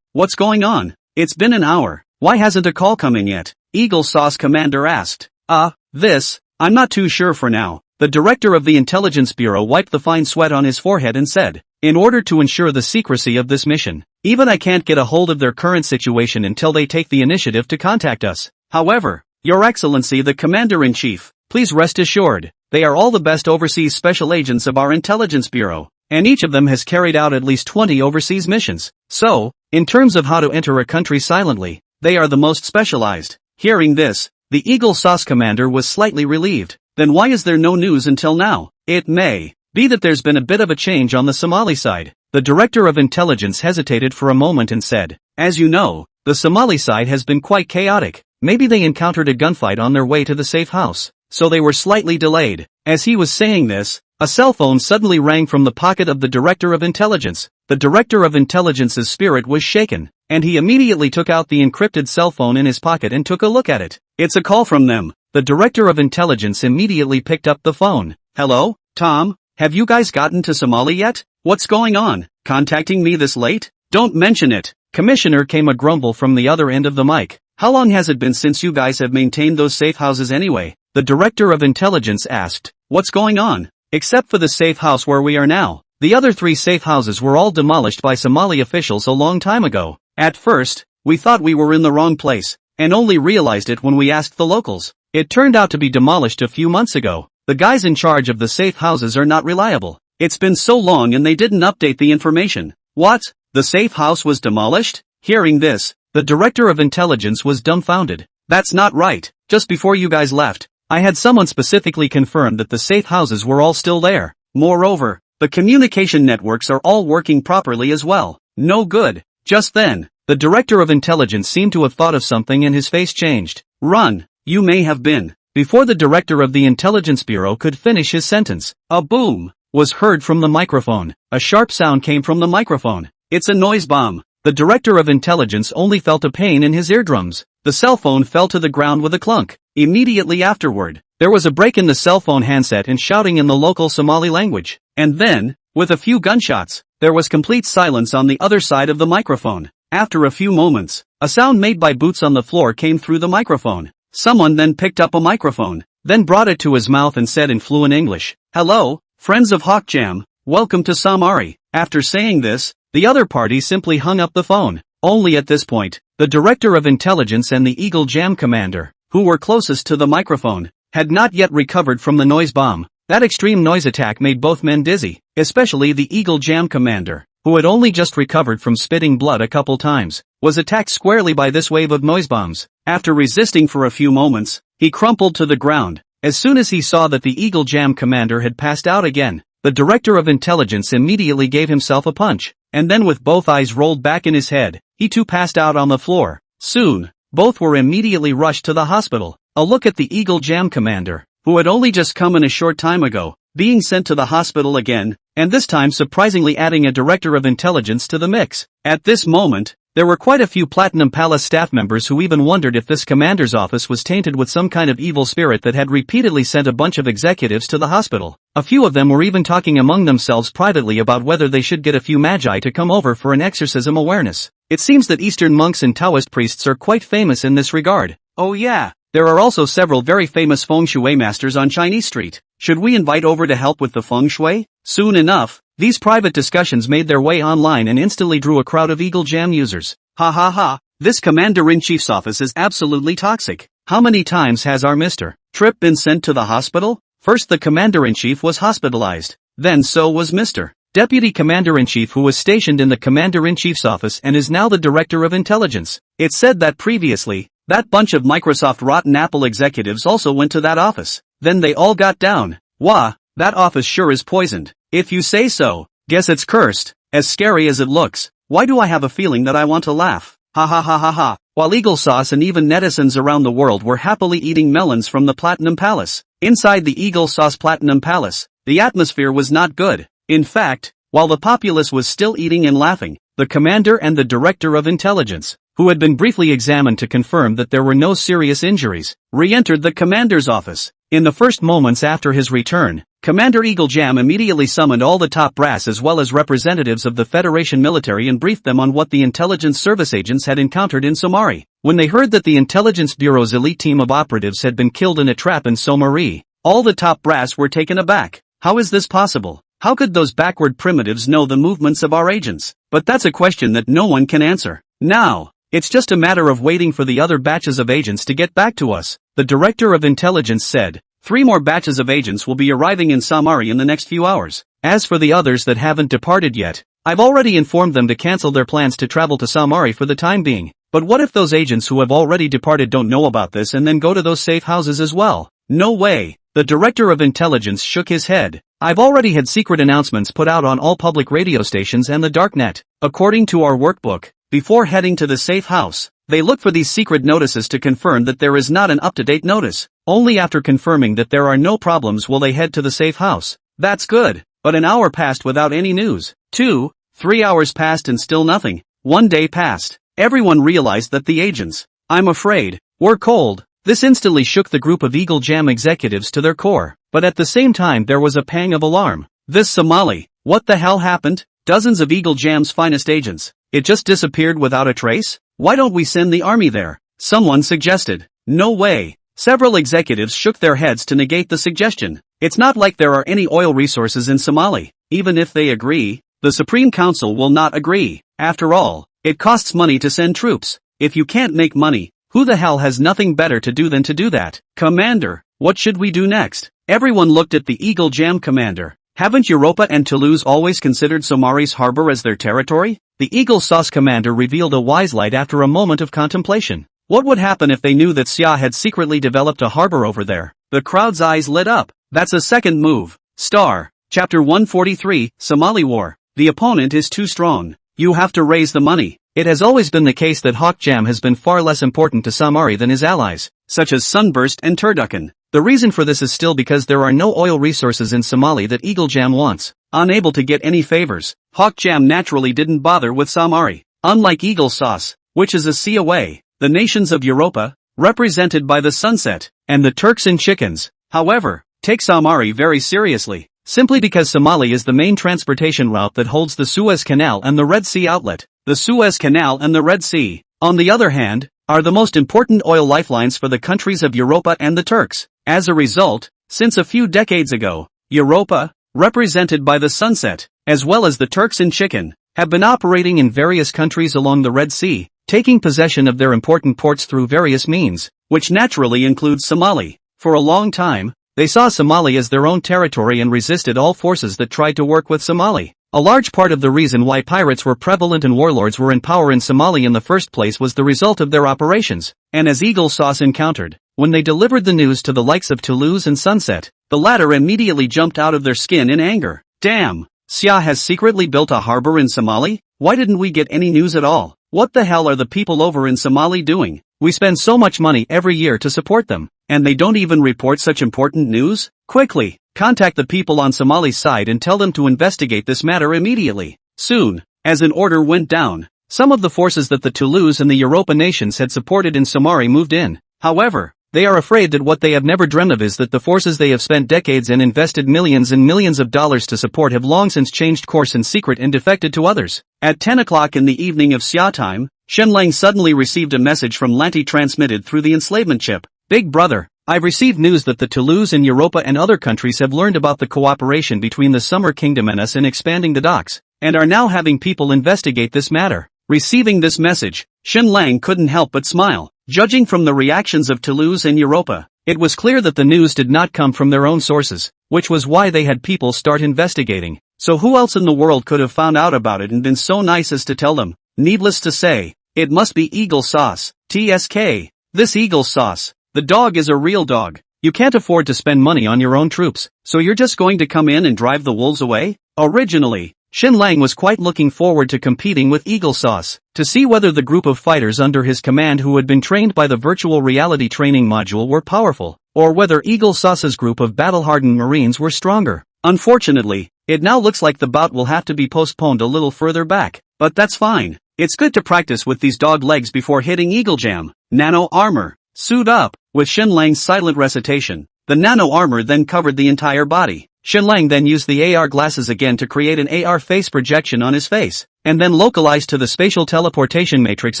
[SPEAKER 1] What's going on? It's been an hour. Why hasn't a call coming yet? Eagle Sauce commander asked. I'm not too sure for now. The director of the Intelligence Bureau wiped the fine sweat on his forehead and said, "In order to ensure the secrecy of this mission, even I can't get a hold of their current situation until they take the initiative to contact us. However, Your Excellency the Commander-in-Chief, please rest assured, they are all the best overseas special agents of our Intelligence Bureau, and each of them has carried out at least 20 overseas missions. So, in terms of how to enter a country silently, they are the most specialized." Hearing this, the Eagle Sauce commander was slightly relieved. Then why is there no news until now? It may be that there's been a bit of a change on the Somali side. The Director of Intelligence hesitated for a moment and said, "As you know, the Somali side has been quite chaotic. Maybe they encountered a gunfight on their way to the safe house, so they were slightly delayed." As he was saying this, a cell phone suddenly rang from the pocket of the Director of Intelligence. The Director of Intelligence's spirit was shaken, and he immediately took out the encrypted cell phone in his pocket and took a look at it. "It's a call from them." The Director of Intelligence immediately picked up the phone. "Hello, Tom? Have you guys gotten to Somali yet? What's going on? Contacting me this late? Don't mention it." Commissioner, came a grumble from the other end of the mic. "How long has it been since you guys have maintained those safe houses anyway?" The Director of Intelligence asked. "What's going on?" "Except for the safe house where we are now. The other 3 safe houses were all demolished by Somali officials a long time ago. At first, we thought we were in the wrong place, and only realized it when we asked the locals. It turned out to be demolished a few months ago. The guys in charge of the safe houses are not reliable. It's been so long and they didn't update the information." "What? The safe house was demolished?" Hearing this, the Director of Intelligence was dumbfounded. "That's not right. Just before you guys left, I had someone specifically confirm that the safe houses were all still there. Moreover, the communication networks are all working properly as well." "No good." Just then, the Director of Intelligence seemed to have thought of something and his face changed. "Run. You may have been." Before the Director of the Intelligence Bureau could finish his sentence, a boom was heard from the microphone. A sharp sound came from the microphone. "It's a noise bomb." The Director of Intelligence only felt a pain in his eardrums. The cell phone fell to the ground with a clunk. Immediately afterward, there was a break in the cell phone handset and shouting in the local Somali language. And then, with a few gunshots, there was complete silence on the other side of the microphone. After a few moments, a sound made by boots on the floor came through the microphone. Someone then picked up a microphone, then brought it to his mouth and said in fluent English, "Hello, friends of Hawkjam, welcome to Samari." After saying this, the other party simply hung up the phone. Only at this point, the Director of Intelligence and the Eagle Jam commander, who were closest to the microphone, had not yet recovered from the noise bomb. That extreme noise attack made both men dizzy, especially the Eagle Jam commander, who had only just recovered from spitting blood a couple times, was attacked squarely by this wave of noise bombs. After resisting for a few moments, he crumpled to the ground. As soon as he saw that the Eagle Jam commander had passed out again, the Director of Intelligence immediately gave himself a punch, and then with both eyes rolled back in his head, he too passed out on the floor. Soon, both were immediately rushed to the hospital. A look at the Eagle Jam commander, who had only just come in a short time ago, being sent to the hospital again, and this time surprisingly adding a Director of Intelligence to the mix. At this moment, there were quite a few Platinum Palace staff members who even wondered if this commander's office was tainted with some kind of evil spirit that had repeatedly sent a bunch of executives to the hospital. A few of them were even talking among themselves privately about whether they should get a few magi to come over for an exorcism awareness. It seems that Eastern monks and Taoist priests are quite famous in this regard. Oh yeah, there are also several very famous feng shui masters on Chinese Street. Should we invite over to help with the feng shui? Soon enough, These private discussions made their way online and instantly drew a crowd of Eagle Jam users. Ha ha ha, this Commander-in-Chief's office is absolutely toxic. How many times has our Mr. Trip been sent to the hospital? First the Commander-in-Chief was hospitalized. Then so was Mr. Deputy Commander-in-Chief, who was stationed in the Commander-in-Chief's office and is now the Director of Intelligence. It's said that previously, that bunch of Microsoft rotten apple executives also went to that office. Then they all got down. Wah, that office sure is poisoned. If you say so. Guess it's cursed. As scary as it looks. Why do I have a feeling that I want to laugh? Ha ha ha ha ha. While Eagle Sauce and even netizens around the world were happily eating melons from the Platinum Palace. Inside the Eagle Sauce Platinum Palace, the atmosphere was not good. In fact, while the populace was still eating and laughing, the commander and the Director of Intelligence, who had been briefly examined to confirm that there were no serious injuries, re-entered the commander's office. In the first moments after his return, Commander Eagle Jam immediately summoned all the top brass as well as representatives of the Federation military and briefed them on what the intelligence service agents had encountered in Somari. When they heard that the Intelligence Bureau's elite team of operatives had been killed in a trap in Somari, all the top brass were taken aback. How is this possible? How could those backward primitives know the movements of our agents? But that's a question that no one can answer. Now, it's just a matter of waiting for the other batches of agents to get back to us. The Director of Intelligence said, 3 more batches of agents will be arriving in Somari in the next few hours. As for the others that haven't departed yet, I've already informed them to cancel their plans to travel to Somari for the time being. But what if those agents who have already departed don't know about this and then go to those safe houses as well? No way. The Director of Intelligence shook his head. I've already had secret announcements put out on all public radio stations and the darknet. According to our workbook, before heading to the safe house, they look for these secret notices to confirm that there is not an up-to-date notice. Only after confirming that there are no problems will they head to the safe house. That's good. But an hour passed without any news. 2, 3 hours passed and still nothing. 1 day passed. Everyone realized that the agents, I'm afraid, were cold. This instantly shook the group of Eagle Jam executives to their core. But at the same time there was a pang of alarm. This Somali, what the hell happened? Dozens of Eagle Jam's finest agents. It just disappeared without a trace? Why don't we send the army there? Someone suggested. No way. Several executives shook their heads to negate the suggestion. It's not like there are any oil resources in Somali. Even if they agree, the Supreme Council will not agree. After all, it costs money to send troops. If you can't make money, who the hell has nothing better to do than to do that? Commander, what should we do next? Everyone looked at the Eagle Jam commander. Haven't Europa and Toulouse always considered Somari's harbor as their territory? The Eagle Sauce commander revealed a wise light after a moment of contemplation. What would happen if they knew that Xia had secretly developed a harbor over there? The crowd's eyes lit up. That's a second move. Star. Chapter 143, Somali War. The opponent is too strong. You have to raise the money. It has always been the case that Hawk Jam has been far less important to Somari than his allies, such as Sunburst and Turducken. The reason for this is still because there are no oil resources in Somali that Eagle Jam wants. Unable to get any favors, Hawk Jam naturally didn't bother with Somari. Unlike Eagle Sauce, which is a sea away, the nations of Europa, represented by the Sunset, and the Turks and Chickens, however, take Somari very seriously. Simply because Somali is the main transportation route that holds the Suez Canal and the Red Sea outlet. The Suez Canal and the Red Sea, on the other hand, are the most important oil lifelines for the countries of Europa and the Turks. As a result, since a few decades ago, Europa, represented by the Sunset, as well as the Turks and Chicken, have been operating in various countries along the Red Sea, taking possession of their important ports through various means, which naturally includes Somali. For a long time, they saw Somali as their own territory and resisted all forces that tried to work with Somali. A large part of the reason why pirates were prevalent and warlords were in power in Somali in the first place was the result of their operations, and as Eagle Sauce encountered, when they delivered the news to the likes of Toulouse and Sunset, the latter immediately jumped out of their skin in anger. Damn! Xia has secretly built a harbor in Somali? Why didn't we get any news at all? What the hell are the people over in Somali doing? We spend so much money every year to support them, and they don't even report such important news? Quickly, contact the people on Somali's side and tell them to investigate this matter immediately. Soon, as an order went down, some of the forces that the Toulouse and the Europa nations had supported in Somari moved in. However, they are afraid that what they have never dreamt of is that the forces they have spent decades and invested millions and millions of dollars to support have long since changed course in secret and defected to others. At 10 o'clock in the evening of Xia time, Shen Lang suddenly received a message from Lanti transmitted through the enslavement chip. Big brother, I've received news that the Toulouse and Europa and other countries have learned about the cooperation between the Summer Kingdom and us in expanding the docks, and are now having people investigate this matter. Receiving this message, Shenlang couldn't help but smile. Judging from the reactions of Toulouse and Europa, it was clear that the news did not come from their own sources, which was why they had people start investigating. So who else in the world could have found out about it and been so nice as to tell them? Needless to say, it must be Eagle Sauce. TSK. This Eagle Sauce. The dog is a real dog. You can't afford to spend money on your own troops, so you're just going to come in and drive the wolves away? Originally, Shenlang was quite looking forward to competing with Eagle Sauce, to see whether the group of fighters under his command who had been trained by the virtual reality training module were powerful, or whether Eagle Sauce's group of battle-hardened Marines were stronger. Unfortunately, it now looks like the bout will have to be postponed a little further back, but that's fine. It's good to practice with these dog legs before hitting Eagle Jam. Nano Armor. Suit up. With Shenlang's silent recitation, the nano armor then covered the entire body. Shenlang then used the AR glasses again to create an AR face projection on his face, and then localized to the spatial teleportation matrix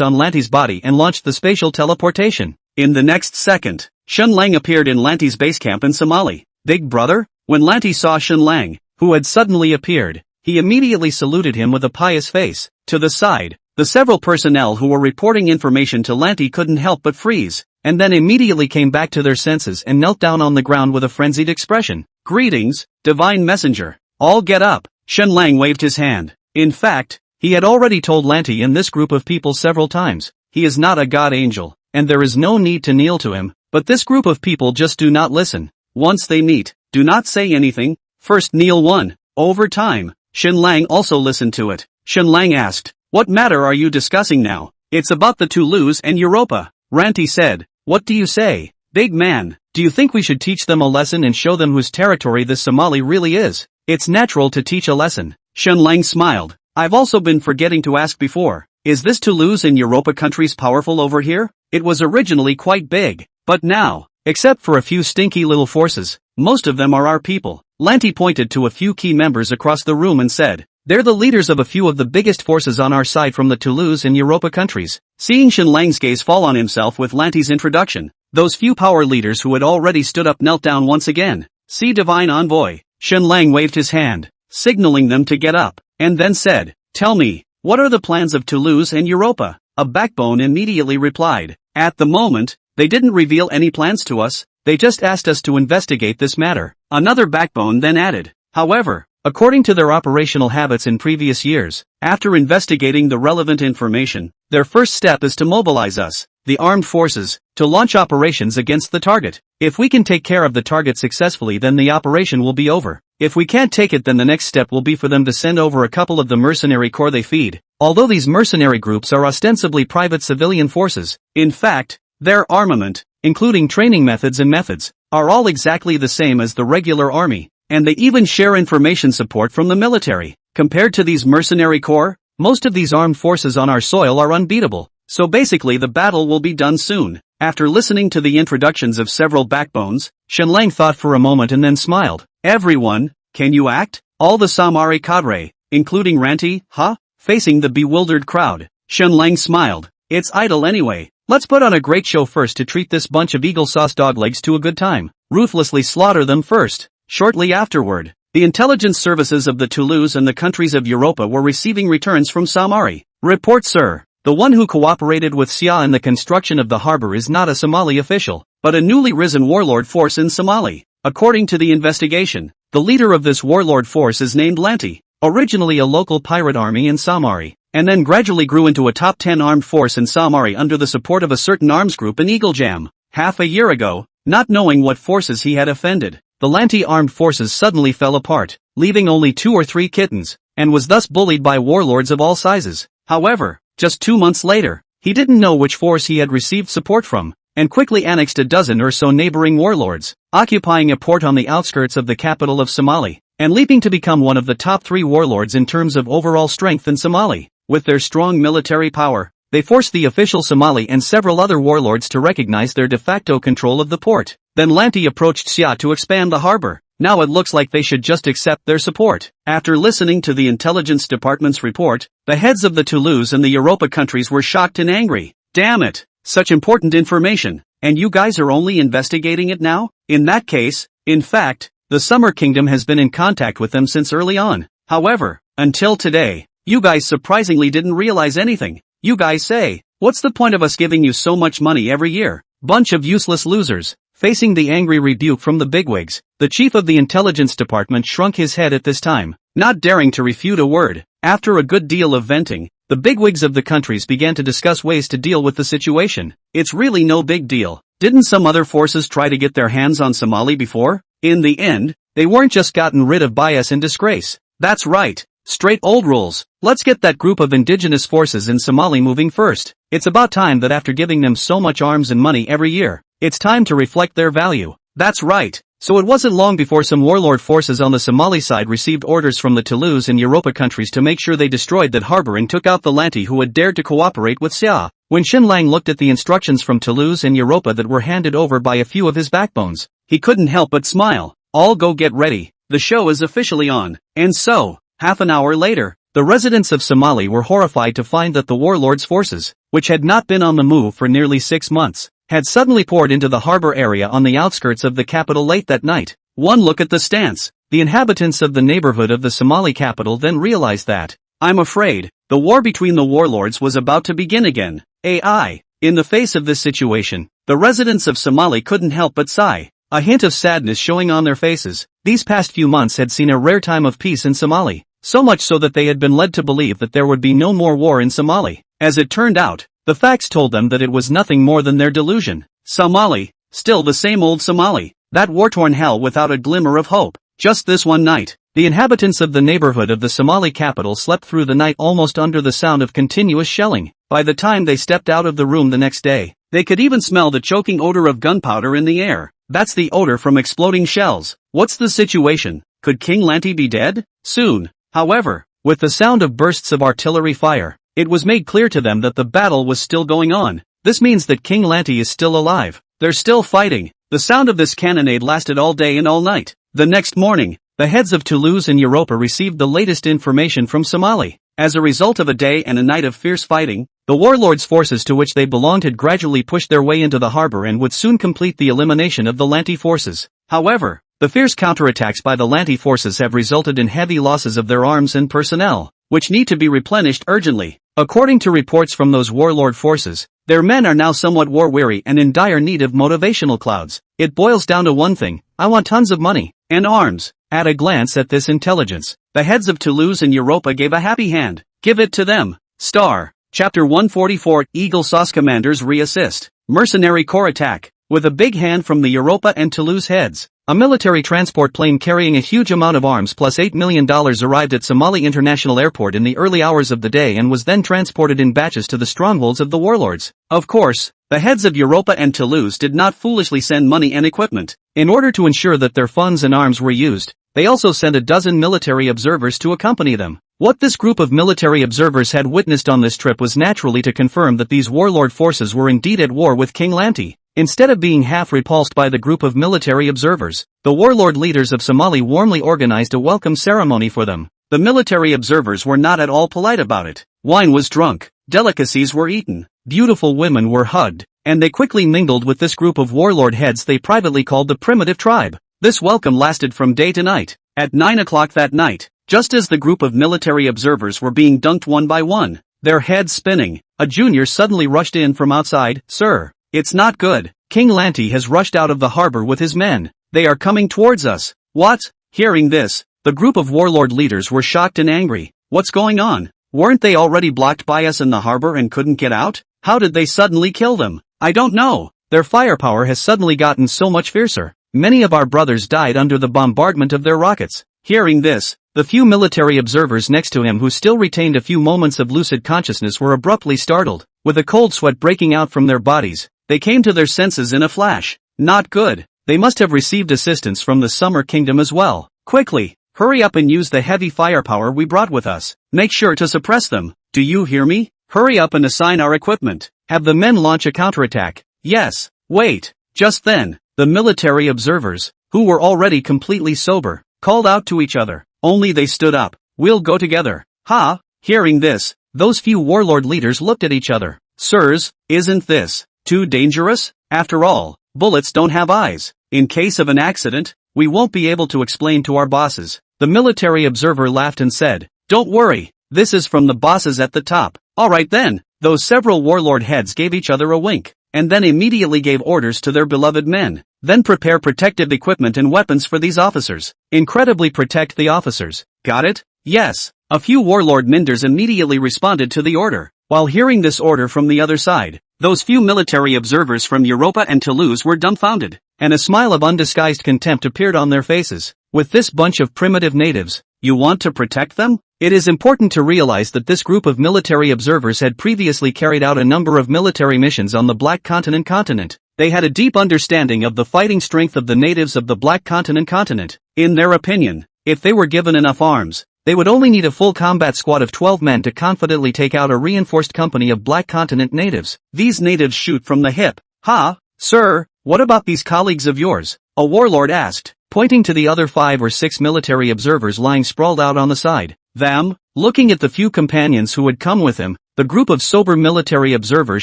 [SPEAKER 1] on Lanti's body and launched the spatial teleportation. In the next second, Shenlang appeared in Lanti's base camp in Somali. Big brother? When Lanti saw Shenlang, who had suddenly appeared, he immediately saluted him with a pious face. To the side, the several personnel who were reporting information to Lanti couldn't help but freeze, and then immediately came back to their senses and knelt down on the ground with a frenzied expression. Greetings, divine messenger. All get up. Shenlang waved his hand. In fact, he had already told Lanti and this group of people several times, he is not a god angel, and there is no need to kneel to him, but this group of people just do not listen. Once they meet, do not say anything, first kneel one. Over time, Shenlang also listened to it. Shenlang asked, what matter are you discussing now? It's about the Toulouse and Europa. Ranti said, what do you say, big man? Do you think we should teach them a lesson and show them whose territory this Somali really is? It's natural to teach a lesson. Shenlang smiled. I've also been forgetting to ask before, is this Toulouse and Europa countries powerful over here? It was originally quite big, but now, except for a few stinky little forces, most of them are our people. Lanti pointed to a few key members across the room and said, they're the leaders of a few of the biggest forces on our side from the Toulouse and Europa countries. Seeing Shenlang's gaze fall on himself with Lanti's introduction, those few power leaders who had already stood up knelt down once again. See divine envoy. Shenlang waved his hand, signaling them to get up, and then said, tell me, what are the plans of Toulouse and Europa? A backbone immediately replied, at the moment, they didn't reveal any plans to us, they just asked us to investigate this matter. Another backbone then added, however, according to their operational habits in previous years, after investigating the relevant information, their first step is to mobilize us, the armed forces, to launch operations against the target. If we can take care of the target successfully, then the operation will be over. If we can't take it, then the next step will be for them to send over a couple of the mercenary corps they feed. Although these mercenary groups are ostensibly private civilian forces, in fact, their armament, including training methods and methods, are all exactly the same as the regular army. And they even share information support from the military. Compared to these mercenary corps, most of these armed forces on our soil are unbeatable. So basically the battle will be done soon. After listening to the introductions of several backbones, Shenlang thought for a moment and then smiled. Everyone, can you act? All the Samari cadre, including Ranti, huh? Facing the bewildered crowd, Shenlang smiled. It's idle anyway. Let's put on a great show first to treat this bunch of Eagle Sauce doglegs to a good time. Ruthlessly slaughter them first. Shortly afterward, the intelligence services of the Toulouse and the countries of Europa were receiving returns from Samari. Report, sir. The one who cooperated with Sia in the construction of the harbor is not a Somali official, but a newly risen warlord force in Somali. According to the investigation, the leader of this warlord force is named Lanti, originally a local pirate army in Samari, and then gradually grew into a top 10 armed force in Samari under the support of a certain arms group in Eagle Jam. Half a year ago, not knowing what forces he had offended, the Lanti armed forces suddenly fell apart, leaving only 2 or 3 kittens, and was thus bullied by warlords of all sizes. However, just 2 months later, he didn't know which force he had received support from, and quickly annexed a dozen or so neighboring warlords, occupying a port on the outskirts of the capital of Somali, and leaping to become one of the top 3 warlords in terms of overall strength in Somali. With their strong military power, they forced the official Somali and several other warlords to recognize their de facto control of the port. Then Lanti approached Sia to expand the harbor. Now it looks like they should just accept their support. After listening to the intelligence department's report, the heads of the Toulouse and the Europa countries were shocked and angry. Damn it! Such important information, and you guys are only investigating it now? In that case, in fact, the Summer Kingdom has been in contact with them since early on. However, until today, you guys surprisingly didn't realize anything. You guys say, what's the point of us giving you so much money every year? Bunch of useless losers. Facing the angry rebuke from the bigwigs, the chief of the intelligence department shrunk his head at this time, not daring to refute a word. After a good deal of venting, the bigwigs of the countries began to discuss ways to deal with the situation. It's really no big deal. Didn't some other forces try to get their hands on Somali before? In the end, they weren't just gotten rid of bias and disgrace. That's right. Straight old rules. Let's get that group of indigenous forces in Somali moving first. It's about time that after giving them so much arms and money every year, it's time to reflect their value. That's right. So it wasn't long before some warlord forces on the Somali side received orders from the Toulouse and Europa countries to make sure they destroyed that harbor and took out the Lanti who had dared to cooperate with Xia. When Xinlang looked at the instructions from Toulouse and Europa that were handed over by a few of his backbones, he couldn't help but smile. All go get ready. The show is officially on. And so, half an hour later, the residents of Somali were horrified to find that the warlord's forces, which had not been on the move for nearly 6 months, had suddenly poured into the harbor area on the outskirts of the capital late that night. One look at the stance. The inhabitants of the neighborhood of the Somali capital then realized that, I'm afraid, the war between the warlords was about to begin again. AI. In the face of this situation, the residents of Somali couldn't help but sigh, a hint of sadness showing on their faces. These past few months had seen a rare time of peace in Somali, so much so that they had been led to believe that there would be no more war in Somali. As it turned out, the facts told them that it was nothing more than their delusion. Somali, still the same old Somali, that war-torn hell without a glimmer of hope. Just this one night, the inhabitants of the neighborhood of the Somali capital slept through the night almost under the sound of continuous shelling. By the time they stepped out of the room the next day, they could even smell the choking odor of gunpowder in the air. That's the odor from exploding shells. What's the situation? Could King Lanti be dead? Soon. However, with the sound of bursts of artillery fire, it was made clear to them that the battle was still going on. This means that King Lanti is still alive. They're still fighting. The sound of this cannonade lasted all day and all night. The next morning, the heads of Toulouse and Europa received the latest information from Somali. As a result of a day and a night of fierce fighting, the warlords' forces to which they belonged had gradually pushed their way into the harbor and would soon complete the elimination of the Lanti forces. However, the fierce counterattacks by the Lanti forces have resulted in heavy losses of their arms and personnel, which need to be replenished urgently. According to reports from those warlord forces, their men are now somewhat war-weary and in dire need of motivational clouds. It boils down to one thing: I want tons of money and arms. At a glance at this intelligence, the heads of Toulouse and Europa gave a happy hand. Give it to them. Star. Chapter 144, Eagle Sauce Commanders Reassist. Mercenary Corps Attack. With a big hand from the Europa and Toulouse heads, a military transport plane carrying a huge amount of arms plus $8 million arrived at Somali International Airport in the early hours of the day and was then transported in batches to the strongholds of the warlords. Of course, the heads of Europa and Toulouse did not foolishly send money and equipment. In order to ensure that their funds and arms were used, they also sent a dozen military observers to accompany them. What this group of military observers had witnessed on this trip was naturally to confirm that these warlord forces were indeed at war with King Lanti. Instead of being half repulsed by the group of military observers, the warlord leaders of Somali warmly organized a welcome ceremony for them. The military observers were not at all polite about it. Wine was drunk, delicacies were eaten, beautiful women were hugged, and they quickly mingled with this group of warlord heads they privately called the Primitive Tribe. This welcome lasted from day to night. At 9 o'clock that night, just as the group of military observers were being dunked one by one, their heads spinning, a junior suddenly rushed in from outside. Sir, it's not good. King Lanti has rushed out of the harbor with his men. They are coming towards us. What? Hearing this, the group of warlord leaders were shocked and angry. What's going on? Weren't they already blocked by us in the harbor and couldn't get out? How did they suddenly kill them? I don't know. Their firepower has suddenly gotten so much fiercer. Many of our brothers died under the bombardment of their rockets. Hearing this, the few military observers next to him who still retained a few moments of lucid consciousness were abruptly startled. With a cold sweat breaking out from their bodies, they came to their senses in a flash. Not good. They must have received assistance from the Summer Kingdom as well. Quickly, hurry up and use the heavy firepower we brought with us. Make sure to suppress them. Do you hear me? Hurry up and assign our equipment. Have the men launch a counterattack. Yes. Wait. Just then, the military observers, who were already completely sober, called out to each other. Only they stood up. We'll go together. Ha! Hearing this, those few warlord leaders looked at each other. Sirs, isn't this too dangerous? After all, bullets don't have eyes. In case of an accident, we won't be able to explain to our bosses. The military observer laughed and said, "Don't worry, this is from the bosses at the top." Alright then, those several warlord heads gave each other a wink, and then immediately gave orders to their beloved men. Then prepare protective equipment and weapons for these officers. Incredibly protect the officers. Got it? Yes. A few warlord minders immediately responded to the order. While hearing this order from the other side, those few military observers from Europa and Toulouse were dumbfounded, and a smile of undisguised contempt appeared on their faces. With this bunch of primitive natives, you want to protect them? It is important to realize that this group of military observers had previously carried out a number of military missions on the Black Continent. They had a deep understanding of the fighting strength of the natives of the Black Continent. In their opinion, if they were given enough arms, they would only need a full combat squad of 12 men to confidently take out a reinforced company of Black Continent natives. These natives shoot from the hip. "Ha, sir, what about these colleagues of yours?" a warlord asked, pointing to the other 5 or 6 military observers lying sprawled out on the side. Them? Looking at the few companions who had come with him, the group of sober military observers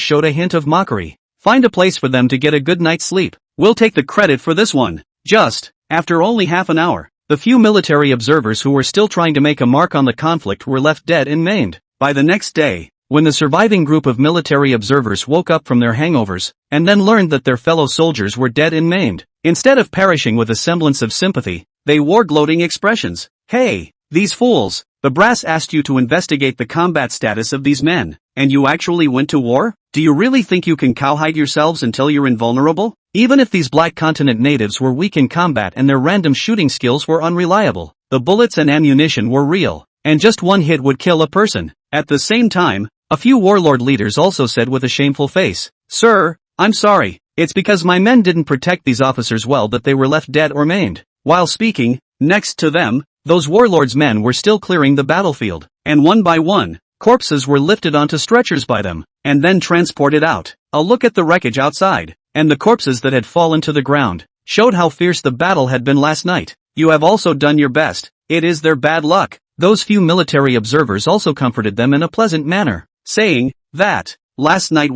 [SPEAKER 1] showed a hint of mockery. Find a place for them to get a good night's sleep. We'll take the credit for this one. Just, after only half an hour, the few military observers who were still trying to make a mark on the conflict were left dead and maimed. By the next day, when the surviving group of military observers woke up from their hangovers, and then learned that their fellow soldiers were dead and maimed, instead of perishing with a semblance of sympathy, they wore gloating expressions. "Hey, these fools, the brass asked you to investigate the combat status of these men, and you actually went to war? Do you really think you can cowhide yourselves until you're invulnerable?" Even if these Black Continent natives were weak in combat and their random shooting skills were unreliable, the bullets and ammunition were real, and just one hit would kill a person. At the same time, a few warlord leaders also said with a shameful face, "Sir, I'm sorry, it's because my men didn't protect these officers well that they were left dead or maimed." While speaking, next to them, those warlords' men were still clearing the battlefield, and one by one, corpses were lifted onto stretchers by them, and then transported out. A look at the wreckage outside, and the corpses that had fallen to the ground, showed how fierce the battle had been last night. "You have also done your best, it is their bad luck." Those few military observers also comforted them in a pleasant manner, saying that, "Last night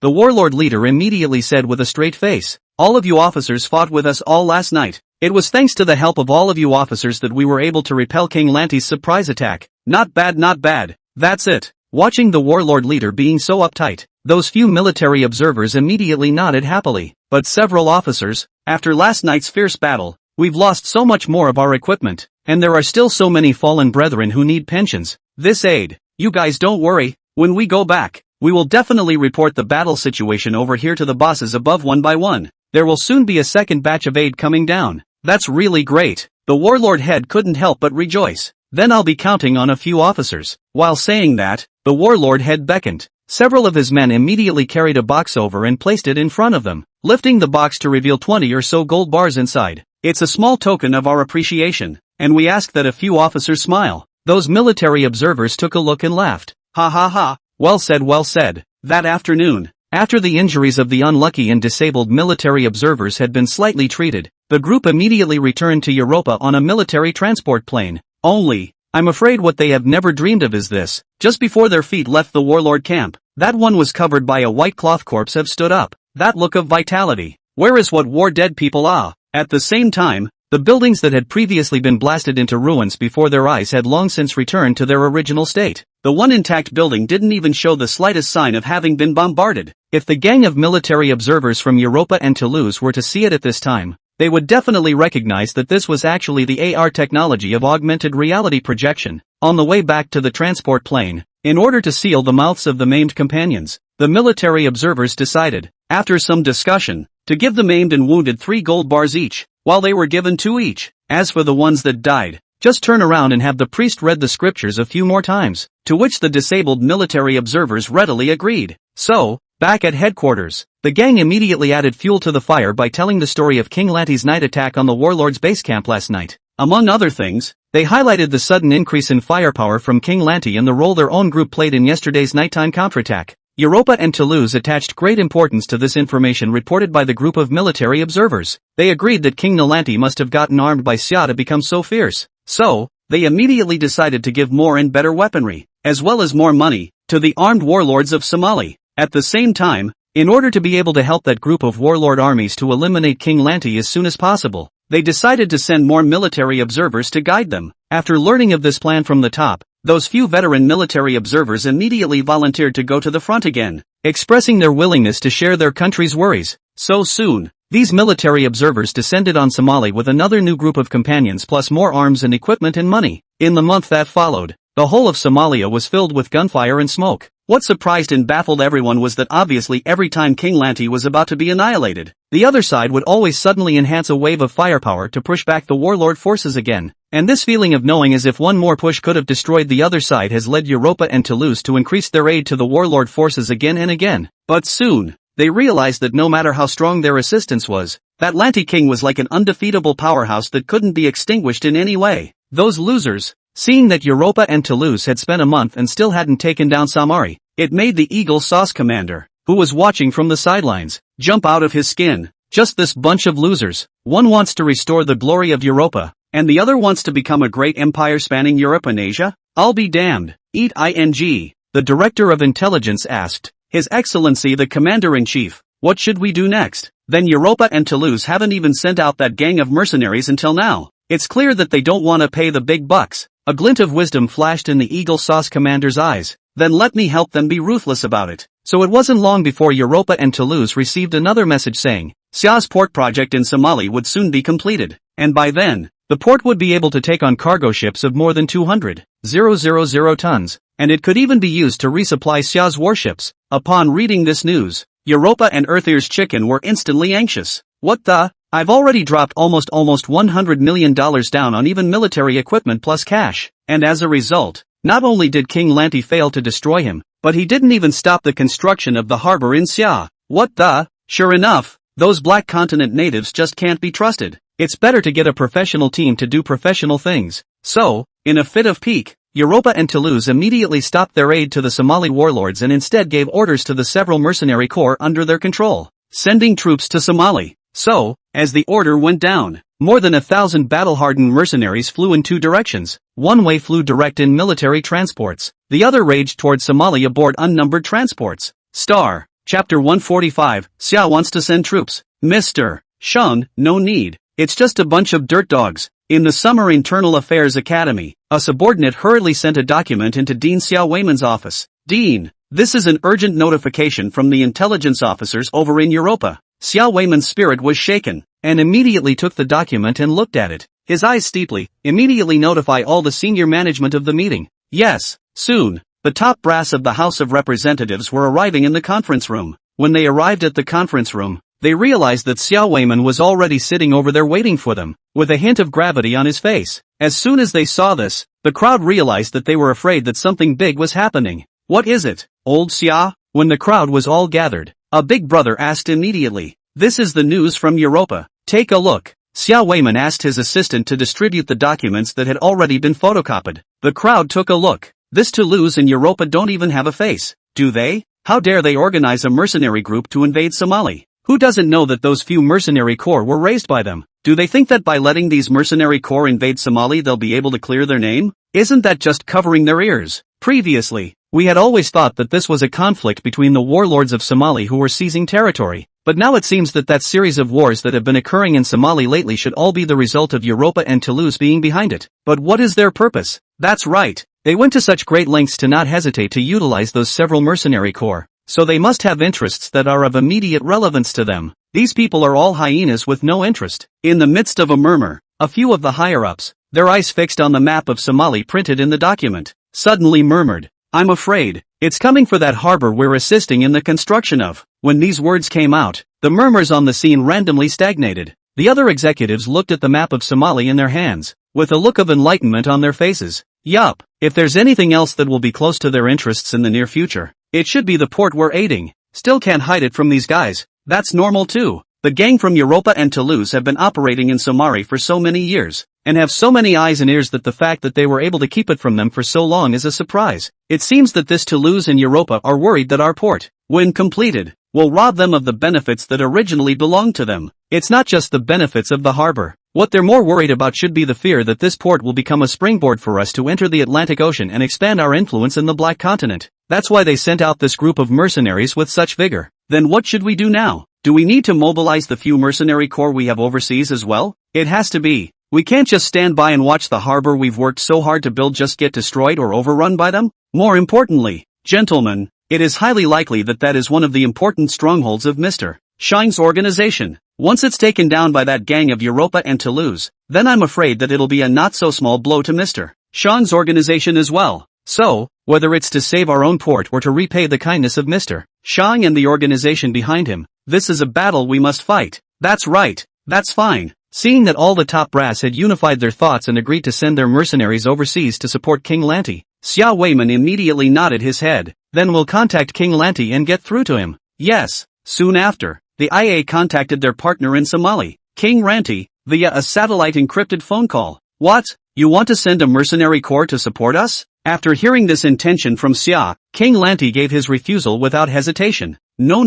[SPEAKER 1] the warlord leader immediately said with a straight face, all of you officers fought with us all last night. It was thanks to the help of all of you officers that we were able to repel King Lanti's surprise attack. Not bad, not bad. That's it." Watching the warlord leader being so uptight, those few military observers immediately nodded happily. But several officers, "After last night's fierce battle, we've lost so much more of our equipment, and there are still so many fallen brethren who need pensions. This aid, you guys don't worry, when we go back, we will definitely report the battle situation over here to the bosses above one by one. There will soon be a second batch of aid coming down." "That's really great." The warlord head couldn't help but rejoice. "Then I'll be counting on a few officers." While saying that, the warlord head beckoned. Several of his men immediately carried a box over and placed it in front of them, lifting the box to reveal 20 or so gold bars inside. "It's a small token of our appreciation, and we ask that a few officers smile." Those military observers took a look and laughed. "Ha ha ha, well said, well said." That afternoon, after the injuries of the unlucky and disabled military observers had been slightly treated, the group immediately returned to Europa on a military transport plane. Only, I'm afraid what they have never dreamed of is this. Just before their feet left the warlord camp, that one was covered by a white cloth corpse have stood up. That look of vitality. Where is what war dead people are? At the same time, the buildings that had previously been blasted into ruins before their eyes had long since returned to their original state. The one intact building didn't even show the slightest sign of having been bombarded. If the gang of military observers from Europa and Toulouse were to see it at this time, they would definitely recognize that this was actually the AR technology of augmented reality projection. On the way back to the transport plane, in order to seal the mouths of the maimed companions, the military observers decided, after some discussion, to give the maimed and wounded 3 gold bars each, while they were given 2 each. As for the ones that died, just turn around and have the priest read the scriptures a few more times, to which the disabled military observers readily agreed. So, back at headquarters, the gang immediately added fuel to the fire by telling the story of King Lanti's night attack on the warlord's base camp last night. Among other things, they highlighted the sudden increase in firepower from King Lanti and the role their own group played in yesterday's nighttime counterattack. Europa and Toulouse attached great importance to this information reported by the group of military observers. They agreed that King Nalanti must have gotten armed by Xia to become so fierce. So, they immediately decided to give more and better weaponry, as well as more money, to the armed warlords of Somali. At the same time, In order to be able to help that group of warlord armies to eliminate King Lanti as soon as possible, they decided to send more military observers to guide them. After learning of this plan from the top, those few veteran military observers immediately volunteered to go to the front again, expressing their willingness to share their country's worries. So soon, these military observers descended on Somali with another new group of companions plus more arms and equipment and money. In the month that followed, the whole of Somalia was filled with gunfire and smoke. What surprised and baffled everyone was that obviously every time King Lanti was about to be annihilated, the other side would always suddenly enhance a wave of firepower to push back the warlord forces again. And this feeling of knowing as if one more push could have destroyed the other side has led Europa and Toulouse to increase their aid to the warlord forces again and again. But soon, they realized that no matter how strong their assistance was, that Lanti king was like an undefeatable powerhouse that couldn't be extinguished in any way. Those losers, seeing that Europa and Toulouse had spent a month and still hadn't taken down Samari, it made the Eagle Sauce commander, who was watching from the sidelines, jump out of his skin. Just this bunch of losers. One wants to restore the glory of Europa, and the other wants to become a great empire spanning Europe and Asia? I'll be damned. Eat ing. The director of intelligence asked, His Excellency the Commander-in-Chief, what should we do next? Then Europa and Toulouse haven't even sent out that gang of mercenaries until now. It's clear that they don't want to pay the big bucks. A glint of wisdom flashed in the Eagle Sauce commander's eyes. Then let me help them be ruthless about it. So it wasn't long before Europa and Toulouse received another message saying, Sia's port project in Somali would soon be completed, and by then, the port would be able to take on cargo ships of more than 200,000 tons, and it could even be used to resupply Sia's warships. Upon reading this news, Europa and Earthier's chicken were instantly anxious. What the? I've already dropped almost $100 million down on even military equipment plus cash, and as a result, not only did King Lanti fail to destroy him, but he didn't even stop the construction of the harbor in Sia. What the? Sure enough, those Black Continent natives just can't be trusted. It's better to get a professional team to do professional things. So, in a fit of pique, Europa and Toulouse immediately stopped their aid to the Somali warlords and instead gave orders to the several mercenary corps under their control, sending troops to Somali. So, as the order went down, more than 1,000 battle-hardened mercenaries flew in two directions. One way flew direct in military transports, the other raged toward Somalia aboard unnumbered transports. Chapter 145, Sia wants to send troops. Mr. Shun, no need. It's just a bunch of dirt dogs. In the Summer Internal Affairs Academy, a subordinate hurriedly sent a document into Dean Sia Wayman's office. Dean, this is an urgent notification from the intelligence officers over in Europa. Sia Wayman's spirit was shaken, and immediately took the document and looked at it. His eyes steeply, immediately notify all the senior management of the meeting. Yes, soon. The top brass of the House of Representatives were arriving in the conference room. When they arrived at the conference room, they realized that Sia Wayman was already sitting over there waiting for them, with a hint of gravity on his face. As soon as they saw this, the crowd realized that they were afraid that something big was happening. What is it, old Sia? When the crowd was all gathered, a big brother asked immediately. This is the news from Europa. Take a look. Sia Wayman asked his assistant to distribute the documents that had already been photocopied. The crowd took a look. This Toulouse and Europa don't even have a face, do they? How dare they organize a mercenary group to invade Somali? Who doesn't know that those few mercenary corps were raised by them? Do they think that by letting these mercenary corps invade Somali they'll be able to clear their name? Isn't that just covering their ears? Previously, we had always thought that this was a conflict between the warlords of Somali who were seizing territory, but now it seems that that series of wars that have been occurring in Somali lately should all be the result of Europa and Toulouse being behind it. But what is their purpose? That's right, they went to such great lengths to not hesitate to utilize those several mercenary corps, so they must have interests that are of immediate relevance to them. These people are all hyenas with no interest. In the midst of a murmur, a few of the higher-ups, their eyes fixed on the map of Somali printed in the document, suddenly murmured, I'm afraid, it's coming for that harbor we're assisting in the construction of. When these words came out, the murmurs on the scene randomly stagnated. The other executives looked at the map of Somali in their hands, with a look of enlightenment on their faces. Yup, if there's anything else that will be close to their interests in the near future, it should be the port we're aiding. Still can't hide it from these guys. That's normal too. The gang from Europa and Toulouse have been operating in Somali for so many years, and have so many eyes and ears that the fact that they were able to keep it from them for so long is a surprise. It seems that this Toulouse and Europa are worried that our port, when completed, will rob them of the benefits that originally belonged to them. It's not just the benefits of the harbor. What they're more worried about should be the fear that this port will become a springboard for us to enter the Atlantic Ocean and expand our influence in the Black Continent. That's why they sent out this group of mercenaries with such vigor. Then what should we do now? Do we need to mobilize the few mercenary corps we have overseas as well? It has to be. We can't just stand by and watch the harbor we've worked so hard to build just get destroyed or overrun by them. More importantly, gentlemen, it is highly likely that that is one of the important strongholds of Mr. Shang's organization. Once it's taken down by that gang of Europa and Toulouse, then I'm afraid that it'll be a not-so-small blow to Mr. Shang's organization as well. So, whether it's to save our own port or to repay the kindness of Mr. Shang and the organization behind him, this is a battle we must fight. That's right, that's fine. Seeing that all the top brass had unified their thoughts and agreed to send their mercenaries overseas to support King Lanti, Xia Weiman immediately nodded his head. Then we'll contact King Lanti and get through to him. Yes. Soon after, the IA contacted their partner in Somali, King Ranti, via a satellite encrypted phone call. What? You want to send a mercenary corps to support us? After hearing this intention from Xia, King Lanti gave his refusal without hesitation. No.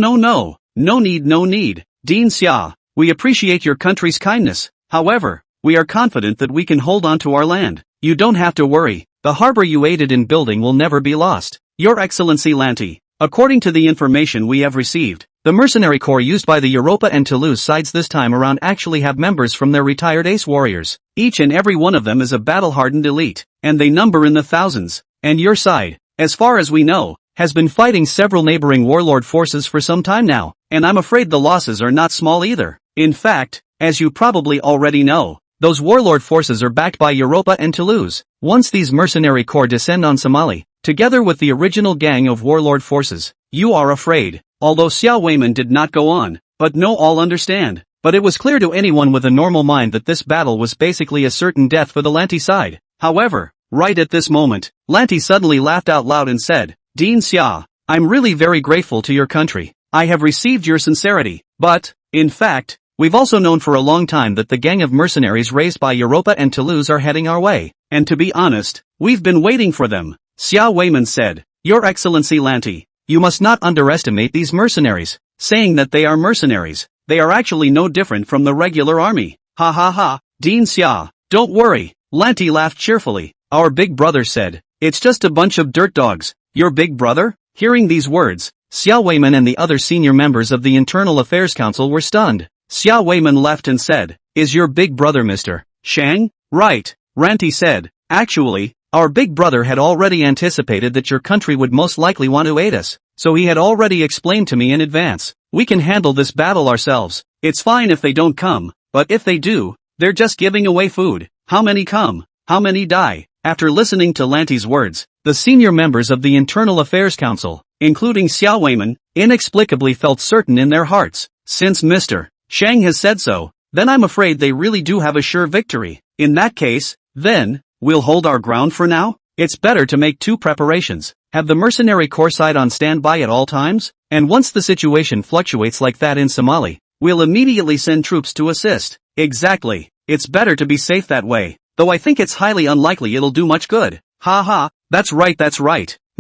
[SPEAKER 1] No need. Dean Xia, we appreciate your country's kindness. However, we are confident that we can hold on to our land. You don't have to worry. The harbor you aided in building will never be lost. Your Excellency Lanti, according to the information we have received, the mercenary corps used by the Europa and Toulouse sides this time around actually have members from their retired ace warriors. Each and every one of them is a battle-hardened elite, and they number in the thousands. And your side, as far as we know, has been fighting several neighboring warlord forces for some time now, and I'm afraid the losses are not small either. In fact, as you probably already know, those warlord forces are backed by Europa and Toulouse. Once these mercenary corps descend on Somali, together with the original gang of warlord forces, you are afraid. Although Xia Weiman did not go on, but no all understand. But it was clear to anyone with a normal mind that this battle was basically a certain death for the Lanti side. However, right at this moment, Lanti suddenly laughed out loud and said, Dean Xia, I'm really very grateful to your country. I have received your sincerity, but, in fact, we've also known for a long time that the gang of mercenaries raised by Europa and Toulouse are heading our way. And to be honest, we've been waiting for them. Xia Weiman said, Your Excellency Lanti, you must not underestimate these mercenaries. Saying that they are mercenaries, they are actually no different from the regular army. Ha. Dean Xia, don't worry. Lanti laughed cheerfully. Our big brother said, it's just a bunch of dirt dogs. Your big brother? Hearing these words, Xia Weiman and the other senior members of the Internal Affairs Council were stunned. Xia Weiman left and said, is your big brother Mr. Shang? Right, Ranti said. Actually, our big brother had already anticipated that your country would most likely want to aid us, so he had already explained to me in advance. We can handle this battle ourselves. It's fine if they don't come, but if they do, they're just giving away food. How many come? How many die? After listening to Lanti's words, the senior members of the Internal Affairs Council, including Xia Weiman, inexplicably felt certain in their hearts. Since Mr. Shang has said so, then I'm afraid they really do have a sure victory. In that case, then, we'll hold our ground for now? It's better to make two preparations. Have the mercenary corps side on standby at all times, and once the situation fluctuates like that in Somali, we'll immediately send troops to assist. Exactly. It's better to be safe that way, though I think it's highly unlikely it'll do much good. Ha. That's right.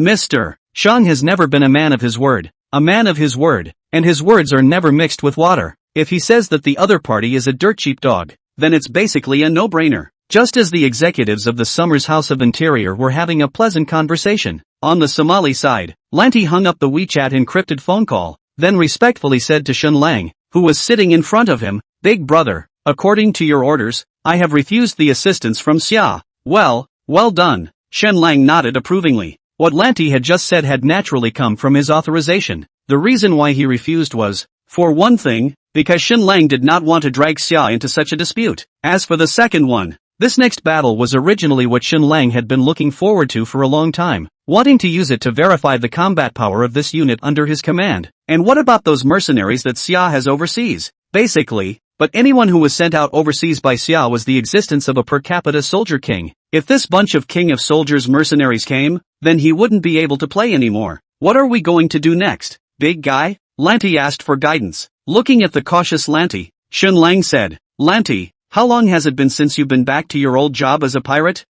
[SPEAKER 1] Mr. Shang has never been a man of his word, and his words are never mixed with water. If he says that the other party is a dirt cheap dog, then it's basically a no-brainer. Just as the executives of the Summers House of Interior were having a pleasant conversation, on the Somali side, Lanti hung up the WeChat encrypted phone call, then respectfully said to Shen Lang, who was sitting in front of him, Big brother, according to your orders, I have refused the assistance from Xia. Well done. Shen Lang nodded approvingly. What Lanti had just said had naturally come from his authorization. The reason why he refused was, for one thing, because Shen Lang did not want to drag Xia into such a dispute. As for the second one, this next battle was originally what Shen Lang had been looking forward to for a long time, wanting to use it to verify the combat power of this unit under his command. And what about those mercenaries that Xia has overseas? Basically, but anyone who was sent out overseas by Xia was the existence of a per capita soldier king. If this bunch of king of soldiers mercenaries came, then he wouldn't be able to play anymore. What are we going to do next, big guy? Lanti asked for guidance. Looking at the cautious Lanti, Shen Lang said, Lanti, how long has it been since you've been back to your old job as a pirate?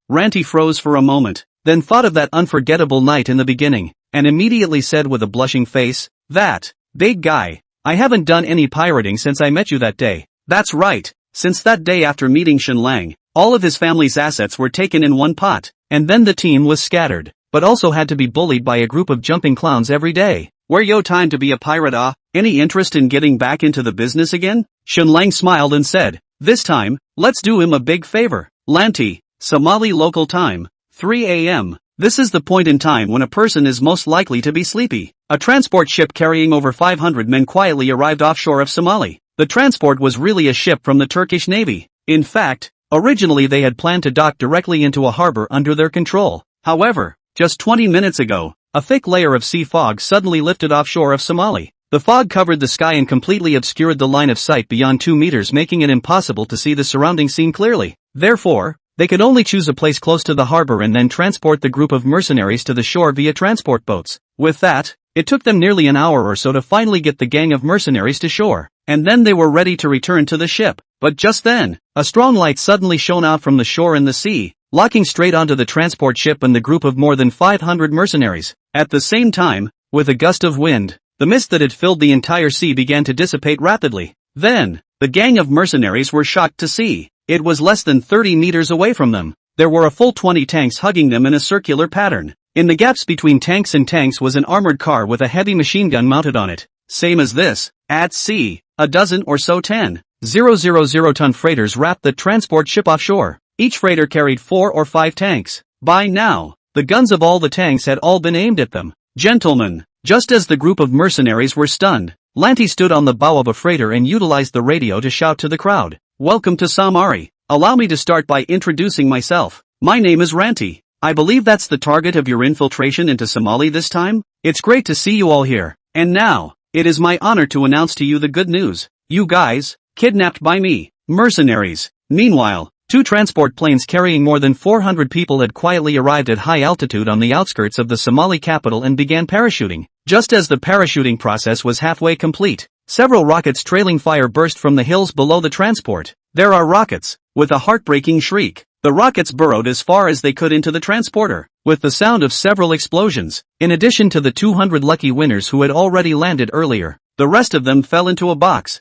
[SPEAKER 1] Ranti froze for a moment, then thought of that unforgettable night in the beginning, and immediately said with a blushing face, that, big guy, I haven't done any pirating since I met you that day. That's right, since that day after meeting Shen Lang, all of his family's assets were taken in one pot, and then the team was scattered, but also had to be bullied by a group of jumping clowns every day. Where yo time to be a pirate Any interest in getting back into the business again? Shenlang smiled and said, this time, let's do him a big favor. Lanti, Somali local time, 3 a.m. This is the point in time when a person is most likely to be sleepy. A transport ship carrying over 500 men quietly arrived offshore of Somali. The transport was really a ship from the Turkish Navy. In fact, originally they had planned to dock directly into a harbor under their control. However, just 20 minutes ago, a thick layer of sea fog suddenly lifted offshore of Somali. The fog covered the sky and completely obscured the line of sight beyond 2 meters, making it impossible to see the surrounding scene clearly. Therefore, they could only choose a place close to the harbor and then transport the group of mercenaries to the shore via transport boats. With that, it took them nearly an hour or so to finally get the gang of mercenaries to shore, and then they were ready to return to the ship. But just then, a strong light suddenly shone out from the shore in the sea, locking straight onto the transport ship and the group of more than 500 mercenaries. At the same time, with a gust of wind, the mist that had filled the entire sea began to dissipate rapidly. Then, the gang of mercenaries were shocked to see. It was less than 30 meters away from them. There were a full 20 tanks hugging them in a circular pattern. In the gaps between tanks and tanks was an armored car with a heavy machine gun mounted on it. Same as this. At sea, a dozen or so 10,000-ton freighters wrapped the transport ship offshore. Each freighter carried 4 or 5 tanks. By now, the guns of all the tanks had all been aimed at them. Gentlemen, just as the group of mercenaries were stunned, Lanti stood on the bow of a freighter and utilized the radio to shout to the crowd, "Welcome to Samari. Allow me to start by introducing myself. My name is Ranti. I believe that's the target of your infiltration into Somali this time? It's great to see you all here. And now, it is my honor to announce to you the good news. You guys, kidnapped by me, mercenaries." Meanwhile, 2 transport planes carrying more than 400 people had quietly arrived at high altitude on the outskirts of the Somali capital and began parachuting. Just as the parachuting process was halfway complete, several rockets trailing fire burst from the hills below the transport. There are rockets. With a heartbreaking shriek, the rockets burrowed as far as they could into the transporter, with the sound of several explosions. In addition to the 200 lucky winners who had already landed earlier, the rest of them fell into a box.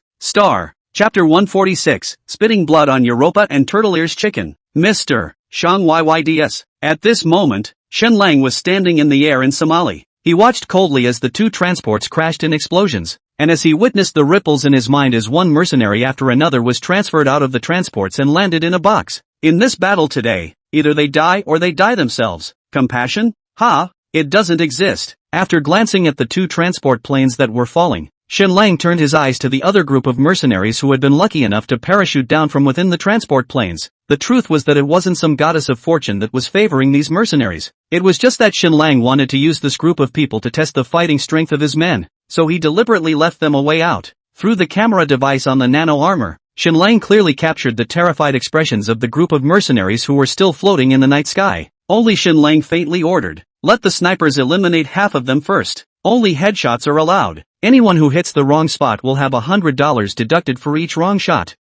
[SPEAKER 1] Chapter 146, Spitting Blood on Europa and Turtle Ears Chicken. Mr. Shang Yyds. At this moment, Shenlang was standing in the air in Somali. He watched coldly as the 2 transports crashed in explosions, and as he witnessed the ripples in his mind as one mercenary after another was transferred out of the transports and landed in a box. In this battle today, either they die or they die themselves. Compassion? It doesn't exist. After glancing at the 2 transport planes that were falling, Shenlang turned his eyes to the other group of mercenaries who had been lucky enough to parachute down from within the transport planes. The truth was that it wasn't some goddess of fortune that was favoring these mercenaries. It was just that Shenlang wanted to use this group of people to test the fighting strength of his men, so he deliberately left them a way out. Through the camera device on the nano armor, Shenlang clearly captured the terrified expressions of the group of mercenaries who were still floating in the night sky. Only Shenlang faintly ordered, "Let the snipers eliminate half of them first. Only headshots are allowed. Anyone who hits the wrong spot will have $100 deducted for each wrong shot."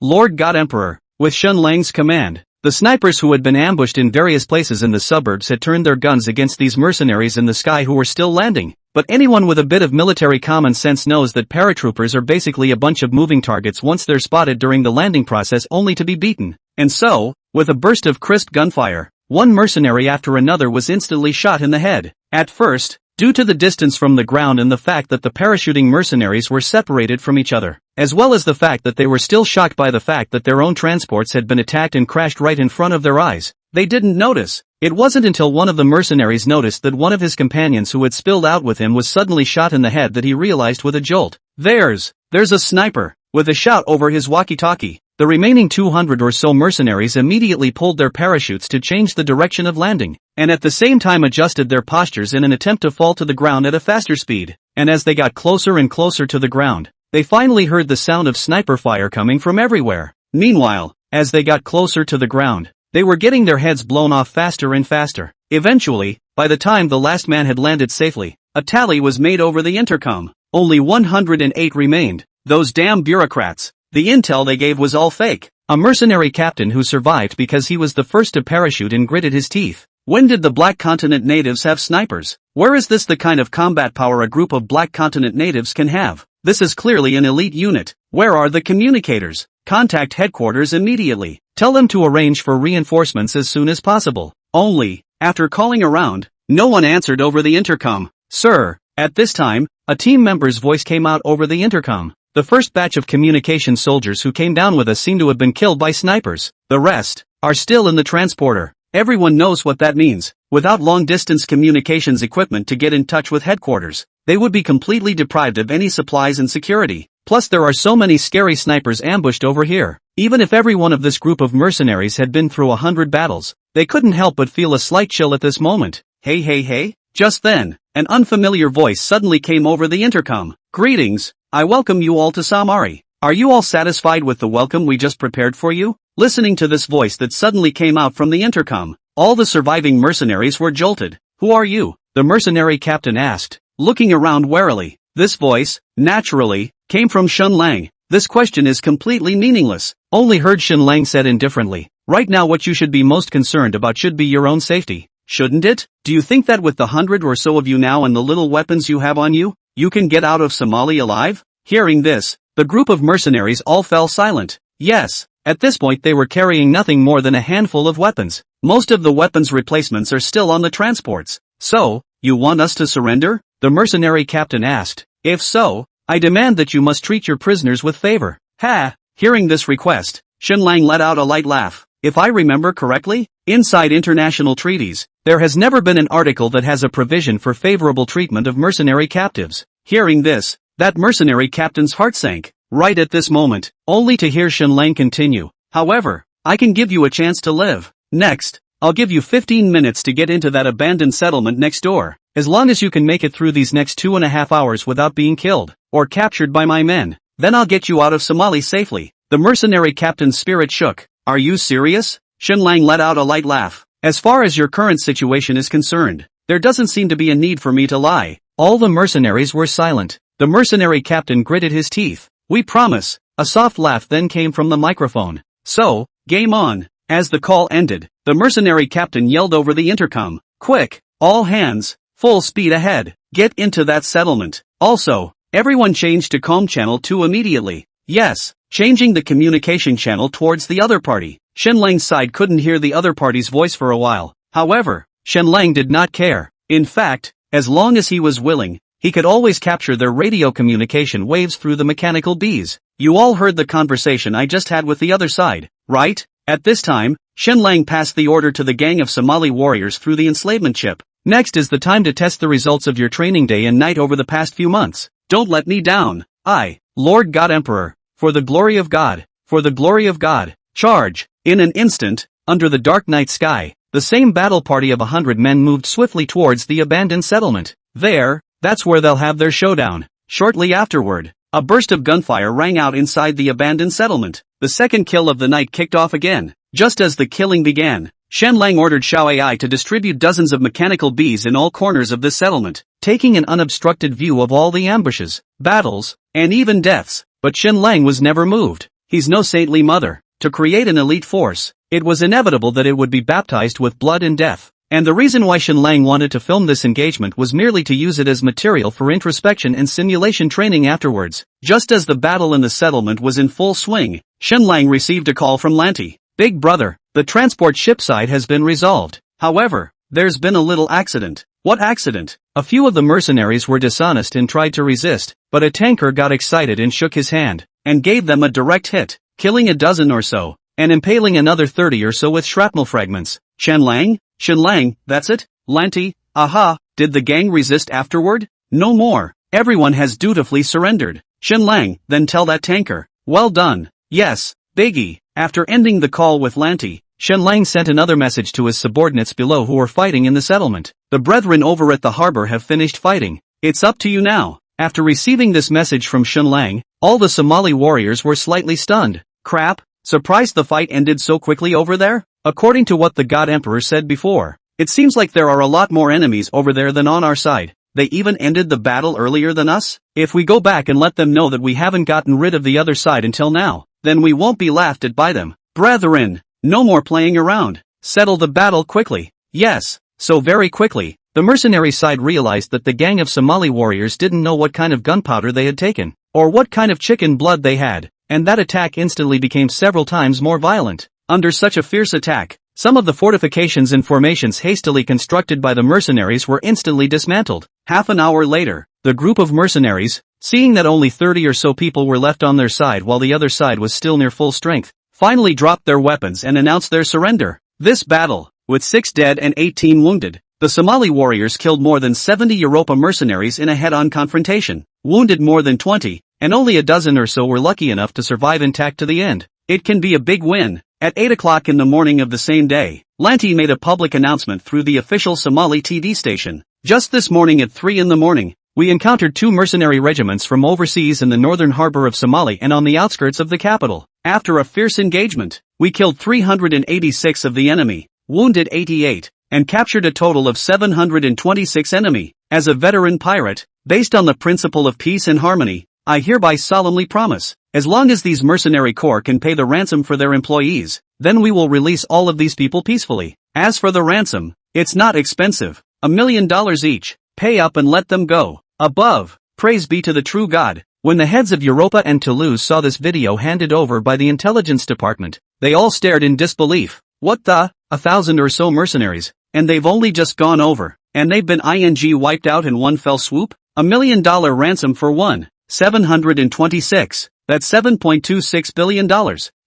[SPEAKER 1] Lord God Emperor. With Shenlang's command, the snipers who had been ambushed in various places in the suburbs had turned their guns against these mercenaries in the sky who were still landing. But anyone with a bit of military common sense knows that paratroopers are basically a bunch of moving targets once they're spotted during the landing process only to be beaten. And so, with a burst of crisp gunfire, one mercenary after another was instantly shot in the head. At first, due to the distance from the ground and the fact that the parachuting mercenaries were separated from each other, as well as the fact that they were still shocked by the fact that their own transports had been attacked and crashed right in front of their eyes, they didn't notice. It wasn't until one of the mercenaries noticed that one of his companions who had spilled out with him was suddenly shot in the head that he realized with a jolt. There's a sniper! With a shout over his walkie-talkie, the remaining 200 or so mercenaries immediately pulled their parachutes to change the direction of landing, and at the same time adjusted their postures in an attempt to fall to the ground at a faster speed. And as they got closer and closer to the ground, they finally heard the sound of sniper fire coming from everywhere. Meanwhile, as they got closer to the ground, they were getting their heads blown off faster and faster. Eventually, by the time the last man had landed safely, a tally was made over the intercom. Only 108 remained. Those damn bureaucrats. The intel they gave was all fake. A mercenary captain who survived because he was the first to parachute and gritted his teeth. When did the Black Continent natives have snipers? Where is this the kind of combat power a group of Black Continent natives can have? This is clearly an elite unit. Where are the communicators? Contact headquarters immediately. Tell them to arrange for reinforcements as soon as possible. Only, after calling around, no one answered over the intercom. "Sir, At this time, a team member's voice came out over the intercom. The first batch of communication soldiers who came down with us seem to have been killed by snipers. The rest are still in the transporter. Everyone knows what that means. Without long-distance communications equipment to get in touch with headquarters, they would be completely deprived of any supplies and security. Plus there are so many scary snipers ambushed over here. Even if every one of this group of mercenaries had been through 100 battles, they couldn't help but feel a slight chill at this moment. Hey hey hey! Just then, an unfamiliar voice suddenly came over the intercom. Greetings, I welcome you all to Samari. Are you all satisfied with the welcome we just prepared for you? Listening to this voice that suddenly came out from the intercom, all the surviving mercenaries were jolted. Who are you? The mercenary captain asked, looking around warily. This voice, naturally, came from Shun Lang. This question is completely meaningless. Only heard Shun Lang said indifferently. Right now what you should be most concerned about should be your own safety. Shouldn't it? Do you think that with the 100 or so of you now and the little weapons you have on you, you can get out of Somali alive? Hearing this, the group of mercenaries all fell silent. Yes, at this point they were carrying nothing more than a handful of weapons. Most of the weapons replacements are still on the transports. So, you want us to surrender? The mercenary captain asked. If so, I demand that you must treat your prisoners with favor. Ha! Hearing this request, Shun Lang let out a light laugh. If I remember correctly, inside international treaties, there has never been an article that has a provision for favorable treatment of mercenary captives. Hearing this, that mercenary captain's heart sank. Right at this moment, only to hear Shun Lang continue. However, I can give you a chance to live. Next, I'll give you 15 minutes to get into that abandoned settlement next door. As long as you can make it through these next 2.5 hours without being killed, or captured by my men, then I'll get you out of Somali safely. The mercenary captain's spirit shook. Are you serious? Shun Lang let out a light laugh. As far as your current situation is concerned, there doesn't seem to be a need for me to lie. All the mercenaries were silent. The mercenary captain gritted his teeth. We promise. A soft laugh then came from the microphone. So, game on. As the call ended, the mercenary captain yelled over the intercom. Quick, all hands, full speed ahead, get into that settlement. Also, everyone change to comm channel 2 immediately. Yes, changing the communication channel towards the other party. Shun Lang's side couldn't hear the other party's voice for a while. However, Shun Lang did not care. In fact, as long as he was willing, he could always capture their radio communication waves through the mechanical bees. You all heard the conversation I just had with the other side, right? At this time, Shun Lang passed the order to the gang of Somali warriors through the enslavement ship. Next is the time to test the results of your training day and night over the past few months. Don't let me down. I, Lord God Emperor, for the glory of God, for the glory of God, charge. In an instant, under the dark night sky, the same battle party of 100 men moved swiftly towards the abandoned settlement. That's where they'll have their showdown. Shortly afterward, a burst of gunfire rang out inside the abandoned settlement. The second kill of the night kicked off again. Just as the killing began, Shun Lang ordered Xiao Ai to distribute dozens of mechanical bees in all corners of this settlement, taking an unobstructed view of all the ambushes, battles, and even deaths. But Shun Lang was never moved. He's no saintly mother. To create an elite force, it was inevitable that it would be baptized with blood and death. And the reason why Shun Lang wanted to film this engagement was merely to use it as material for introspection and simulation training afterwards. Just as the battle in the settlement was in full swing, Shun Lang received a call from Lanti. Big brother, the transport ship side has been resolved. However, there's been a little accident. What accident? A few of the mercenaries were dishonest and tried to resist, but a tanker got excited and shook his hand, and gave them a direct hit, killing a dozen or so, and impaling another 30 or so with shrapnel fragments. Shun Lang, that's it? Lanti, aha, did the gang resist afterward? No more. Everyone has dutifully surrendered. Shun Lang, then tell that tanker. Well done. Yes, Biggie. After ending the call with Lanti, Shun Lang sent another message to his subordinates below who were fighting in the settlement. The brethren over at the harbor have finished fighting. It's up to you now. After receiving this message from Shun Lang, all the Somali warriors were slightly stunned. Crap, surprised the fight ended so quickly over there? According to what the God Emperor said before, it seems like there are a lot more enemies over there than on our side. They even ended the battle earlier than us? If we go back and let them know that we haven't gotten rid of the other side until now, then we won't be laughed at by them. Brethren, no more playing around. Settle the battle quickly. Yes, so very quickly. The mercenary side realized that the gang of Somali warriors didn't know what kind of gunpowder they had taken, or what kind of chicken blood they had, and that attack instantly became several times more violent. Under such a fierce attack, some of the fortifications and formations hastily constructed by the mercenaries were instantly dismantled. Half an hour later, the group of mercenaries, seeing that only 30 or so people were left on their side while the other side was still near full strength, finally dropped their weapons and announced their surrender. This battle, with 6 dead and 18 wounded, the Somali warriors killed more than 70 Europa mercenaries in a head-on confrontation, wounded more than 20, and only a dozen or so were lucky enough to survive intact to the end. It can be a big win. At 8 o'clock in the morning of the same day, Lanti made a public announcement through the official Somali TV station. Just this morning at 3 in the morning, we encountered 2 mercenary regiments from overseas in the northern harbor of Somali and on the outskirts of the capital. After a fierce engagement, we killed 386 of the enemy, wounded 88, and captured a total of 726 enemy. As a veteran pirate, based on the principle of peace and harmony, I hereby solemnly promise, as long as these mercenary corps can pay the ransom for their employees, then we will release all of these people peacefully. As for the ransom, it's not expensive, $1 million each, pay up and let them go. Above, praise be to the true God. When the heads of Europa and Toulouse saw this video handed over by the intelligence department, they all stared in disbelief. What the? 1,000 or so mercenaries, and they've only just gone over, and they've been wiped out in one fell swoop? $1 million ransom for one, 726, that's $7.26 billion.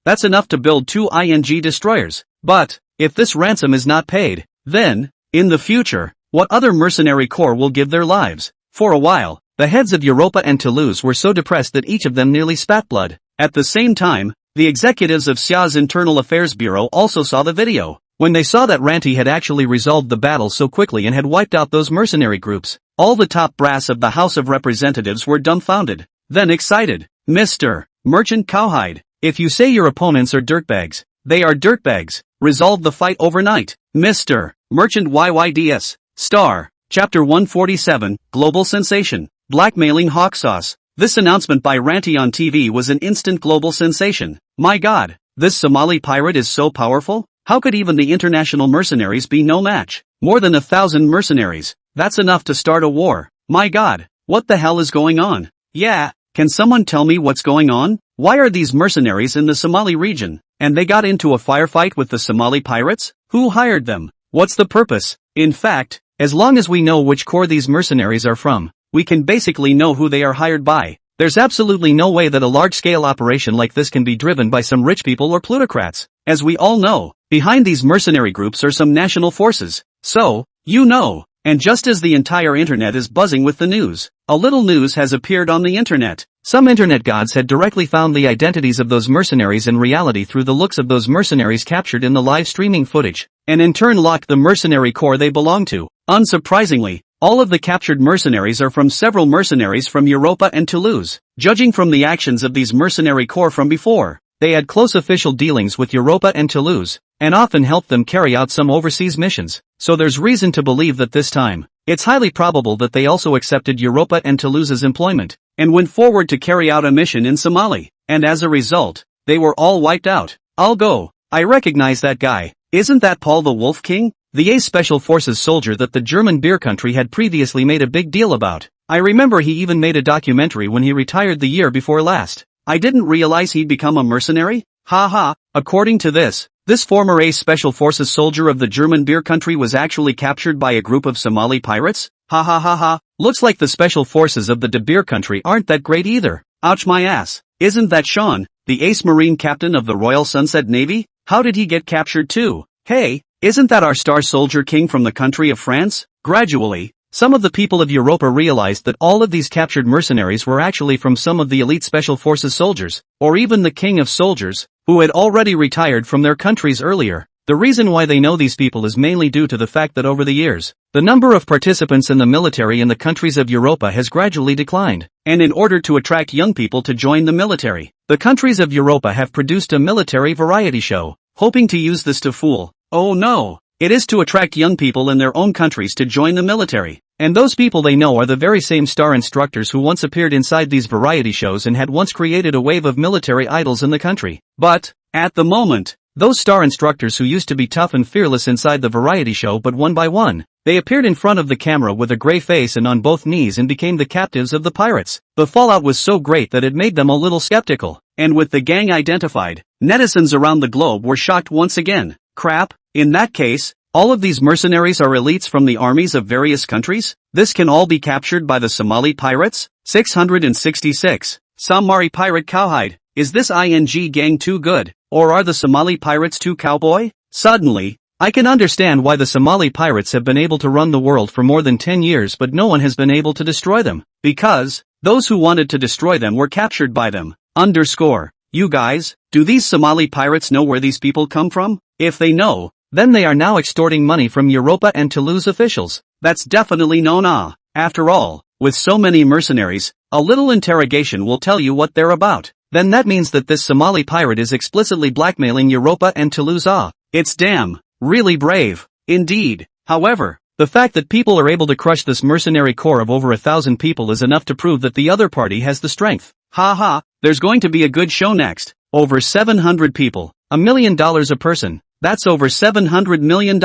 [SPEAKER 1] That's enough to build 2 destroyers. But, if this ransom is not paid, then, in the future, what other mercenary corps will give their lives? For a while, the heads of Europa and Toulouse were so depressed that each of them nearly spat blood. At the same time, the executives of Xia's Internal Affairs Bureau also saw the video. When they saw that Ranti had actually resolved the battle so quickly and had wiped out those mercenary groups, all the top brass of the House of Representatives were dumbfounded, then excited. Mr. Merchant Cowhide, if you say your opponents are dirtbags, they are dirtbags. Resolve the fight overnight. Mr. Merchant YYDS. Star. Chapter 147, Global Sensation. Blackmailing hawk sauce. This announcement by Ranti on TV was an instant global sensation. My God, this Somali pirate is so powerful? How could even the international mercenaries be no match? More than 1,000 mercenaries. That's enough to start a war. My God, what the hell is going on? Yeah, can someone tell me what's going on? Why are these mercenaries in the Somali region? And they got into a firefight with the Somali pirates? Who hired them? What's the purpose? In fact, as long as we know which corps these mercenaries are from, we can basically know who they are hired by. There's absolutely no way that a large-scale operation like this can be driven by some rich people or plutocrats. As we all know, behind these mercenary groups are some national forces. So, you know. And just as the entire internet is buzzing with the news, a little news has appeared on the internet. Some internet gods had directly found the identities of those mercenaries in reality through the looks of those mercenaries captured in the live streaming footage, and in turn locked the mercenary corps they belong to. Unsurprisingly, all of the captured mercenaries are from several mercenaries from Europa and Toulouse. Judging from the actions of these mercenary corps from before, they had close official dealings with Europa and Toulouse, and often helped them carry out some overseas missions. So there's reason to believe that this time, it's highly probable that they also accepted Europa and Toulouse's employment, and went forward to carry out a mission in Somali, and as a result, they were all wiped out. I'll go. I recognize that guy. Isn't that Paul the Wolf King? The Ace Special Forces soldier that the German beer country had previously made a big deal about. I remember he even made a documentary when he retired the year before last. I didn't realize he'd become a mercenary? Ha. According to this former Ace Special Forces soldier of the German beer country was actually captured by a group of Somali pirates? Ha. Looks like the Special Forces of the De Beer country aren't that great either. Ouch my ass. Isn't that Sean, the Ace Marine captain of the Royal Sunset Navy? How did he get captured too? Hey, isn't that our star soldier king from the country of France? Gradually, some of the people of Europa realized that all of these captured mercenaries were actually from some of the elite Special Forces soldiers, or even the king of soldiers, who had already retired from their countries earlier. The reason why they know these people is mainly due to the fact that over the years, the number of participants in the military in the countries of Europa has gradually declined, and in order to attract young people to join the military, the countries of Europa have produced a military variety show, hoping to use this to fool. Oh no! It is to attract young people in their own countries to join the military, and those people they know are the very same star instructors who once appeared inside these variety shows and had once created a wave of military idols in the country. But, at the moment, those star instructors who used to be tough and fearless inside the variety show, but one by one, they appeared in front of the camera with a gray face and on both knees and became the captives of the pirates. The fallout was so great that it made them a little skeptical, and with the gang identified, netizens around the globe were shocked once again. Crap, in that case, All of these mercenaries are elites from the armies of various countries? This can all be captured by the Somali pirates? 666. Somali pirate cowhide. Is this ING gang too good, or are the Somali pirates too cowboy? Suddenly, I can understand why the Somali pirates have been able to run the world for more than 10 years but no one has been able to destroy them. Because, those who wanted to destroy them were captured by them. You guys, do these Somali pirates know where these people come from? If they know, then they are now extorting money from Europa and Toulouse officials. That's definitely no-nah. After all, with so many mercenaries, a little interrogation will tell you what they're about. Then that means that this Somali pirate is explicitly blackmailing Europa and Toulouse. It's really brave. Indeed. However, the fact that people are able to crush this mercenary corps of over 1,000 people is enough to prove that the other party has the strength. There's going to be a good show next. Over 700 people, $1 million a person. That's over $700 million.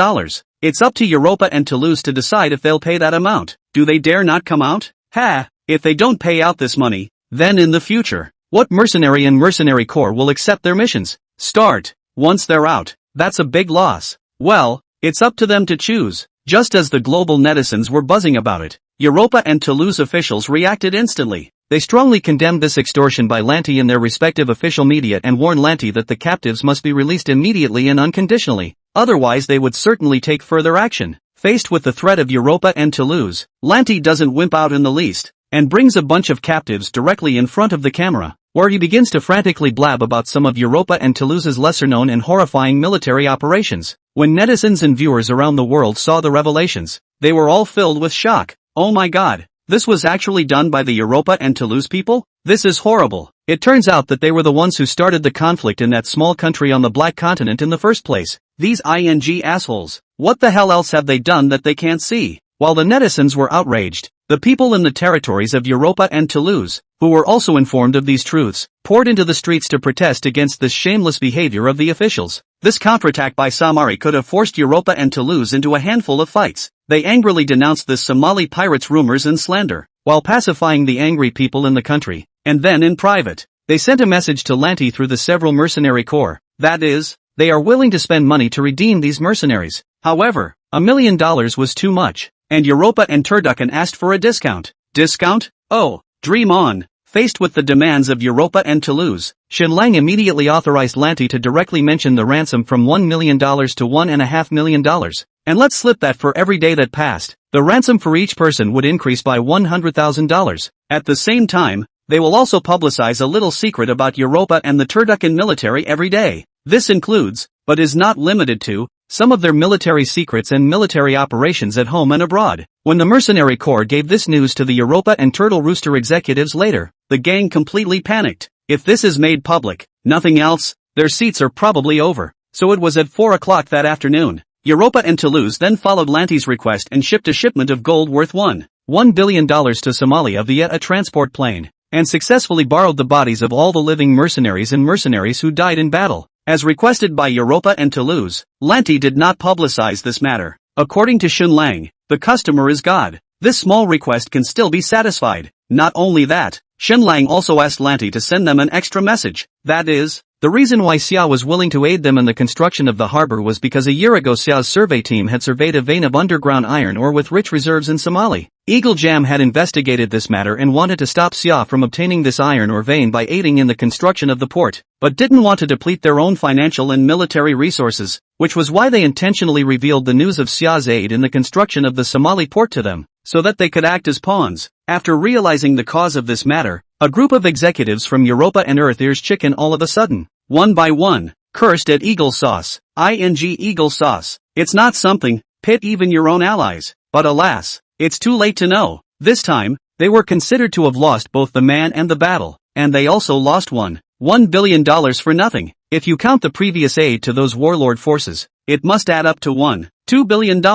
[SPEAKER 1] It's up to Europa and Toulouse to decide if they'll pay that amount. Do they dare not come out? If they don't pay out this money, then in the future, what mercenary and mercenary corps will accept their missions? Once they're out, that's a big loss. Well, it's up to them to choose. Just as the global netizens were buzzing about it, Europa and Toulouse officials reacted instantly. They strongly condemned this extortion by Lanty in their respective official media and warned Lanty that the captives must be released immediately and unconditionally, otherwise they would certainly take further action. Faced with the threat of Europa and Toulouse, Lanty doesn't wimp out in the least, and brings a bunch of captives directly in front of the camera, where he begins to frantically blab about some of Europa and Toulouse's lesser-known and horrifying military operations. When netizens and viewers around the world saw the revelations, they were all filled with shock. Oh my god. This was actually done by the Europa and Toulouse people? This is horrible. It turns out that they were the ones who started the conflict in that small country on the Black Continent in the first place. These ING assholes. What the hell else have they done that they can't see? While the netizens were outraged, the people in the territories of Europa and Toulouse, who were also informed of these truths, poured into the streets to protest against this shameless behavior of the officials. This counterattack by Somali could have forced Europa and Toulouse into a handful of fights. They angrily denounced this Somali pirates' rumors and slander, while pacifying the angry people in the country. And then in private, they sent a message to Lanty through the several mercenary corps. That is, they are willing to spend money to redeem these mercenaries. However, $1 million was too much, and Europa and Turducken asked for a discount. Discount? Oh, dream on. Faced with the demands of Europa and Toulouse, Xinlang immediately authorized Lanty to directly mention the ransom from $1 million to $1.5 million. And let's slip that for every day that passed, the ransom for each person would increase by $100,000. At the same time, they will also publicize a little secret about Europa and the Turducken military every day. This includes, but is not limited to, some of their military secrets and military operations at home and abroad. When the mercenary corps gave this news to the Europa and Turtle Rooster executives later, the gang completely panicked. If this is made public, nothing else, their seats are probably over. So it was at 4 o'clock that afternoon. Europa and Toulouse then followed Lanty's request and shipped a shipment of gold worth $1 billion to Somalia via a transport plane, and successfully borrowed the bodies of all the living mercenaries and mercenaries who died in battle. As requested by Europa and Toulouse, Lanty did not publicize this matter. According to Xinlang, the customer is God. This small request can still be satisfied. Not only that, Xinlang also asked Lanty to send them an extra message. That is, the reason why Xia was willing to aid them in the construction of the harbor was because a year ago Xia's survey team had surveyed a vein of underground iron ore with rich reserves in Somali. Eagle Jam had investigated this matter and wanted to stop Xia from obtaining this iron ore vein by aiding in the construction of the port, but didn't want to deplete their own financial and military resources, which was why they intentionally revealed the news of Xia's aid in the construction of the Somali port to them, so that they could act as pawns. After realizing the cause of this matter, a group of executives from Europa and Earth Ears Chicken all of a sudden, one by one, cursed at Eagle Sauce. Eagle Sauce. It's not something, pit even your own allies. But alas, it's too late to know. This time, they were considered to have lost both the man and the battle, and they also lost $1 billion for nothing. If you count the previous aid to those warlord forces, it must add up to $2 billion.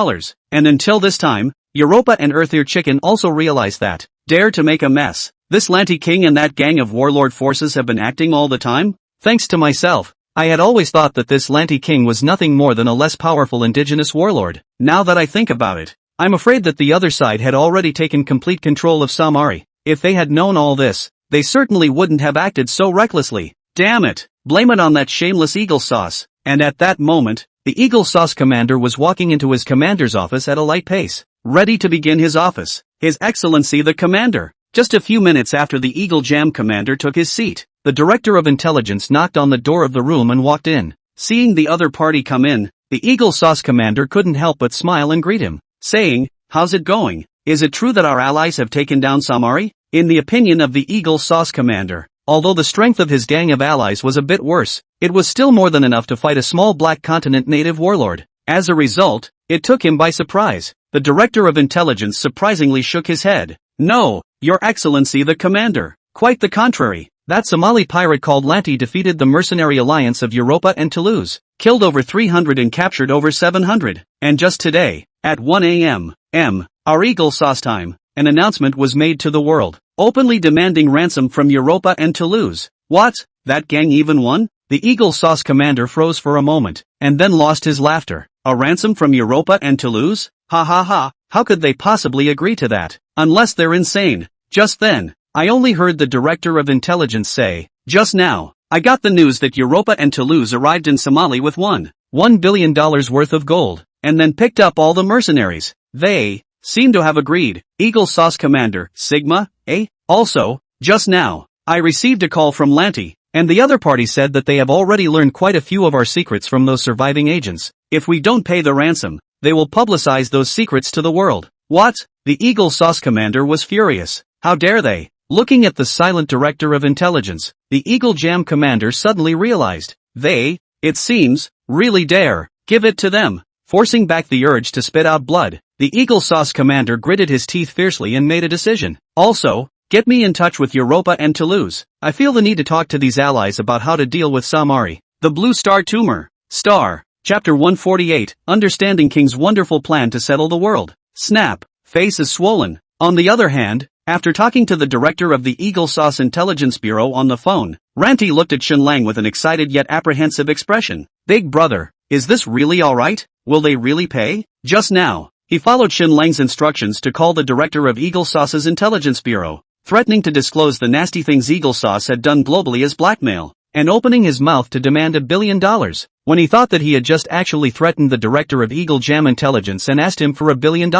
[SPEAKER 1] And until this time, Europa and Earthier Chicken also realized that, dare to make a mess. This Lanty King and that gang of warlord forces have been acting all the time? Thanks to myself, I had always thought that this Lanty King was nothing more than a less powerful indigenous warlord. Now that I think about it, I'm afraid that the other side had already taken complete control of Samari. If they had known all this, they certainly wouldn't have acted so recklessly. Damn it, blame it on that shameless Eagle Sauce. and at that moment, the Eagle Sauce commander was walking into his commander's office at a light pace, ready to begin his office. His Excellency the Commander. Just a few minutes after the Eagle Jam commander took his seat, the Director of Intelligence knocked on the door of the room and walked in. Seeing the other party come in, the Eagle Sauce commander couldn't help but smile and greet him, saying, "How's it going? Is it true that our allies have taken down Samari?" In the opinion of the Eagle Sauce commander, although the strength of his gang of allies was a bit worse, it was still more than enough to fight a small Black Continent native warlord. As a result, it took him by surprise. The Director of Intelligence surprisingly shook his head. "No, Your Excellency the Commander. Quite the contrary. That Somali pirate called Lanti defeated the mercenary alliance of Europa and Toulouse, killed over 300 and captured over 700. And just today, at 1 a.m., our Eagle Sauce time, an announcement was made to the world, openly demanding ransom from Europa and Toulouse." What? That gang even won? The Eagle Sauce commander froze for a moment, and then lost his laughter. A ransom from Europa and Toulouse? Ha ha ha, how could they possibly agree to that? Unless they're insane. Just then, I only heard the Director of Intelligence say, "Just now, I got the news that Europa and Toulouse arrived in Somali with $1 billion worth of gold, and then picked up all the mercenaries. They seem to have agreed." Eagle Sauce Commander, Sigma, eh? Also, just now, I received a call from Lanti, and the other party said that they have already learned quite a few of our secrets from those surviving agents. If we don't pay the ransom, they will publicize those secrets to the world. What? The Eagle Sauce Commander was furious. How dare they? Looking at the silent Director of Intelligence, the Eagle Jam commander suddenly realized, they, it seems, really dare. Give it to them. Forcing back the urge to spit out blood, the Eagle Sauce commander gritted his teeth fiercely and made a decision. Also, get me in touch with Europa and Toulouse. I feel the need to talk to these allies about how to deal with Samari. The Blue Star Tumor. Star. Chapter 148, Understanding King's Wonderful Plan to Settle the World. Snap. Face is swollen. On the other hand, after talking to the director of the Eagle Sauce Intelligence Bureau on the phone, Ranti looked at Shenlang with an excited yet apprehensive expression. "Big brother, is this really alright? Will they really pay?" Just now, he followed Shenlang's instructions to call the director of Eagle Sauce's Intelligence Bureau, threatening to disclose the nasty things Eagle Sauce had done globally as blackmail, and opening his mouth to demand $1 billion, when he thought that he had just actually threatened the director of Eagle Jam Intelligence and asked him for $1 billion.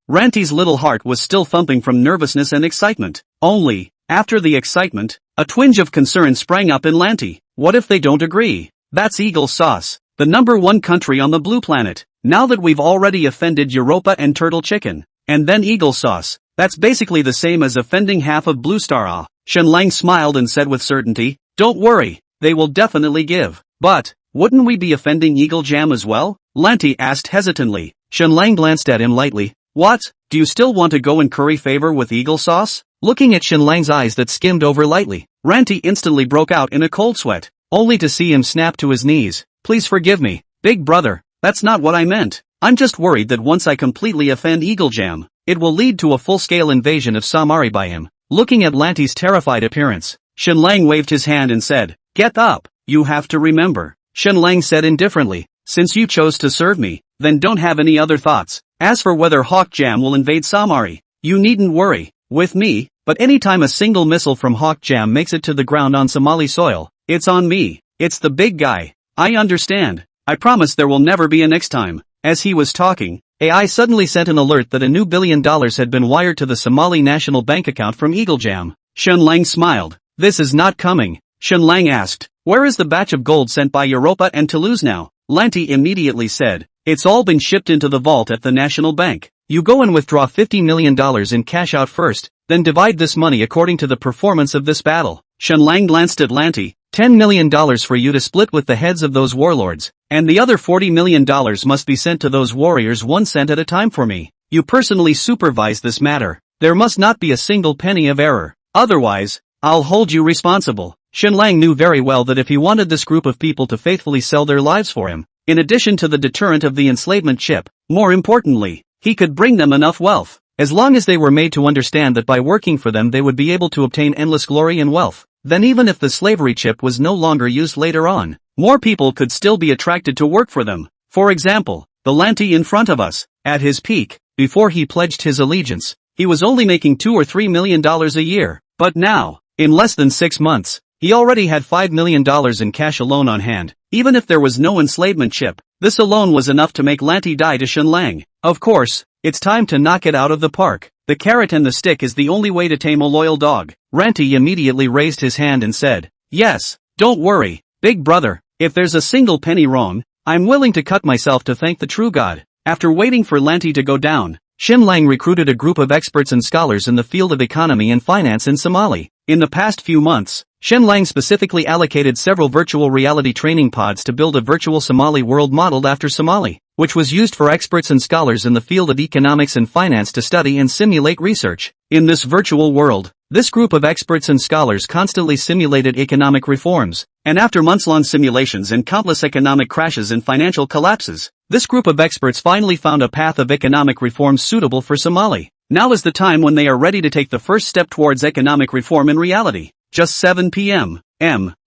[SPEAKER 1] Ranti's little heart was still thumping from nervousness and excitement. Only, after the excitement, a twinge of concern sprang up in Lanti. What if they don't agree? That's Eagle Sauce, the #1 country on the blue planet. Now that we've already offended Europa and Turtle Chicken, and then Eagle Sauce, that's basically the same as offending half of Blue Star. Ah, Shenlang smiled and said with certainty, "Don't worry, they will definitely give." But, wouldn't we be offending Eagle Jam as well? Lanti asked hesitantly. Shenlang glanced at him lightly. What? Do you still want to go and curry favor with Eagle Sauce? Looking at Shenlang's eyes that skimmed over lightly, Ranti instantly broke out in a cold sweat, only to see him snap to his knees. "Please forgive me, big brother, that's not what I meant. I'm just worried that once I completely offend Eagle Jam, it will lead to a full-scale invasion of Samari by him." Looking at Lanti's terrified appearance, Shenlang waved his hand and said, "Get up, you have to remember." Shenlang said indifferently, "Since you chose to serve me, then don't have any other thoughts. As for whether Hawk Jam will invade Samari, you needn't worry, with me, but anytime a single missile from Hawk Jam makes it to the ground on Somali soil, it's on me. It's the big guy. I understand. I promise there will never be a next time." As he was talking, AI suddenly sent an alert that a new $1 billion had been wired to the Somali National Bank account from Eagle Jam. Shenlang smiled. "This is not coming." Shenlang asked, "Where is the batch of gold sent by Europa and Toulouse now?" Lanti immediately said, "It's all been shipped into the vault at the National Bank. You go and withdraw $50 million in cash out first, then divide this money according to the performance of this battle." Shenlang glanced at Lanti. $10 million for you to split with the heads of those warlords, and the other $40 million must be sent to those warriors 1 cent at a time for me. You personally supervise this matter. There must not be a single penny of error. Otherwise, I'll hold you responsible. Shenlang knew very well that if he wanted this group of people to faithfully sell their lives for him, in addition to the deterrent of the enslavement chip, more importantly, he could bring them enough wealth, as long as they were made to understand that by working for them they would be able to obtain endless glory and wealth. Then even if the slavery chip was no longer used later on, more people could still be attracted to work for them. For example, the Lanti in front of us, at his peak, before he pledged his allegiance, he was only making $2 or $3 million a year. But now, in less than 6 months, he already had $5 million in cash alone on hand, Even if there was no enslavement ship, this alone was enough to make Lanti die to Shenlang. Of course, it's time to knock it out of the park. The carrot and the stick is the only way to tame a loyal dog. Ranti immediately raised his hand and said, "Yes, don't worry, big brother, if there's a single penny wrong, I'm willing to cut myself to thank the true God." After waiting for Lanti to go down, Shenlang recruited a group of experts and scholars in the field of economy and finance in Somali. In the past few months, Shenlang specifically allocated several virtual reality training pods to build a virtual Somali world modeled after Somali, which was used for experts and scholars in the field of economics and finance to study and simulate research. In this virtual world, this group of experts and scholars constantly simulated economic reforms, and after months-long simulations and countless economic crashes and financial collapses, this group of experts finally found a path of economic reforms suitable for Somali. Now is the time when they are ready to take the first step towards economic reform in reality. Just 7 p.m.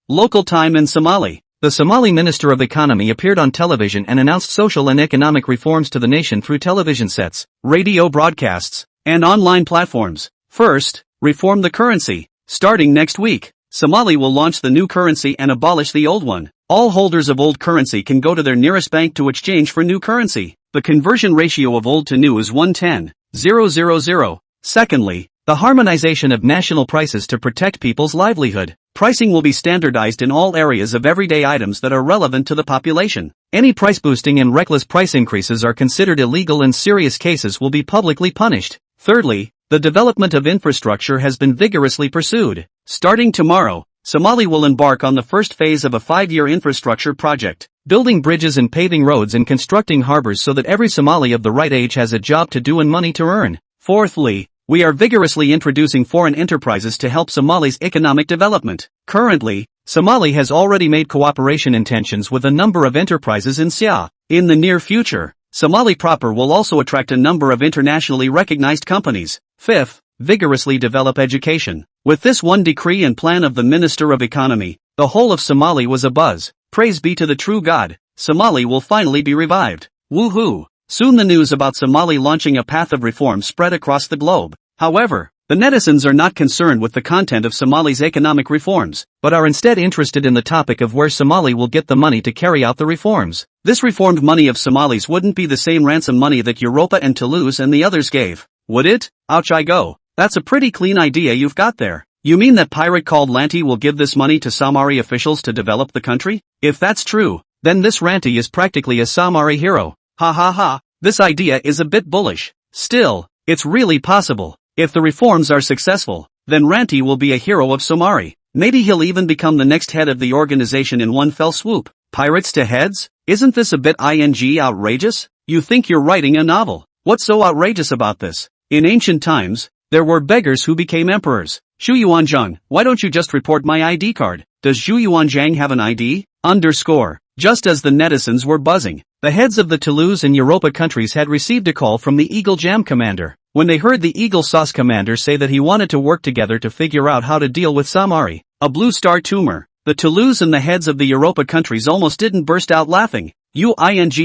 [SPEAKER 1] local time in Somali. The Somali Minister of Economy appeared on television and announced social and economic reforms to the nation through television sets, radio broadcasts, and online platforms. First, reform the currency. Starting next week, Somali will launch the new currency and abolish the old one. All holders of old currency can go to their nearest bank to exchange for new currency. The conversion ratio of old to new is 1:10,000. Secondly, the harmonization of national prices to protect people's livelihood. Pricing will be standardized in all areas of everyday items that are relevant to the population. Any price boosting and reckless price increases are considered illegal and serious cases will be publicly punished. Thirdly, the development of infrastructure has been vigorously pursued. Starting tomorrow, Somali will embark on the first phase of a 5-year infrastructure project, building bridges and paving roads and constructing harbors so that every Somali of the right age has a job to do and money to earn. Fourthly, we are vigorously introducing foreign enterprises to help Somali's economic development. Currently, Somali has already made cooperation intentions with a number of enterprises in Sia. In the near future, Somali proper will also attract a number of internationally recognized companies. Fifth, vigorously develop education. With this one decree and plan of the Minister of Economy, the whole of Somali was abuzz. Praise be to the true God, Somali will finally be revived. Woohoo! Soon the news about Somali launching a path of reform spread across the globe. However, the netizens are not concerned with the content of Somali's economic reforms, but are instead interested in the topic of where Somali will get the money to carry out the reforms. This reformed money of Somalis wouldn't be the same ransom money that Europa and Toulouse and the others gave, would it? Ouch I go. That's a pretty clean idea you've got there. You mean that pirate called Lanti will give this money to Somali officials to develop the country? If that's true, then this Ranti is practically a Somali hero. Ha ha ha, this idea is a bit bullish. Still, it's really possible. If the reforms are successful, then Ranti will be a hero of Somali. Maybe he'll even become the next head of the organization in one fell swoop. Pirates to heads? Isn't this a bit outrageous? You think you're writing a novel. What's so outrageous about this? In ancient times, there were beggars who became emperors. Xu Yuanzhang, why don't you just report my ID card? Does Xu Yuanzhang have an ID? Just as the netizens were buzzing, the heads of the Toulouse and Europa countries had received a call from the Eagle Jam commander. When they heard the Eagle Sauce commander say that he wanted to work together to figure out how to deal with Somali, a blue star tumor, the Toulouse and the heads of the Europa countries almost didn't burst out laughing. You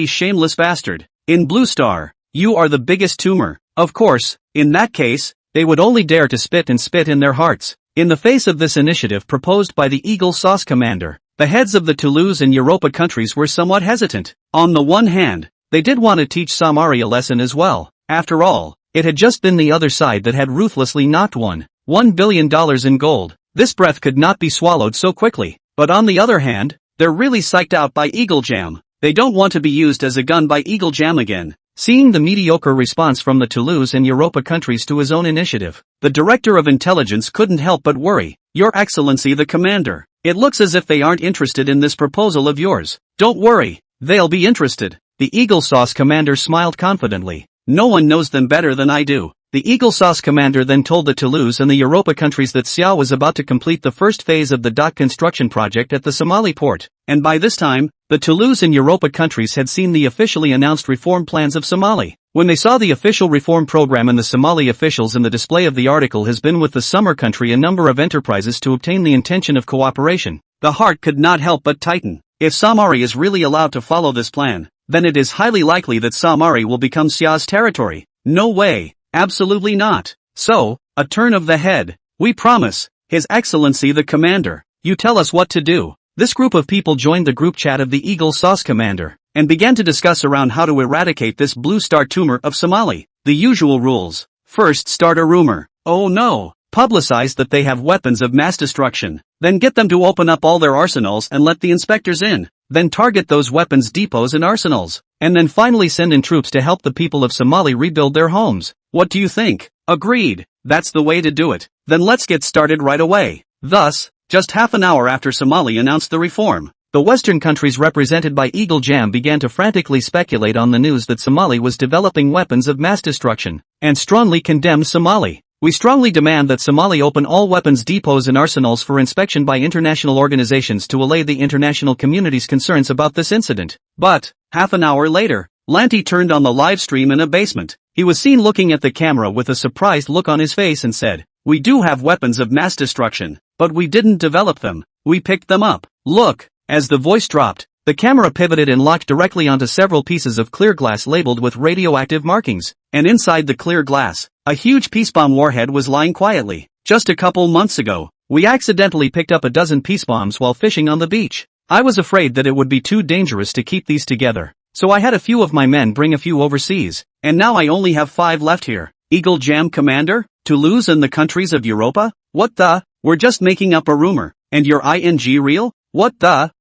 [SPEAKER 1] shameless bastard. In Blue Star, you are the biggest tumor. Of course, in that case, they would only dare to spit in their hearts. In the face of this initiative proposed by the Eagle Sauce commander, the heads of the Toulouse and Europa countries were somewhat hesitant. On the one hand, they did want to teach Somali a lesson as well. After all, it had just been the other side that had ruthlessly knocked $1 billion in gold. This breath could not be swallowed so quickly. But on the other hand, they're really psyched out by Eagle Jam. They don't want to be used as a gun by Eagle Jam again. Seeing the mediocre response from the Toulouse and Europa countries to his own initiative, the Director of Intelligence couldn't help but worry. Your Excellency the Commander, it looks as if they aren't interested in this proposal of yours. Don't worry, they'll be interested. The Eagle Sauce commander smiled confidently. No one knows them better than I do. The Eagle Sauce commander then told the Toulouse and the Europa countries that Xiao was about to complete the first phase of the dock construction project at the Somali port, and by this time, the Toulouse and Europa countries had seen the officially announced reform plans of Somali. When they saw the official reform program and the Somali officials in the display of the article has been with the summer country a number of enterprises to obtain the intention of cooperation, the heart could not help but tighten. If Somali is really allowed to follow this plan, then it is highly likely that Somali will become Xia's territory. No way. Absolutely not. So, a turn of the head. We promise, His Excellency the Commander. You tell us what to do. This group of people joined the group chat of the Eagle Sauce Commander, and began to discuss around how to eradicate this blue star tumor of Somali. The usual rules. First, start a rumor. Oh no. Publicize that they have weapons of mass destruction. Then get them to open up all their arsenals and let the inspectors in. Then target those weapons depots and arsenals. And then finally send in troops to help the people of Somali rebuild their homes. What do you think? Agreed. That's the way to do it. Then let's get started right away. Thus, just half an hour after Somali announced the reform, the Western countries represented by Eagle Jam began to frantically speculate on the news that Somali was developing weapons of mass destruction, and strongly condemned Somali. We strongly demand that Somali open all weapons depots and arsenals for inspection by international organizations to allay the international community's concerns about this incident. But, half an hour later, Lanty turned on the live stream in a basement. He was seen looking at the camera with a surprised look on his face and said, "We do have weapons of mass destruction, but we didn't develop them, we picked them up. Look." As the voice dropped, the camera pivoted and locked directly onto several pieces of clear glass labeled with radioactive markings, and inside the clear glass, a huge peace bomb warhead was lying quietly. Just a couple months ago, we accidentally picked up a dozen peace bombs while fishing on the beach. I was afraid that it would be too dangerous to keep these together, so I had a few of my men bring a few overseas, and now I only have 5 left here. Eagle Jam Commander? Toulouse and the countries of Europa? What the? We're just making up a rumor. And your ing real? What the?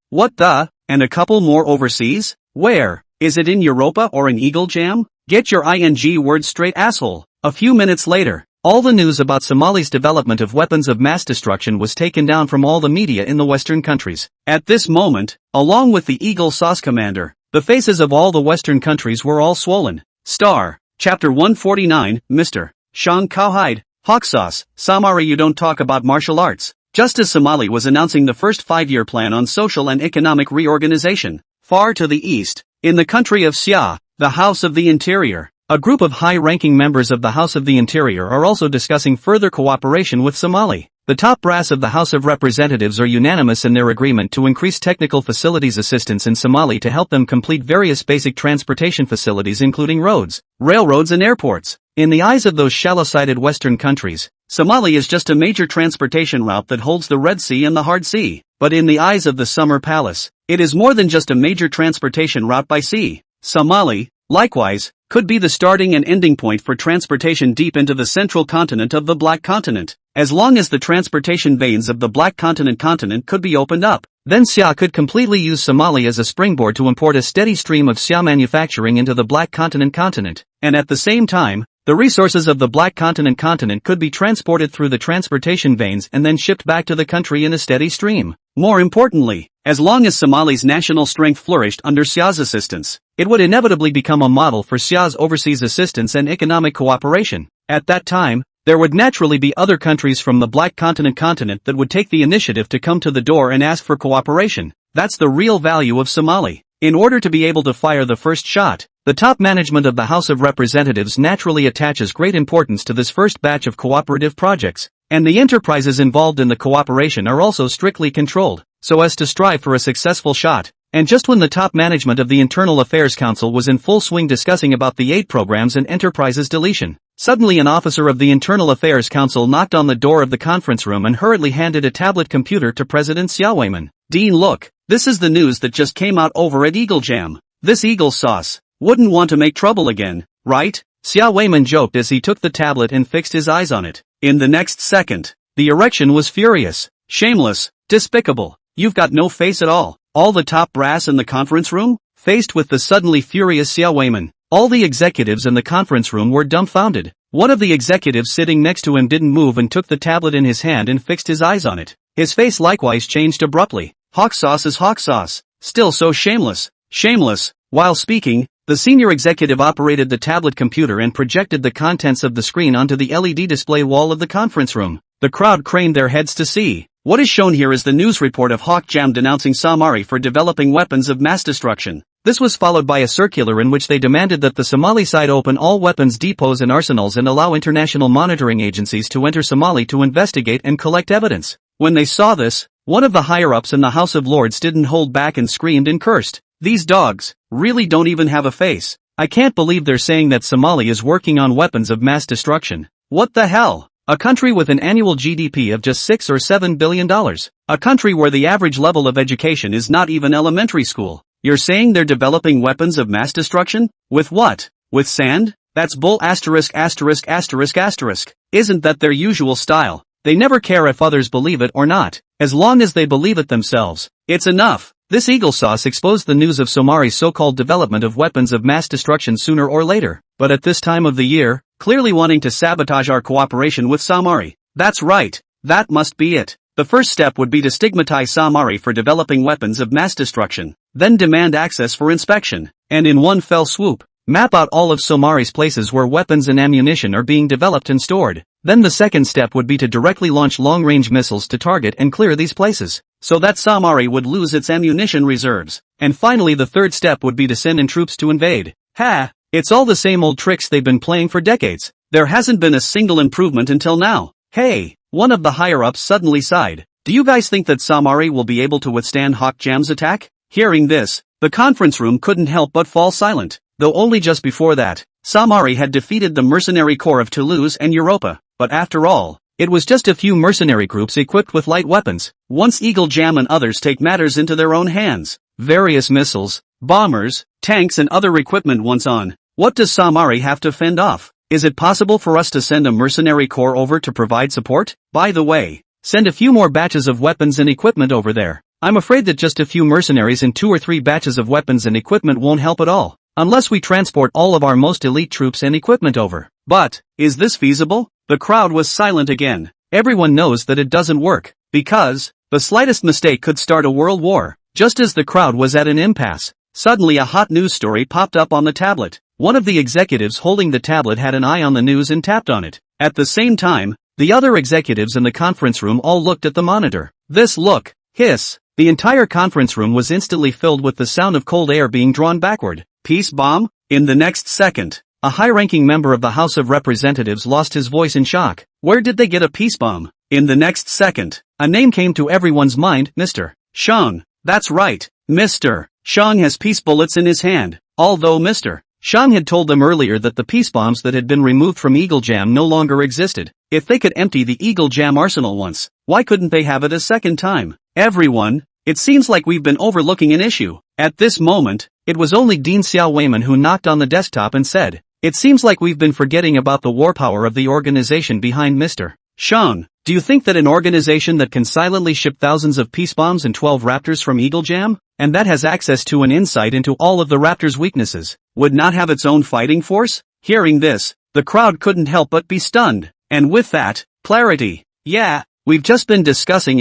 [SPEAKER 1] And a couple more overseas? Where? Is it in Europa or in Eagle Jam? Get your ing word straight, asshole. A few minutes later, all the news about Somali's development of weapons of mass destruction was taken down from all the media in the Western countries. At this moment, along with the Eagle Sauce Commander, the faces of all the Western countries were all swollen. Chapter 149, Mr. Sean Cowhide, Hawk Sauce, Samari, you don't talk about martial arts. Just as Somali was announcing the first 5-year plan on social and economic reorganization, far to the east, in the country of Sia, the House of the Interior, a group of high-ranking members of the House of the Interior are also discussing further cooperation with Somali. The top brass of the House of Representatives are unanimous in their agreement to increase technical facilities assistance in Somali to help them complete various basic transportation facilities including roads, railroads and airports. In the eyes of those shallow-sighted Western countries, Somali is just a major transportation route that holds the Red Sea and the Hard Sea. But in the eyes of the Summer Palace, it is more than just a major transportation route by sea. Somali, likewise, could be the starting and ending point for transportation deep into the central continent of the Black Continent. As long as the transportation veins of the Black Continent could be opened up, then Sia could completely use Somali as a springboard to import a steady stream of Sia manufacturing into the Black Continent, and at the same time, the resources of the Black Continent could be transported through the transportation veins and then shipped back to the country in a steady stream. More importantly, as long as Somali's national strength flourished under Sia's assistance, it would inevitably become a model for Sia's overseas assistance and economic cooperation. At that time, there would naturally be other countries from the Black Continent that would take the initiative to come to the door and ask for cooperation. That's the real value of Somali. In order to be able to fire the first shot, the top management of the House of Representatives naturally attaches great importance to this first batch of cooperative projects, and the enterprises involved in the cooperation are also strictly controlled, so as to strive for a successful shot. And just when the top management of the Internal Affairs Council was in full swing discussing about the aid programs and enterprises deletion, suddenly an officer of the Internal Affairs Council knocked on the door of the conference room and hurriedly handed a tablet computer to President Siawayman. "Dean, look, this is the news that just came out over at Eagle Jam. This Eagle Sauce wouldn't want to make trouble again, right?" Siawayman joked as he took the tablet and fixed his eyes on it. In the next second, the erection was furious, shameless, despicable. "You've got no face at all." All the top brass in the conference room? Faced with the suddenly furious Siawayman, all the executives in the conference room were dumbfounded. One of the executives sitting next to him didn't move and took the tablet in his hand and fixed his eyes on it. His face likewise changed abruptly. Hawk Sauce is Hawk Sauce. Still so shameless. Shameless. While speaking, the senior executive operated the tablet computer and projected the contents of the screen onto the LED display wall of the conference room. The crowd craned their heads to see. What is shown here is the news report of Hawk Jam denouncing Somali for developing weapons of mass destruction. This was followed by a circular in which they demanded that the Somali side open all weapons depots and arsenals and allow international monitoring agencies to enter Somali to investigate and collect evidence. When they saw this, one of the higher-ups in the House of Lords didn't hold back and screamed and cursed. "These dogs really don't even have a face. I can't believe they're saying that Somali is working on weapons of mass destruction. What the hell? A country with an annual GDP of just $6 or $7 billion. A country where the average level of education is not even elementary school. You're saying they're developing weapons of mass destruction? With what? With sand? That's bull asterisk asterisk asterisk asterisk. Isn't that their usual style? They never care if others believe it or not. As long as they believe it themselves, it's enough. This eagle sauce exposed the news of Somali's so-called development of weapons of mass destruction sooner or later. But at this time of the year, clearly wanting to sabotage our cooperation with Somali. That's right. That must be it. The first step would be to stigmatize Somali for developing weapons of mass destruction, then demand access for inspection, and in one fell swoop, map out all of Somali's places where weapons and ammunition are being developed and stored. Then the second step would be to directly launch long-range missiles to target and clear these places, so that Somali would lose its ammunition reserves. And finally the third step would be to send in troops to invade. It's all the same old tricks they've been playing for decades. There hasn't been a single improvement until now. Hey, one of the higher-ups suddenly sighed. Do you guys think that Somali will be able to withstand Hawk Jam's attack? Hearing this, the conference room couldn't help but fall silent, though only just before that, Somali had defeated the mercenary corps of Toulouse and Europa. But after all, it was just a few mercenary groups equipped with light weapons. Once Eagle Jam and others take matters into their own hands, various missiles, bombers, tanks and other equipment once on, what does Somali have to fend off? Is it possible for us to send a mercenary corps over to provide support? By the way, send a few more batches of weapons and equipment over there. I'm afraid that just a few mercenaries and 2 or 3 batches of weapons and equipment won't help at all, unless we transport all of our most elite troops and equipment over. But, is this feasible? The crowd was silent again. Everyone knows that it doesn't work, because the slightest mistake could start a world war. Just as the crowd was at an impasse, suddenly a hot news story popped up on the tablet. One of the executives holding the tablet had an eye on the news and tapped on it. At the same time, the other executives in the conference room all looked at the monitor. This look, hiss. The entire conference room was instantly filled with the sound of cold air being drawn backward. Peace bomb? In the next second, a high-ranking member of the House of Representatives lost his voice in shock. Where did they get a peace bomb? In the next second, a name came to everyone's mind, Mr. Shang. That's right, Mr. Shang has peace bullets in his hand, although Mr. Shang had told them earlier that the peace bombs that had been removed from Eagle Jam no longer existed. If they could empty the Eagle Jam arsenal once, why couldn't they have it a second time? Everyone, it seems like we've been overlooking an issue. At this moment, it was only Dean Xiao Weiman who knocked on the desktop and said, "It seems like we've been forgetting about the war power of the organization behind Mr. Shang. Do you think that an organization that can silently ship thousands of peace bombs and 12 Raptors from Eagle Jam, and that has access to an insight into all of the Raptors' weaknesses, would not have its own fighting force?" Hearing this, the crowd couldn't help but be stunned. And with that, clarity. Yeah, we've just been discussing,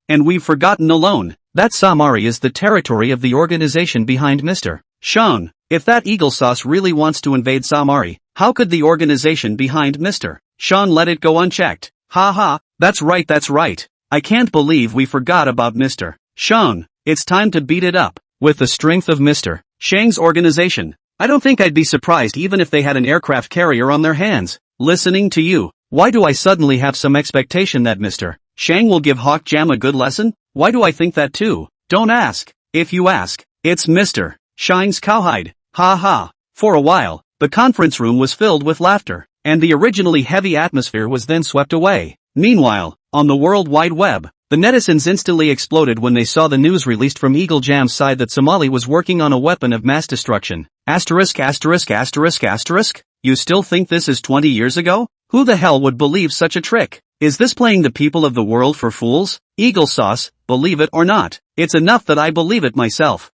[SPEAKER 1] and we've forgotten alone that Somali is the territory of the organization behind Mr. Shang. If that eagle sauce really wants to invade Somali, how could the organization behind Mr. Shang let it go unchecked? Ha, that's right. I can't believe we forgot about Mr. Shang. It's time to beat it up. With the strength of Mr. Shang's organization, I don't think I'd be surprised even if they had an aircraft carrier on their hands. Listening to you, why do I suddenly have some expectation that Mr. Shang will give Hawk Jam a good lesson? Why do I think that too? Don't ask. If you ask, it's Mr. Shang's cowhide. Ha. For a while, the conference room was filled with laughter, and the originally heavy atmosphere was then swept away. Meanwhile, on the World Wide Web, the netizens instantly exploded when they saw the news released from Eagle Jam's side that Somali was working on a weapon of mass destruction. Asterisk. You still think this is 20 years ago? Who the hell would believe such a trick? Is this playing the people of the world for fools? Eagle sauce, believe it or not, it's enough that I believe it myself.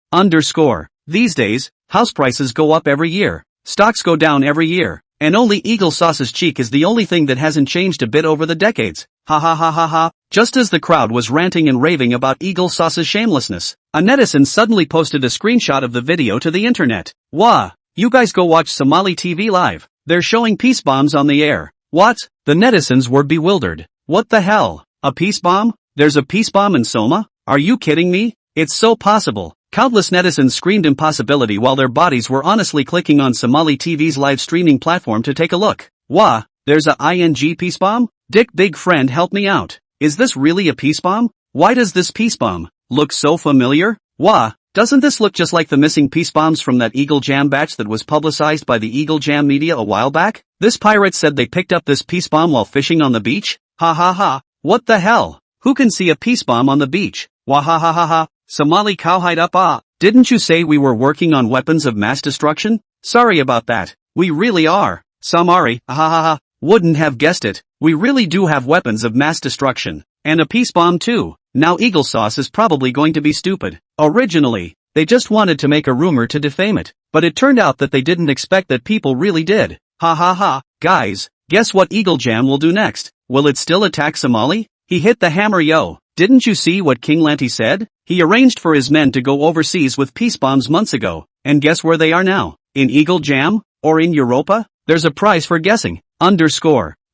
[SPEAKER 1] These days, house prices go up every year, stocks go down every year, and only Eagle sauce's cheek is the only thing that hasn't changed a bit over the decades. Ha. Just as the crowd was ranting and raving about Eagle sauce's shamelessness, a netizen suddenly posted a screenshot of the video to the internet. Wah! You guys go watch Somali TV live. They're showing peace bombs on the air. What? The netizens were bewildered. What the hell? A peace bomb? There's a peace bomb in Soma? Are you kidding me? It's so possible. Countless netizens screamed impossibility while their bodies were honestly clicking on Somali TV's live streaming platform to take a look. Wah, there's a ING peace bomb? Dick big friend help me out. Is this really a peace bomb? Why does this peace bomb look so familiar? Wah, Doesn't this look just like the missing peace bombs from that Eagle Jam batch that was publicized by the Eagle Jam media a while back? This pirate said they picked up this peace bomb while fishing on the beach? Ha ha ha. What the hell? Who can see a peace bomb on the beach? Wah ha ha ha ha. Somali cowhide up ah. Didn't you say we were working on weapons of mass destruction? Sorry about that. We really are. Samari, ha ha ha. Wouldn't have guessed it. We really do have weapons of mass destruction. And a peace bomb too. Now Eagle Sauce is probably going to be stupid. Originally, they just wanted to make a rumor to defame it. But it turned out that they didn't expect that people really did. Ha ha ha. Guys, guess what Eagle Jam will do next? Will it still attack Somali? He hit the hammer yo. Didn't you see what King Lanty said? He arranged for his men to go overseas with peace bombs months ago. And guess where they are now? In Eagle Jam? Or in Europa? There's a prize for guessing.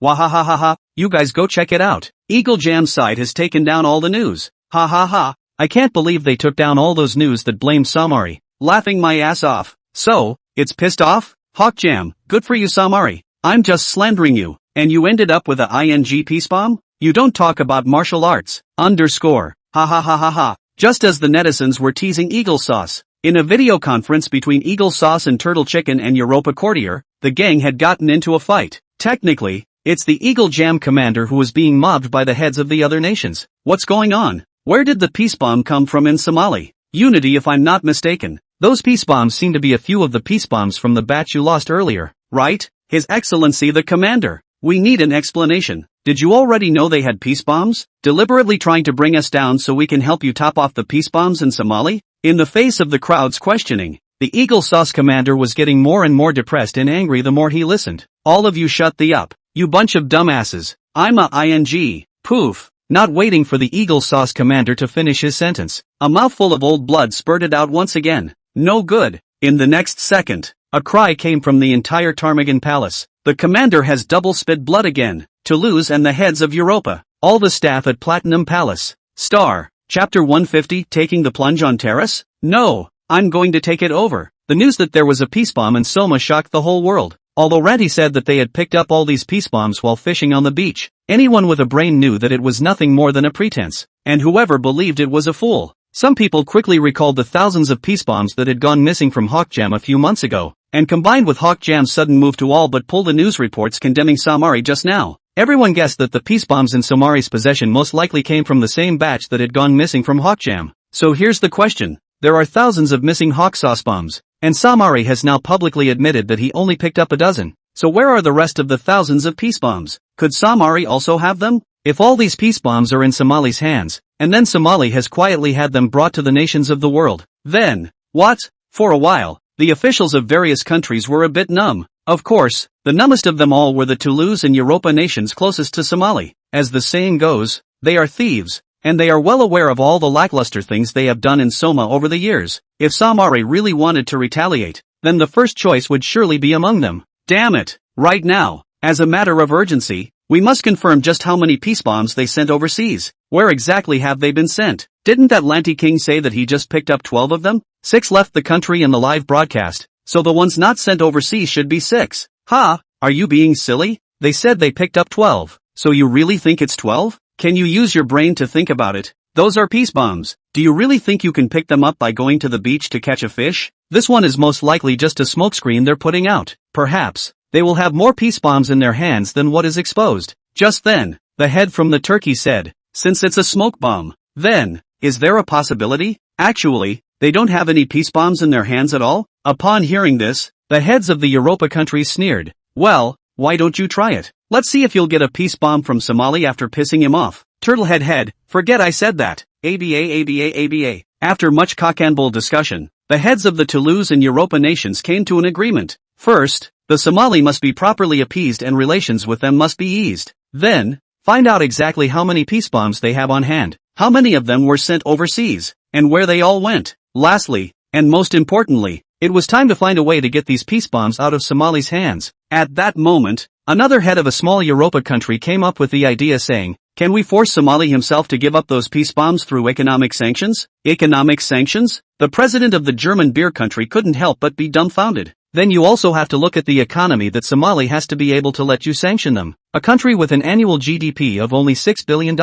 [SPEAKER 1] Wahahaha, you guys go check it out. Eagle Jam's site has taken down all the news. Ha ha ha. I can't believe they took down all those news that blame Samari. Laughing my ass off. So, it's pissed off? Hawk Jam, good for you Samari. I'm just slandering you. And you ended up with a ING peace bomb? You don't talk about martial arts. Ha ha ha ha ha. Just as the netizens were teasing Eagle Sauce. In a video conference between Eagle Sauce and Turtle Chicken and Europa Courtier, the gang had gotten into a fight. Technically, it's the Eagle Jam commander who was being mobbed by the heads of the other nations. What's going on? Where did the peace bomb come from in Somali? Unity if I'm not mistaken. Those peace bombs seem to be a few of the peace bombs from the batch you lost earlier, right? His Excellency the Commander. We need an explanation. Did you already know they had peace bombs? Deliberately trying to bring us down so we can help you top off the peace bombs in Somali? In the face of the crowd's questioning, the Eagle Sauce commander was getting more and more depressed and angry the more he listened. All of you shut the up. You bunch of dumbasses. I'm a ING. Poof. Not waiting for the Eagle Sauce commander to finish his sentence, a mouthful of old blood spurted out once again. No good. In the next second, a cry came from the entire Ptarmigan Palace. The commander has double spit blood again. Toulouse and the heads of Europa. All the staff at Platinum Palace. Star. Chapter 150 Taking the Plunge on Terrace? No. I'm going to take it over. The news that there was a peace bomb in Soma shocked the whole world. Although Ranty said that they had picked up all these peace bombs while fishing on the beach, anyone with a brain knew that it was nothing more than a pretense. And whoever believed it was a fool. Some people quickly recalled the thousands of peace bombs that had gone missing from Hawk Jam a few months ago, and combined with Hawk Jam's sudden move to all but pull the news reports condemning Samari just now, everyone guessed that the peace bombs in Samari's possession most likely came from the same batch that had gone missing from Hawk Jam. So here's the question. There are thousands of missing Hawk Sauce bombs, and Samari has now publicly admitted that he only picked up a dozen. So where are the rest of the thousands of peace bombs? Could Samari also have them? If all these peace bombs are in Somali's hands, and then Somali has quietly had them brought to the nations of the world, then, what? For a while, the officials of various countries were a bit numb. Of course, the numbest of them all were the Toulouse and Europa nations closest to Somali. As the saying goes, they are thieves, and they are well aware of all the lackluster things they have done in Soma over the years. If Samari really wanted to retaliate, then the first choice would surely be among them. Damn it! Right now, as a matter of urgency, we must confirm just how many peace bombs they sent overseas. Where exactly have they been sent? Didn't that Lanty King say that he just picked up 12 of them? 6 left the country in the live broadcast, so the ones not sent overseas should be 6. Ha! Are you being silly? They said they picked up 12. So you really think it's 12? Can you use your brain to think about it? Those are peace bombs. Do you really think you can pick them up by going to the beach to catch a fish? This one is most likely just a smokescreen they're putting out. Perhaps they will have more peace bombs in their hands than what is exposed. Just then, the head from the turkey said, since it's a smoke bomb, then, is there a possibility? Actually, they don't have any peace bombs in their hands at all? Upon hearing this, the heads of the Europa countries sneered. Well, why don't you try it? Let's see if you'll get a peace bomb from Somali after pissing him off. Turtlehead head, forget I said that. ABA. After much cock and bull discussion, the heads of the Toulouse and Europa nations came to an agreement. First, the Somali must be properly appeased and relations with them must be eased. Then, find out exactly how many peace bombs they have on hand, how many of them were sent overseas, and where they all went. Lastly, and most importantly, it was time to find a way to get these peace bombs out of Somali's hands. At that moment, another head of a small Europa country came up with the idea saying, can we force Somali himself to give up those peace bombs through economic sanctions? Economic sanctions? The president of the German beer country couldn't help but be dumbfounded. Then you also have to look at the economy that Somali has to be able to let you sanction them. A country with an annual GDP of only $6 billion,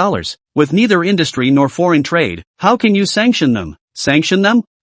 [SPEAKER 1] with neither industry nor foreign trade, how can you sanction them? Sanction them?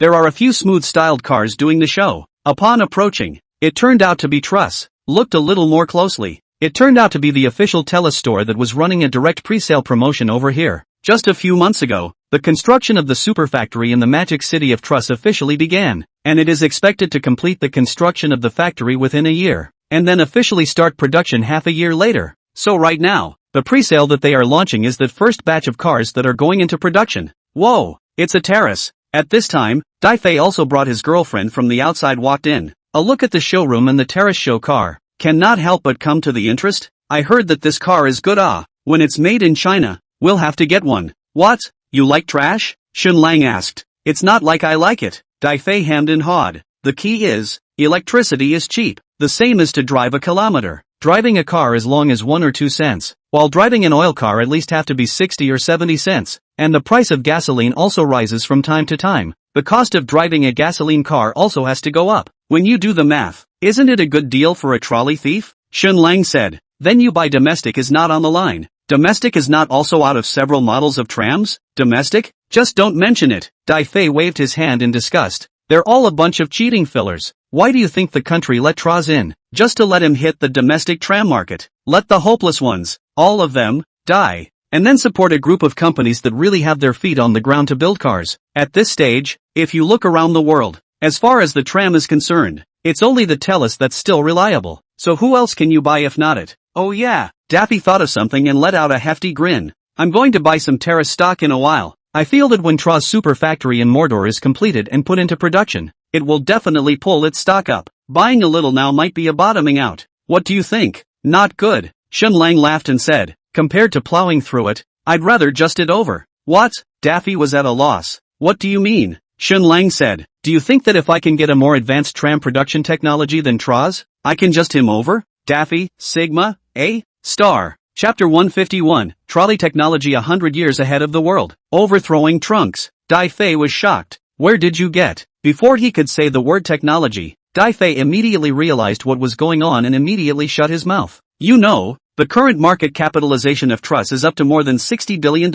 [SPEAKER 1] there are a few smooth-styled cars doing the show. Upon approaching, it turned out to be Truss. Looked a little more closely. It turned out to be the official Telus store that was running a direct pre-sale promotion over here. Just a few months ago, the construction of the super factory in the magic city of Truss officially began, and it is expected to complete the construction of the factory within a year, and then officially start production half a year later. So right now, the pre-sale that they are launching is that first batch of cars that are going into production. Whoa, it's a terrace. At this time, Daifei also brought his girlfriend from the outside walked in. A look at the showroom and the terrace show car cannot help but come to the interest. I heard that this car is good. When it's made in China, we'll have to get one. What? You like trash? Xun Lang asked. It's not like I like it. Daifei hemmed and hawed. The key is, electricity is cheap. The same as to drive a kilometer. Driving a car as long as 1 or 2 cents, while driving an oil car at least have to be 60 or 70 cents. And the price of gasoline also rises from time to time. The cost of driving a gasoline car also has to go up. When you do the math, isn't it a good deal for a trolley thief? Xun Lang said. Then you buy domestic is not on the line. Domestic is not also out of several models of trams? Domestic? Just don't mention it. Daifei waved his hand in disgust. They're all a bunch of cheating fillers. Why do you think the country let Traz in? Just to let him hit the domestic tram market. Let the hopeless ones, all of them, die. And then support a group of companies that really have their feet on the ground to build cars. At this stage, if you look around the world, as far as the tram is concerned, it's only the Telus that's still reliable. So who else can you buy if not it? Oh yeah, Daffy thought of something and let out a hefty grin. I'm going to buy some Terrace stock in a while. I feel that when Traz Super Factory in Mordor is completed and put into production, it will definitely pull its stock up. Buying a little now might be a bottoming out. What do you think? Not good. Xun Lang laughed and said, compared to plowing through it, I'd rather just it over. What? Daffy was at a loss. What do you mean? Xun Lang said, do you think that if I can get a more advanced tram production technology than Traz, I can just him over? Daffy, Sigma, A? Star. Chapter 151, Trolley Technology 100 years ahead of the world. Overthrowing trunks. Daifei was shocked. Where did you get? Before he could say the word technology, Daifei immediately realized what was going on and immediately shut his mouth. You know, the current market capitalization of Truss is up to more than $60 billion,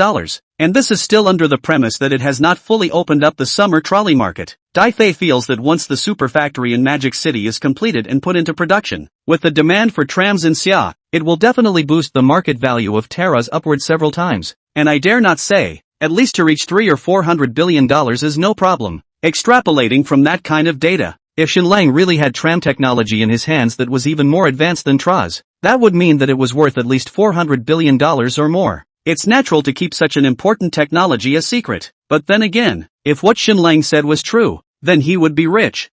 [SPEAKER 1] and this is still under the premise that it has not fully opened up the summer trolley market. Daifei feels that once the super factory in Magic City is completed and put into production, with the demand for trams in Xia, it will definitely boost the market value of Terras upward several times, and I dare not say, at least to reach $300 or $400 billion is no problem. Extrapolating from that kind of data, if Xun Lang really had tram technology in his hands that was even more advanced than Traz, that would mean that it was worth at least $400 billion or more. It's natural to keep such an important technology a secret. But then again, if what Xun Lang said was true, then he would be rich.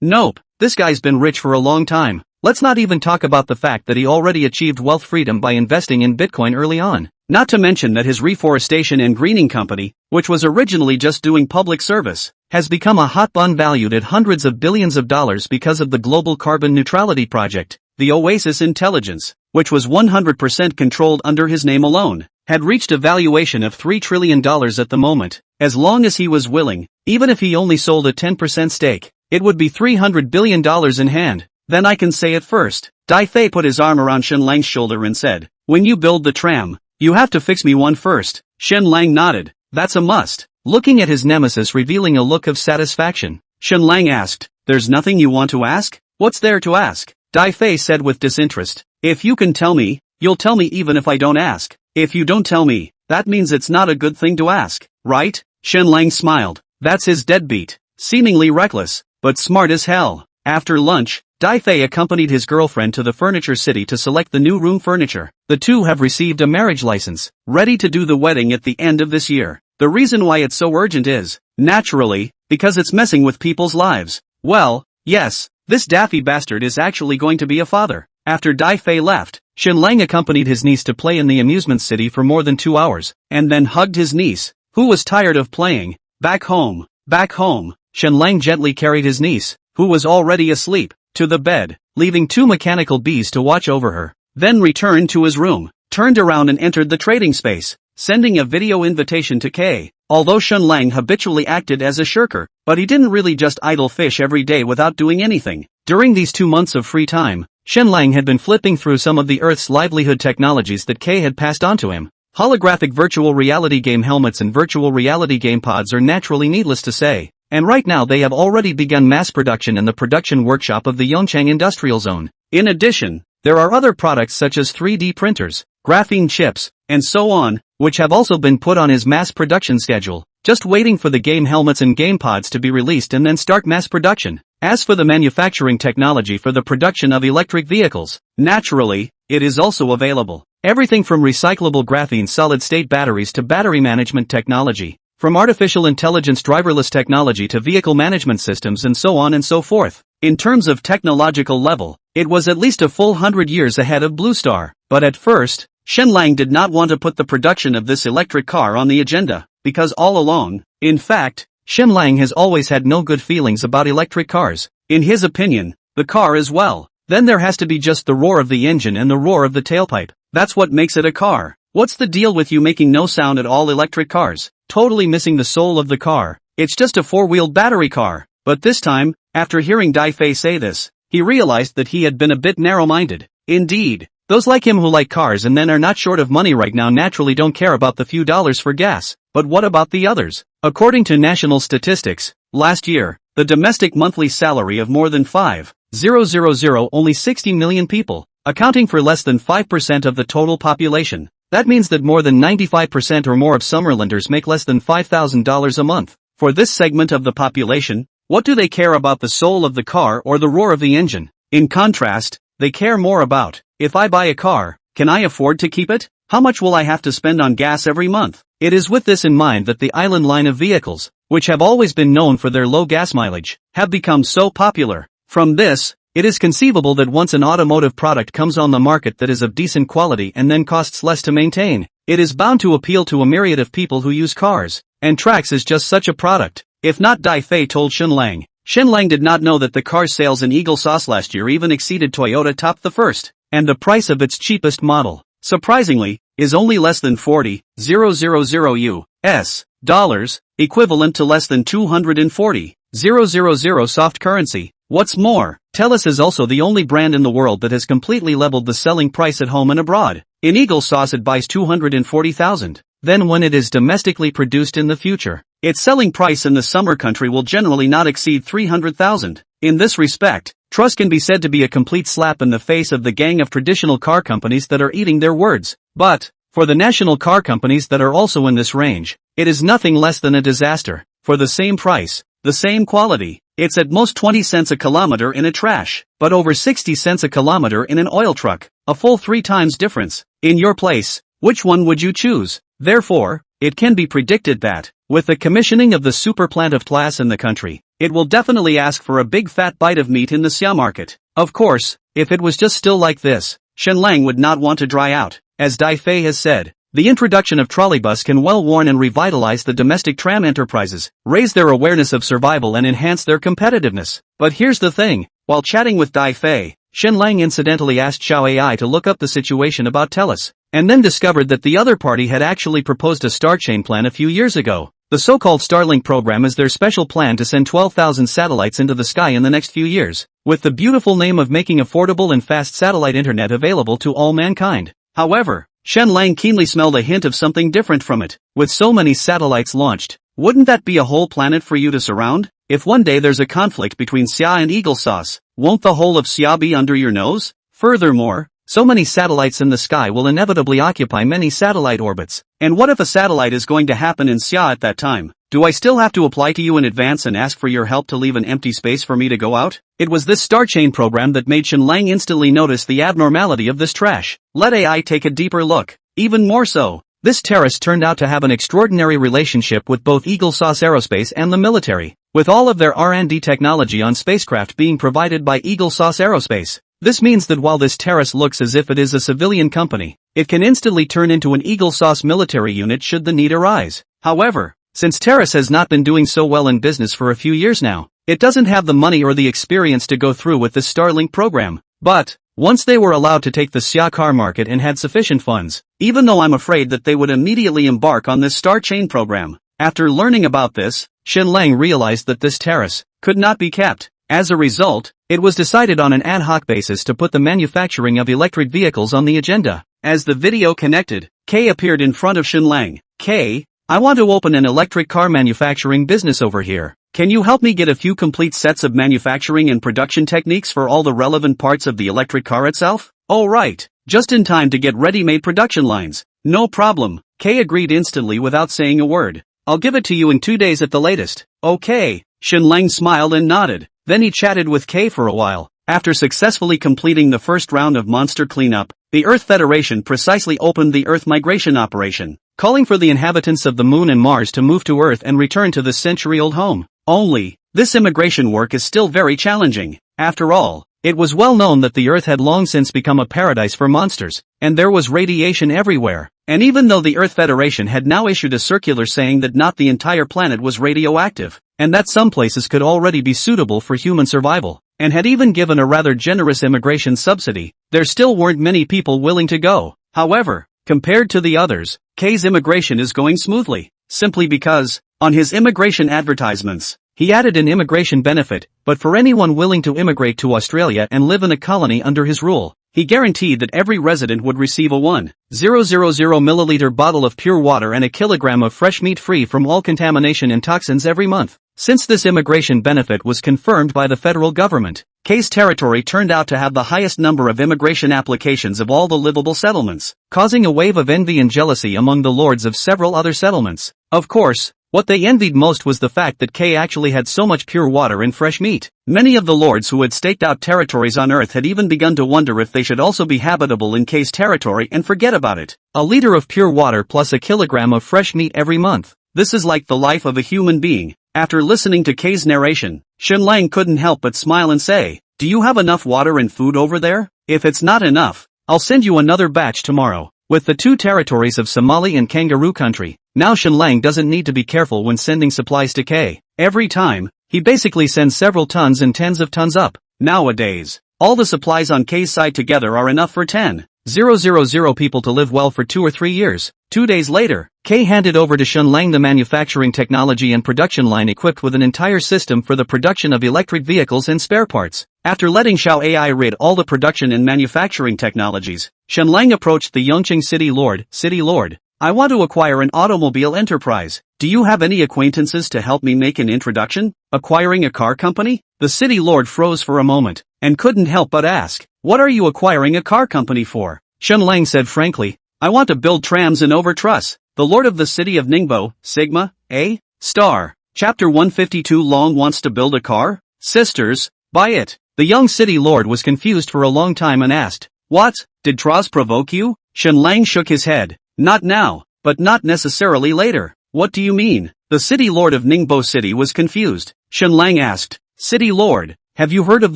[SPEAKER 1] Nope, this guy's been rich for a long time. Let's not even talk about the fact that he already achieved wealth freedom by investing in Bitcoin early on. Not to mention that his reforestation and greening company, which was originally just doing public service, has become a hot bun valued at hundreds of billions of dollars because of the global carbon neutrality project. The Oasis Intelligence, which was 100% controlled under his name alone, had reached a valuation of $3 trillion at the moment. As long as he was willing, even if he only sold a 10% stake, it would be $300 billion in hand. Then I can say it first. Daifei put his arm around Xun Lang's shoulder and said, when you build the tram, you have to fix me one first. Xun Lang nodded. That's a must. Looking at his nemesis revealing a look of satisfaction, Xun Lang asked, there's nothing you want to ask? What's there to ask? Daifei said with disinterest. If you can tell me, you'll tell me even if I don't ask. If you don't tell me, that means it's not a good thing to ask, right? Xun Lang smiled. That's his deadbeat. Seemingly reckless, but smart as hell. After lunch, Daifei accompanied his girlfriend to the furniture city to select the new room furniture. The two have received a marriage license, ready to do the wedding at the end of this year. The reason why it's so urgent is, naturally, because it's messing with people's lives. Well, yes, this daffy bastard is actually going to be a father. After Daifei left, Xun Lang accompanied his niece to play in the amusement city for more than 2 hours, and then hugged his niece, who was tired of playing. Back home. Xun Lang gently carried his niece, who was already asleep, to the bed, leaving 2 mechanical bees to watch over her. Then returned to his room, turned around and entered the trading space, sending a video invitation to Kay. Although Xun Lang habitually acted as a shirker, but he didn't really just idle fish every day without doing anything. During these 2 months of free time, Xun Lang had been flipping through some of the Earth's livelihood technologies that Kay had passed on to him. Holographic virtual reality game helmets and virtual reality game pods are naturally needless to say. and right now they have already begun mass production in the production workshop of the Yongchang Industrial Zone. In addition, there are other products such as 3D printers, graphene chips, and so on, which have also been put on his mass production schedule, just waiting for the game helmets and game pods to be released and then start mass production. As for the manufacturing technology for the production of electric vehicles, naturally, it is also available. Everything from recyclable graphene solid-state batteries to battery management technology, from artificial intelligence driverless technology to vehicle management systems and so on and so forth. In terms of technological level, it was at least a full 100 years ahead of Blue Star. But at first, Shenlang did not want to put the production of this electric car on the agenda, because all along, in fact, Shenlang has always had no good feelings about electric cars. In his opinion, the car as well. Then there has to be just the roar of the engine and the roar of the tailpipe. That's what makes it a car. What's the deal with you making no sound at all electric cars? Totally missing the soul of the car. It's just a four-wheeled battery car. But this time, after hearing Dai Fei say this, he realized that he had been a bit narrow-minded. Indeed, those like him who like cars and then are not short of money right now naturally don't care about the few dollars for gas. But what about the others? According to national statistics, last year, the domestic monthly salary of more than 5,000 only 60 million people, accounting for less than 5% of the total population. That means that more than 95% or more of Summerlanders make less than $5,000 a month. For this segment of the population, what do they care about the soul of the car or the roar of the engine? In contrast, they care more about, if I buy a car, can I afford to keep it? How much will I have to spend on gas every month? It is with this in mind that the Island line of vehicles, which have always been known for their low gas mileage, have become so popular. From this, it is conceivable that once an automotive product comes on the market that is of decent quality and then costs less to maintain, it is bound to appeal to a myriad of people who use cars, and Trax is just such a product. If not, Dai Fei told Shenlang. Shenlang did not know that the car sales in Eagle Sauce last year even exceeded Toyota Top the First, and the price of its cheapest model, surprisingly, is only less than $40,000 US dollars, equivalent to less than $240,000 soft currency. What's more, Telus is also the only brand in the world that has completely leveled the selling price at home and abroad. In Eagle Sauce it buys $240,000. Then when it is domestically produced in the future, its selling price in the summer country will generally not exceed $300,000. In this respect, Truss can be said to be a complete slap in the face of the gang of traditional car companies that are eating their words. But, for the national car companies that are also in this range, it is nothing less than a disaster. For the same price, the same quality, it's at most 20 cents a kilometer in a trash, but over 60 cents a kilometer in an oil truck, a full 3 times difference. In your place, which one would you choose? Therefore, it can be predicted that, with the commissioning of the super plant of Tlas in the country, it will definitely ask for a big fat bite of meat in the Xia market. Of course, if it was just still like this, Shenlang would not want to dry out. As Dai Fei has said, the introduction of trolleybus can well warn and revitalize the domestic tram enterprises, raise their awareness of survival and enhance their competitiveness. But here's the thing, while chatting with Dai Fei, Shenlang incidentally asked Xiao AI to look up the situation about Telus, and then discovered that the other party had actually proposed a star chain plan a few years ago. The so-called Starlink program is their special plan to send 12,000 satellites into the sky in the next few years, with the beautiful name of making affordable and fast satellite internet available to all mankind. However, Shenlang keenly smelled a hint of something different from it. With so many satellites launched, wouldn't that be a whole planet for you to surround? If one day there's a conflict between Xia and Eagle Sauce, won't the whole of Xia be under your nose? Furthermore, so many satellites in the sky will inevitably occupy many satellite orbits. And what if a satellite is going to happen in Xia at that time? Do I still have to apply to you in advance and ask for your help to leave an empty space for me to go out? It was this star chain program that made Shenlang instantly notice the abnormality of this trash. Let AI take a deeper look. Even more so, this terrorist turned out to have an extraordinary relationship with both Eagle Sauce Aerospace and the military, with all of their R&D technology on spacecraft being provided by Eagle Sauce Aerospace. This means that while this terrace looks as if it is a civilian company, it can instantly turn into an Eagle Sauce military unit should the need arise. However, since Terrace has not been doing so well in business for a few years now, it doesn't have the money or the experience to go through with this Starlink program. But, once they were allowed to take the Xia car market and had sufficient funds, even though I'm afraid that they would immediately embark on this star chain program. After learning about this, Shenlang realized that this terrace could not be kept. As a result, it was decided on an ad hoc basis to put the manufacturing of electric vehicles on the agenda. As the video connected, Kay appeared in front of Shenlang. Kay, I want to open an electric car manufacturing business over here. Can you help me get a few complete sets of manufacturing and production techniques for all the relevant parts of the electric car itself? Oh right, just in time to get ready-made production lines. No problem, Kay agreed instantly without saying a word. I'll give it to you in 2 days at the latest. Okay, Shenlang smiled and nodded. Then he chatted with Kay for a while. After successfully completing the first round of monster cleanup, the Earth Federation precisely opened the Earth migration operation, calling for the inhabitants of the Moon and Mars to move to Earth and return to the century-old home. Only, this immigration work is still very challenging. After all, it was well known that the Earth had long since become a paradise for monsters, and there was radiation everywhere. And even though the Earth Federation had now issued a circular saying that not the entire planet was radioactive, and that some places could already be suitable for human survival, and had even given a rather generous immigration subsidy, there still weren't many people willing to go. However, compared to the others, Kay's immigration is going smoothly, simply because, on his immigration advertisements, he added an immigration benefit, but for anyone willing to immigrate to Australia and live in a colony under his rule. He guaranteed that every resident would receive a 1,000 milliliter bottle of pure water and a kilogram of fresh meat free from all contamination and toxins every month. Since this immigration benefit was confirmed by the federal government, Kay's territory turned out to have the highest number of immigration applications of all the livable settlements, causing a wave of envy and jealousy among the lords of several other settlements. Of course, what they envied most was the fact that Kay actually had so much pure water and fresh meat. Many of the lords who had staked out territories on Earth had even begun to wonder if they should also be habitable in Kay's territory and forget about it. A liter of pure water plus a kilogram of fresh meat every month. This is like the life of a human being. After listening to Kay's narration, Shenlang couldn't help but smile and say, "Do you have enough water and food over there? If it's not enough, I'll send you another batch tomorrow." With the two territories of Somali and Kangaroo Country, now Shenlang doesn't need to be careful when sending supplies to Kay. Every time, he basically sends several tons and tens of tons up. Nowadays, all the supplies on Kay's side together are enough for 10,000 people to live well for 2 or 3 years. 2 days later, Kay handed over to Shenlang the manufacturing technology and production line equipped with an entire system for the production of electric vehicles and spare parts. After letting Xiao AI rid all the production and manufacturing technologies, Shenlang approached the Yongqing City Lord. "City Lord, I want to acquire an automobile enterprise. Do you have any acquaintances to help me make an introduction? Acquiring a car company?" The City Lord froze for a moment, and couldn't help but ask, "What are you acquiring a car company for?" Shenlang said frankly, "I want to build trams in Overtruss." The Lord of the City of Ningbo, Sigma, A. Star. Chapter 152 Long wants to build a car? Sisters, buy it. The young City Lord was confused for a long time and asked, "What, did Troz provoke you?" Shenlang shook his head. "Not now, but not necessarily later." "What do you mean?" The City Lord of Ningbo City was confused. Shenlang asked, "City Lord, have you heard of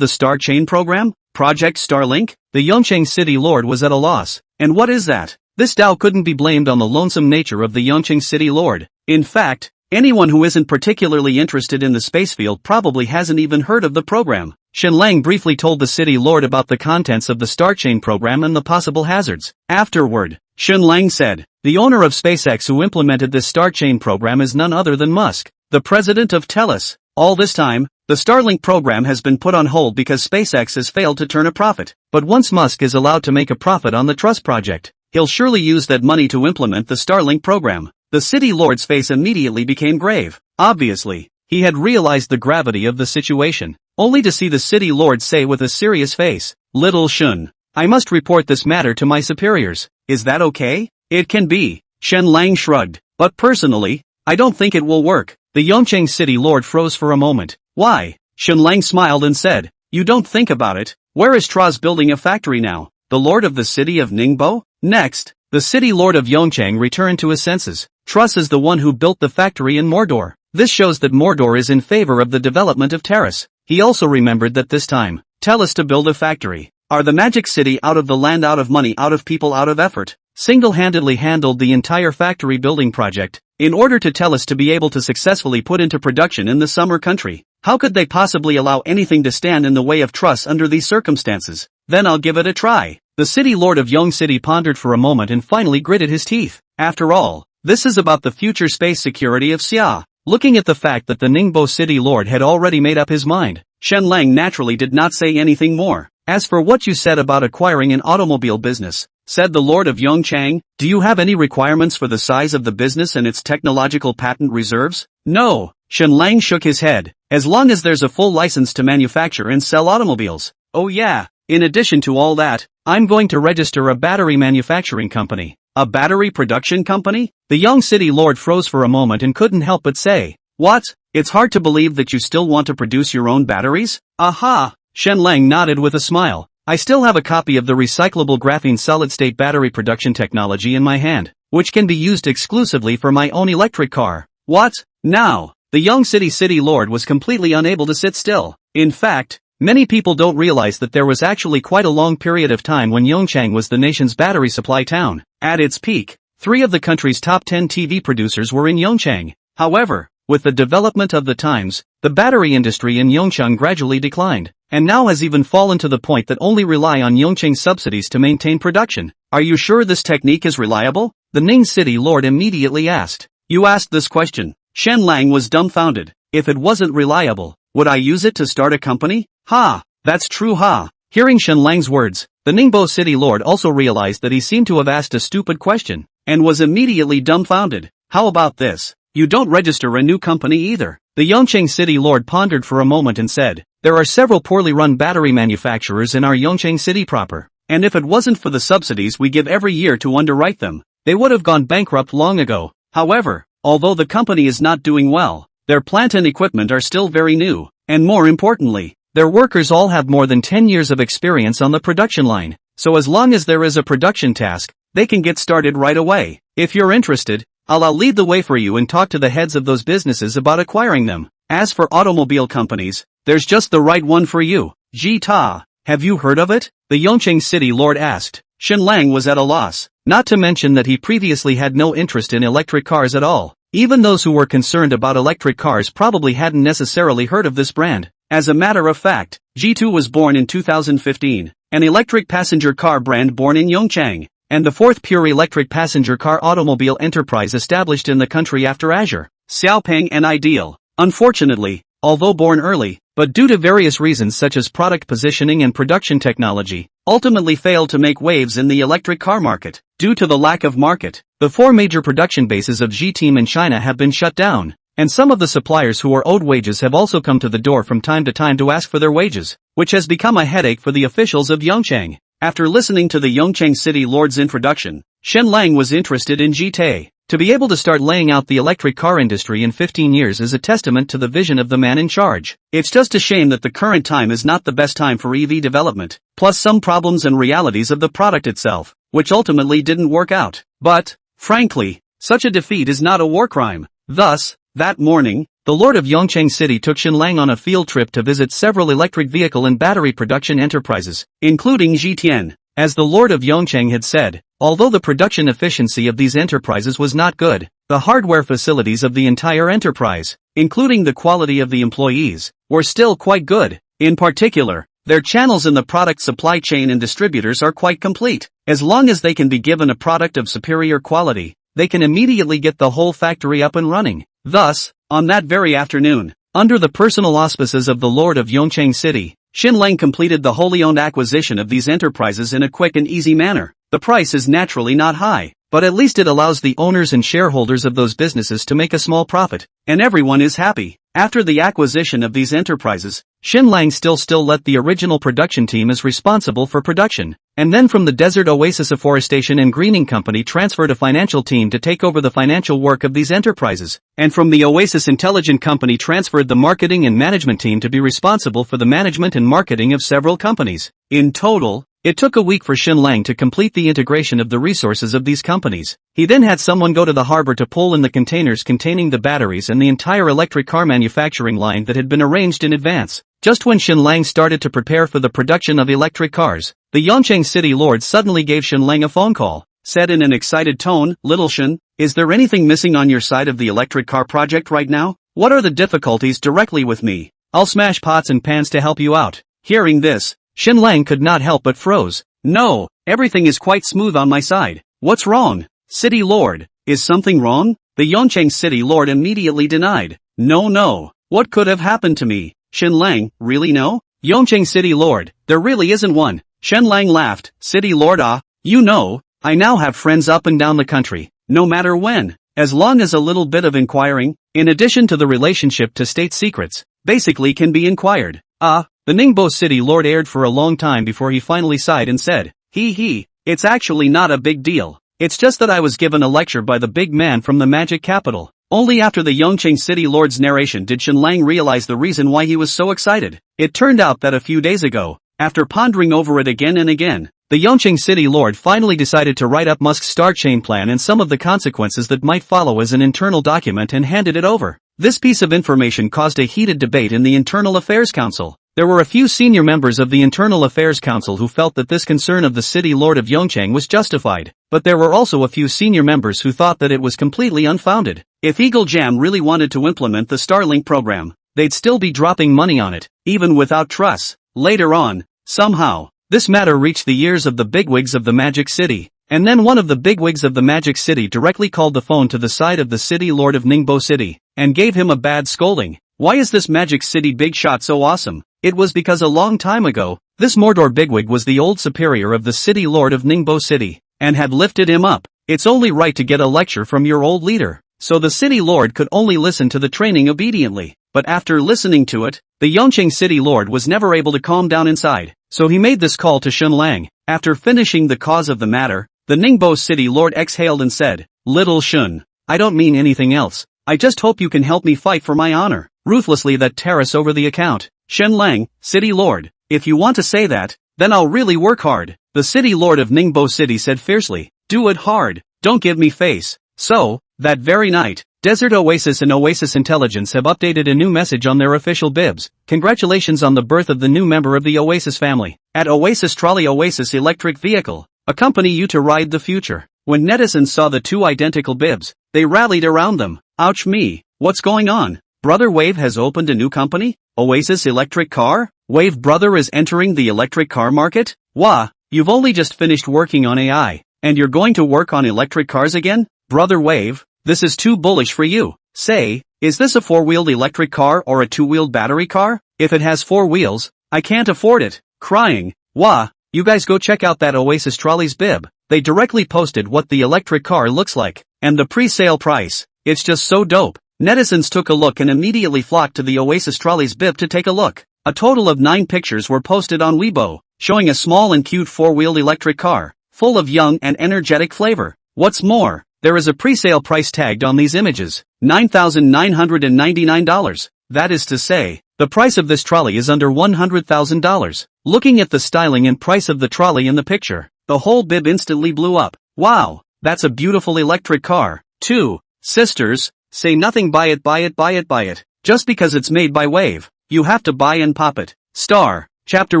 [SPEAKER 1] the Star Chain program? Project Starlink?" The Yongqing City Lord was at a loss. "And what is that?" This doubt couldn't be blamed on the lonesome nature of the Yongqing City Lord. In fact, anyone who isn't particularly interested in the space field probably hasn't even heard of the program. Shenlang briefly told the City Lord about the contents of the Star Chain program and the possible hazards. Afterward, Shenlang said, "The owner of SpaceX who implemented this Star Chain program is none other than Musk, the president of Telus. All this time, the Starlink program has been put on hold because SpaceX has failed to turn a profit. But once Musk is allowed to make a profit on the Trust project, he'll surely use that money to implement the Starlink program." The City Lord's face immediately became grave. Obviously, he had realized the gravity of the situation, only to see the City Lord say with a serious face, "Little Shun, I must report this matter to my superiors. Is that okay?" "It can be," Shenlang shrugged, "but personally, I don't think it will work." The Yongqing City Lord froze for a moment. "Why?" Shenlang smiled and said, "You don't think about it. Where is Troz building a factory now? The Lord of the City of Ningbo?" Next, the City Lord of Yongqing returned to his senses. Troz is the one who built the factory in Mordor. This shows that Mordor is in favor of the development of Terrace. He also remembered that this time, Telus to build a factory, are the magic city out of the land, out of money, out of people, out of effort, single-handedly handled the entire factory building project, in order to Telus to be able to successfully put into production in the summer country. How could they possibly allow anything to stand in the way of Truss under these circumstances? Then I'll give it a try. The City Lord of Yong City pondered for a moment and finally gritted his teeth. After all, this is about the future space security of Xia. Looking at the fact that the Ningbo City Lord had already made up his mind, Shenlang naturally did not say anything more. "As for what you said about acquiring an automobile business," said the Lord of Yongchang, "do you have any requirements for the size of the business and its technological patent reserves?" "No," Shen Lang shook his head. As long as there's a full license to manufacture and sell automobiles. Oh yeah, in addition to all that, I'm going to register a battery manufacturing company. A battery production company? The young city lord froze for a moment and couldn't help but say, "What? It's hard to believe that you still want to produce your own batteries?" Aha! Shen Lang nodded with a smile. I still have a copy of the recyclable graphene solid-state battery production technology in my hand, which can be used exclusively for my own electric car. What? Now? The young city lord was completely unable to sit still. In fact, many people don't realize that there was actually quite a long period of time when Yongchang was the nation's battery supply town. At its peak, 3 of the country's top 10 TV producers were in Yongchang. However, with the development of the times, the battery industry in Yongchang gradually declined, and now has even fallen to the point that only rely on Yongchang subsidies to maintain production. Are you sure this technique is reliable? The Ning city lord immediately asked. You asked this question. Shen Lang was dumbfounded. If it wasn't reliable, would I use it to start a company? Ha! That's true ha! Hearing Shen Lang's words, the Ningbo city lord also realized that he seemed to have asked a stupid question, and was immediately dumbfounded. How about this? You don't register a new company either. The Yongchang city lord pondered for a moment and said, there are several poorly run battery manufacturers in our Yongchang city proper, and if it wasn't for the subsidies we give every year to underwrite them, they would have gone bankrupt long ago. However, although the company is not doing well, their plant and equipment are still very new, and more importantly, their workers all have more than 10 years of experience on the production line, so as long as there is a production task, they can get started right away. If you're interested, I'll lead the way for you and talk to the heads of those businesses about acquiring them. As for automobile companies, there's just the right one for you. Ji Ta, have you heard of it? The Yongchang city lord asked. Shen Lang was at a loss, not to mention that he previously had no interest in electric cars at all. Even those who were concerned about electric cars probably hadn't necessarily heard of this brand. As a matter of fact, G2 was born in 2015, an electric passenger car brand born in Yongchang, and the 4th pure electric passenger car automobile enterprise established in the country after Azure, Xiaopeng and Ideal. Unfortunately, although born early, but due to various reasons such as product positioning and production technology, ultimately failed to make waves in the electric car market. Due to the lack of market, the 4 major production bases of G-Team in China have been shut down, and some of the suppliers who are owed wages have also come to the door from time to time to ask for their wages, which has become a headache for the officials of Yongchang. After listening to the Yongchang city lord's introduction, Shen Lang was interested in G-Tay. To be able to start laying out the electric car industry in 15 years is a testament to the vision of the man in charge. It's just a shame that the current time is not the best time for EV development, plus some problems and realities of the product itself, which ultimately didn't work out. But, frankly, such a defeat is not a war crime. Thus, that morning, the Lord of Yongchang City took Shen Lang on a field trip to visit several electric vehicle and battery production enterprises, including Zhitian. As the Lord of Yongchang had said, although the production efficiency of these enterprises was not good, the hardware facilities of the entire enterprise, including the quality of the employees, were still quite good. In particular, their channels in the product supply chain and distributors are quite complete. As long as they can be given a product of superior quality, they can immediately get the whole factory up and running. Thus, on that very afternoon, under the personal auspices of the Lord of Yongchang City, Shen Lang completed the wholly owned acquisition of these enterprises in a quick and easy manner. The price is naturally not high, but at least it allows the owners and shareholders of those businesses to make a small profit, and everyone is happy. After the acquisition of these enterprises, Shen Lang still let the original production team as responsible for production, and then from the Desert Oasis Afforestation and Greening Company transferred a financial team to take over the financial work of these enterprises, and from the Oasis Intelligent Company transferred the marketing and management team to be responsible for the management and marketing of several companies. In total, it took a week for Shen Lang to complete the integration of the resources of these companies. He then had someone go to the harbor to pull in the containers containing the batteries and the entire electric car manufacturing line that had been arranged in advance. Just when Shen Lang started to prepare for the production of electric cars, the Yongchang city lord suddenly gave Shen Lang a phone call, said in an excited tone, "Little Shen, is there anything missing on your side of the electric car project right now? What are the difficulties directly with me? I'll smash pots and pans to help you out." Hearing this, Shen Lang could not help but froze. "No, everything is quite smooth on my side. What's wrong? City Lord, is something wrong?" The Yongchang city lord immediately denied. No, what could have happened to me? Shen Lang, really no? Yongchang city lord, there really isn't one. Shen Lang laughed. City lord you know, I now have friends up and down the country, no matter when. As long as a little bit of inquiring, in addition to the relationship to state secrets, basically can be inquired. The Ningbo City Lord aired for a long time before he finally sighed and said, it's actually not a big deal. It's just that I was given a lecture by the big man from the magic capital. Only after the Yongqing City Lord's narration did Shenlang realize the reason why he was so excited. It turned out that a few days ago, after pondering over it again and again, the Yongqing City Lord finally decided to write up Musk's star chain plan and some of the consequences that might follow as an internal document and handed it over. This piece of information caused a heated debate in the Internal Affairs Council. There were a few senior members of the Internal Affairs Council who felt that this concern of the City Lord of Yongqing was justified, but there were also a few senior members who thought that it was completely unfounded. If Eagle Jam really wanted to implement the Starlink program, they'd still be dropping money on it, even without trusts. Later on, somehow, this matter reached the ears of the bigwigs of the Magic City, and then one of the bigwigs of the Magic City directly called the phone to the side of the City Lord of Ningbo City, and gave him a bad scolding. Why is this Magic City big shot so awesome? It was because a long time ago, this Mordor bigwig was the old superior of the City Lord of Ningbo City, and had lifted him up. It's only right to get a lecture from your old leader. So the City Lord could only listen to the training obediently, but after listening to it, the Yongqing City Lord was never able to calm down inside, so he made this call to Shenlang. After finishing the cause of the matter, the Ningbo City Lord exhaled and said, "Little Shun, I don't mean anything else, I just hope you can help me fight for my honor." Ruthlessly that terrace over the account. Shenlang, City Lord, if you want to say that, then I'll really work hard. The City Lord of Ningbo City said fiercely, "Do it hard, don't give me face." So, that very night, Desert Oasis and Oasis Intelligence have updated a new message on their official bibs. Congratulations on the birth of the new member of the Oasis family. At Oasis Trolley Oasis Electric Vehicle, accompany you to ride the future. When netizens saw the two identical bibs, they rallied around them. Ouch me, what's going on? Brother Wave has opened a new company? Oasis Electric Car? Wave Brother is entering the electric car market? Wah, you've only just finished working on AI, and you're going to work on electric cars again? Brother Wave, this is too bullish for you. Say, is this a four-wheeled electric car or a two-wheeled battery car? If it has four wheels, I can't afford it. Crying, wah, you guys go check out that Oasis Trolley's bib. They directly posted what the electric car looks like, and the pre-sale price. It's just so dope. Netizens took a look and immediately flocked to the Oasis Trolley's bib to take a look. A total of 9 pictures were posted on Weibo, showing a small and cute four-wheeled electric car, full of young and energetic flavor. What's more, there is a pre-sale price tagged on these images, $9,999. That is to say, the price of this trolley is under $100,000. Looking at the styling and price of the trolley in the picture, the whole bib instantly blew up. Wow, that's a beautiful electric car, too. Sisters, say nothing, buy it, buy it, buy it, buy it. Just because it's made by Wave, you have to buy and pop it. Star, Chapter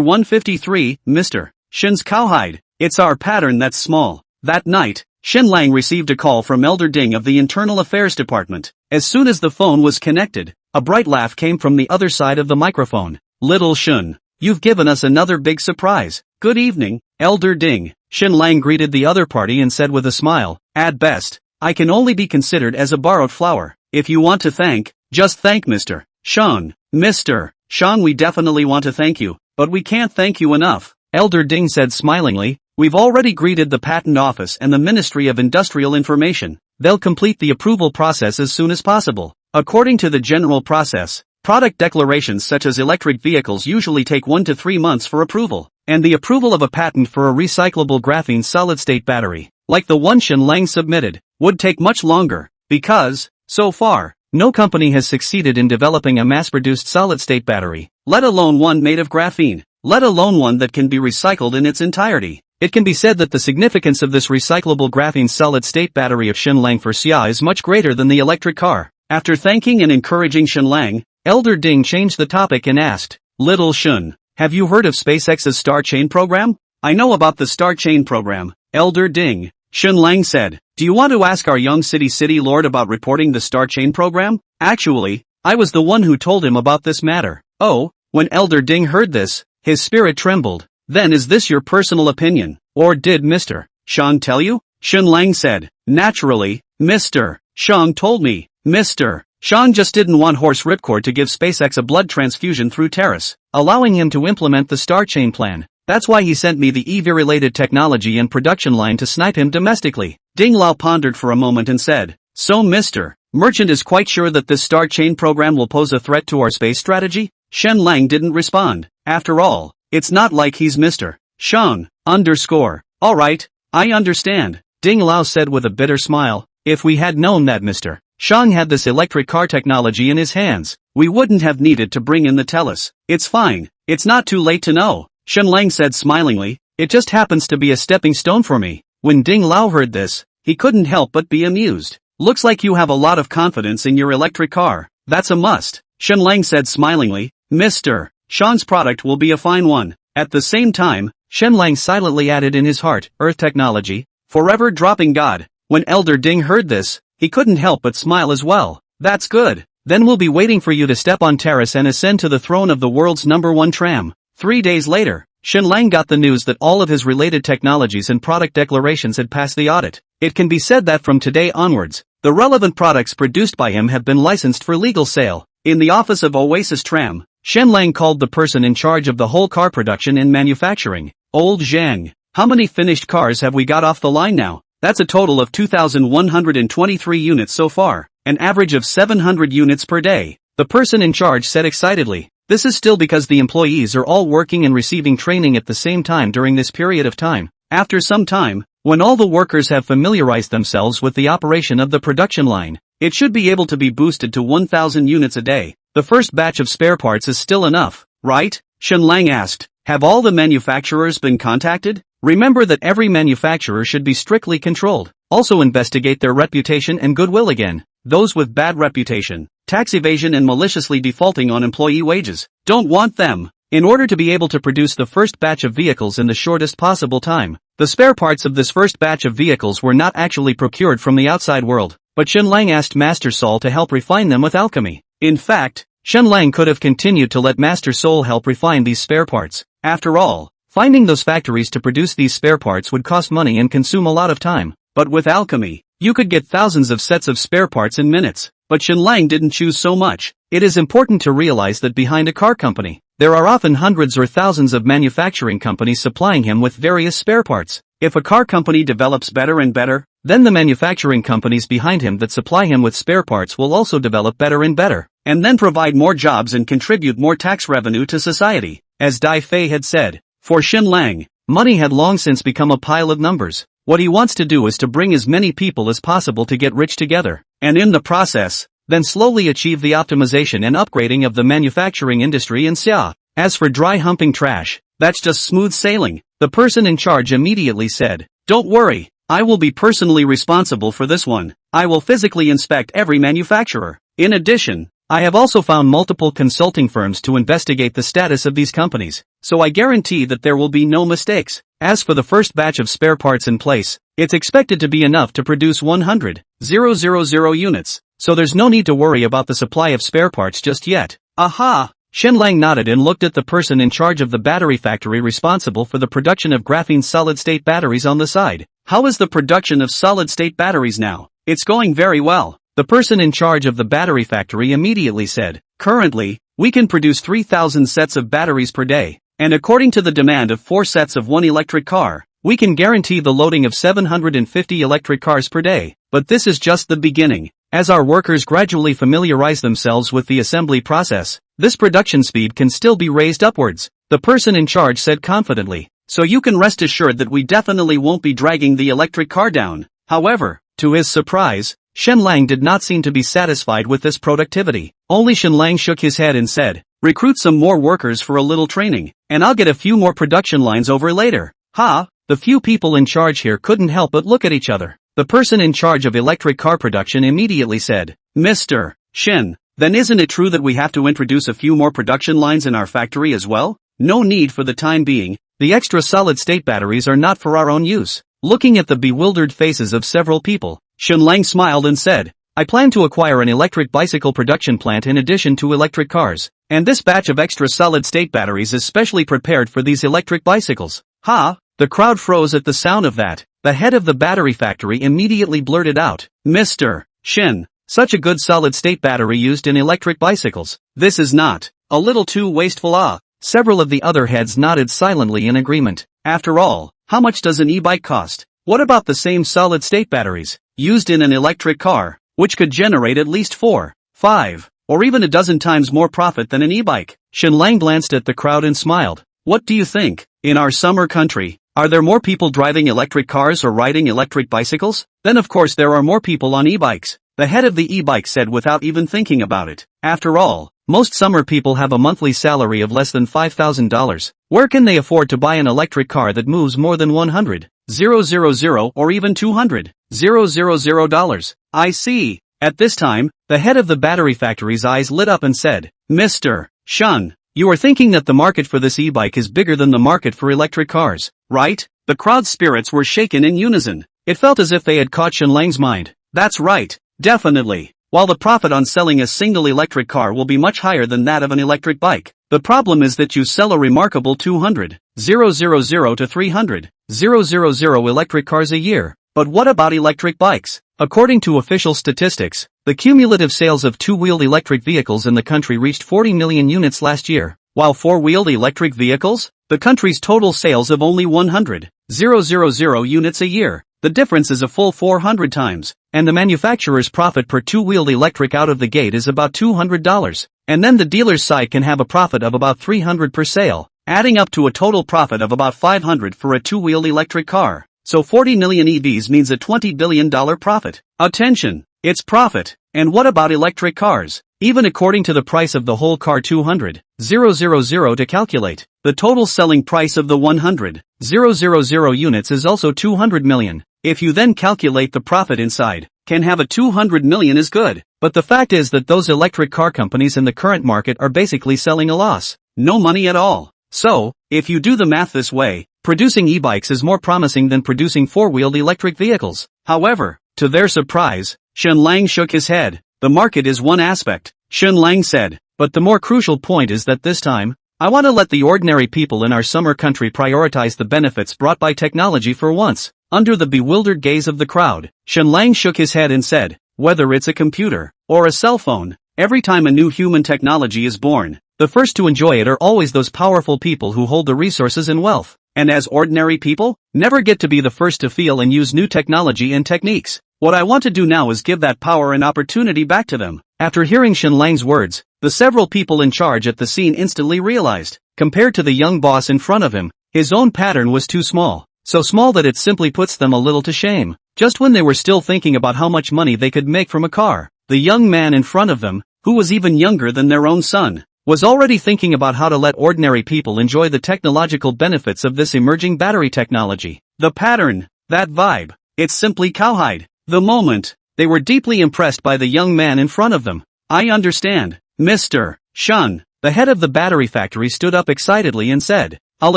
[SPEAKER 1] 153, Mr. Shin's Cowhide. It's our pattern that's small. That night, Shenlang received a call from Elder Ding of the Internal Affairs Department. As soon as the phone was connected, a bright laugh came from the other side of the microphone. Little Shun, you've given us another big surprise. Good evening, Elder Ding. Shenlang greeted the other party and said with a smile, at best, I can only be considered as a borrowed flower. If you want to thank, just thank Mr. Shang. Mr. Shang, we definitely want to thank you, but we can't thank you enough. Elder Ding said smilingly, we've already greeted the Patent Office and the Ministry of Industrial Information. They'll complete the approval process as soon as possible. According to the general process, product declarations such as electric vehicles usually take 1 to 3 months for approval, and the approval of a patent for a recyclable graphene solid-state battery, like the one Shenlang submitted, would take much longer, because, so far, no company has succeeded in developing a mass-produced solid-state battery, let alone one made of graphene, let alone one that can be recycled in its entirety. It can be said that the significance of this recyclable graphene solid-state battery of Shenlang for Xia is much greater than the electric car. After thanking and encouraging Shenlang, Elder Ding changed the topic and asked, Little Shun, have you heard of SpaceX's Star Chain program? I know about the Star Chain program, Elder Ding. Shenlang said, do you want to ask our young city lord about reporting the Star Chain program? Actually, I was the one who told him about this matter. Oh, when Elder Ding heard this, his spirit trembled. Then is this your personal opinion, or did Mr. Shang tell you? Shenlang said, naturally, Mr. Shang told me. Mr. Shang just didn't want Horse Ripcord to give SpaceX a blood transfusion through Terrace, allowing him to implement the Star Chain plan. That's why he sent me the EV-related technology and production line to snipe him domestically. Ding Lao pondered for a moment and said, so Mr. Merchant is quite sure that this star chain program will pose a threat to our space strategy? Shen Lang didn't respond. After all, it's not like he's Mr. Shang. Alright, I understand, Ding Lao said with a bitter smile. If we had known that Mr. Shang had this electric car technology in his hands, we wouldn't have needed to bring in the Tellus. It's fine, it's not too late to know, Shen Lang said smilingly. It just happens to be a stepping stone for me. When Ding Lao heard this, he couldn't help but be amused. Looks like you have a lot of confidence in your electric car. That's a must, Shen Lang said smilingly. Mr. Shang's product will be a fine one. At the same time, Shen Lang silently added in his heart, Earth technology, forever dropping God. When Elder Ding heard this, he couldn't help but smile as well. That's good. Then we'll be waiting for you to step on terrace and ascend to the throne of the world's #1 tram. 3 days later, Shen Lang got the news that all of his related technologies and product declarations had passed the audit. It can be said that from today onwards, the relevant products produced by him have been licensed for legal sale. In the office of Oasis Tram, Shen Lang called the person in charge of the whole car production and manufacturing. Old Zhang, how many finished cars have we got off the line now? That's a total of 2,123 units so far, an average of 700 units per day, the person in charge said excitedly. This is still because the employees are all working and receiving training at the same time during this period of time. After some time, when all the workers have familiarized themselves with the operation of the production line, it should be able to be boosted to 1,000 units a day. The first batch of spare parts is still enough, right? Shen Lang asked. Have all the manufacturers been contacted? Remember that every manufacturer should be strictly controlled. Also investigate their reputation and goodwill again. Those with bad reputation, tax evasion and maliciously defaulting on employee wages. Don't want them. In order to be able to produce the first batch of vehicles in the shortest possible time, the spare parts of this first batch of vehicles were not actually procured from the outside world, but Shen Lang asked Master Sol to help refine them with alchemy. In fact, Shen Lang could have continued to let Master Sol help refine these spare parts. After all, finding those factories to produce these spare parts would cost money and consume a lot of time. But with alchemy, you could get thousands of sets of spare parts in minutes. But Shen Lang didn't choose so much. It is important to realize that behind a car company, there are often hundreds or thousands of manufacturing companies supplying him with various spare parts. If a car company develops better and better, then the manufacturing companies behind him that supply him with spare parts will also develop better and better, and then provide more jobs and contribute more tax revenue to society. As Dai Fei had said, for Shen Lang, money had long since become a pile of numbers. What he wants to do is to bring as many people as possible to get rich together, and in the process, then slowly achieve the optimization and upgrading of the manufacturing industry in Xia. As for dry humping trash, that's just smooth sailing, the person in charge immediately said. Don't worry, I will be personally responsible for this one. I will physically inspect every manufacturer. In addition, I have also found multiple consulting firms to investigate the status of these companies, so I guarantee that there will be no mistakes. As for the first batch of spare parts in place, it's expected to be enough to produce 100,000 units, so there's no need to worry about the supply of spare parts just yet. Aha! Shen Lang nodded and looked at the person in charge of the battery factory responsible for the production of graphene solid-state batteries on the side. How is the production of solid-state batteries now? It's going very well. The person in charge of the battery factory immediately said, currently, we can produce 3,000 sets of batteries per day, and according to the demand of 4 sets of one electric car, we can guarantee the loading of 750 electric cars per day. But this is just the beginning. As our workers gradually familiarize themselves with the assembly process, this production speed can still be raised upwards, the person in charge said confidently. So you can rest assured that we definitely won't be dragging the electric car down. However, to his surprise, Shen Lang did not seem to be satisfied with this productivity. Only Shen Lang shook his head and said, recruit some more workers for a little training, and I'll get a few more production lines over later. Ha! The few people in charge here couldn't help but look at each other. The person in charge of electric car production immediately said, Mr. Shen, then isn't it true that we have to introduce a few more production lines in our factory as well? No need for the time being. The extra solid-state batteries are not for our own use. Looking at the bewildered faces of several people, Shen Lang smiled and said, I plan to acquire an electric bicycle production plant in addition to electric cars, and this batch of extra solid-state batteries is specially prepared for these electric bicycles. Ha! The crowd froze at the sound of that. The head of the battery factory immediately blurted out, Mr. Shen, such a good solid-state battery used in electric bicycles. This is not a little too wasteful. Several of the other heads nodded silently in agreement. After all, how much does an e-bike cost? What about the same solid-state batteries used in an electric car? which could generate at least 4, 5, or even a dozen times more profit than an e-bike. Shenlang glanced at the crowd and smiled. What do you think? In our summer country, are there more people driving electric cars or riding electric bicycles? Then of course there are more people on e-bikes. The head of the e-bike said without even thinking about it. After all, most summer people have a monthly salary of less than $5,000. Where can they afford to buy an electric car that moves more than 100,000 or even $200,000? I see. At this time, the head of the battery factory's eyes lit up and said, Mr. Shun, you are thinking that the market for this e-bike is bigger than the market for electric cars, right? The crowd's spirits were shaken in unison. It felt as if they had caught Shenlang's mind. That's right, definitely. While the profit on selling a single electric car will be much higher than that of an electric bike, the problem is that you sell a remarkable 200,000 to 300,000 electric cars a year. But what about electric bikes? According to official statistics, the cumulative sales of two-wheeled electric vehicles in the country reached 40 million units last year, while four-wheeled electric vehicles, the country's total sales of only 100,000 units a year. The difference is a full 400 times, and the manufacturer's profit per two-wheeled electric out of the gate is about $200, and then the dealer's side can have a profit of about $300 per sale, adding up to a total profit of about $500 for a two-wheeled electric car. So 40 million EVs means a $20 billion profit. Attention! It's profit. And what about electric cars? Even according to the price of the whole car 200,000 to calculate, the total selling price of the 100,000 units is also 200 million. If you then calculate the profit inside, can have a 200 million is good. But the fact is that those electric car companies in the current market are basically selling a loss. No money at all. So, if you do the math this way, producing e-bikes is more promising than producing four-wheeled electric vehicles. However, to their surprise, Shenlang shook his head. The market is one aspect, Shenlang said, but the more crucial point is that this time, I want to let the ordinary people in our summer country prioritize the benefits brought by technology for once. Under the bewildered gaze of the crowd, Shenlang shook his head and said, whether it's a computer or a cell phone, every time a new human technology is born, the first to enjoy it are always those powerful people who hold the resources and wealth. And as ordinary people, never get to be the first to feel and use new technology and techniques. What I want to do now is give that power and opportunity back to them. After hearing Shenlang's words, the several people in charge at the scene instantly realized, compared to the young boss in front of him, his own pattern was too small. So small that it simply puts them a little to shame. Just when they were still thinking about how much money they could make from a car, the young man in front of them, who was even younger than their own son, was already thinking about how to let ordinary people enjoy the technological benefits of this emerging battery technology. The pattern, that vibe, it's simply cowhide. The moment, they were deeply impressed by the young man in front of them. I understand, Mr. Shun. The head of the battery factory stood up excitedly and said, I'll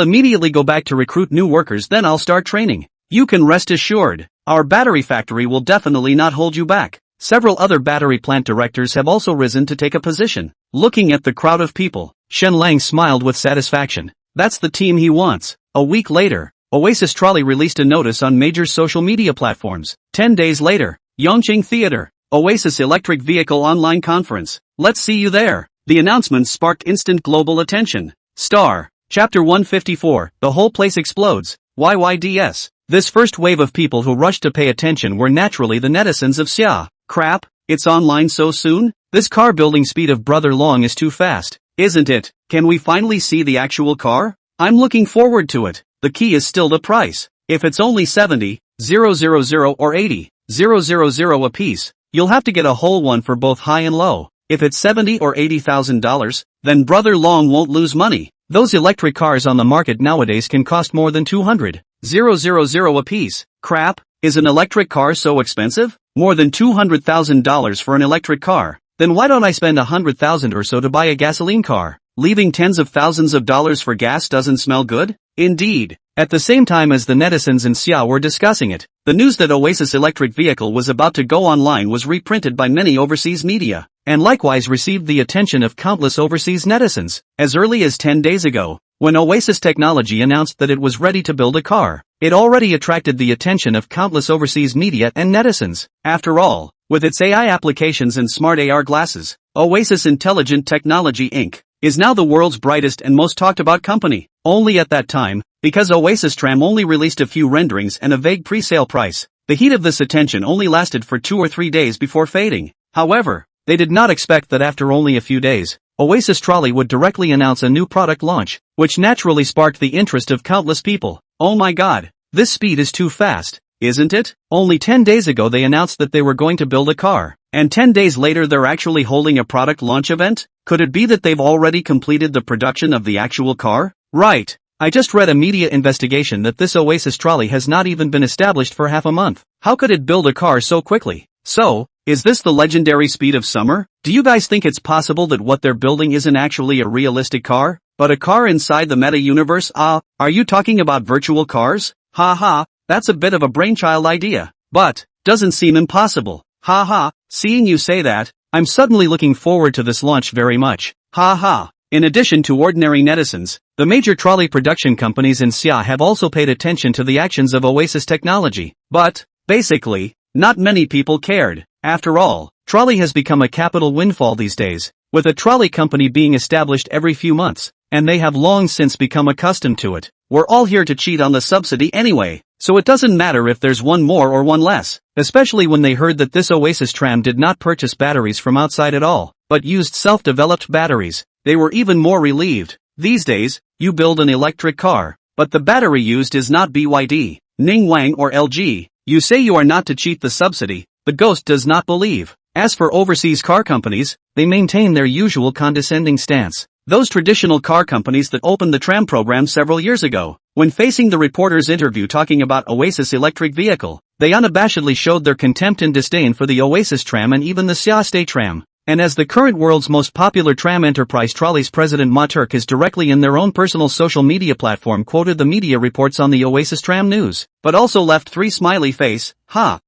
[SPEAKER 1] immediately go back to recruit new workers, then I'll start training. You can rest assured, our battery factory will definitely not hold you back. Several other battery plant directors have also risen to take a position. Looking at the crowd of people, Shenlang smiled with satisfaction. That's the team he wants. A week later, Oasis Trolley released a notice on major social media platforms. 10 days later, Yongqing Theater, Oasis Electric Vehicle Online Conference. Let's see you there. The announcement sparked instant global attention. Star, Chapter 154, the whole place explodes. YYDS. This first wave of people who rushed to pay attention were naturally the netizens of Xia. Crap, it's online so soon? This car building speed of Brother Long is too fast, isn't it? Can we finally see the actual car? I'm looking forward to it. The key is still the price. If it's only 70,000 or 80,000 a piece, you'll have to get a whole one for both high and low. If it's $70,000 or $80,000, then Brother Long won't lose money. Those electric cars on the market nowadays can cost more than 200,000 a piece. Crap, is an electric car so expensive? More than $200,000 for an electric car. Then why don't I spend $100,000 or so to buy a gasoline car? Leaving tens of thousands of dollars for gas doesn't smell good? Indeed. At the same time as the netizens in Xia were discussing it, the news that Oasis Electric Vehicle was about to go online was reprinted by many overseas media, and likewise received the attention of countless overseas netizens. As early as 10 days ago, when Oasis Technology announced that it was ready to build a car, it already attracted the attention of countless overseas media and netizens. After all, with its AI applications and smart AR glasses, Oasis Intelligent Technology Inc. is now the world's brightest and most talked about company. Only at that time, because Oasis Tram only released a few renderings and a vague pre-sale price, The heat of this attention only lasted for 2 or 3 days before fading. However, they did not expect that after only a few days, Oasis Trolley would directly announce a new product launch, which naturally sparked the interest of countless people. Oh my god, this speed is too fast, isn't it? Only 10 days ago they announced that they were going to build a car, and 10 days later they're actually holding a product launch event? Could it be that they've already completed the production of the actual car? Right. I just read a media investigation that this Oasis Trolley has not even been established for half a month. How could it build a car so quickly? So, is this the legendary speed of summer? Do you guys think it's possible that what they're building isn't actually a realistic car, but a car inside the meta-universe? Are you talking about virtual cars? Ha, that's a bit of a brainchild idea, but doesn't seem impossible. Ha, seeing you say that, I'm suddenly looking forward to this launch very much. Ha. In addition to ordinary netizens, the major trolley production companies in Asia have also paid attention to the actions of Oasis technology. But, basically, not many people cared. After all, trolley has become a capital windfall these days, with a trolley company being established every few months, and they have long since become accustomed to it. We're all here to cheat on the subsidy anyway, so it doesn't matter if there's one more or one less, especially when they heard that this Oasis tram did not purchase batteries from outside at all, but used self-developed batteries. They were even more relieved. These days, you build an electric car, but the battery used is not BYD, Ningwang or LG. You say you are not to cheat the subsidy, but Ghost does not believe. As for overseas car companies, they maintain their usual condescending stance. Those traditional car companies that opened the tram program several years ago, when facing the reporter's interview talking about Oasis electric vehicle, they unabashedly showed their contempt and disdain for the Oasis tram and even the Sia State tram. And as the current world's most popular tram enterprise Trolley's president Ma Turk has directly in their own personal social media platform quoted the media reports on the Oasis tram news, but also left 3 smiley face, ha,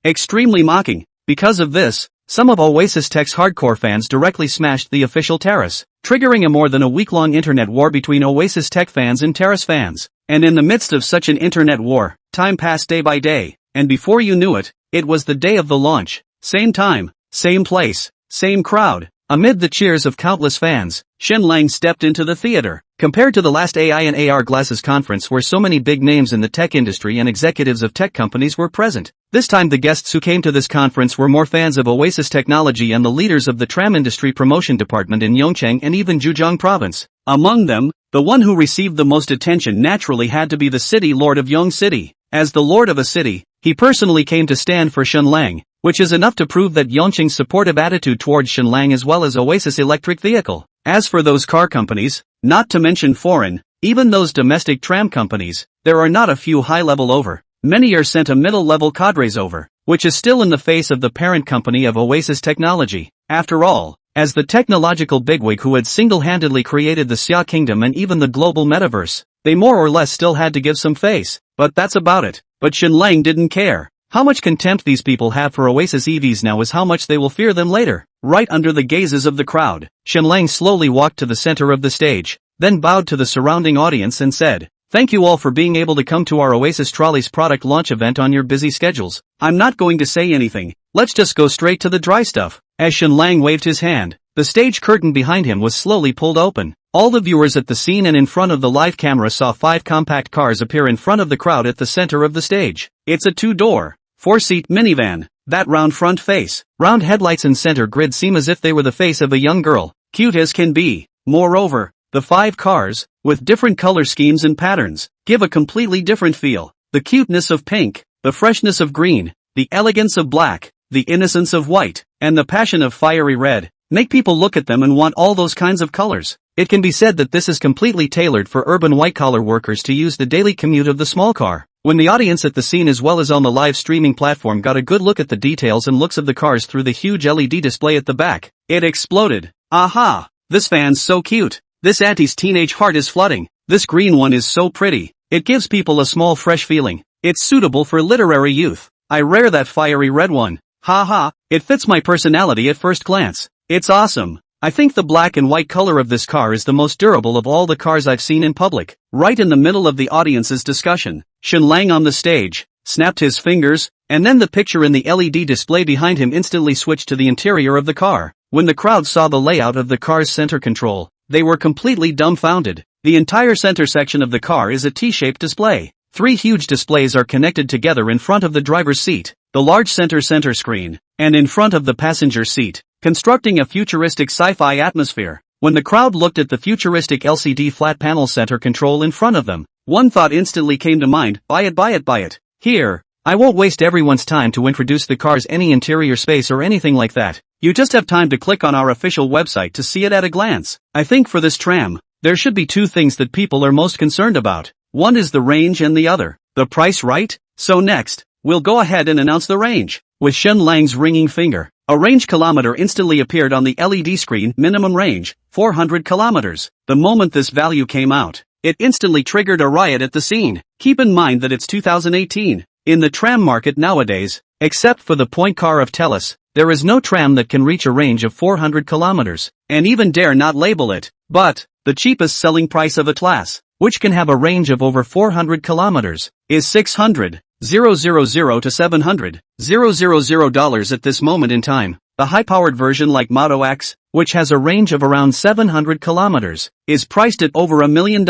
[SPEAKER 1] extremely mocking. Because of this, some of Oasis Tech's hardcore fans directly smashed the official terrace, triggering a more than a week-long internet war between Oasis Tech fans and terrace fans. And in the midst of such an internet war, time passed day by day, and before you knew it, it was the day of the launch. Same time, same place, same crowd. Amid the cheers of countless fans, Shen Lang stepped into the theater. Compared to the last AI and AR glasses conference where so many big names in the tech industry and executives of tech companies were present, this time the guests who came to this conference were more fans of Oasis technology and the leaders of the tram industry promotion department in Yongcheng and even Zhejiang province. Among them, the one who received the most attention naturally had to be the city lord of Yong City. As the lord of a city, he personally came to stand for Shen Lang, which is enough to prove that Yongcheng's supportive attitude towards Shen Lang as well as Oasis electric vehicle. As for those car companies, not to mention foreign, even those domestic tram companies, there are not a few high-level over. Many are sent a middle-level cadres over, which is still in the face of the parent company of Oasis Technology. After all, as the technological bigwig who had single-handedly created the Xia Kingdom and even the global metaverse, they more or less still had to give some face, but that's about it. But Shen Lang didn't care. How much contempt these people have for Oasis EVs now is how much they will fear them later. Right under the gazes of the crowd, Shen Lang slowly walked to the center of the stage, then bowed to the surrounding audience and said, "Thank you all for being able to come to our Oasis Trolley's product launch event on your busy schedules. I'm not going to say anything, let's just go straight to the dry stuff." As Shen Lang waved his hand, the stage curtain behind him was slowly pulled open. All the viewers at the scene and in front of the live camera saw 5 compact cars appear in front of the crowd at the center of the stage. It's a 2-door, 4-seat minivan. That round front face, round headlights and center grid seem as if they were the face of a young girl, cute as can be. Moreover, the 5 cars, with different color schemes and patterns, give a completely different feel. The cuteness of pink, the freshness of green, the elegance of black, the innocence of white, and the passion of fiery red, make people look at them and want all those kinds of colors. It can be said that this is completely tailored for urban white-collar workers to use the daily commute of the small car. When the audience at the scene as well as on the live streaming platform got a good look at the details and looks of the cars through the huge LED display at the back, it exploded. Aha! This van's so cute. This auntie's teenage heart is flooding. This green one is so pretty. It gives people a small fresh feeling. It's suitable for literary youth. I rare that fiery red one. Ha, it fits my personality at first glance. It's awesome. I think the black and white color of this car is the most durable of all the cars I've seen in public. Right in the middle of the audience's discussion, Shen Lang on the stage, snapped his fingers, and then the picture in the LED display behind him instantly switched to the interior of the car. When the crowd saw the layout of the car's center control, they were completely dumbfounded. The entire center section of the car is a T-shaped display. 3 huge displays are connected together in front of the driver's seat, the large center screen, and in front of the passenger seat, constructing a futuristic sci-fi atmosphere. When the crowd looked at the futuristic LCD flat panel center control in front of them, one thought instantly came to mind: buy it, buy it, buy it. Here, I won't waste everyone's time to introduce the car's any interior space or anything like that. You just have time to click on our official website to see it at a glance. I think for this tram, there should be 2 things that people are most concerned about. One is the range and the other, the price, right? So next, we'll go ahead and announce the range. With Shen Lang's ringing finger, a range kilometer instantly appeared on the LED screen. Minimum range, 400 kilometers. The moment this value came out, it instantly triggered a riot at the scene. Keep in mind that it's 2018. In the tram market nowadays, except for the point car of Telus, there is no tram that can reach a range of 400 kilometers, and even dare not label it. But the cheapest selling price of a class, which can have a range of over 400 kilometers, is $600,000 to $700,000 at this moment in time. The high-powered version like Moto X, which has a range of around 700 kilometers, is priced at over $1 million.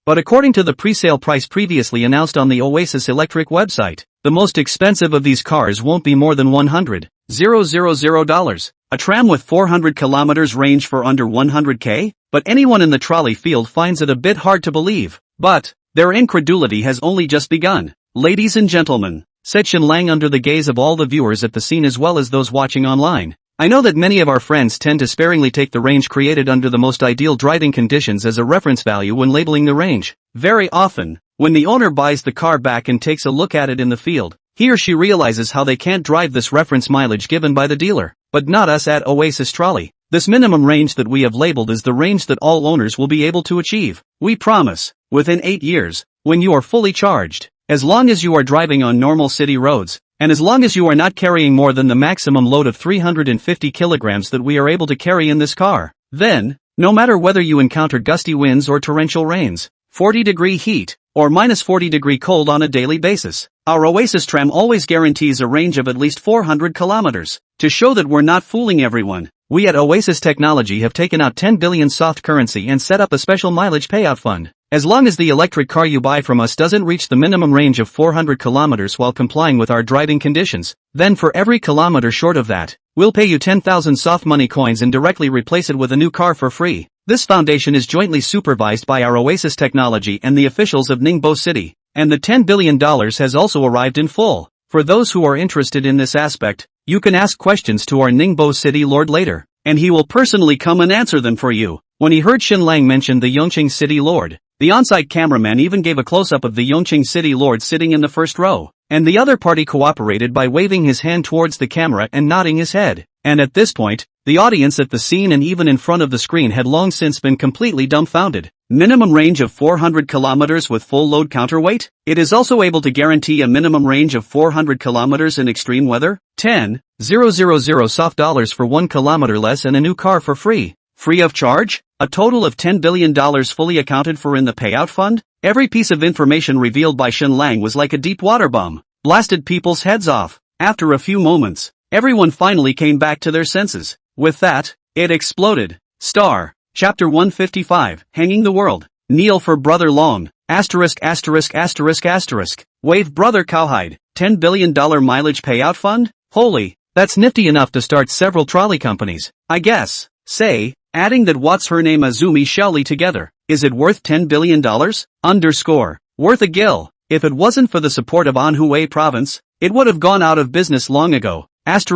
[SPEAKER 1] But according to the pre-sale price previously announced on the Oasis Electric website, the most expensive of these cars won't be more than $100,000. A tram with 400 kilometers range for under $100K? But anyone in the trolley field finds it a bit hard to believe. But their incredulity has only just begun. Ladies and gentlemen, said Shen Lang under the gaze of all the viewers at the scene as well as those watching online, I know that many of our friends tend to sparingly take the range created under the most ideal driving conditions as a reference value when labeling the range. Very often, when the owner buys the car back and takes a look at it in the field, he or she realizes how they can't drive this reference mileage given by the dealer. But not us at Oasis Trolley. This minimum range that we have labeled is the range that all owners will be able to achieve. We promise, within 8 years, when you are fully charged, as long as you are driving on normal city roads, and as long as you are not carrying more than the maximum load of 350 kilograms that we are able to carry in this car, then, no matter whether you encounter gusty winds or torrential rains, 40-degree heat, or minus 40-degree cold on a daily basis, our Oasis tram always guarantees a range of at least 400 kilometers. To show that we're not fooling everyone, we at Oasis Technology have taken out 10 billion soft currency and set up a special mileage payout fund. As long as the electric car you buy from us doesn't reach the minimum range of 400 kilometers while complying with our driving conditions, then for every kilometer short of that, we'll pay you 10,000 soft money coins and directly replace it with a new car for free. This foundation is jointly supervised by our Oasis Technology and the officials of Ningbo City, and the $10 billion has also arrived in full. For those who are interested in this aspect, you can ask questions to our Ningbo City Lord later, and he will personally come and answer them for you. When he heard Shen Lang mention the Yongqing City Lord, the on-site cameraman even gave a close-up of the Yongqing City Lord sitting in the first row, and the other party cooperated by waving his hand towards the camera and nodding his head. And at this point, the audience at the scene and even in front of the screen had long since been completely dumbfounded. Minimum range of 400 kilometers with full load counterweight? It is also able to guarantee a minimum range of 400 kilometers in extreme weather? 10,000 soft dollars for 1 kilometer less and a new car for free. Free of charge? A total of $10 billion fully accounted for in the payout fund? Every piece of information revealed by Shen Lang was like a deep water bomb. Blasted people's heads off. After a few moments, everyone finally came back to their senses. With that, it exploded. Star. Chapter 155, Hanging the World. Kneel for Brother Long. Wave Brother Cowhide. $10 billion mileage payout fund? Holy, that's nifty enough to start several trolley companies, I guess. Say, adding that what's her name Azumi Shaoli together, is it worth $10 billion? Worth a gill. If it wasn't for the support of Anhui province, it would have gone out of business long ago. Isn't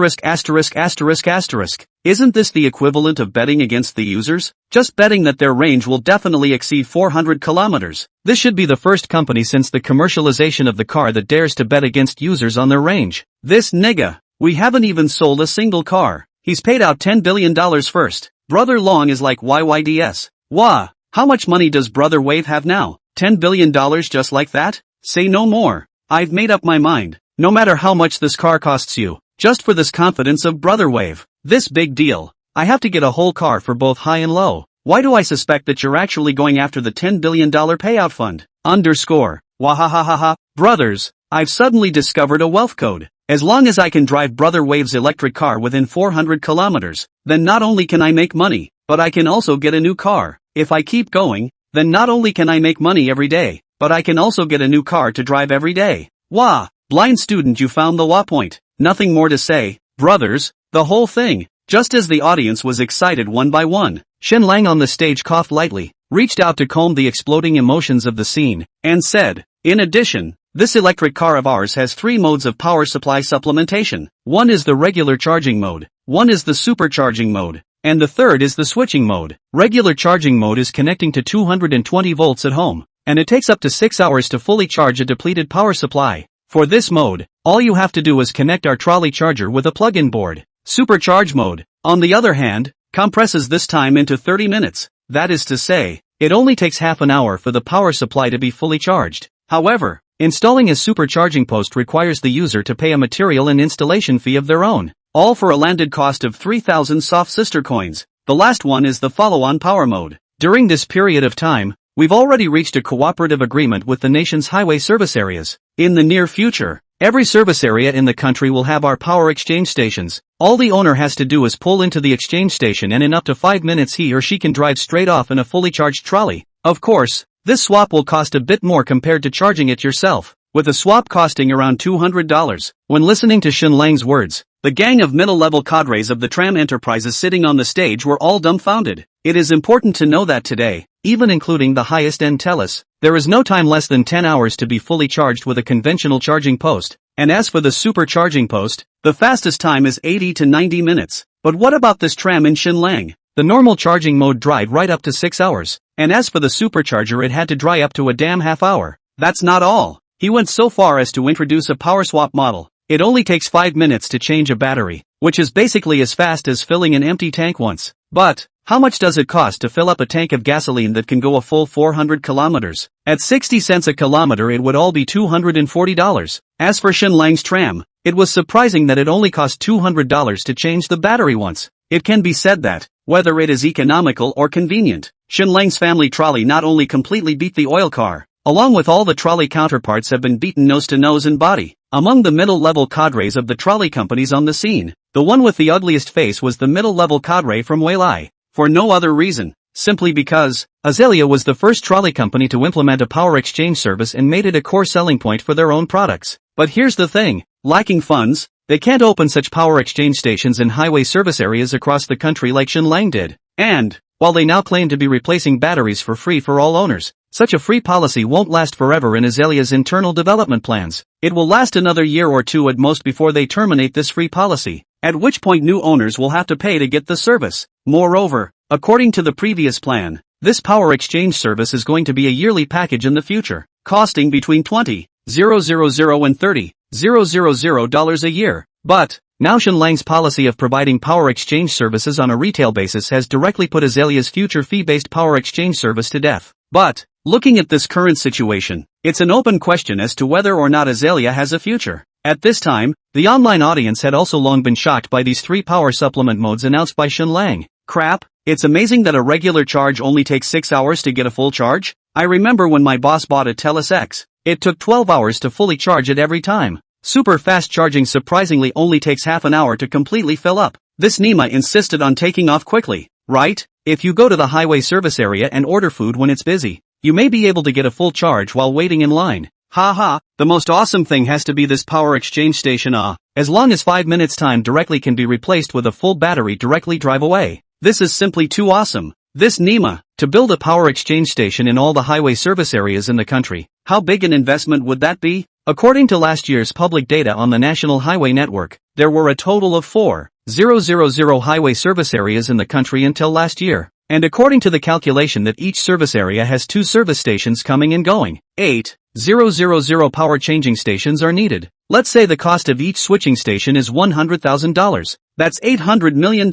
[SPEAKER 1] this the equivalent of betting against the users? Just betting that their range will definitely exceed 400 kilometers. This should be the first company since the commercialization of the car that dares to bet against users on their range. This nigga, we haven't even sold a single car. He's paid out $10 billion first. Brother Long is like YYDS. Wah, how much money does Brother Wave have now? $10 billion just like that? Say no more. I've made up my mind. No matter how much this car costs you, just for this confidence of Brother Wave, this big deal, I have to get a whole car for both high and low. Why do I suspect that you're actually going after the $10 billion payout fund? Wahahaha. Brothers, I've suddenly discovered a wealth code. As long as I can drive Brother Wave's electric car within 400 kilometers, then not only can I make money, but I can also get a new car. If I keep going, then not only can I make money every day, but I can also get a new car to drive every day. Wah! Blind student, you found the wah point. Nothing more to say, brothers, the whole thing. Just as the audience was excited one by one, Shen Lang on the stage coughed lightly, reached out to calm the exploding emotions of the scene, and said, in addition, this electric car of ours has 3 modes of power supply supplementation. One is the regular charging mode, one is the supercharging mode, and the third is the switching mode. Regular charging mode is connecting to 220 volts at home, and it takes up to 6 hours to fully charge a depleted power supply. For this mode, all you have to do is connect our trolley charger with a plug-in board. Supercharge mode, on the other hand, compresses this time into 30 minutes. That is to say, it only takes half an hour for the power supply to be fully charged. However, installing a supercharging post requires the user to pay a material and installation fee of their own, all for a landed cost of 3,000 soft sister coins. The last one is the follow-on power mode. During this period of time, we've already reached a cooperative agreement with the nation's highway service areas. In the near future, every service area in the country will have our power exchange stations. All the owner has to do is pull into the exchange station, and in up to 5 minutes he or she can drive straight off in a fully charged trolley. Of course, this swap will cost a bit more compared to charging it yourself, with a swap costing around $200. When listening to Shen Lang's words, the gang of middle-level cadres of the tram enterprises sitting on the stage were all dumbfounded. It is important to know that today, even including the highest-end TELUS, there is no time less than 10 hours to be fully charged with a conventional charging post, and as for the supercharging post, the fastest time is 80 to 90 minutes. But what about this tram in Shen Lang? The normal charging mode dried right up to 6 hours, and as for the supercharger, it had to dry up to a damn half hour. That's not all. He went so far as to introduce a power swap model. It only takes 5 minutes to change a battery, which is basically as fast as filling an empty tank once. But how much does it cost to fill up a tank of gasoline that can go a full 400 kilometers? At 60 cents a kilometer, it would all be $240. As for Shen Lang's tram, it was surprising that it only cost $200 to change the battery once. It can be said that, whether it is economical or convenient, Shen Lang's family trolley not only completely beat the oil car, along with all the trolley counterparts have been beaten nose to nose in body. Among the middle-level cadres of the trolley companies on the scene, the one with the ugliest face was the middle-level cadre from Wailai. For no other reason, simply because Azalea was the first trolley company to implement a power exchange service and made it a core selling point for their own products. But here's the thing, lacking funds, they can't open such power exchange stations in highway service areas across the country like Shen Lang did. And, while they now claim to be replacing batteries for free for all owners, such a free policy won't last forever in Azalea's internal development plans. It will last another year or two at most before they terminate this free policy, at which point new owners will have to pay to get the service. Moreover, according to the previous plan, this power exchange service is going to be a yearly package in the future, costing between $20,000 and $30,000 a year. But now Shen Lang's policy of providing power exchange services on a retail basis has directly put Azalea's future fee-based power exchange service to death. But looking at this current situation, it's an open question as to whether or not Azalea has a future. At this time, the online audience had also long been shocked by these 3 power supplement modes announced by Shen Lang. Crap, it's amazing that a regular charge only takes 6 hours to get a full charge. I remember when my boss bought a TELUS X, it took 12 hours to fully charge it every time. Super fast charging surprisingly only takes half an hour to completely fill up. This Nima insisted on taking off quickly, right? If you go to the highway service area and order food when it's busy, you may be able to get a full charge while waiting in line. Haha, the most awesome thing has to be this power exchange station. As long as 5 minutes time directly can be replaced with a full battery directly drive away. This is simply too awesome. This Nima, to build a power exchange station in all the highway service areas in the country, how big an investment would that be? According to last year's public data on the National Highway Network, there were a total of 4,000 highway service areas in the country until last year. And according to the calculation that each service area has 2 service stations coming and going, 8,000 power changing stations are needed. Let's say the cost of each switching station is $100,000. That's $800 million.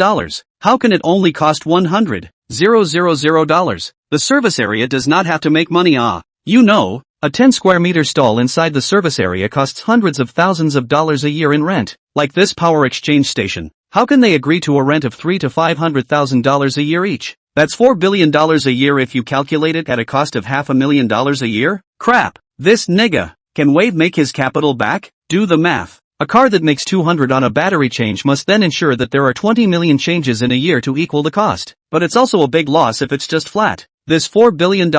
[SPEAKER 1] How can it only cost $100,000? The service area does not have to make money. You know, a 10 square meter stall inside the service area costs hundreds of thousands of dollars a year in rent. Like this power exchange station, how can they agree to a rent of $300,000 to $500,000 a year each? That's $4 billion a year if you calculate it at a cost of $500,000 a year? Crap, this nigga, can Wave make his capital back? Do the math. A car that makes 200 on a battery change must then ensure that there are 20 million changes in a year to equal the cost. But it's also a big loss if it's just flat. This $4 billion,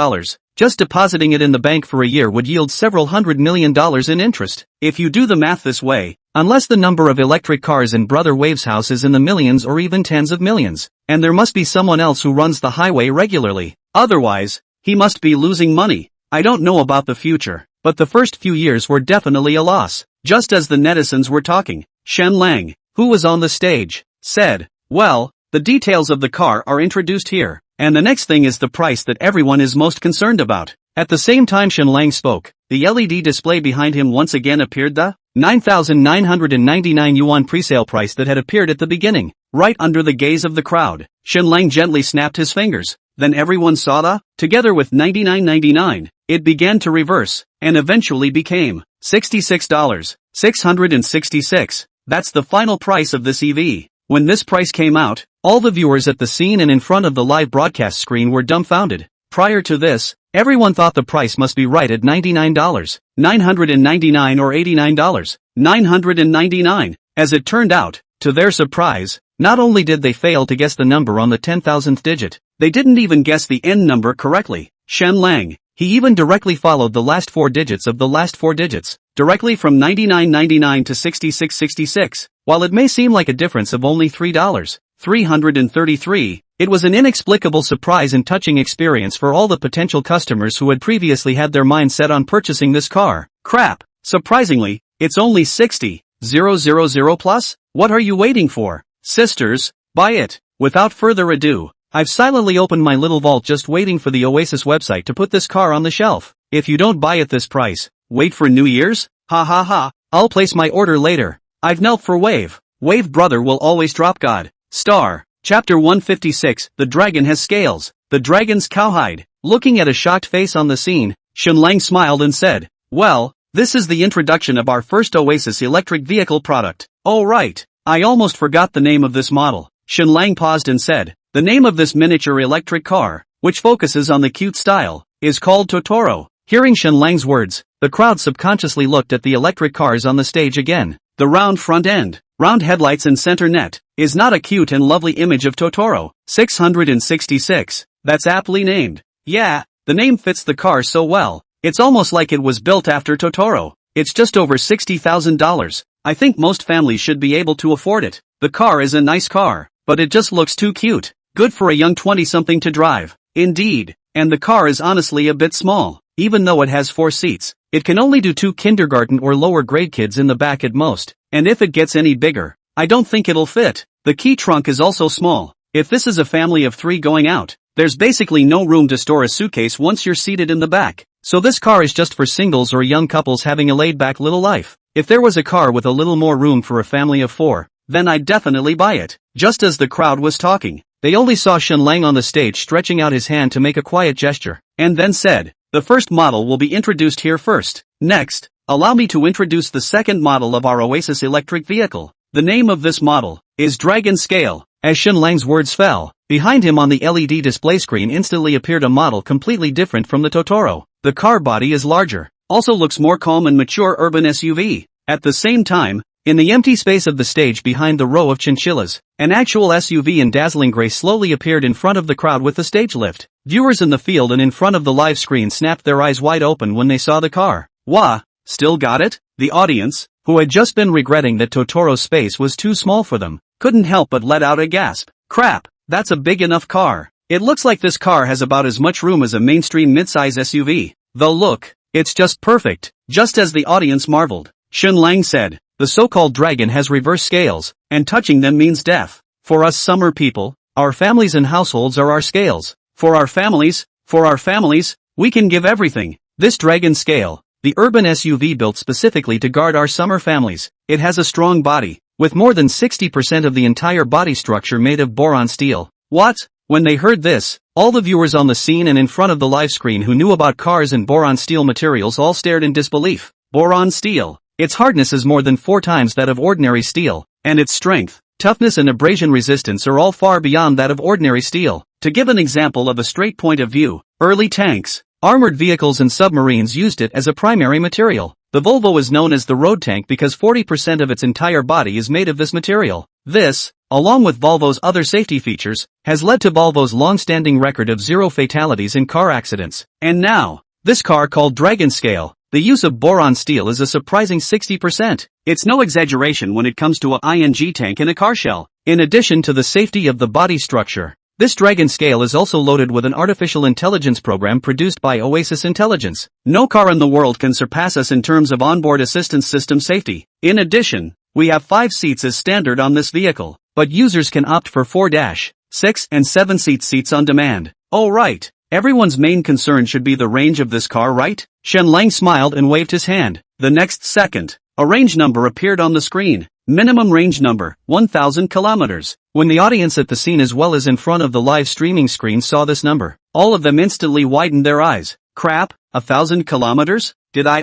[SPEAKER 1] Just depositing it in the bank for a year would yield several $100 million in interest. If you do the math this way, unless the number of electric cars in Brother Wave's house is in the millions or even tens of millions, and there must be someone else who runs the highway regularly. Otherwise, he must be losing money. I don't know about the future, but the first few years were definitely a loss. Just as the netizens were talking, Shen Lang, who was on the stage, said, "Well, the details of the car are introduced here, and the next thing is the price that everyone is most concerned about." At the same time Shen Lang spoke, the LED display behind him once again appeared, the 9,999 yuan presale price that had appeared at the beginning, right under the gaze of the crowd. Shen Lang gently snapped his fingers. Then everyone saw the, together with 99.99, it began to reverse, and eventually became $66, 666. That's the final price of this EV. When this price came out, all the viewers at the scene and in front of the live broadcast screen were dumbfounded. Prior to this, everyone thought the price must be right at $99, 999 or $89, 999. As it turned out, to their surprise, not only did they fail to guess the number on the 10,000th digit, they didn't even guess the end number correctly. Shen Lang, he even directly followed the last 4 digits of the last 4 digits, directly from 99.99 to 66.66. While it may seem like a difference of only $3, 333, it was an inexplicable surprise and touching experience for all the potential customers who had previously had their mind set on purchasing this car. Crap! Surprisingly, it's only 60,000 plus? What are you waiting for? Sisters, buy it! Without further ado, I've silently opened my little vault just waiting for the Oasis website to put this car on the shelf. If you don't buy it this price, wait for New Year's? Ha ha ha, I'll place my order later. I've knelt for Wave. Wave brother will always drop God. Star. Chapter 156, The Dragon Has Scales. The Dragon's Cowhide. Looking at a shocked face on the scene, Shen Lang smiled and said, "Well, this is the introduction of our first Oasis electric vehicle product." "Oh right, I almost forgot the name of this model." Shen Lang paused and said, "The name of this miniature electric car, which focuses on the cute style, is called Totoro." Hearing Shen Lang's words, the crowd subconsciously looked at the electric cars on the stage again. The round front end, round headlights and center net, is not a cute and lovely image of Totoro. 666. That's aptly named. Yeah, the name fits the car so well. It's almost like it was built after Totoro. It's just over $60,000. I think most families should be able to afford it. The car is a nice car, but it just looks too cute. Good for a young 20-something to drive. Indeed, and the car is honestly a bit small. Even though it has 4 seats, it can only do 2 kindergarten or lower grade kids in the back at most, and if it gets any bigger, I don't think it'll fit. The key trunk is also small. If this is a family of 3 going out, there's basically no room to store a suitcase once you're seated in the back. So this car is just for singles or young couples having a laid-back little life. If there was a car with a little more room for a family of 4, then I'd definitely buy it. Just as the crowd was talking, they only saw Shen Lang on the stage stretching out his hand to make a quiet gesture, and then said, "The first model will be introduced here first. Next, allow me to introduce the second model of our Oasis electric vehicle. The name of this model is Dragon Scale." As Shen Lang's words fell, behind him on the LED display screen instantly appeared a model completely different from the Totoro. The car body is larger, also looks more calm and mature urban SUV. At the same time, in the empty space of the stage behind the row of chinchillas, an actual SUV in dazzling gray slowly appeared in front of the crowd with the stage lift. Viewers in the field and in front of the live screen snapped their eyes wide open when they saw the car. "Wah, still got it?" The audience, who had just been regretting that Totoro's space was too small for them, couldn't help but let out a gasp. "Crap, that's a big enough car. It looks like this car has about as much room as a mainstream midsize SUV. Though look, it's just perfect." Just as the audience marveled, Shen Lang said, "The so-called dragon has reverse scales, and touching them means death. For us summer people, our families and households are our scales. For our families, we can give everything. This Dragon Scale, the urban SUV built specifically to guard our summer families. It has a strong body, with more than 60% of the entire body structure made of boron steel." What? When they heard this, all the viewers on the scene and in front of the live screen who knew about cars and boron steel materials all stared in disbelief. Boron steel. Its hardness is more than 4 times that of ordinary steel, and its strength, toughness and abrasion resistance are all far beyond that of ordinary steel. To give an example of a straight point of view, early tanks, armored vehicles and submarines used it as a primary material. The Volvo is known as the road tank because 40% of its entire body is made of this material. This, along with Volvo's other safety features, has led to Volvo's long-standing record of 0 fatalities in car accidents. And now, this car called Dragon Scale, the use of boron steel is a surprising 60%. It's no exaggeration when it comes to a ING tank in a car shell. In addition to the safety of the body structure, this Dragon Scale is also loaded with an artificial intelligence program produced by Oasis Intelligence. No car in the world can surpass us in terms of onboard assistance system safety. In addition, we have 5 seats as standard on this vehicle, but users can opt for 4, 6, and 7 seats on demand. Oh right, everyone's main concern should be the range of this car, right? Shen Lang smiled and waved his hand. The next second, a range number appeared on the screen. Minimum range number, 1,000 kilometers. When the audience at the scene as well as in front of the live streaming screen saw this number, all of them instantly widened their eyes. Crap, 1,000 kilometers? Did I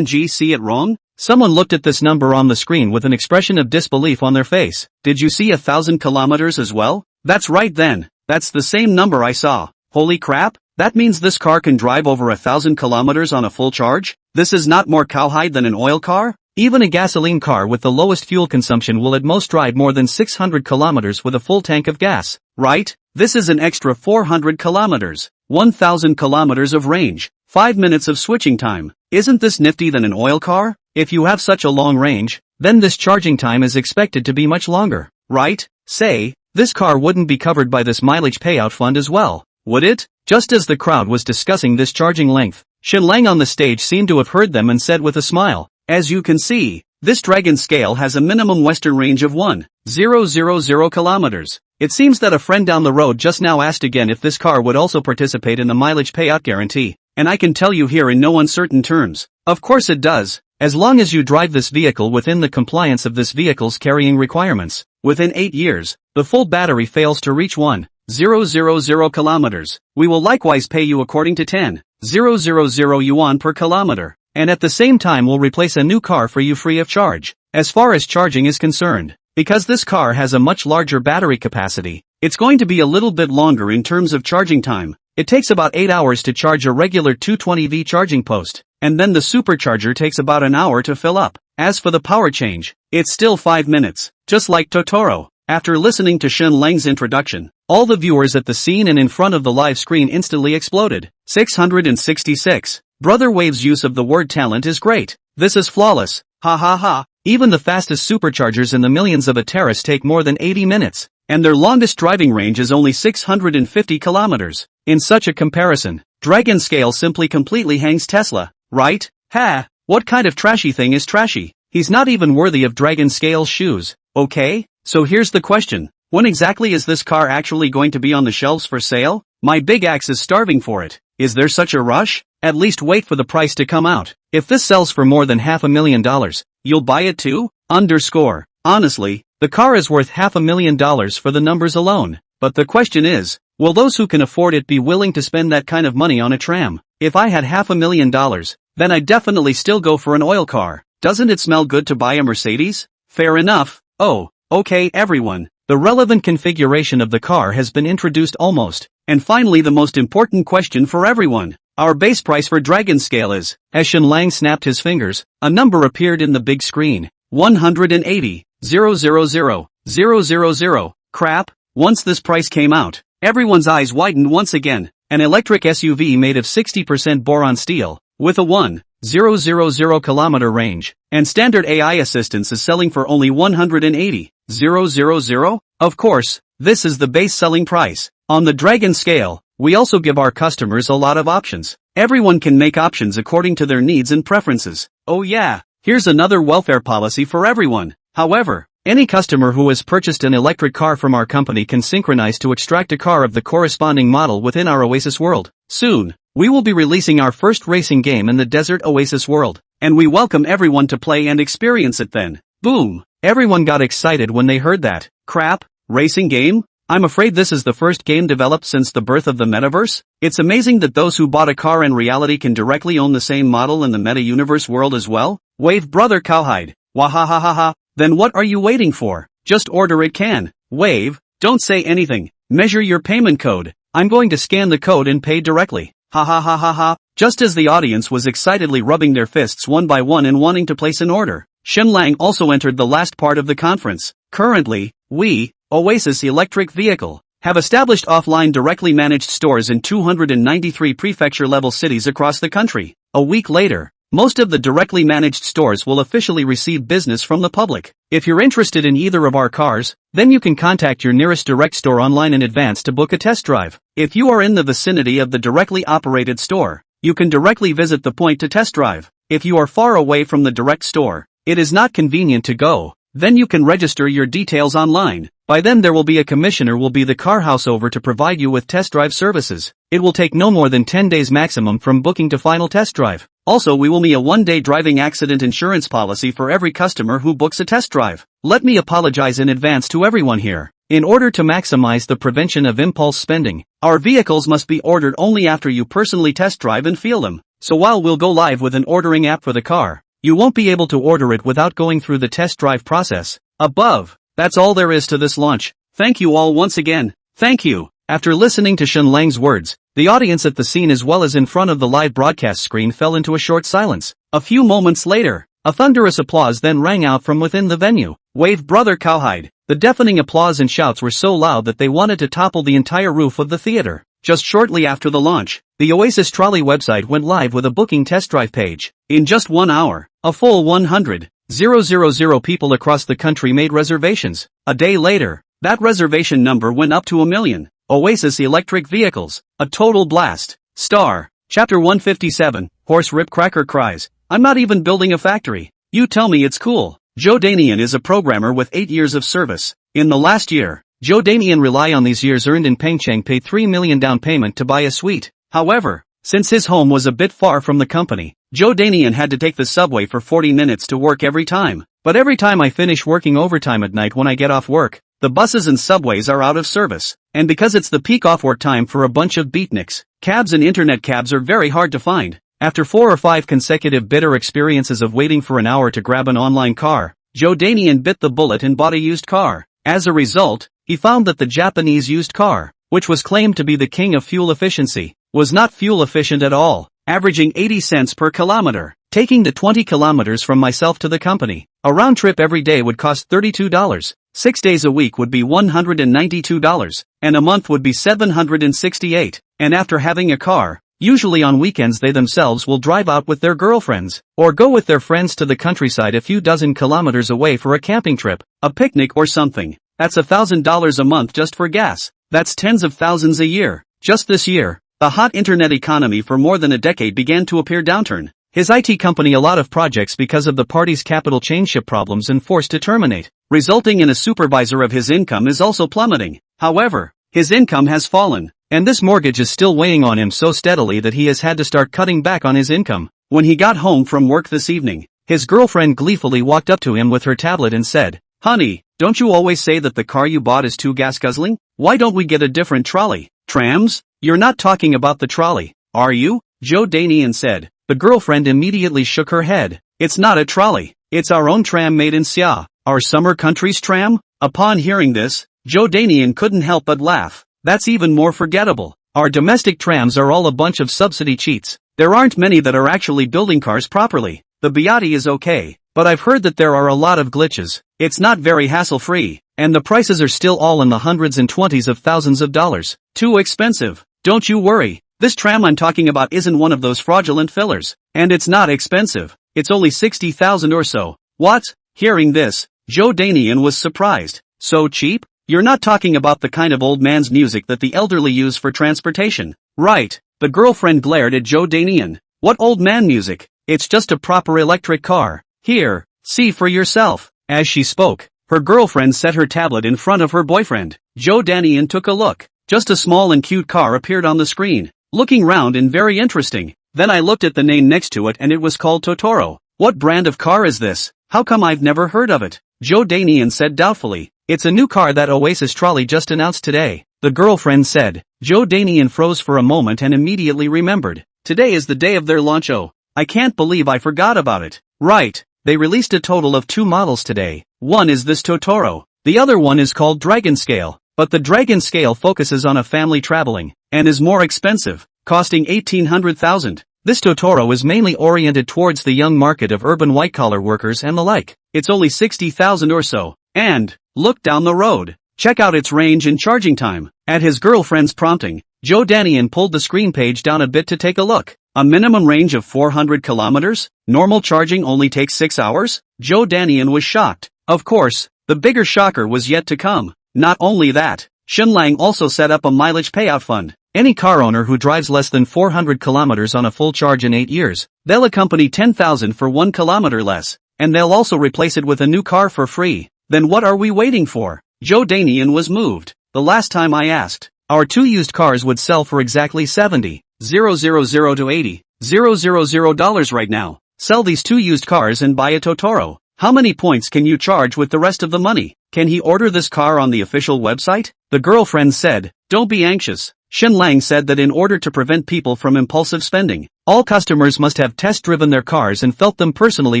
[SPEAKER 1] see it wrong? Someone looked at this number on the screen with an expression of disbelief on their face. Did you see 1,000 kilometers as well? That's right then, that's the same number I saw. Holy crap, that means this car can drive over 1,000 kilometers on a full charge? This is not more cowhide than an oil car? Even a gasoline car with the lowest fuel consumption will at most drive more than 600 kilometers with a full tank of gas, right? This is an extra 400 kilometers, 1,000 kilometers of range, 5 minutes of switching time. Isn't this nifty than an oil car? If you have such a long range, then this charging time is expected to be much longer, right? Say, this car wouldn't be covered by this mileage payout fund as well, would it? Just as the crowd was discussing this charging length, Shen Lang on the stage seemed to have heard them and said with a smile, as you can see, this Dragon Scale has a minimum western range of 1,000 kilometers. It seems that a friend down the road just now asked again if this car would also participate in the mileage payout guarantee, and I can tell you here in no uncertain terms, of course it does, as long as you drive this vehicle within the compliance of this vehicle's carrying requirements. Within 8 years, the full battery fails to reach 1,000 kilometers. We will likewise pay you according to 10,000 yuan per kilometer. And at the same time we'll replace a new car for you free of charge. As far as charging is concerned, because this car has a much larger battery capacity, it's going to be a little bit longer in terms of charging time. It takes about 8 hours to charge a regular 220V charging post, and then the supercharger takes about an hour to fill up. As for the power change, it's still 5 minutes, just like Totoro. After listening to Shen Lang's introduction, all the viewers at the scene and in front of the live screen instantly exploded. 666. Brother Wave's use of the word talent is great. This is flawless. Ha ha ha. Even the fastest superchargers in the millions of a terrace take more than 80 minutes, and their longest driving range is only 650 kilometers. In such a comparison, Dragon Scale simply completely hangs Tesla, right? Ha! What kind of trashy thing is trashy? He's not even worthy of Dragon Scale's shoes. Okay, so here's the question. When exactly is this car actually going to be on the shelves for sale? My big axe is starving for it. Is there such a rush? At least wait for the price to come out. If this sells for more than $500,000, you'll buy it too? Honestly, the car is worth $500,000 for the numbers alone. But the question is, will those who can afford it be willing to spend that kind of money on a tram? If I had $500,000, then I'd definitely still go for an oil car. Doesn't it smell good to buy a Mercedes? Fair enough. Oh, okay everyone. The relevant configuration of the car has been introduced almost. And finally the most important question for everyone. Our base price for Dragon Scale is, as Shen Lang snapped his fingers, a number appeared in the big screen. 180,000,000. Crap, once this price came out, everyone's eyes widened once again. An electric SUV made of 60% boron steel, with a 1,000 kilometer range, and standard AI assistance is selling for only 180,000. Of course, this is the base selling price. On the Dragon Scale, we also give our customers a lot of options. Everyone can make options according to their needs and preferences. Oh yeah, here's another welfare policy for everyone. However, any customer who has purchased an electric car from our company can synchronize to extract a car of the corresponding model within our Oasis world. Soon, we will be releasing our first racing game in the Desert Oasis world, and we welcome everyone to play and experience it then. Boom! Everyone got excited when they heard that. Crap, racing game? I'm afraid this is the first game developed since the birth of the metaverse. It's amazing that those who bought a car in reality can directly own the same model in the meta-universe world as well. Wave brother cowhide. Wahahahaha. Then what are you waiting for? Just order it can. Wave, don't say anything. Measure your payment code. I'm going to scan the code and pay directly. Ha ha ha ha ha. Just as the audience was excitedly rubbing their fists one by one and wanting to place an order, Shen Lang also entered the last part of the conference. Currently, we, Oasis electric vehicle. Have established offline directly managed stores in 293 prefecture-level cities across the country. A week later, most of the directly managed stores will officially receive business from the public. If you're interested in either of our cars, then you can contact your nearest direct store online in advance to book a test drive. If you are in the vicinity of the directly operated store, you can directly visit the point to test drive. If you are far away from the direct store, it is not convenient to go, then you can register your details online. By then there will be a commissioner will be the car house over to provide you with test drive services. It will take no more than 10 days maximum from booking to final test drive. Also we will be a one-day driving accident insurance policy for every customer who books a test drive. Let me apologize in advance to everyone here. In order to maximize the prevention of impulse spending, our vehicles must be ordered only after you personally test drive and feel them. So while we'll go live with an ordering app for the car, you won't be able to order it without going through the test drive process. Above. That's all there is to this launch. Thank you all once again. Thank you. After listening to Shen Lang's words, the audience at the scene as well as in front of the live broadcast screen fell into a short silence. A few moments later, a thunderous applause then rang out from within the venue. Wave brother Cowhide. The deafening applause and shouts were so loud that they wanted to topple the entire roof of the theater. Just shortly after the launch, the Oasis Trolley website went live with a booking test drive page. In just 1 hour, a full 100,000 people across the country made reservations. A day later, that reservation number went up to 1 million. Oasis electric vehicles, a total blast. Star. Chapter 157, Horse Rip Cracker cries, I'm not even building a factory. You tell me it's cool. Joe Danian is a programmer with 8 years of service. In the last year, Joe Danian rely on these years earned in Pengcheng paid $3 million down payment to buy a suite. However, since his home was a bit far from the company, Joe Danian had to take the subway for 40 minutes to work every time. But every time I finish working overtime at night when I get off work, the buses and subways are out of service. And because it's the peak off work time for a bunch of beatniks, cabs and internet cabs are very hard to find. After 4 or 5 consecutive bitter experiences of waiting for an hour to grab an online car, Joe Danian bit the bullet and bought a used car. As a result, he found that the Japanese used car, which was claimed to be the king of fuel efficiency, was not fuel efficient at all, averaging 80 cents per kilometer. Taking the 20 kilometers from myself to the company, a round trip every day would cost $32. 6 days a week would be $192, and a month would be $768. And after having a car, usually on weekends they themselves will drive out with their girlfriends, or go with their friends to the countryside a few dozen kilometers away for a camping trip, a picnic or something. That's $1,000 a month just for gas. That's tens of thousands a year. Just this year, the hot internet economy for more than a decade began to appear downturn. His IT company a lot of projects because of the party's capital chainship problems and forced to terminate, resulting in a supervisor of his income is also plummeting. However, his income has fallen, and this mortgage is still weighing on him so steadily that he has had to start cutting back on his income. When he got home from work this evening, his girlfriend gleefully walked up to him with her tablet and said, Honey, don't you always say that the car you bought is too gas-guzzling? Why don't we get a different trolley? Trams? You're not talking about the trolley, are you? Joe Danian said. The girlfriend immediately shook her head. It's not a trolley. It's our own tram made in Xia, our summer country's tram. Upon hearing this, Joe Danian couldn't help but laugh. That's even more forgettable. Our domestic trams are all a bunch of subsidy cheats. There aren't many that are actually building cars properly. The Beati is okay, but I've heard that there are a lot of glitches. It's not very hassle-free, and the prices are still all in the hundreds and twenties of thousands of dollars. Too expensive. Don't you worry. This tram I'm talking about isn't one of those fraudulent fillers, and it's not expensive. It's only 60,000 or so. What? Hearing this, Joe Danian was surprised. So cheap? You're not talking about the kind of old man's music that the elderly use for transportation, right? The girlfriend glared at Joe Danian. What old man music? It's just a proper electric car. Here, see for yourself. As she spoke, her girlfriend set her tablet in front of her boyfriend. Joe Danian took a look. Just a small and cute car appeared on the screen. Looking round and very interesting. Then I looked at the name next to it and it was called Totoro. What brand of car is this? How come I've never heard of it? Joe Danian said doubtfully. It's a new car that Oasis Trolley just announced today, the girlfriend said. Joe Danian froze for a moment and immediately remembered. Today is the day of their launch. Oh, I can't believe I forgot about it. Right, they released a total of 2 models today. One is this Totoro. The other one is called Dragon Scale. But the Dragon Scale focuses on a family traveling, and is more expensive, costing $1,800,000. This Totoro is mainly oriented towards the young market of urban white-collar workers and the like. It's only $60,000 or so. And, look down the road. Check out its range and charging time. At his girlfriend's prompting, Joe Danian pulled the screen page down a bit to take a look. A minimum range of 400 kilometers? Normal charging only takes 6 hours? Joe Danian was shocked. Of course, the bigger shocker was yet to come. Not only that, Xinlang also set up a mileage payout fund. Any car owner who drives less than 400 kilometers on a full charge in 8 years, they'll accompany 10,000 for 1 kilometer less, and they'll also replace it with a new car for free. Then what are we waiting for? Joe Danian was moved. The last time I asked, our 2 used cars would sell for exactly $70,000 to $80,000 right now. Sell these 2 used cars and buy a Totoro. How many points can you charge with the rest of the money? Can he order this car on the official website? The girlfriend said, don't be anxious. Xinlang said that in order to prevent people from impulsive spending, all customers must have test-driven their cars and felt them personally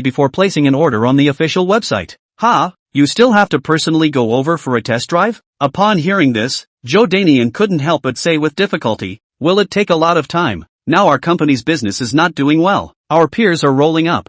[SPEAKER 1] before placing an order on the official website. You still have to personally go over for a test drive? Upon hearing this, Joe Danian couldn't help but say with difficulty, will it take a lot of time? Now our company's business is not doing well. Our peers are rolling up.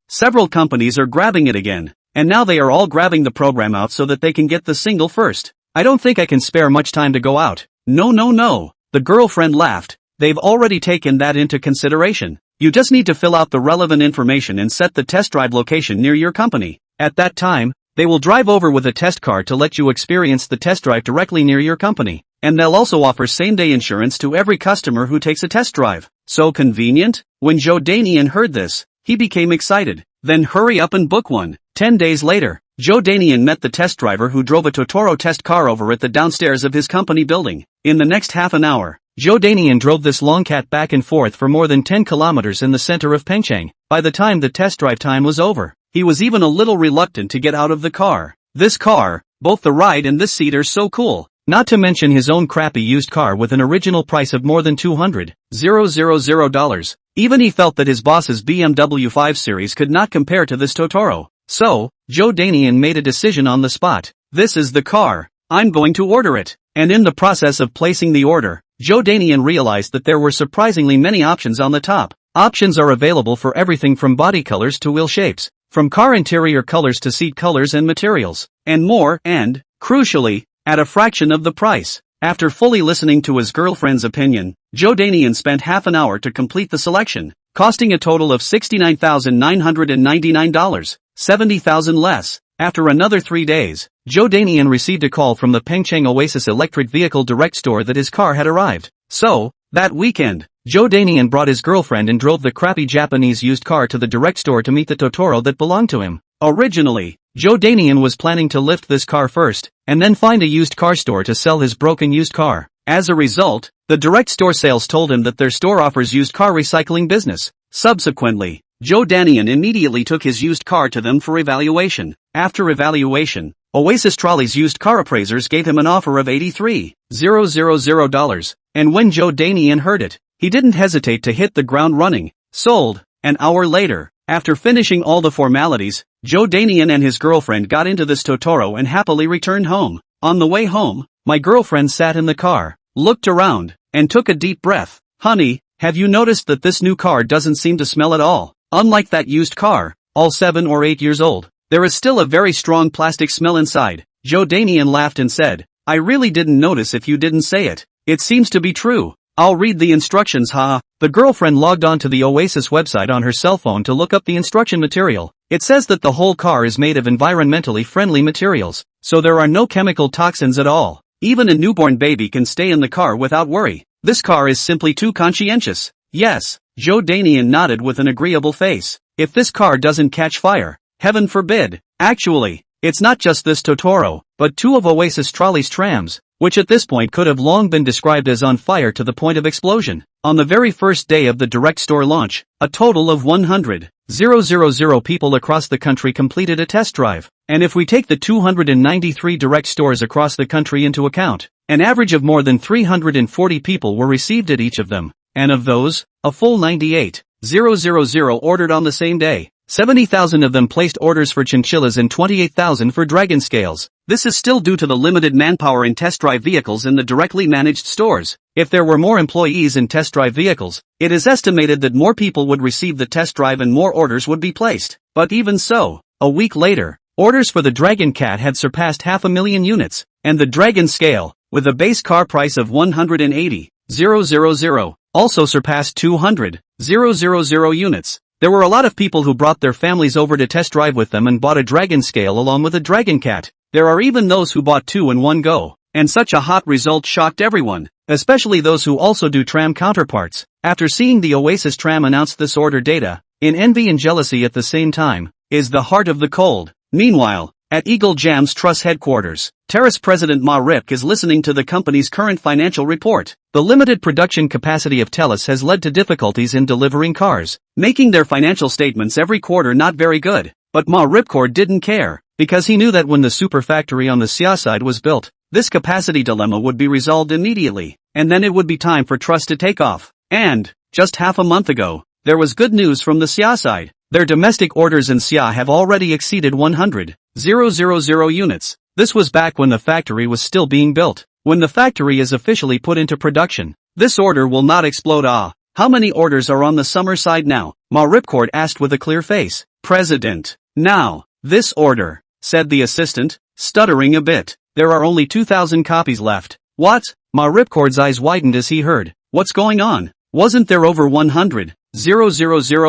[SPEAKER 1] Several companies are grabbing it again. And now they are all grabbing the program out so that they can get the single first. I don't think I can spare much time to go out. No. The girlfriend laughed. They've already taken that into consideration. You just need to fill out the relevant information and set the test drive location near your company. At that time, they will drive over with a test car to let you experience the test drive directly near your company. And they'll also offer same-day insurance to every customer who takes a test drive. So convenient? When Joe Danian heard this, he became excited. Then hurry up and book one. 10 days later, Joe Danian met the test driver who drove a Totoro test car over at the downstairs of his company building. In the next half an hour, Joe Danian drove this long cat back and forth for more than 10 kilometers in the center of Pengcheng. By the time the test drive time was over, he was even a little reluctant to get out of the car. This car, both the ride and this seat are so cool. Not to mention his own crappy used car with an original price of more than $200,000. Even he felt that his boss's BMW 5 Series could not compare to this Totoro. So, Joe Danian made a decision on the spot. This is the car. I'm going to order it. And in the process of placing the order, Joe Danian realized that there were surprisingly many options on the top. Options are available for everything from body colors to wheel shapes, from car interior colors to seat colors and materials, and more, and, crucially, at a fraction of the price. After fully listening to his girlfriend's opinion, Joe Danian spent half an hour to complete the selection, costing a total of $69,999, $70,000 less. After another 3 days, Joe Danian received a call from the Pengcheng Oasis electric vehicle direct store that his car had arrived. So, that weekend, Joe Danian brought his girlfriend and drove the crappy Japanese used car to the direct store to meet the Totoro that belonged to him. Originally, Joe Danian was planning to lift this car first, and then find a used car store to sell his broken used car. As a result, the direct store sales told him that their store offers used car recycling business. Subsequently, Joe Danian immediately took his used car to them for evaluation. After evaluation, Oasis Trolley's used car appraisers gave him an offer of $83,000. And when Joe Danian heard it, he didn't hesitate to hit the ground running. Sold. An hour later, after finishing all the formalities, Joe Danian and his girlfriend got into this Totoro and happily returned home. On the way home, my girlfriend sat in the car, looked around, and took a deep breath. Honey, have you noticed that this new car doesn't seem to smell at all? Unlike that used car, all 7 or 8 years old, there is still a very strong plastic smell inside. Joe Danian laughed and said, I really didn't notice if you didn't say it. It seems to be true. I'll read the instructions, ha. The girlfriend logged on to the Oasis website on her cell phone to look up the instruction material. It says that the whole car is made of environmentally friendly materials, so there are no chemical toxins at all. Even a newborn baby can stay in the car without worry. This car is simply too conscientious. Yes, Joe Danian nodded with an agreeable face. If this car doesn't catch fire, heaven forbid. Actually, it's not just this Totoro, but 2 of Oasis Trolley's trams, which at this point could have long been described as on fire to the point of explosion. On the very first day of the direct store launch, a total of 100,000 people across the country completed a test drive. And if we take the 293 direct stores across the country into account, an average of more than 340 people were received at each of them. And of those, a full 98,000 ordered on the same day. 70,000 of them placed orders for chinchillas and 28,000 for dragon scales. This is still due to the limited manpower in test drive vehicles in the directly managed stores. If there were more employees in test drive vehicles, it is estimated that more people would receive the test drive and more orders would be placed. But even so, a week later, Orders for the Dragon Cat had surpassed 500,000 units, and the Dragon Scale, with a base car price of 180,000, also surpassed 200,000 units. There were a lot of people who brought their families over to test drive with them and bought a Dragon Scale along with a Dragon Cat. There are even those who bought two in one go, and such a hot result shocked everyone, especially those who also do tram counterparts. After seeing the Oasis tram announce this order data, in envy and jealousy at the same time, is the heart of the cold. Meanwhile, at Eagle Jam's Truss headquarters, Terrace President Ma Ripk is listening to the company's current financial report. The limited production capacity of Telus has led to difficulties in delivering cars, making their financial statements every quarter not very good. But Ma Ripcord didn't care, because he knew that when the super factory on the Xia side was built, this capacity dilemma would be resolved immediately, and then it would be time for Truss to take off. And, just half a month ago, there was good news from the Xia side. Their domestic orders in Xia have already exceeded 100,000 units. This was back when the factory was still being built. When the factory is officially put into production, this order will not explode. How many orders are on the summer side now? Ma Ripcord asked with a clear face. President. Now, this order, said the assistant, stuttering a bit. There are only 2,000 copies left. What? Ma Ripcord's eyes widened as he heard. What's going on? Wasn't there over 100,000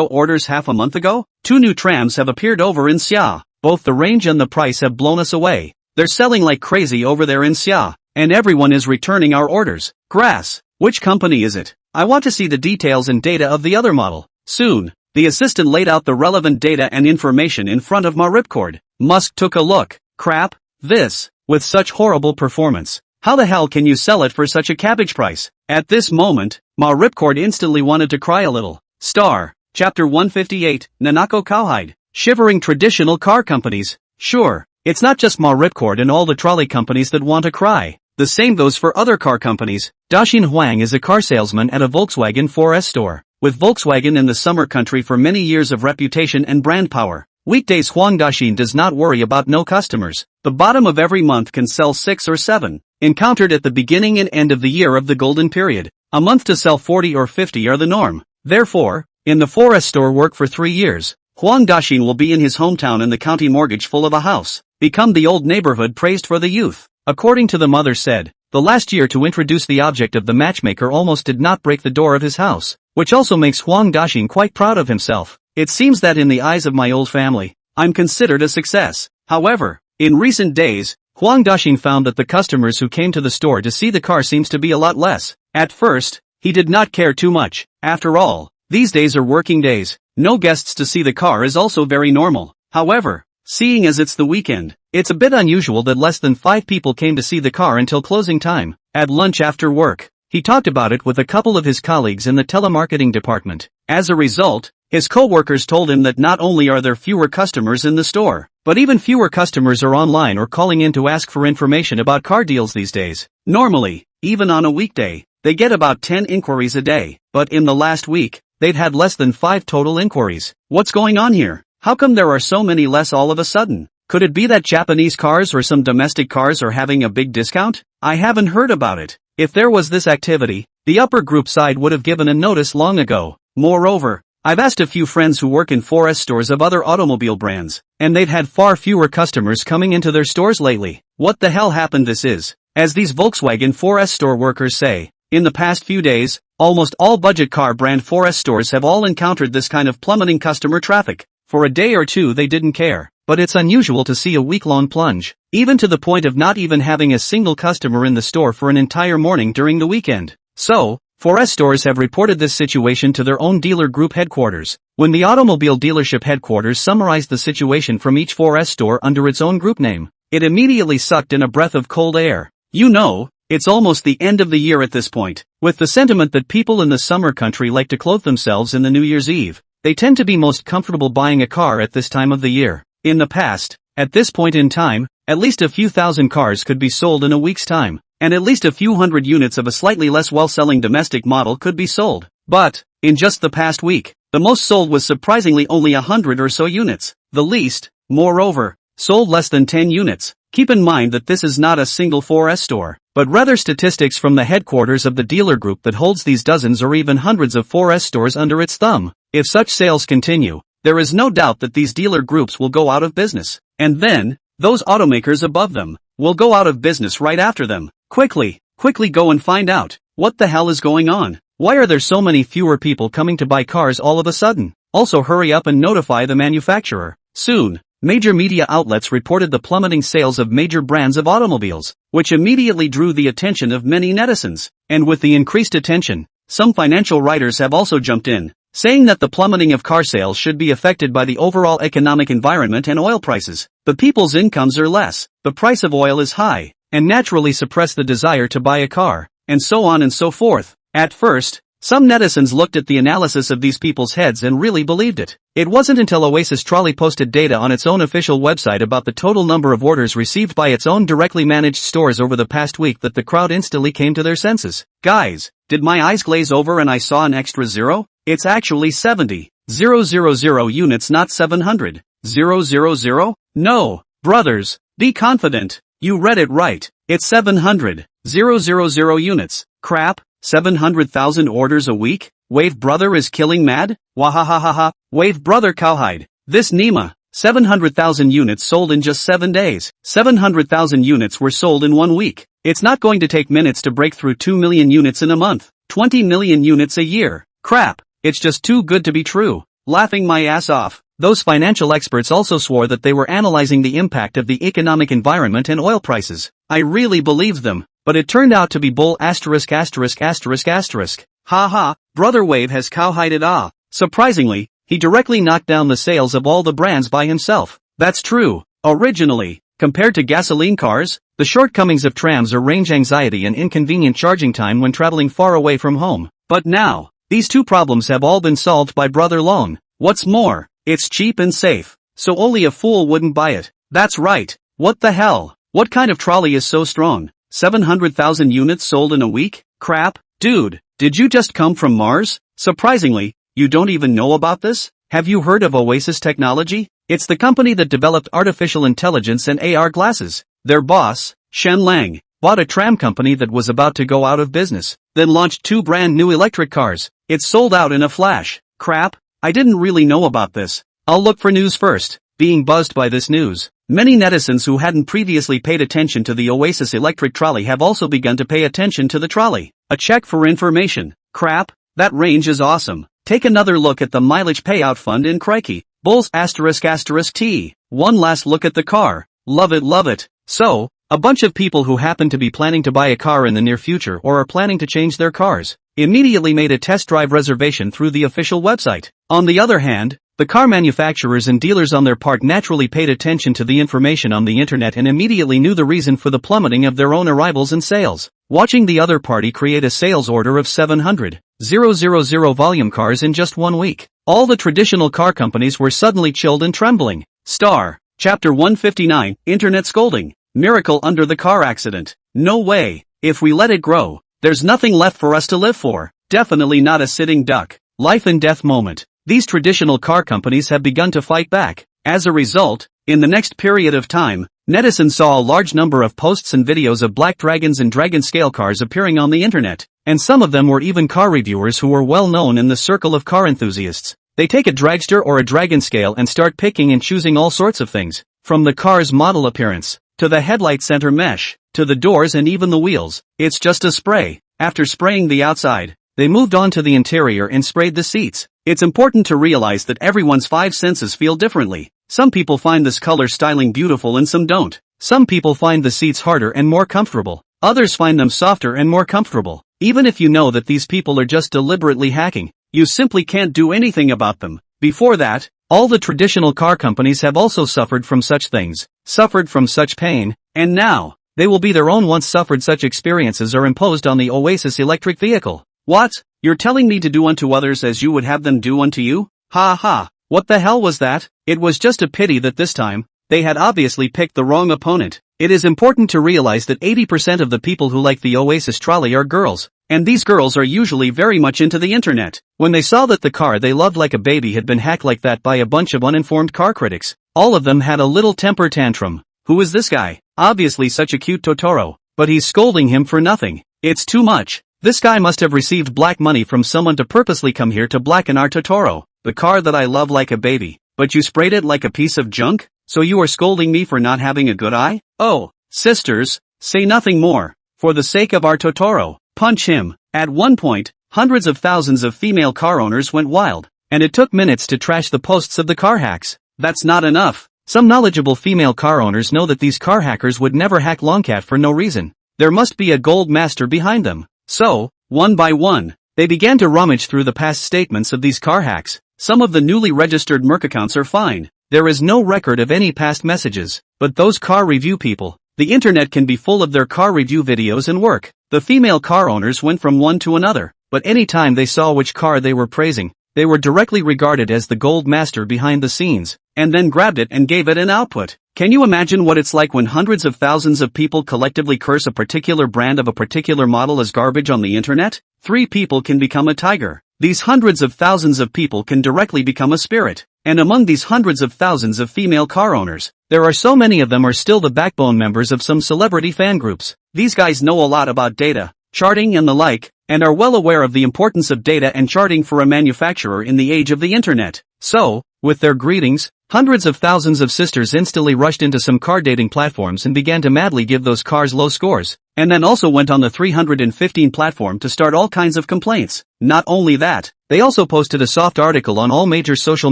[SPEAKER 1] orders half a month ago? Two new trams have appeared over in Xia. Both the range and the price have blown us away. They're selling like crazy over there in Xia, and everyone is returning our orders. Grass. Which company is it? I want to see the details and data of the other model. Soon. The assistant laid out the relevant data and information in front of Ma Ripcord. Musk took a look. Crap. This. With such horrible performance. How the hell can you sell it for such a cabbage price? At this moment, Ma Ripcord instantly wanted to cry a little. Star. Chapter 158, Nanako Cowhide. Shivering traditional car companies. Sure, it's not just Ma Ripcord and all the trolley companies that want to cry. The same goes for other car companies. Daxin Huang is a car salesman at a Volkswagen 4S store. With Volkswagen in the summer country for many years of reputation and brand power, weekdays Huang Daxin does not worry about no customers. The bottom of every month can sell 6 or 7. Encountered at the beginning and end of the year of the golden period. A month to sell 40 or 50 are the norm. Therefore, in the 4S store work for 3 years, Huang Daxin will be in his hometown and the county mortgage full of a house. Become the old neighborhood praised for the youth. According to the mother said, the last year to introduce the object of the matchmaker almost did not break the door of his house, which also makes Huang Daxin quite proud of himself. It seems that in the eyes of my old family, I'm considered a success. However, in recent days, Huang Daxin found that the customers who came to the store to see the car seems to be a lot less. At first, he did not care too much. After all, these days are working days. No guests to see the car is also very normal. However, seeing as it's the weekend, it's a bit unusual that less than 5 people came to see the car until closing time. At lunch after work, he talked about it with a couple of his colleagues in the telemarketing department. As a result, his co-workers told him that not only are there fewer customers in the store, but even fewer customers are online or calling in to ask for information about car deals these days. Normally, even on a weekday, they get about 10 inquiries a day, but in the last week, they've had less than 5 total inquiries. What's going on here? How come there are so many less all of a sudden? Could it be that Japanese cars or some domestic cars are having a big discount? I haven't heard about it. If there was this activity, the upper group side would have given a notice long ago. Moreover, I've asked a few friends who work in 4S stores of other automobile brands, and they've had far fewer customers coming into their stores lately. What the hell happened this is? As these Volkswagen 4S store workers say, in the past few days, almost all budget car brand 4S stores have all encountered this kind of plummeting customer traffic. For a day or two they didn't care, but it's unusual to see a week-long plunge, even to the point of not even having a single customer in the store for an entire morning during the weekend. So, 4S stores have reported this situation to their own dealer group headquarters. When the automobile dealership headquarters summarized the situation from each 4S store under its own group name, it immediately sucked in a breath of cold air. You know, it's almost the end of the year at this point. With the sentiment that people in the summer country like to clothe themselves in the New Year's Eve, they tend to be most comfortable buying a car at this time of the year. In the past, at this point in time, at least a few thousand cars could be sold in a week's time, and at least a few hundred units of a slightly less well-selling domestic model could be sold. But, in just the past week, the most sold was surprisingly only 100 or so units. The least, moreover, sold less than 10 units. Keep in mind that this is not a single 4S store, but rather statistics from the headquarters of the dealer group that holds these dozens or even hundreds of 4S stores under its thumb. If such sales continue, there is no doubt that these dealer groups will go out of business. And then, those automakers above them will go out of business right after them. Quickly go and find out. What the hell is going on? Why are there so many fewer people coming to buy cars all of a sudden? Also hurry up and notify the manufacturer. Soon, major media outlets reported the plummeting sales of major brands of automobiles, which immediately drew the attention of many netizens. And with the increased attention, some financial writers have also jumped in, saying that the plummeting of car sales should be affected by the overall economic environment and oil prices. The people's incomes are less, the price of oil is high, and naturally suppress the desire to buy a car, and so on and so forth. At first, some netizens looked at the analysis of these people's heads and really believed it. It wasn't until Oasis Trolley posted data on its own official website about the total number of orders received by its own directly managed stores over the past week that the crowd instantly came to their senses. Guys, did my eyes glaze over and I saw an extra zero? It's actually 70,000 units, not 700,000. No, brothers, be confident. You read it right. It's 700,000 units. Crap, 700,000 orders a week? Wave brother is killing mad? Wahahaha, Wave brother cowhide. This Nima, 700,000 units sold in just 7 days. 700,000 units were sold in 1 week. It's not going to take minutes to break through 2 million units in a month. 20 million units a year. Crap, it's just too good to be true. Laughing my ass off. Those financial experts also swore that they were analyzing the impact of the economic environment and oil prices. I really believed them, but it turned out to be bull ********. Haha, brother Wave has cowhided ah. Surprisingly, he directly knocked down the sales of all the brands by himself. That's true. Originally, compared to gasoline cars, the shortcomings of trams are range anxiety and inconvenient charging time when traveling far away from home. But now, these two problems have all been solved by Brother Long. What's more, it's cheap and safe, so only a fool wouldn't buy it. That's right. What the hell? What kind of trolley is so strong? 700,000 units sold in a week? Crap, dude, did you just come from Mars? Surprisingly, you don't even know about this? Have you heard of Oasis Technology? It's the company that developed artificial intelligence and AR glasses. Their boss, Shen Lang, bought a tram company that was about to go out of business, then launched 2 brand new electric cars. It sold out in a flash. Crap, I didn't really know about this. I'll look for news first. Being buzzed by this news, many netizens who hadn't previously paid attention to the Oasis electric trolley have also begun to pay attention to the trolley. A check for information. Crap, that range is awesome. Take another look at the mileage payout fund in Crikey. Bulls ***T. One last look at the car. Love it. So, a bunch of people who happen to be planning to buy a car in the near future or are planning to change their cars immediately made a test drive reservation through the official website. On the other hand, the car manufacturers and dealers on their part naturally paid attention to the information on the internet and immediately knew the reason for the plummeting of their own arrivals and sales. Watching the other party create a sales order of 700,000 volume cars in just 1 week, all the traditional car companies were suddenly chilled and trembling. Star, Chapter 159, Internet Scolding. Miracle under the car accident. No way. If we let it grow, there's nothing left for us to live for. Definitely not a sitting duck. Life and death moment. These traditional car companies have begun to fight back. As a result, in the next period of time, netizens saw a large number of posts and videos of black dragons and dragon scale cars appearing on the internet, and some of them were even car reviewers who were well known in the circle of car enthusiasts. They take a dragster or a dragon scale and start picking and choosing all sorts of things, from the car's model appearance, to the headlight center mesh, to the doors and even the wheels. It's just a spray. After spraying the outside, they moved on to the interior and sprayed the seats. It's important to realize that everyone's 5 senses feel differently. Some people find this color styling beautiful and some don't. Some people find the seats harder and more comfortable. Others find them softer and more comfortable. Even if you know that these people are just deliberately hacking, you simply can't do anything about them. Before that, all the traditional car companies have also suffered from such things, suffered from such pain, and now, they will be their own once suffered such experiences are imposed on the Oasis electric vehicle. What? You're telling me to do unto others as you would have them do unto you? Ha ha, what the hell was that? It was just a pity that this time, they had obviously picked the wrong opponent. It is important to realize that 80% of the people who like the Oasis trolley are girls, and these girls are usually very much into the internet. When they saw that the car they loved like a baby had been hacked like that by a bunch of uninformed car critics, all of them had a little temper tantrum. Who is this guy? Obviously such a cute Totoro, but he's scolding him for nothing. It's too much. This guy must have received black money from someone to purposely come here to blacken our Totoro, the car that I love like a baby, but you sprayed it like a piece of junk? So you are scolding me for not having a good eye? Oh, sisters, say nothing more. For the sake of our Totoro, punch him. At one point, hundreds of thousands of female car owners went wild, and it took minutes to trash the posts of the car hacks. That's not enough. Some knowledgeable female car owners know that these car hackers would never hack Longcat for no reason. There must be a gold master behind them. So, one by one, they began to rummage through the past statements of these car hacks. Some of the newly registered Merc accounts are fine. There is no record of any past messages. But those car review people, the internet can be full of their car review videos and work. The female car owners went from one to another, but any time they saw which car they were praising, they were directly regarded as the gold master behind the scenes, and then grabbed it and gave it an output. Can you imagine what it's like when hundreds of thousands of people collectively curse a particular brand of a particular model as garbage on the internet? 3 people can become a tiger. These hundreds of thousands of people can directly become a spirit. And among these hundreds of thousands of female car owners, there are so many of them are still the backbone members of some celebrity fan groups. These guys know a lot about data, charting and the like, and are well aware of the importance of data and charting for a manufacturer in the age of the internet. So, with their greetings, hundreds of thousands of sisters instantly rushed into some car dating platforms and began to madly give those cars low scores, and then also went on the 315 platform to start all kinds of complaints. Not only that, they also posted a soft article on all major social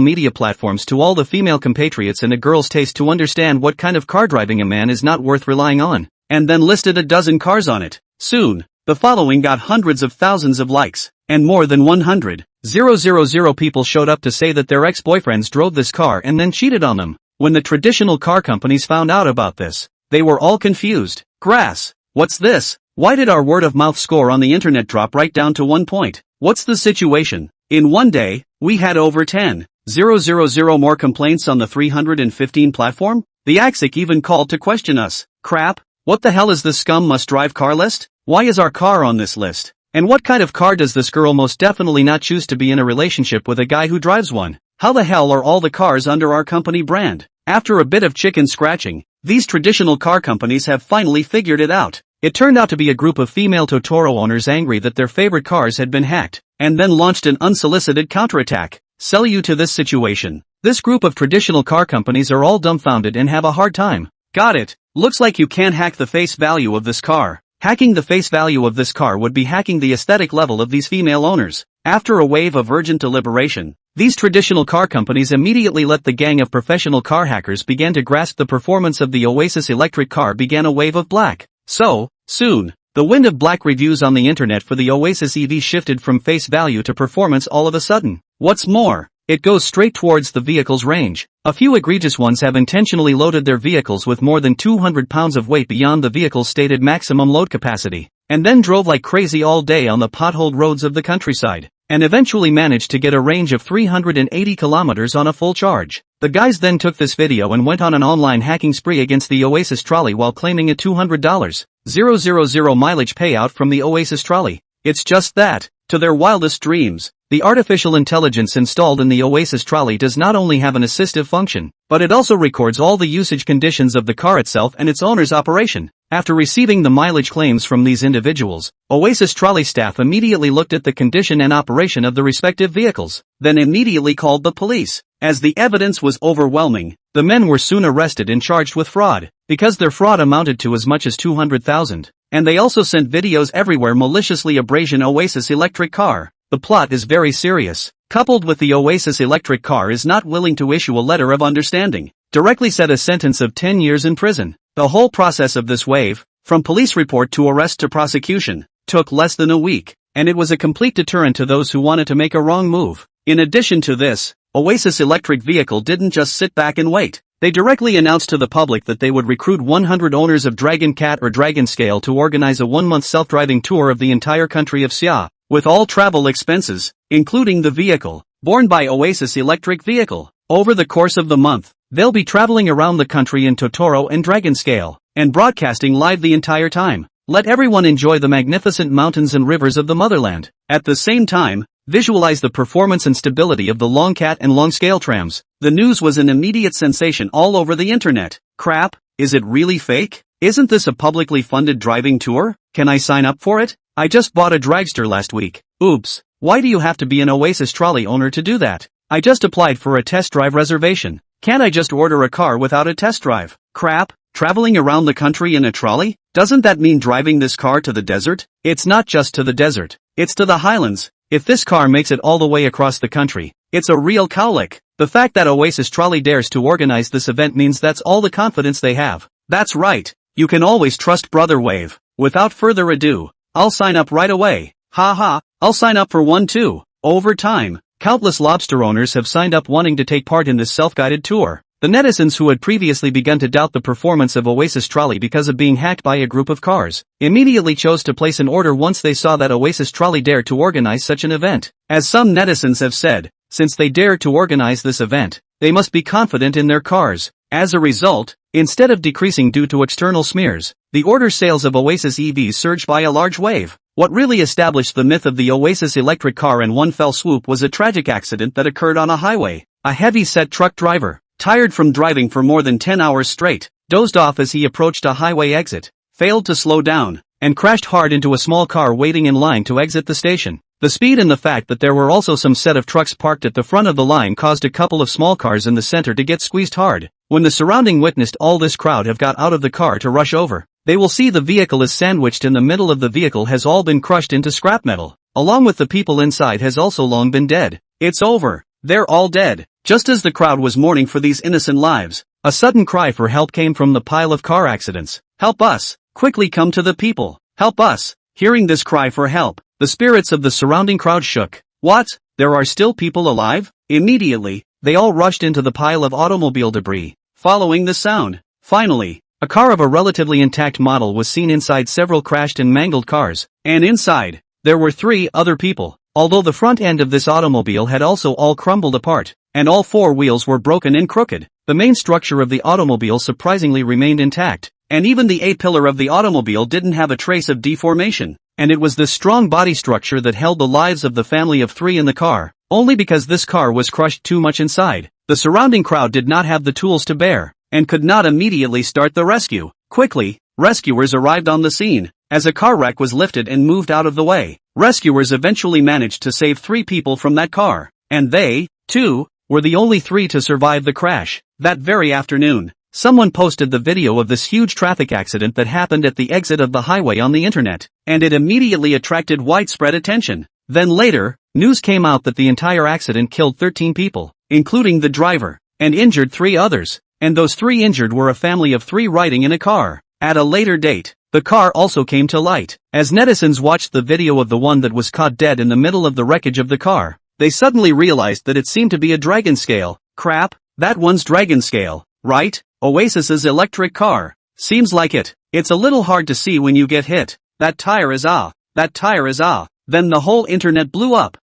[SPEAKER 1] media platforms to all the female compatriots in a girl's taste to understand what kind of car driving a man is not worth relying on, and then listed a dozen cars on it. Soon, the following got hundreds of thousands of likes, and more than 100,000 people showed up to say that their ex-boyfriends drove this car and then cheated on them. When the traditional car companies found out about this, they were all confused. Grass, what's this? Why did our word-of-mouth score on the internet drop right down to 1 point? What's the situation? In one day, we had over 10,000 more complaints on the 315 platform? The AXIC even called to question us. Crap, what the hell is this scum must drive car list? Why is our car on this list? And what kind of car does this girl most definitely not choose to be in a relationship with a guy who drives one? How the hell are all the cars under our company brand? After a bit of chicken scratching, these traditional car companies have finally figured it out. It turned out to be a group of female Totoro owners angry that their favorite cars had been hacked, and then launched an unsolicited counterattack. Sell you to this situation. This group of traditional car companies are all dumbfounded and have a hard time. Got it. Looks like you can't hack the face value of this car. Hacking the face value of this car would be hacking the aesthetic level of these female owners. After a wave of urgent deliberation, these traditional car companies immediately let the gang of professional car hackers begin to grasp the performance of the Oasis electric car began a wave of black. So, soon, the wind of black reviews on the internet for the Oasis EV shifted from face value to performance all of a sudden. What's more, it goes straight towards the vehicle's range. A few egregious ones have intentionally loaded their vehicles with more than 200 pounds of weight beyond the vehicle's stated maximum load capacity, and then drove like crazy all day on the potholed roads of the countryside, and eventually managed to get a range of 380 kilometers on a full charge. The guys then took this video and went on an online hacking spree against the Oasis trolley while claiming a $200,000 mileage payout from the Oasis trolley. It's just that, to their wildest dreams, the artificial intelligence installed in the Oasis trolley does not only have an assistive function, but it also records all the usage conditions of the car itself and its owner's operation. After receiving the mileage claims from these individuals, Oasis trolley staff immediately looked at the condition and operation of the respective vehicles, then immediately called the police. As the evidence was overwhelming, the men were soon arrested and charged with fraud, because their fraud amounted to as much as 200,000. And they also sent videos everywhere maliciously abrasion Oasis electric car. The plot is very serious. Coupled with the Oasis electric car is not willing to issue a letter of understanding, directly set a sentence of 10 years in prison. The whole process of this wave, from police report to arrest to prosecution, took less than a week, and it was a complete deterrent to those who wanted to make a wrong move. In addition to this, Oasis electric vehicle didn't just sit back and wait. They directly announced to the public that they would recruit 100 owners of Dragon Cat or Dragon Scale to organize a 1-month self-driving tour of the entire country of Xia, with all travel expenses, including the vehicle, borne by Oasis electric vehicle. Over the course of the month, they'll be traveling around the country in Totoro and Dragon Scale, and broadcasting live the entire time. Let everyone enjoy the magnificent mountains and rivers of the motherland. At the same time, visualize the performance and stability of the Longcat and Longscale trams. The news was an immediate sensation all over the internet. Crap, is it really fake? Isn't this a publicly funded driving tour? Can I sign up for it? I just bought a dragster last week. Oops, why do you have to be an Oasis trolley owner to do that? I just applied for a test drive reservation. Can't I just order a car without a test drive? Crap, traveling around the country in a trolley? Doesn't that mean driving this car to the desert? It's not just to the desert. It's to the highlands. If this car makes it all the way across the country, it's a real cowlick. The fact that Oasis Trolley dares to organize this event means that's all the confidence they have. That's right. You can always trust Brother Wave. Without further ado, I'll sign up right away. Haha, I'll sign up for one too. Over time, countless lobster owners have signed up wanting to take part in this self-guided tour. The netizens who had previously begun to doubt the performance of Oasis Trolley because of being hacked by a group of cars, immediately chose to place an order once they saw that Oasis Trolley dared to organize such an event. As some netizens have said, since they dare to organize this event, they must be confident in their cars. As a result, instead of decreasing due to external smears, the order sales of Oasis EVs surged by a large wave. What really established the myth of the Oasis electric car in one fell swoop was a tragic accident that occurred on a highway. A heavy-set truck driver, tired from driving for more than 10 hours straight, dozed off as he approached a highway exit, failed to slow down, and crashed hard into a small car waiting in line to exit the station. The speed and the fact that there were also some set of trucks parked at the front of the line caused a couple of small cars in the center to get squeezed hard. When the surrounding witnessed all this crowd have got out of the car to rush over, they will see the vehicle is sandwiched in the middle of the vehicle has all been crushed into scrap metal, along with the people inside has also long been dead. It's over. They're all dead. Just as the crowd was mourning for these innocent lives, a sudden cry for help came from the pile of car accidents. Help us! Quickly come to the people! Help us! Hearing this cry for help, the spirits of the surrounding crowd shook. What? There are still people alive? Immediately, they all rushed into the pile of automobile debris, following the sound. Finally, a car of a relatively intact model was seen inside several crashed and mangled cars, and inside, there were 3 other people, although the front end of this automobile had also all crumbled apart, and all 4 wheels were broken and crooked. The main structure of the automobile surprisingly remained intact, and even the A-pillar of the automobile didn't have a trace of deformation, and it was this strong body structure that held the lives of the family of 3 in the car, only because this car was crushed too much inside. The surrounding crowd did not have the tools to bear, and could not immediately start the rescue. Quickly, rescuers arrived on the scene. As a car wreck was lifted and moved out of the way, rescuers eventually managed to save 3 people from that car, and they, too, were the only 3 to survive the crash. That very afternoon, someone posted the video of this huge traffic accident that happened at the exit of the highway on the internet, and it immediately attracted widespread attention. Then later, news came out that the entire accident killed 13 people, including the driver, and injured 3 others, and those 3 injured were a family of 3 riding in a car. At a later date, the car also came to light. As netizens watched the video of the one that was caught dead in the middle of the wreckage of the car, they suddenly realized that it seemed to be a dragon scale. Crap, that one's dragon scale, right? Oasis's electric car. Seems like it. It's a little hard to see when you get hit. That tire is ah. That tire is ah. Then the whole internet blew up.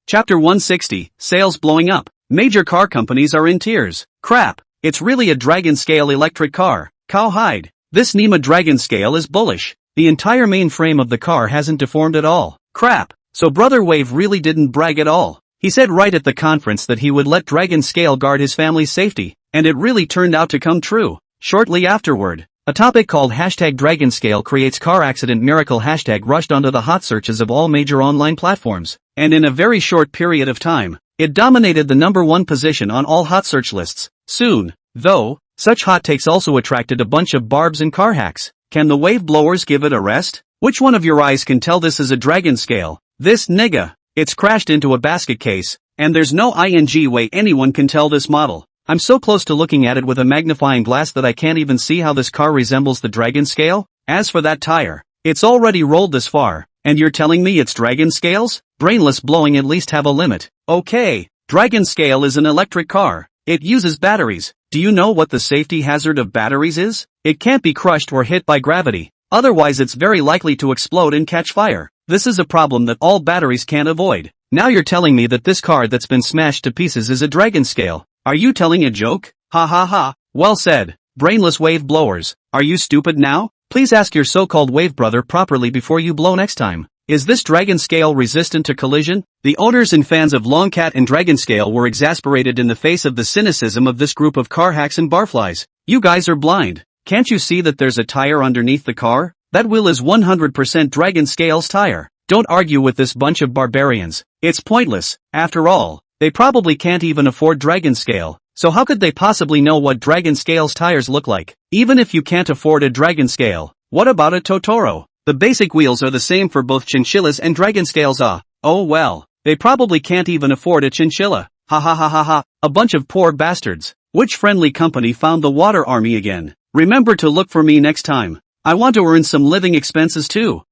[SPEAKER 1] Chapter 160, Sales Blowing Up. Major car companies are in tears. Crap, it's really a dragon scale electric car. Cowhide. This NEMA dragon scale is bullish. The entire main frame of the car hasn't deformed at all. Crap, so Brother Wave really didn't brag at all. He said right at the conference that he would let Dragon Scale guard his family's safety, and it really turned out to come true. Shortly afterward, a topic called #DragonScale creates car accident miracle # rushed onto the hot searches of all major online platforms, and in a very short period of time, it dominated the #1 position on all hot search lists. Soon, though, such hot takes also attracted a bunch of barbs and car hacks. Can the wave blowers give it a rest? Which one of your eyes can tell this is a dragon scale? This nigga. It's crashed into a basket case, and there's no way anyone can tell this model. I'm so close to looking at it with a magnifying glass that I can't even see how this car resembles the dragon scale. As for that tire, it's already rolled this far, and you're telling me it's dragon scales? Brainless blowing at least have a limit. Okay, dragon scale is an electric car. It uses batteries. Do you know what the safety hazard of batteries is? It can't be crushed or hit by gravity. Otherwise it's very likely to explode and catch fire. This is a problem that all batteries can't avoid. Now you're telling me that this car that's been smashed to pieces is a dragon scale. Are you telling a joke? Ha ha ha. Well said. Brainless wave blowers. Are you stupid now? Please ask your so-called wave brother properly before you blow next time. Is this dragon scale resistant to collision? The owners and fans of Longcat and Dragon Scale were exasperated in the face of the cynicism of this group of car hacks and barflies. You guys are blind. Can't you see that there's a tire underneath the car? That wheel is 100% Dragon Scale's tire. Don't argue with this bunch of barbarians. It's pointless. After all, they probably can't even afford Dragon Scale, so how could they possibly know what Dragon Scale's tires look like? Even if you can't afford a Dragon Scale, what about a Totoro? The basic wheels are the same for both chinchillas and Dragon Scales. Oh well, they probably can't even afford a chinchilla. Ha ha ha ha ha, a bunch of poor bastards. Which friendly company found the water army again? Remember to look for me next time. I want to earn some living expenses too.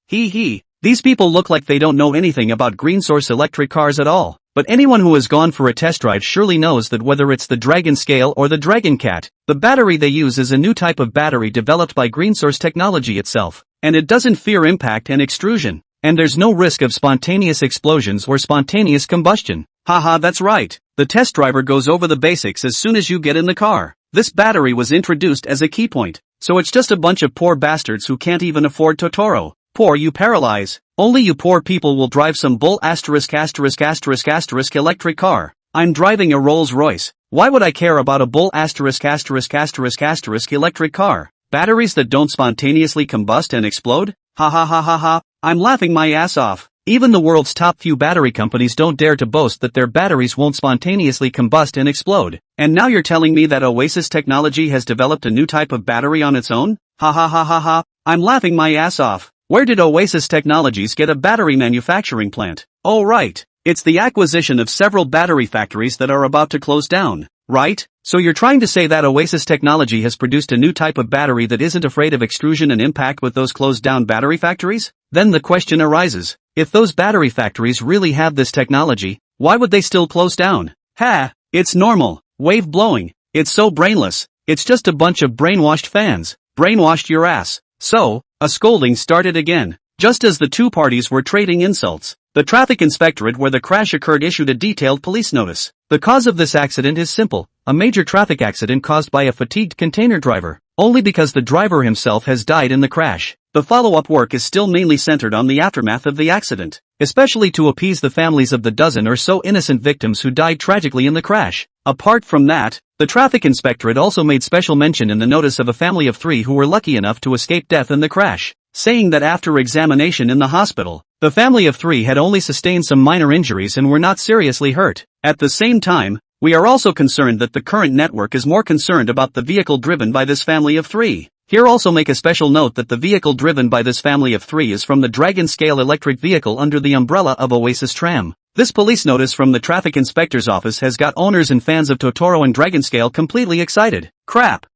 [SPEAKER 1] Hee hee. These people look like they don't know anything about green source electric cars at all. But anyone who has gone for a test drive surely knows that whether it's the Dragon Scale or the Dragon Cat, the battery they use is a new type of battery developed by green source technology itself. And it doesn't fear impact and extrusion. And there's no risk of spontaneous explosions or spontaneous combustion. Haha, that's right. The test driver goes over the basics as soon as you get in the car. This battery was introduced as a key point. So it's just a bunch of poor bastards who can't even afford Totoro. Poor you paralyze. Only you poor people will drive some bull asterisk electric car. I'm driving a Rolls Royce. Why would I care about a bull asterisk electric car? Batteries that don't spontaneously combust and explode? Ha ha ha ha ha. I'm laughing my ass off. Even the world's top few battery companies don't dare to boast that their batteries won't spontaneously combust and explode. And now you're telling me that Oasis Technology has developed a new type of battery on its own? Ha ha ha ha ha. I'm laughing my ass off. Where did Oasis Technologies get a battery manufacturing plant? Oh right. It's the acquisition of several battery factories that are about to close down, right? So you're trying to say that Oasis Technology has produced a new type of battery that isn't afraid of extrusion and impact with those closed down battery factories? Then the question arises, if those battery factories really have this technology, why would they still close down? Ha! It's normal. Wave blowing. It's so brainless. It's just a bunch of brainwashed fans. Brainwashed your ass. So, a scolding started again. Just as the two parties were trading insults, the traffic inspectorate where the crash occurred issued a detailed police notice. The cause of this accident is simple, a major traffic accident caused by a fatigued container driver, only because the driver himself has died in the crash. The follow-up work is still mainly centered on the aftermath of the accident, especially to appease the families of the dozen or so innocent victims who died tragically in the crash. Apart from that, the traffic inspectorate also made special mention in the notice of a family of 3 who were lucky enough to escape death in the crash, saying that after examination in the hospital, the family of 3 had only sustained some minor injuries and were not seriously hurt. At the same time, we are also concerned that the current network is more concerned about the vehicle driven by this family of 3. Here also make a special note that the vehicle driven by this family of 3 is from the Dragon Scale electric vehicle under the umbrella of Oasis Tram. This police notice from the traffic inspector's office has got owners and fans of Totoro and Dragon Scale completely excited. Crap,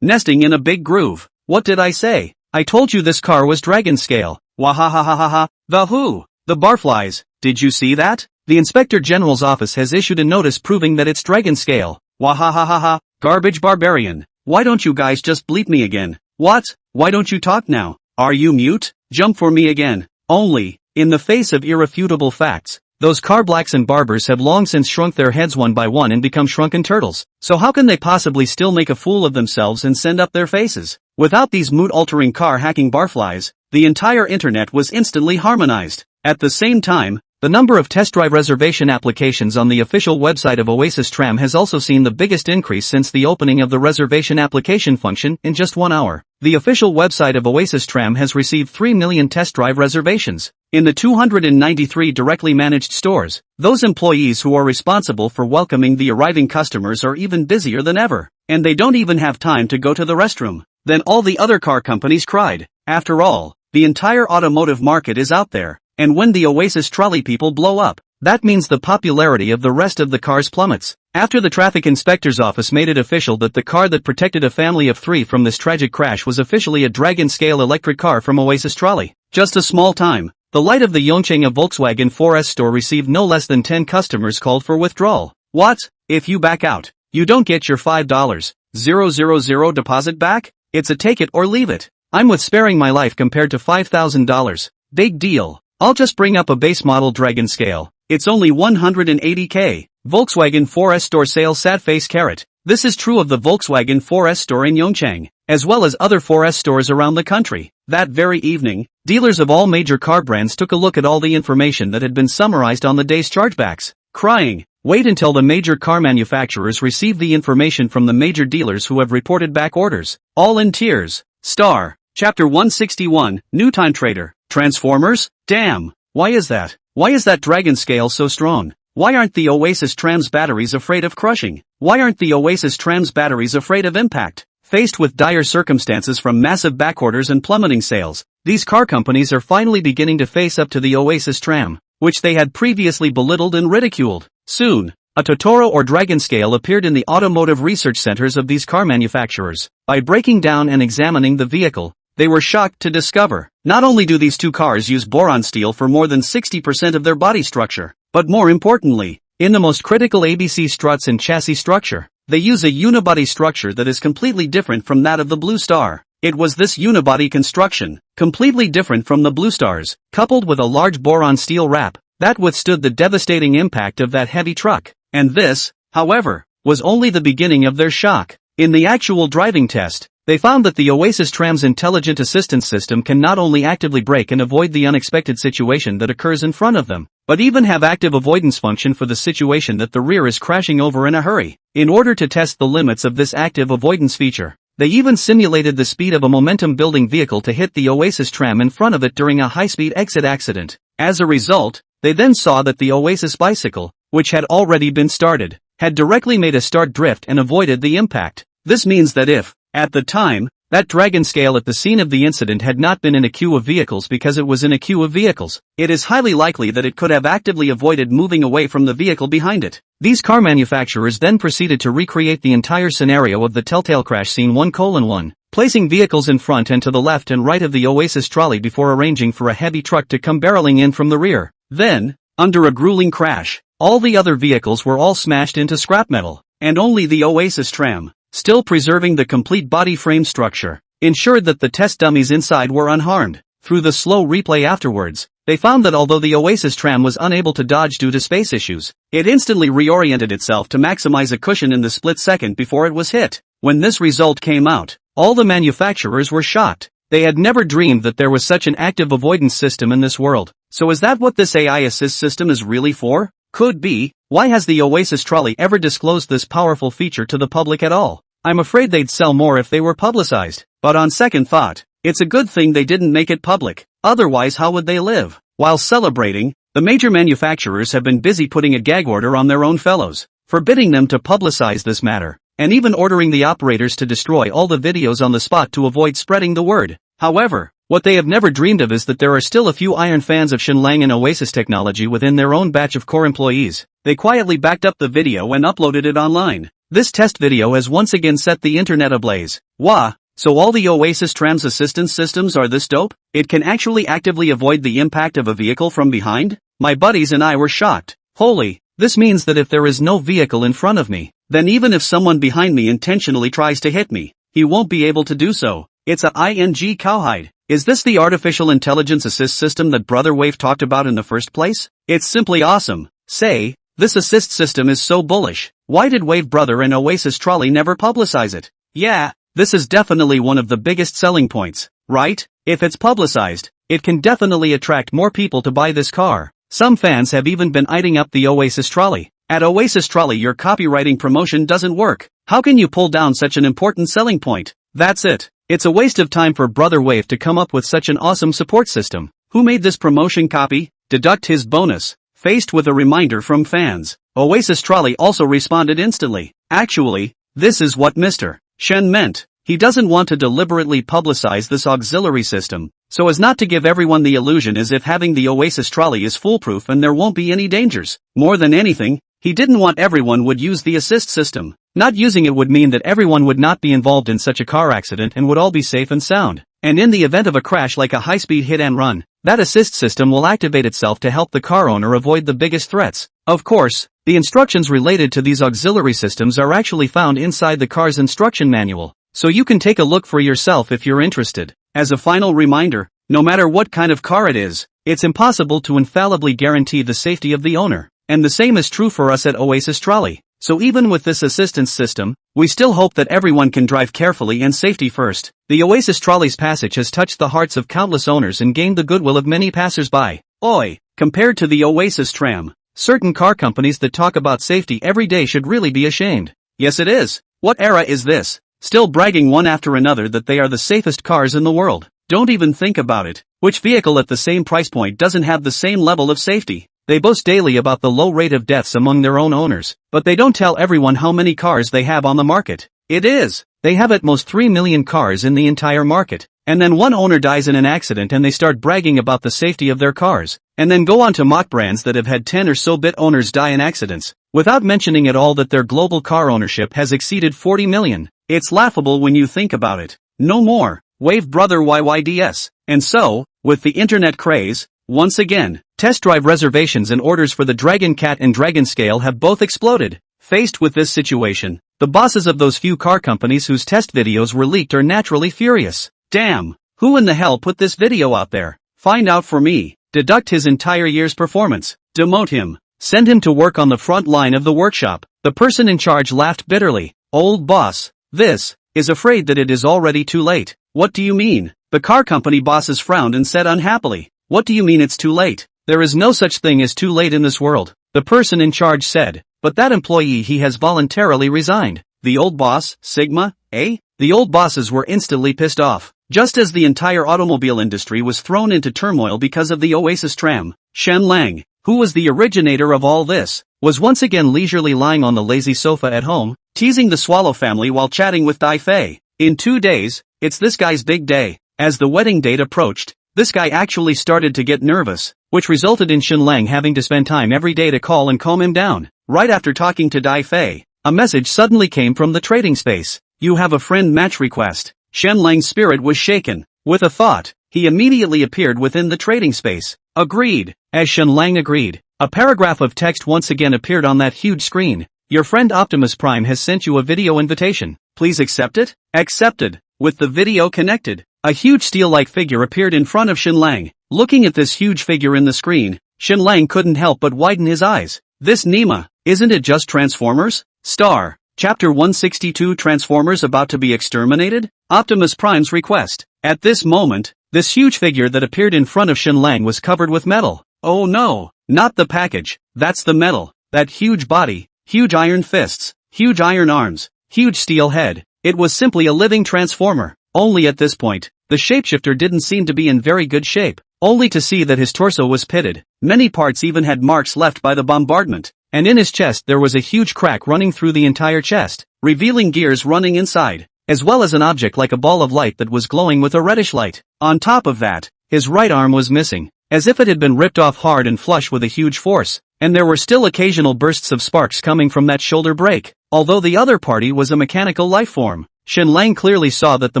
[SPEAKER 1] nesting in a big groove. What did I say? I told you this car was Dragon Scale. Wahahahaha. The who? The barflies. Did you see that? The Inspector General's office has issued a notice proving that it's Dragon Scale. Wahahahaha. Garbage barbarian. Why don't you guys just bleep me again? What? Why don't you talk now? Are you mute? Jump for me again. Only, in the face of irrefutable facts, those car blacks and barbers have long since shrunk their heads one by one and become shrunken turtles. So how can they possibly still make a fool of themselves and send up their faces? Without these mood-altering car-hacking barflies, the entire internet was instantly harmonized. At the same time, the number of test drive reservation applications on the official website of Oasis Tram has also seen the biggest increase since the opening of the reservation application function in just 1 hour. The official website of Oasis Tram has received 3 million test drive reservations. In the 293 directly managed stores, those employees who are responsible for welcoming the arriving customers are even busier than ever, and they don't even have time to go to the restroom. Then all the other car companies cried. After all, the entire automotive market is out there. And when the Oasis trolley people blow up, that means the popularity of the rest of the cars plummets. After the traffic inspector's office made it official that the car that protected a family of 3 from this tragic crash was officially a Dragon Scale electric car from Oasis Trolley. Just a small time, the light of the Yongchang Volkswagen 4S store received no less than 10 customers called for withdrawal. What? If you back out, you don't get your $5,000 deposit back? It's a take it or leave it. I'm with sparing my life compared to $5,000. Big deal. I'll just bring up a base model Dragon Scale. It's only 180k. Volkswagen 4S store sales sad face carrot. This is true of the Volkswagen 4S store in Yongchang, as well as other 4S stores around the country. That very evening, dealers of all major car brands took a look at all the information that had been summarized on the day's chargebacks, crying, wait until the major car manufacturers receive the information from the major dealers who have reported back orders. All in tears. Star. Chapter 161, New Time Trader. Transformers? Damn. Why is that? Why is that Dragon Scale so strong? Why aren't the Oasis Tram's batteries afraid of crushing? Why aren't the Oasis Tram's batteries afraid of impact? Faced with dire circumstances from massive backorders and plummeting sales, these car companies are finally beginning to face up to the Oasis Tram, which they had previously belittled and ridiculed. Soon, a Totoro or Dragon scale appeared in the automotive research centers of these car manufacturers. By breaking down and examining the vehicle, they were shocked to discover, not only do these two cars use boron steel for more than 60% of their body structure, but more importantly, in the most critical ABC struts and chassis structure, they use a unibody structure that is completely different from that of the Blue Star. It was this unibody construction, completely different from the Blue Stars, coupled with a large boron steel wrap, that withstood the devastating impact of that heavy truck. And this, however, was only the beginning of their shock. In the actual driving test, they found that the Oasis Tram's intelligent assistance system can not only actively brake and avoid the unexpected situation that occurs in front of them, but even have active avoidance function for the situation that the rear is crashing over in a hurry. In order to test the limits of this active avoidance feature, they even simulated the speed of a momentum-building vehicle to hit the Oasis Tram in front of it during a high-speed exit accident. As a result, they then saw that the Oasis bicycle, which had already been started, had directly made a start drift and avoided the impact. This means that if, at the time, that Dragon scale at the scene of the incident had not been in a queue of vehicles because it was in a queue of vehicles, it is highly likely that it could have actively avoided moving away from the vehicle behind it. These car manufacturers then proceeded to recreate the entire scenario of the Telltale crash scene 1:1, placing vehicles in front and to the left and right of the Oasis trolley before arranging for a heavy truck to come barreling in from the rear. Then, under a grueling crash, all the other vehicles were all smashed into scrap metal, and only the Oasis Tram, still preserving the complete body frame structure, ensured that the test dummies inside were unharmed. Through the slow replay afterwards, they found that although the Oasis Tram was unable to dodge due to space issues, it instantly reoriented itself to maximize a cushion in the split second before it was hit. When this result came out, all the manufacturers were shocked. They had never dreamed that there was such an active avoidance system in this world. So is that what this AI assist system is really for? Could be. Why has the Oasis trolley ever disclosed this powerful feature to the public at all? I'm afraid they'd sell more if they were publicized. But on second thought, it's a good thing they didn't make it public. Otherwise, how would they live? While celebrating, the major manufacturers have been busy putting a gag order on their own fellows, forbidding them to publicize this matter, and even ordering the operators to destroy all the videos on the spot to avoid spreading the word. However, what they have never dreamed of is that there are still a few iron fans of Shenlang and Oasis technology within their own batch of core employees. They quietly backed up the video and uploaded it online. This test video has once again set the internet ablaze. Wah! So all the Oasis Tram's assistance systems are this dope? It can actually actively avoid the impact of a vehicle from behind? My buddies and I were shocked. Holy, this means that if there is no vehicle in front of me, then even if someone behind me intentionally tries to hit me, he won't be able to do so. It's a ING cowhide. Is this the artificial intelligence assist system that Brother Wave talked about in the first place? It's simply awesome. Say, this assist system is so bullish. Why did Wave Brother and Oasis Trolley never publicize it? Yeah, this is definitely one of the biggest selling points, right? If it's publicized, it can definitely attract more people to buy this car. Some fans have even been eyeing up the Oasis Trolley. At Oasis Trolley, your copywriting promotion doesn't work. How can you pull down such an important selling point? That's it. It's a waste of time for Brother Wave to come up with such an awesome support system. Who made this promotion copy? Deduct his bonus. Faced with a reminder from fans, Oasis Trolley also responded instantly. Actually, this is what Mr. Shen meant. He doesn't want to deliberately publicize this auxiliary system, so as not to give everyone the illusion as if having the Oasis Trolley is foolproof and there won't be any dangers. More than anything, he didn't want everyone would use the assist system. Not using it would mean that everyone would not be involved in such a car accident and would all be safe and sound. And in the event of a crash like a high-speed hit and run, that assist system will activate itself to help the car owner avoid the biggest threats. Of course, the instructions related to these auxiliary systems are actually found inside the car's instruction manual, so you can take a look for yourself if you're interested. As a final reminder, no matter what kind of car it is, it's impossible to infallibly guarantee the safety of the owner. And the same is true for us at Oasis Trolley. So even with this assistance system, we still hope that everyone can drive carefully and safety first. The Oasis Trolley's passage has touched the hearts of countless owners and gained the goodwill of many passers-by. Oi! Compared to the Oasis Tram, certain car companies that talk about safety every day should really be ashamed. Yes, it is. What era is this? Still bragging one after another that they are the safest cars in the world. Don't even think about it. Which vehicle at the same price point doesn't have the same level of safety? They boast daily about the low rate of deaths among their own owners, but they don't tell everyone how many cars they have on the market. They have at most 3 million cars in the entire market. And then one owner dies in an accident and they start bragging about the safety of their cars, and then go on to mock brands that have had 10 or so bit owners die in accidents, without mentioning at all that their global car ownership has exceeded 40 million. It's laughable when you think about it. No more. Wave brother YYDS. And so, with the internet craze, once again, test drive reservations and orders for the Dragon Cat and Dragon Scale have both exploded. Faced with this situation, the bosses of those few car companies whose test videos were leaked are naturally furious. Damn, who in the hell put this video out there? Find out for me. Deduct his entire year's performance. Demote him. Send him to work on the front line of the workshop. The person in charge laughed bitterly. Old boss, this, is afraid that it is already too late. What do you mean? The car company bosses frowned and said unhappily. What do you mean it's too late? There is no such thing as too late in this world. The person in charge said. But that employee he has voluntarily resigned. The old boss, Sigma, eh? The old bosses were instantly pissed off. Just as the entire automobile industry was thrown into turmoil because of the Oasis tram, Shen Lang, who was the originator of all this, was once again leisurely lying on the lazy sofa at home, teasing the Swallow family while chatting with Dai Fei. In 2 days, it's this guy's big day. As the wedding date approached, this guy actually started to get nervous, which resulted in Shen Lang having to spend time every day to call and calm him down. Right after talking to Dai Fei, a message suddenly came from the trading space. You have a friend match request. Shen Lang's spirit was shaken. With a thought, he immediately appeared within the trading space. Agreed. As Shen Lang agreed, a paragraph of text once again appeared on that huge screen. Your friend Optimus Prime has sent you a video invitation. Please accept it? Accepted. With the video connected, a huge steel-like figure appeared in front of Shen Lang. Looking at this huge figure in the screen, Shen Lang couldn't help but widen his eyes. This Nima, isn't it just Transformers? Star. Chapter 162 Transformers about to be exterminated? Optimus Prime's request. At this moment, this huge figure that appeared in front of Shen Lang was covered with metal. Oh no, not the package, that's the metal. That huge body, huge iron fists, huge iron arms, huge steel head. It was simply a living transformer. Only at this point, the shapeshifter didn't seem to be in very good shape, only to see that his torso was pitted. Many parts even had marks left by the bombardment. And in his chest there was a huge crack running through the entire chest, revealing gears running inside, as well as an object like a ball of light that was glowing with a reddish light. On top of that, his right arm was missing, as if it had been ripped off hard and flush with a huge force, and there were still occasional bursts of sparks coming from that shoulder break. Although the other party was a mechanical life form, Shen Lang clearly saw that the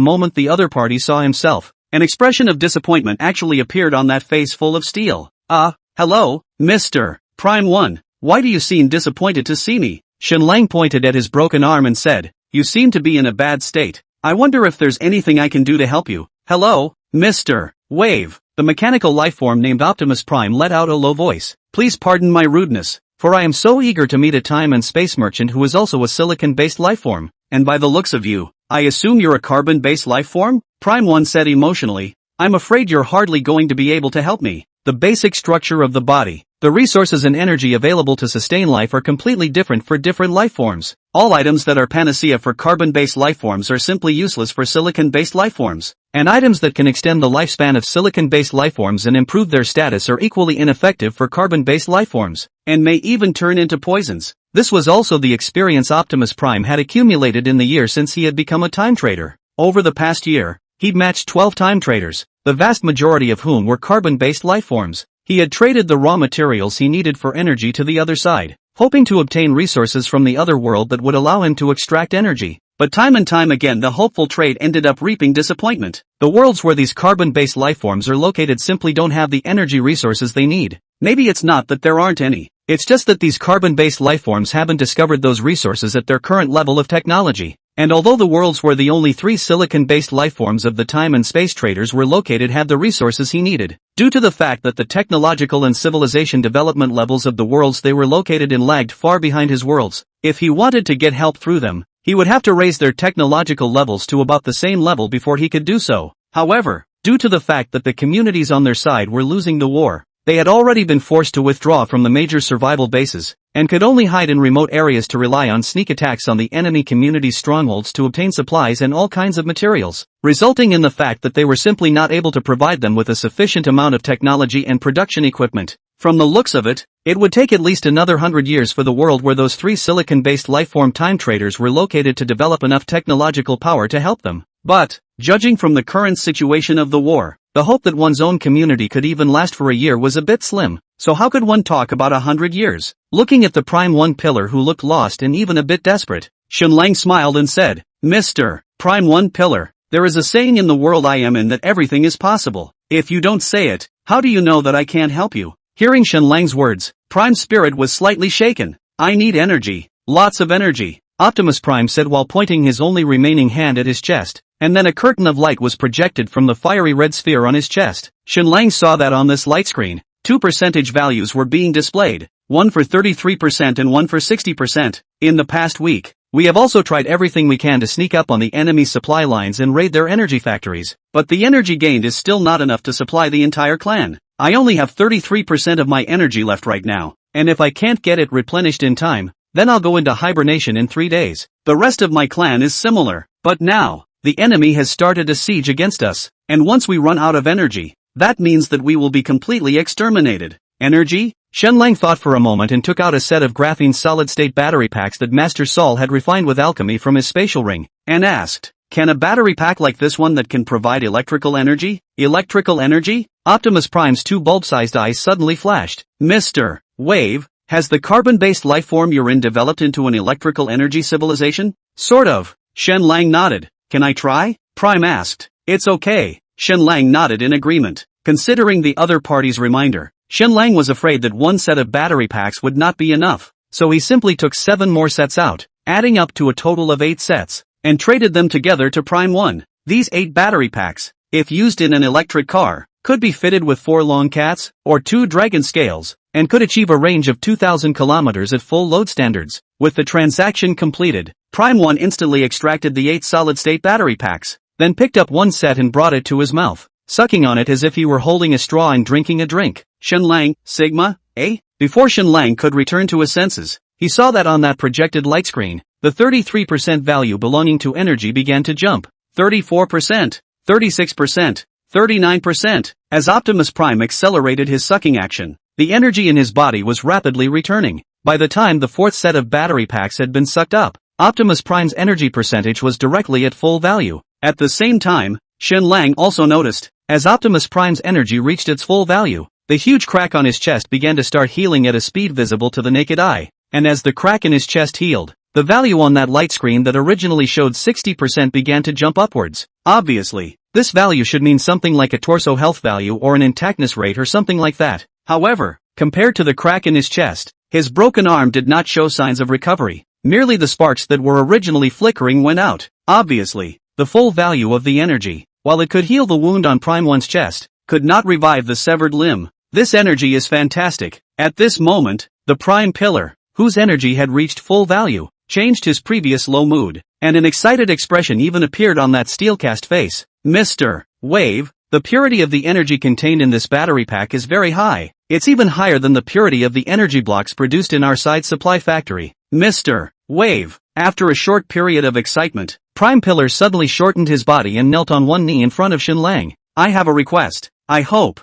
[SPEAKER 1] moment the other party saw himself, an expression of disappointment actually appeared on that face full of steel. Hello, Mr. Prime 1. Why do you seem disappointed to see me? Shen Lang pointed at his broken arm and said, you seem to be in a bad state. I wonder if there's anything I can do to help you. Hello, Mr. Wave. The mechanical lifeform named Optimus Prime let out a low voice. Please pardon my rudeness, for I am so eager to meet a time and space merchant who is also a silicon-based lifeform, and by the looks of you, I assume you're a carbon-based lifeform? Prime 1 said emotionally, I'm afraid you're hardly going to be able to help me. The basic structure of the body, the resources and energy available to sustain life are completely different for different lifeforms. All items that are panacea for carbon-based lifeforms are simply useless for silicon-based lifeforms, and items that can extend the lifespan of silicon-based lifeforms and improve their status are equally ineffective for carbon-based lifeforms, and may even turn into poisons. This was also the experience Optimus Prime had accumulated in the year since he had become a time trader. Over the past year, he'd matched 12 time traders, the vast majority of whom were carbon-based lifeforms. He had traded the raw materials he needed for energy to the other side, hoping to obtain resources from the other world that would allow him to extract energy. But time and time again the hopeful trade ended up reaping disappointment. The worlds where these carbon-based lifeforms are located simply don't have the energy resources they need. Maybe it's not that there aren't any. It's just that these carbon-based lifeforms haven't discovered those resources at their current level of technology. And although the worlds where the only 3 silicon-based lifeforms of the time and space traders were located had the resources he needed, due to the fact that the technological and civilization development levels of the worlds they were located in lagged far behind his worlds, if he wanted to get help through them, he would have to raise their technological levels to about the same level before he could do so. However, due to the fact that the communities on their side were losing the war, They had already been forced to withdraw from the major survival bases, and could only hide in remote areas to rely on sneak attacks on the enemy community's strongholds to obtain supplies and all kinds of materials, resulting in the fact that they were simply not able to provide them with a sufficient amount of technology and production equipment. From the looks of it, it would take at least another 100 years for the world where those 3 silicon-based lifeform time traders were located to develop enough technological power to help them. But, judging from the current situation of the war, the hope that one's own community could even last for a year was a bit slim, so how could one talk about 100 years? Looking at the Prime 1 pillar who looked lost and even a bit desperate, Shenlang smiled and said, "Mr. Prime 1 pillar, there is a saying in the world I am in that everything is possible. If you don't say it, how do you know that I can't help you?" Hearing Shenlang's words, Prime's spirit was slightly shaken. "I need energy. Lots of energy," Optimus Prime said while pointing his only remaining hand at his chest. And then a curtain of light was projected from the fiery red sphere on his chest. Shenlang saw that on this light screen, 2 percentage values were being displayed, one for 33% and one for 60%. In the past week, we have also tried everything we can to sneak up on the enemy's supply lines and raid their energy factories, but the energy gained is still not enough to supply the entire clan. I only have 33% of my energy left right now, and if I can't get it replenished in time, then I'll go into hibernation in 3 days. The rest of my clan is similar, but now, the enemy has started a siege against us, and once we run out of energy, that means that we will be completely exterminated. Energy? Shenlang thought for a moment and took out a set of graphene solid-state battery packs that Master Saul had refined with alchemy from his spatial ring, and asked, "Can a battery pack like this one that can provide electrical energy?" Electrical energy? Optimus Prime's 2 bulb-sized eyes suddenly flashed. "Mr. Wave, has the carbon-based lifeform you're in developed into an electrical energy civilization?" "Sort of." Shenlang nodded. "Can I try?" Prime asked. "It's okay." Shenlang nodded in agreement. Considering the other party's reminder, Shenlang was afraid that 1 set of battery packs would not be enough, so he simply took 7 more sets out, adding up to a total of 8 sets, and traded them together to Prime 1. These 8 battery packs, if used in an electric car, could be fitted with 4 long cats, or 2 dragon scales, and could achieve a range of 2,000 kilometers at full load standards. With the transaction completed, Prime 1 instantly extracted the 8 solid-state battery packs, then picked up 1 set and brought it to his mouth, sucking on it as if he were holding a straw and drinking a drink. Shenlang, Sigma, eh? Before Shenlang could return to his senses, he saw that on that projected light screen, the 33% value belonging to energy began to jump. 34%, 36%, 39%. As Optimus Prime accelerated his sucking action, the energy in his body was rapidly returning. By the time the 4th set of battery packs had been sucked up, Optimus Prime's energy percentage was directly at full value. At the same time, Shenlang also noticed, as Optimus Prime's energy reached its full value, the huge crack on his chest began to start healing at a speed visible to the naked eye, and as the crack in his chest healed, the value on that light screen that originally showed 60% began to jump upwards. Obviously, this value should mean something like a torso health value or an intactness rate or something like that. However, compared to the crack in his chest, his broken arm did not show signs of recovery. Merely the sparks that were originally flickering went out. Obviously, the full value of the energy, while it could heal the wound on Prime 1's chest, could not revive the severed limb. This energy is fantastic. At this moment, the Prime Pillar, whose energy had reached full value, changed his previous low mood, and an excited expression even appeared on that steel-cast face. "Mr. Wave, the purity of the energy contained in this battery pack is very high. It's even higher than the purity of the energy blocks produced in our side supply factory." Mr. Wave. After a short period of excitement, Prime Pillar suddenly shortened his body and knelt on one knee in front of Shenlang. "I have a request. I hope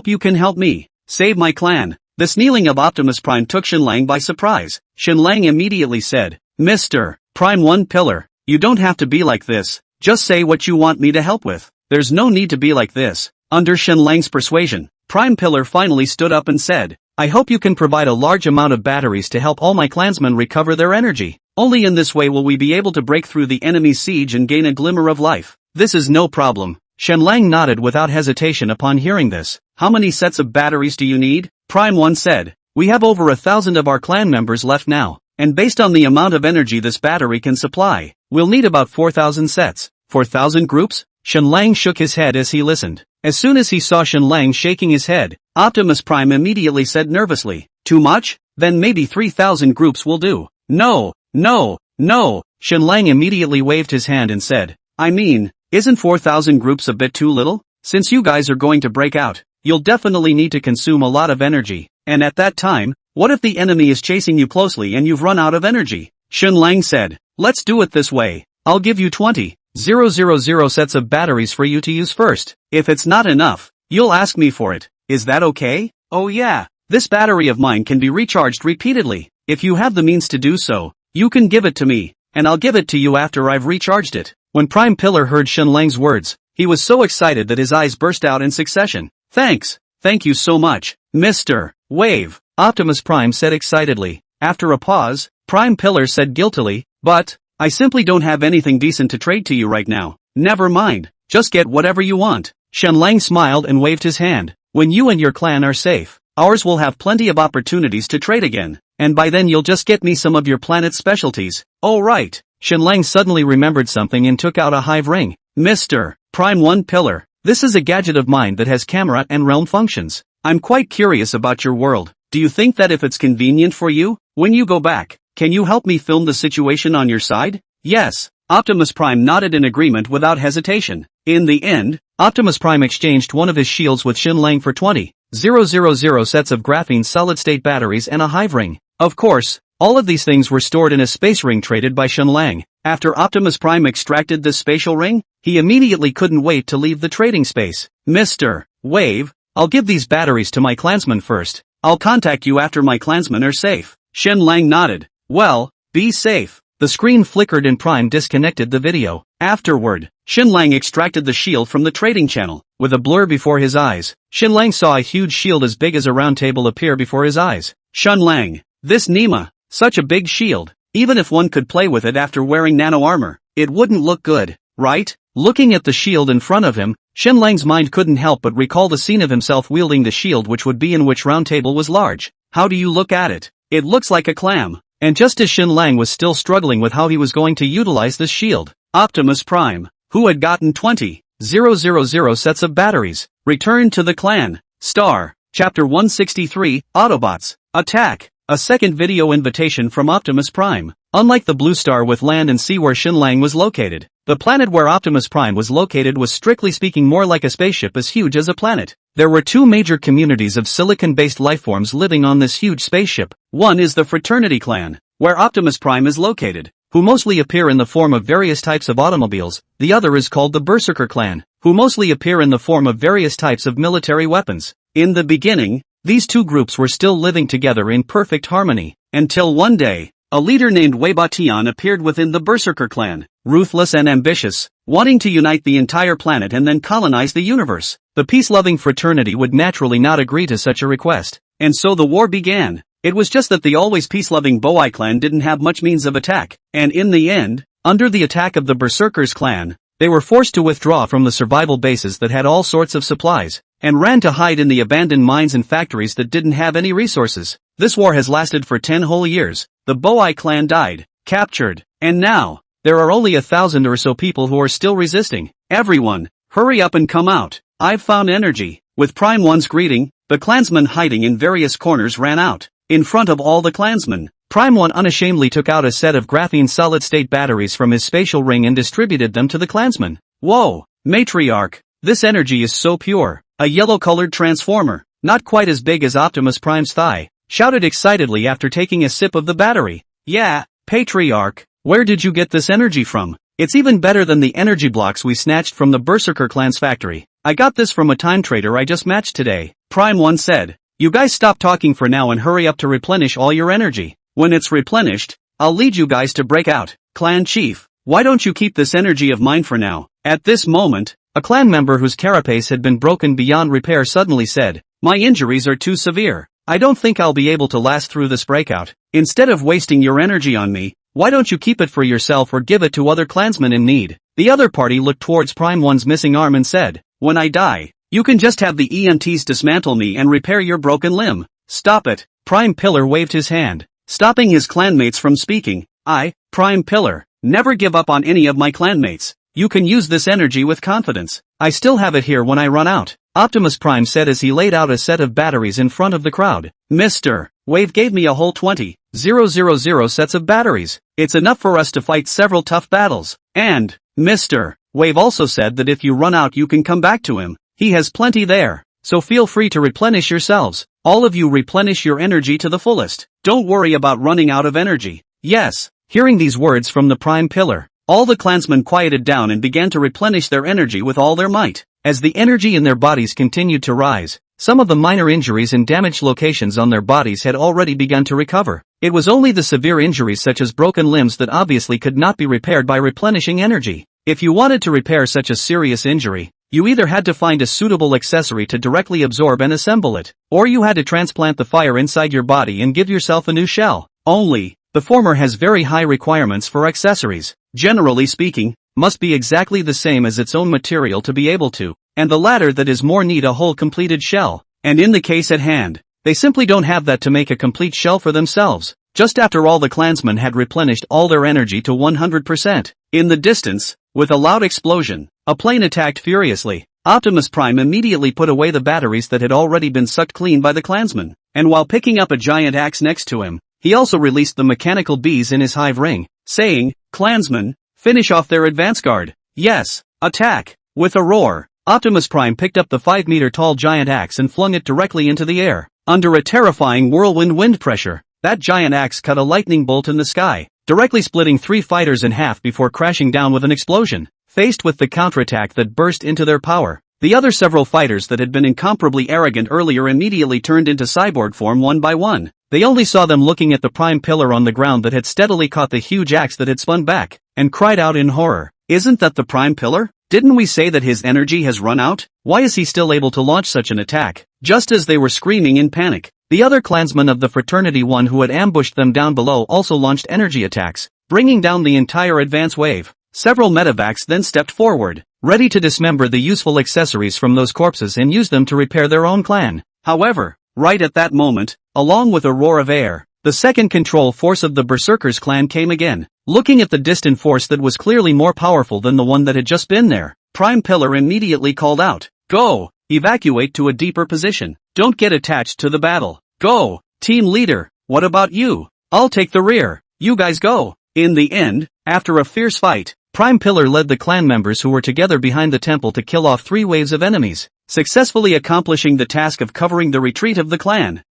[SPEAKER 1] you can help me save my clan." This kneeling of Optimus Prime took Shenlang by surprise. Shenlang immediately said, "Mr. Prime 1 Pillar, you don't have to be like this. Just say what you want me to help with. There's no need to be like this." Under Shenlang's persuasion, Prime Pillar finally stood up and said, "I hope you can provide a large amount of batteries to help all my clansmen recover their energy. Only in this way will we be able to break through the enemy's siege and gain a glimmer of life." "This is no problem." Shenlang nodded without hesitation upon hearing this. "How many sets of batteries do you need?" Prime 1 said, "We have over 1,000 of our clan members left now, and based on the amount of energy this battery can supply, we'll need about 4,000 sets." 4,000 groups? Shenlang shook his head as he listened. As soon as he saw Shenlang shaking his head, Optimus Prime immediately said nervously, "Too much? Then maybe 3,000 groups will do." "No, no, no." Shenlang immediately waved his hand and said, "I mean, isn't 4,000 groups a bit too little? Since you guys are going to break out, you'll definitely need to consume a lot of energy. And at that time, what if the enemy is chasing you closely and you've run out of energy? Xunlang said, let's do it this way. I'll give you 20,000 sets of batteries for you to use first. If it's not enough, you'll ask me for it. Is that okay? Oh yeah, this battery of mine can be recharged repeatedly. If you have the means to do so, you can give it to me, and I'll give it to you after I've recharged it. When Prime Pillar heard Xunlang's words, he was so excited that his eyes burst out in succession. Thanks. Thank you so much, Mr. Wave, Optimus Prime said excitedly. After a pause, Prime Pillar said guiltily, but I simply don't have anything decent to trade to you right now. Never mind, just get whatever you want. Xunlang smiled and waved his hand. When you and your clan are safe, ours will have plenty of opportunities to trade again, and by then you'll just get me some of your planet's specialties. Oh right. Xunlang suddenly remembered something and took out a hive ring. Mr. Prime 1 Pillar, this is a gadget of mine that has camera and realm functions. I'm quite curious about your world. Do you think that if it's convenient for you, when you go back, can you help me film the situation on your side? Yes. Optimus Prime nodded in agreement without hesitation. In the end, Optimus Prime exchanged one of his shields with Xunlang for 20,000 sets of graphene solid-state batteries and a hive ring. Of course, all of these things were stored in a space ring traded by Xunlang. After Optimus Prime extracted this spatial ring, he immediately couldn't wait to leave the trading space. Mr. Wave, I'll give these batteries to my clansmen first. I'll contact you after my clansmen are safe. Xunlang nodded. Well, be safe. The screen flickered and Prime disconnected the video. Afterward, Xunlang extracted the shield from the trading channel. With a blur before his eyes, Xunlang saw a huge shield as big as a round table appear before his eyes. Xunlang, this Nima, such a big shield. Even if one could play with it after wearing nano armor, it wouldn't look good, right? Looking at the shield in front of him, Xunlang's mind couldn't help but recall the scene of himself wielding the shield which would be in which round table was large. How do you look at it? It looks like a clam. And just as Xunlang was still struggling with how he was going to utilize this shield, Optimus Prime, who had gotten 20,000 sets of batteries, returned to the clan. Star, Chapter 163, Autobots, Attack. A second video invitation from Optimus Prime. Unlike the blue star with land and sea where Xunlang was located, the planet where Optimus Prime was located was strictly speaking more like a spaceship as huge as a planet. There were two major communities of silicon-based lifeforms living on this huge spaceship. One is the Fraternity Clan, where Optimus Prime is located, who mostly appear in the form of various types of automobiles. The other is called the Berserker Clan, who mostly appear in the form of various types of military weapons. In the beginning, these two groups were still living together in perfect harmony, until one day, a leader named Weibatian appeared within the Berserker Clan, ruthless and ambitious, wanting to unite the entire planet and then colonize the universe. The peace-loving fraternity would naturally not agree to such a request, and so the war began. It was just that the always peace-loving Boai clan didn't have much means of attack, and in the end, under the attack of the Berserkers clan, they were forced to withdraw from the survival bases that had all sorts of supplies, and ran to hide in the abandoned mines and factories that didn't have any resources. This war has lasted for 10 whole years. The Boai clan died, captured, and now, there are only 1,000 or so people who are still resisting. Everyone, hurry up and come out. I've found energy. With Prime 1's greeting, the clansmen hiding in various corners ran out. In front of all the clansmen, Prime 1 unashamedly took out a set of graphene solid-state batteries from his spatial ring and distributed them to the clansmen. Whoa, Matriarch, this energy is so pure. A yellow-colored transformer, not quite as big as Optimus Prime's thigh, shouted excitedly after taking a sip of the battery. Yeah, Patriarch, where did you get this energy from? It's even better than the energy blocks we snatched from the Berserker clan's factory. I got this from a time trader I just matched today. Prime 1 said. You guys stop talking for now and hurry up to replenish all your energy. When it's replenished, I'll lead you guys to break out. Clan Chief, why don't you keep this energy of mine for now? At this moment, a clan member whose carapace had been broken beyond repair suddenly said, my injuries are too severe. I don't think I'll be able to last through this breakout. Instead of wasting your energy on me, why don't you keep it for yourself or give it to other clansmen in need? The other party looked towards Prime 1's missing arm and said, when I die, you can just have the EMTs dismantle me and repair your broken limb. Stop it. Prime Pillar waved his hand, stopping his clanmates from speaking. I, Prime Pillar, never give up on any of my clanmates. You can use this energy with confidence. I still have it here when I run out. Optimus Prime said as he laid out a set of batteries in front of the crowd. Mr. Wave gave me a whole 20,000 sets of batteries. It's enough for us to fight several tough battles. And, Mr. Wave also said that if you run out you can come back to him. He has plenty there. so feel free to replenish yourselves. All of you replenish your energy to the fullest. Don't worry about running out of energy. Yes. Hearing these words from the Prime Pillar, all the clansmen quieted down and began to replenish their energy with all their might. As the energy in their bodies continued to rise, some of the minor injuries and damaged locations on their bodies had already begun to recover. It was only the severe injuries such as broken limbs that obviously could not be repaired by replenishing energy. If you wanted to repair such a serious injury, you either had to find a suitable accessory to directly absorb and assemble it, or you had to transplant the fire inside your body and give yourself a new shell. Only, the former has very high requirements for accessories. Generally speaking, must be exactly the same as its own material to be able to, and the latter that is more need a whole completed shell. And in the case at hand, they simply don't have that to make a complete shell for themselves. Just after all the clansmen had replenished all their energy to 100%, in the distance, with a loud explosion, a plane attacked furiously. Optimus Prime immediately put away the batteries that had already been sucked clean by the clansmen, and while picking up a giant axe next to him, he also released the mechanical bees in his hive ring, saying, "Clansmen, finish off their advance guard. Yes, attack!" With a roar, Optimus Prime picked up the 5-meter-tall giant axe and flung it directly into the air. Under a terrifying whirlwind wind pressure, that giant axe cut a lightning bolt in the sky, directly splitting 3 fighters in half before crashing down with an explosion. Faced with the counterattack that burst into their power, the other several fighters that had been incomparably arrogant earlier immediately turned into cyborg form one by one. They only saw them looking at the Prime Pillar on the ground that had steadily caught the huge axe that had spun back, and cried out in horror, "Isn't that the Prime Pillar? Didn't we say that his energy has run out? Why is he still able to launch such an attack?" Just as they were screaming in panic, the other clansmen of the Fraternity One who had ambushed them down below also launched energy attacks, bringing down the entire advance wave. Several medevacs then stepped forward, ready to dismember the useful accessories from those corpses and use them to repair their own clan. However, right at that moment, along with a roar of air, the second control force of the Berserkers clan came again. Looking at the distant force that was clearly more powerful than the one that had just been there, Prime Pillar immediately called out, "Go! Evacuate to a deeper position. Don't get attached to the battle. Go! Team leader, what about you? I'll take the rear. You guys go." In the end, after a fierce fight, Prime Pillar led the clan members who were together behind the temple to kill off 3 waves of enemies, successfully accomplishing the task of covering the retreat of the clan.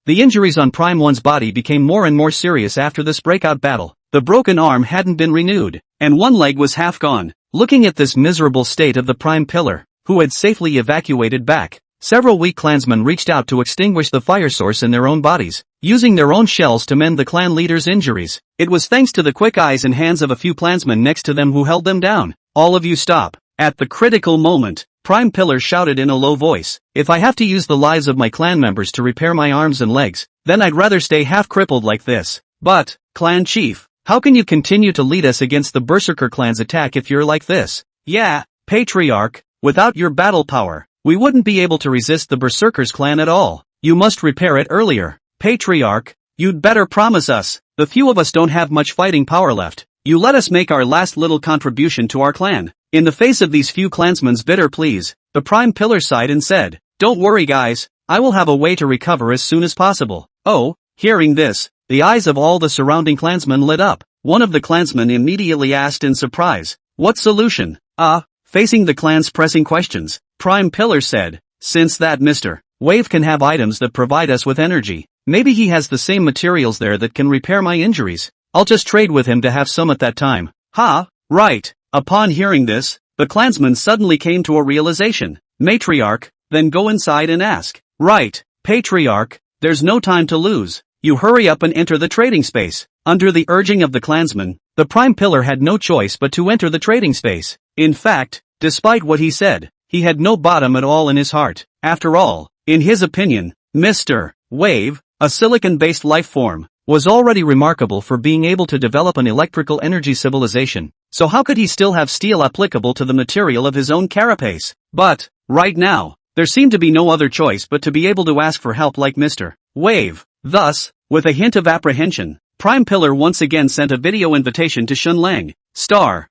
[SPEAKER 1] The injuries on Prime 1's body became more and more serious after this breakout battle. The broken arm hadn't been renewed, and one leg was half gone. Looking at this miserable state of the Prime Pillar, who had safely evacuated back, several weak clansmen reached out to extinguish the fire source in their own bodies, using their own shells to mend the clan leader's injuries. It was thanks to the quick eyes and hands of a few clansmen next to them who held them down. "All of you stop." At the critical moment, Prime Pillar shouted in a low voice, "If I have to use the lives of my clan members to repair my arms and legs, then I'd rather stay half-crippled like this. But, Clan Chief, how can you continue to lead us against the Berserker clan's attack if you're like this? Yeah, Patriarch, without your battle power, we wouldn't be able to resist the Berserkers clan at all. You must repair it earlier. Patriarch, you'd better promise us. The few of us don't have much fighting power left. You let us make our last little contribution to our clan." In the face of these few clansmen's bitter pleas, the Prime Pillar sighed and said, "Don't worry guys, I will have a way to recover as soon as possible." Oh, hearing this, the eyes of all the surrounding clansmen lit up. One of the clansmen immediately asked in surprise, "What solution?" Facing the clan's pressing questions, Prime Pillar said, "Since that Mr. Wave can have items that provide us with energy, maybe he has the same materials there that can repair my injuries. I'll just trade with him to have some at that time." Right. Upon hearing this, the clansmen suddenly came to a realization. "Matriarch, then go inside and ask." "Right, Patriarch, there's no time to lose. You hurry up and enter the trading space." Under the urging of the clansmen, the Prime Pillar had no choice but to enter the trading space. In fact, despite what he said, he had no bottom at all in his heart. After all, in his opinion, Mr. Wave, a silicon-based life form, was already remarkable for being able to develop an electrical energy civilization. So how could he still have steel applicable to the material of his own carapace? But, right now, there seemed to be no other choice but to be able to ask for help like Mr. Wave. Thus, with a hint of apprehension, Prime Pillar once again sent a video invitation to Shun Lang, *______.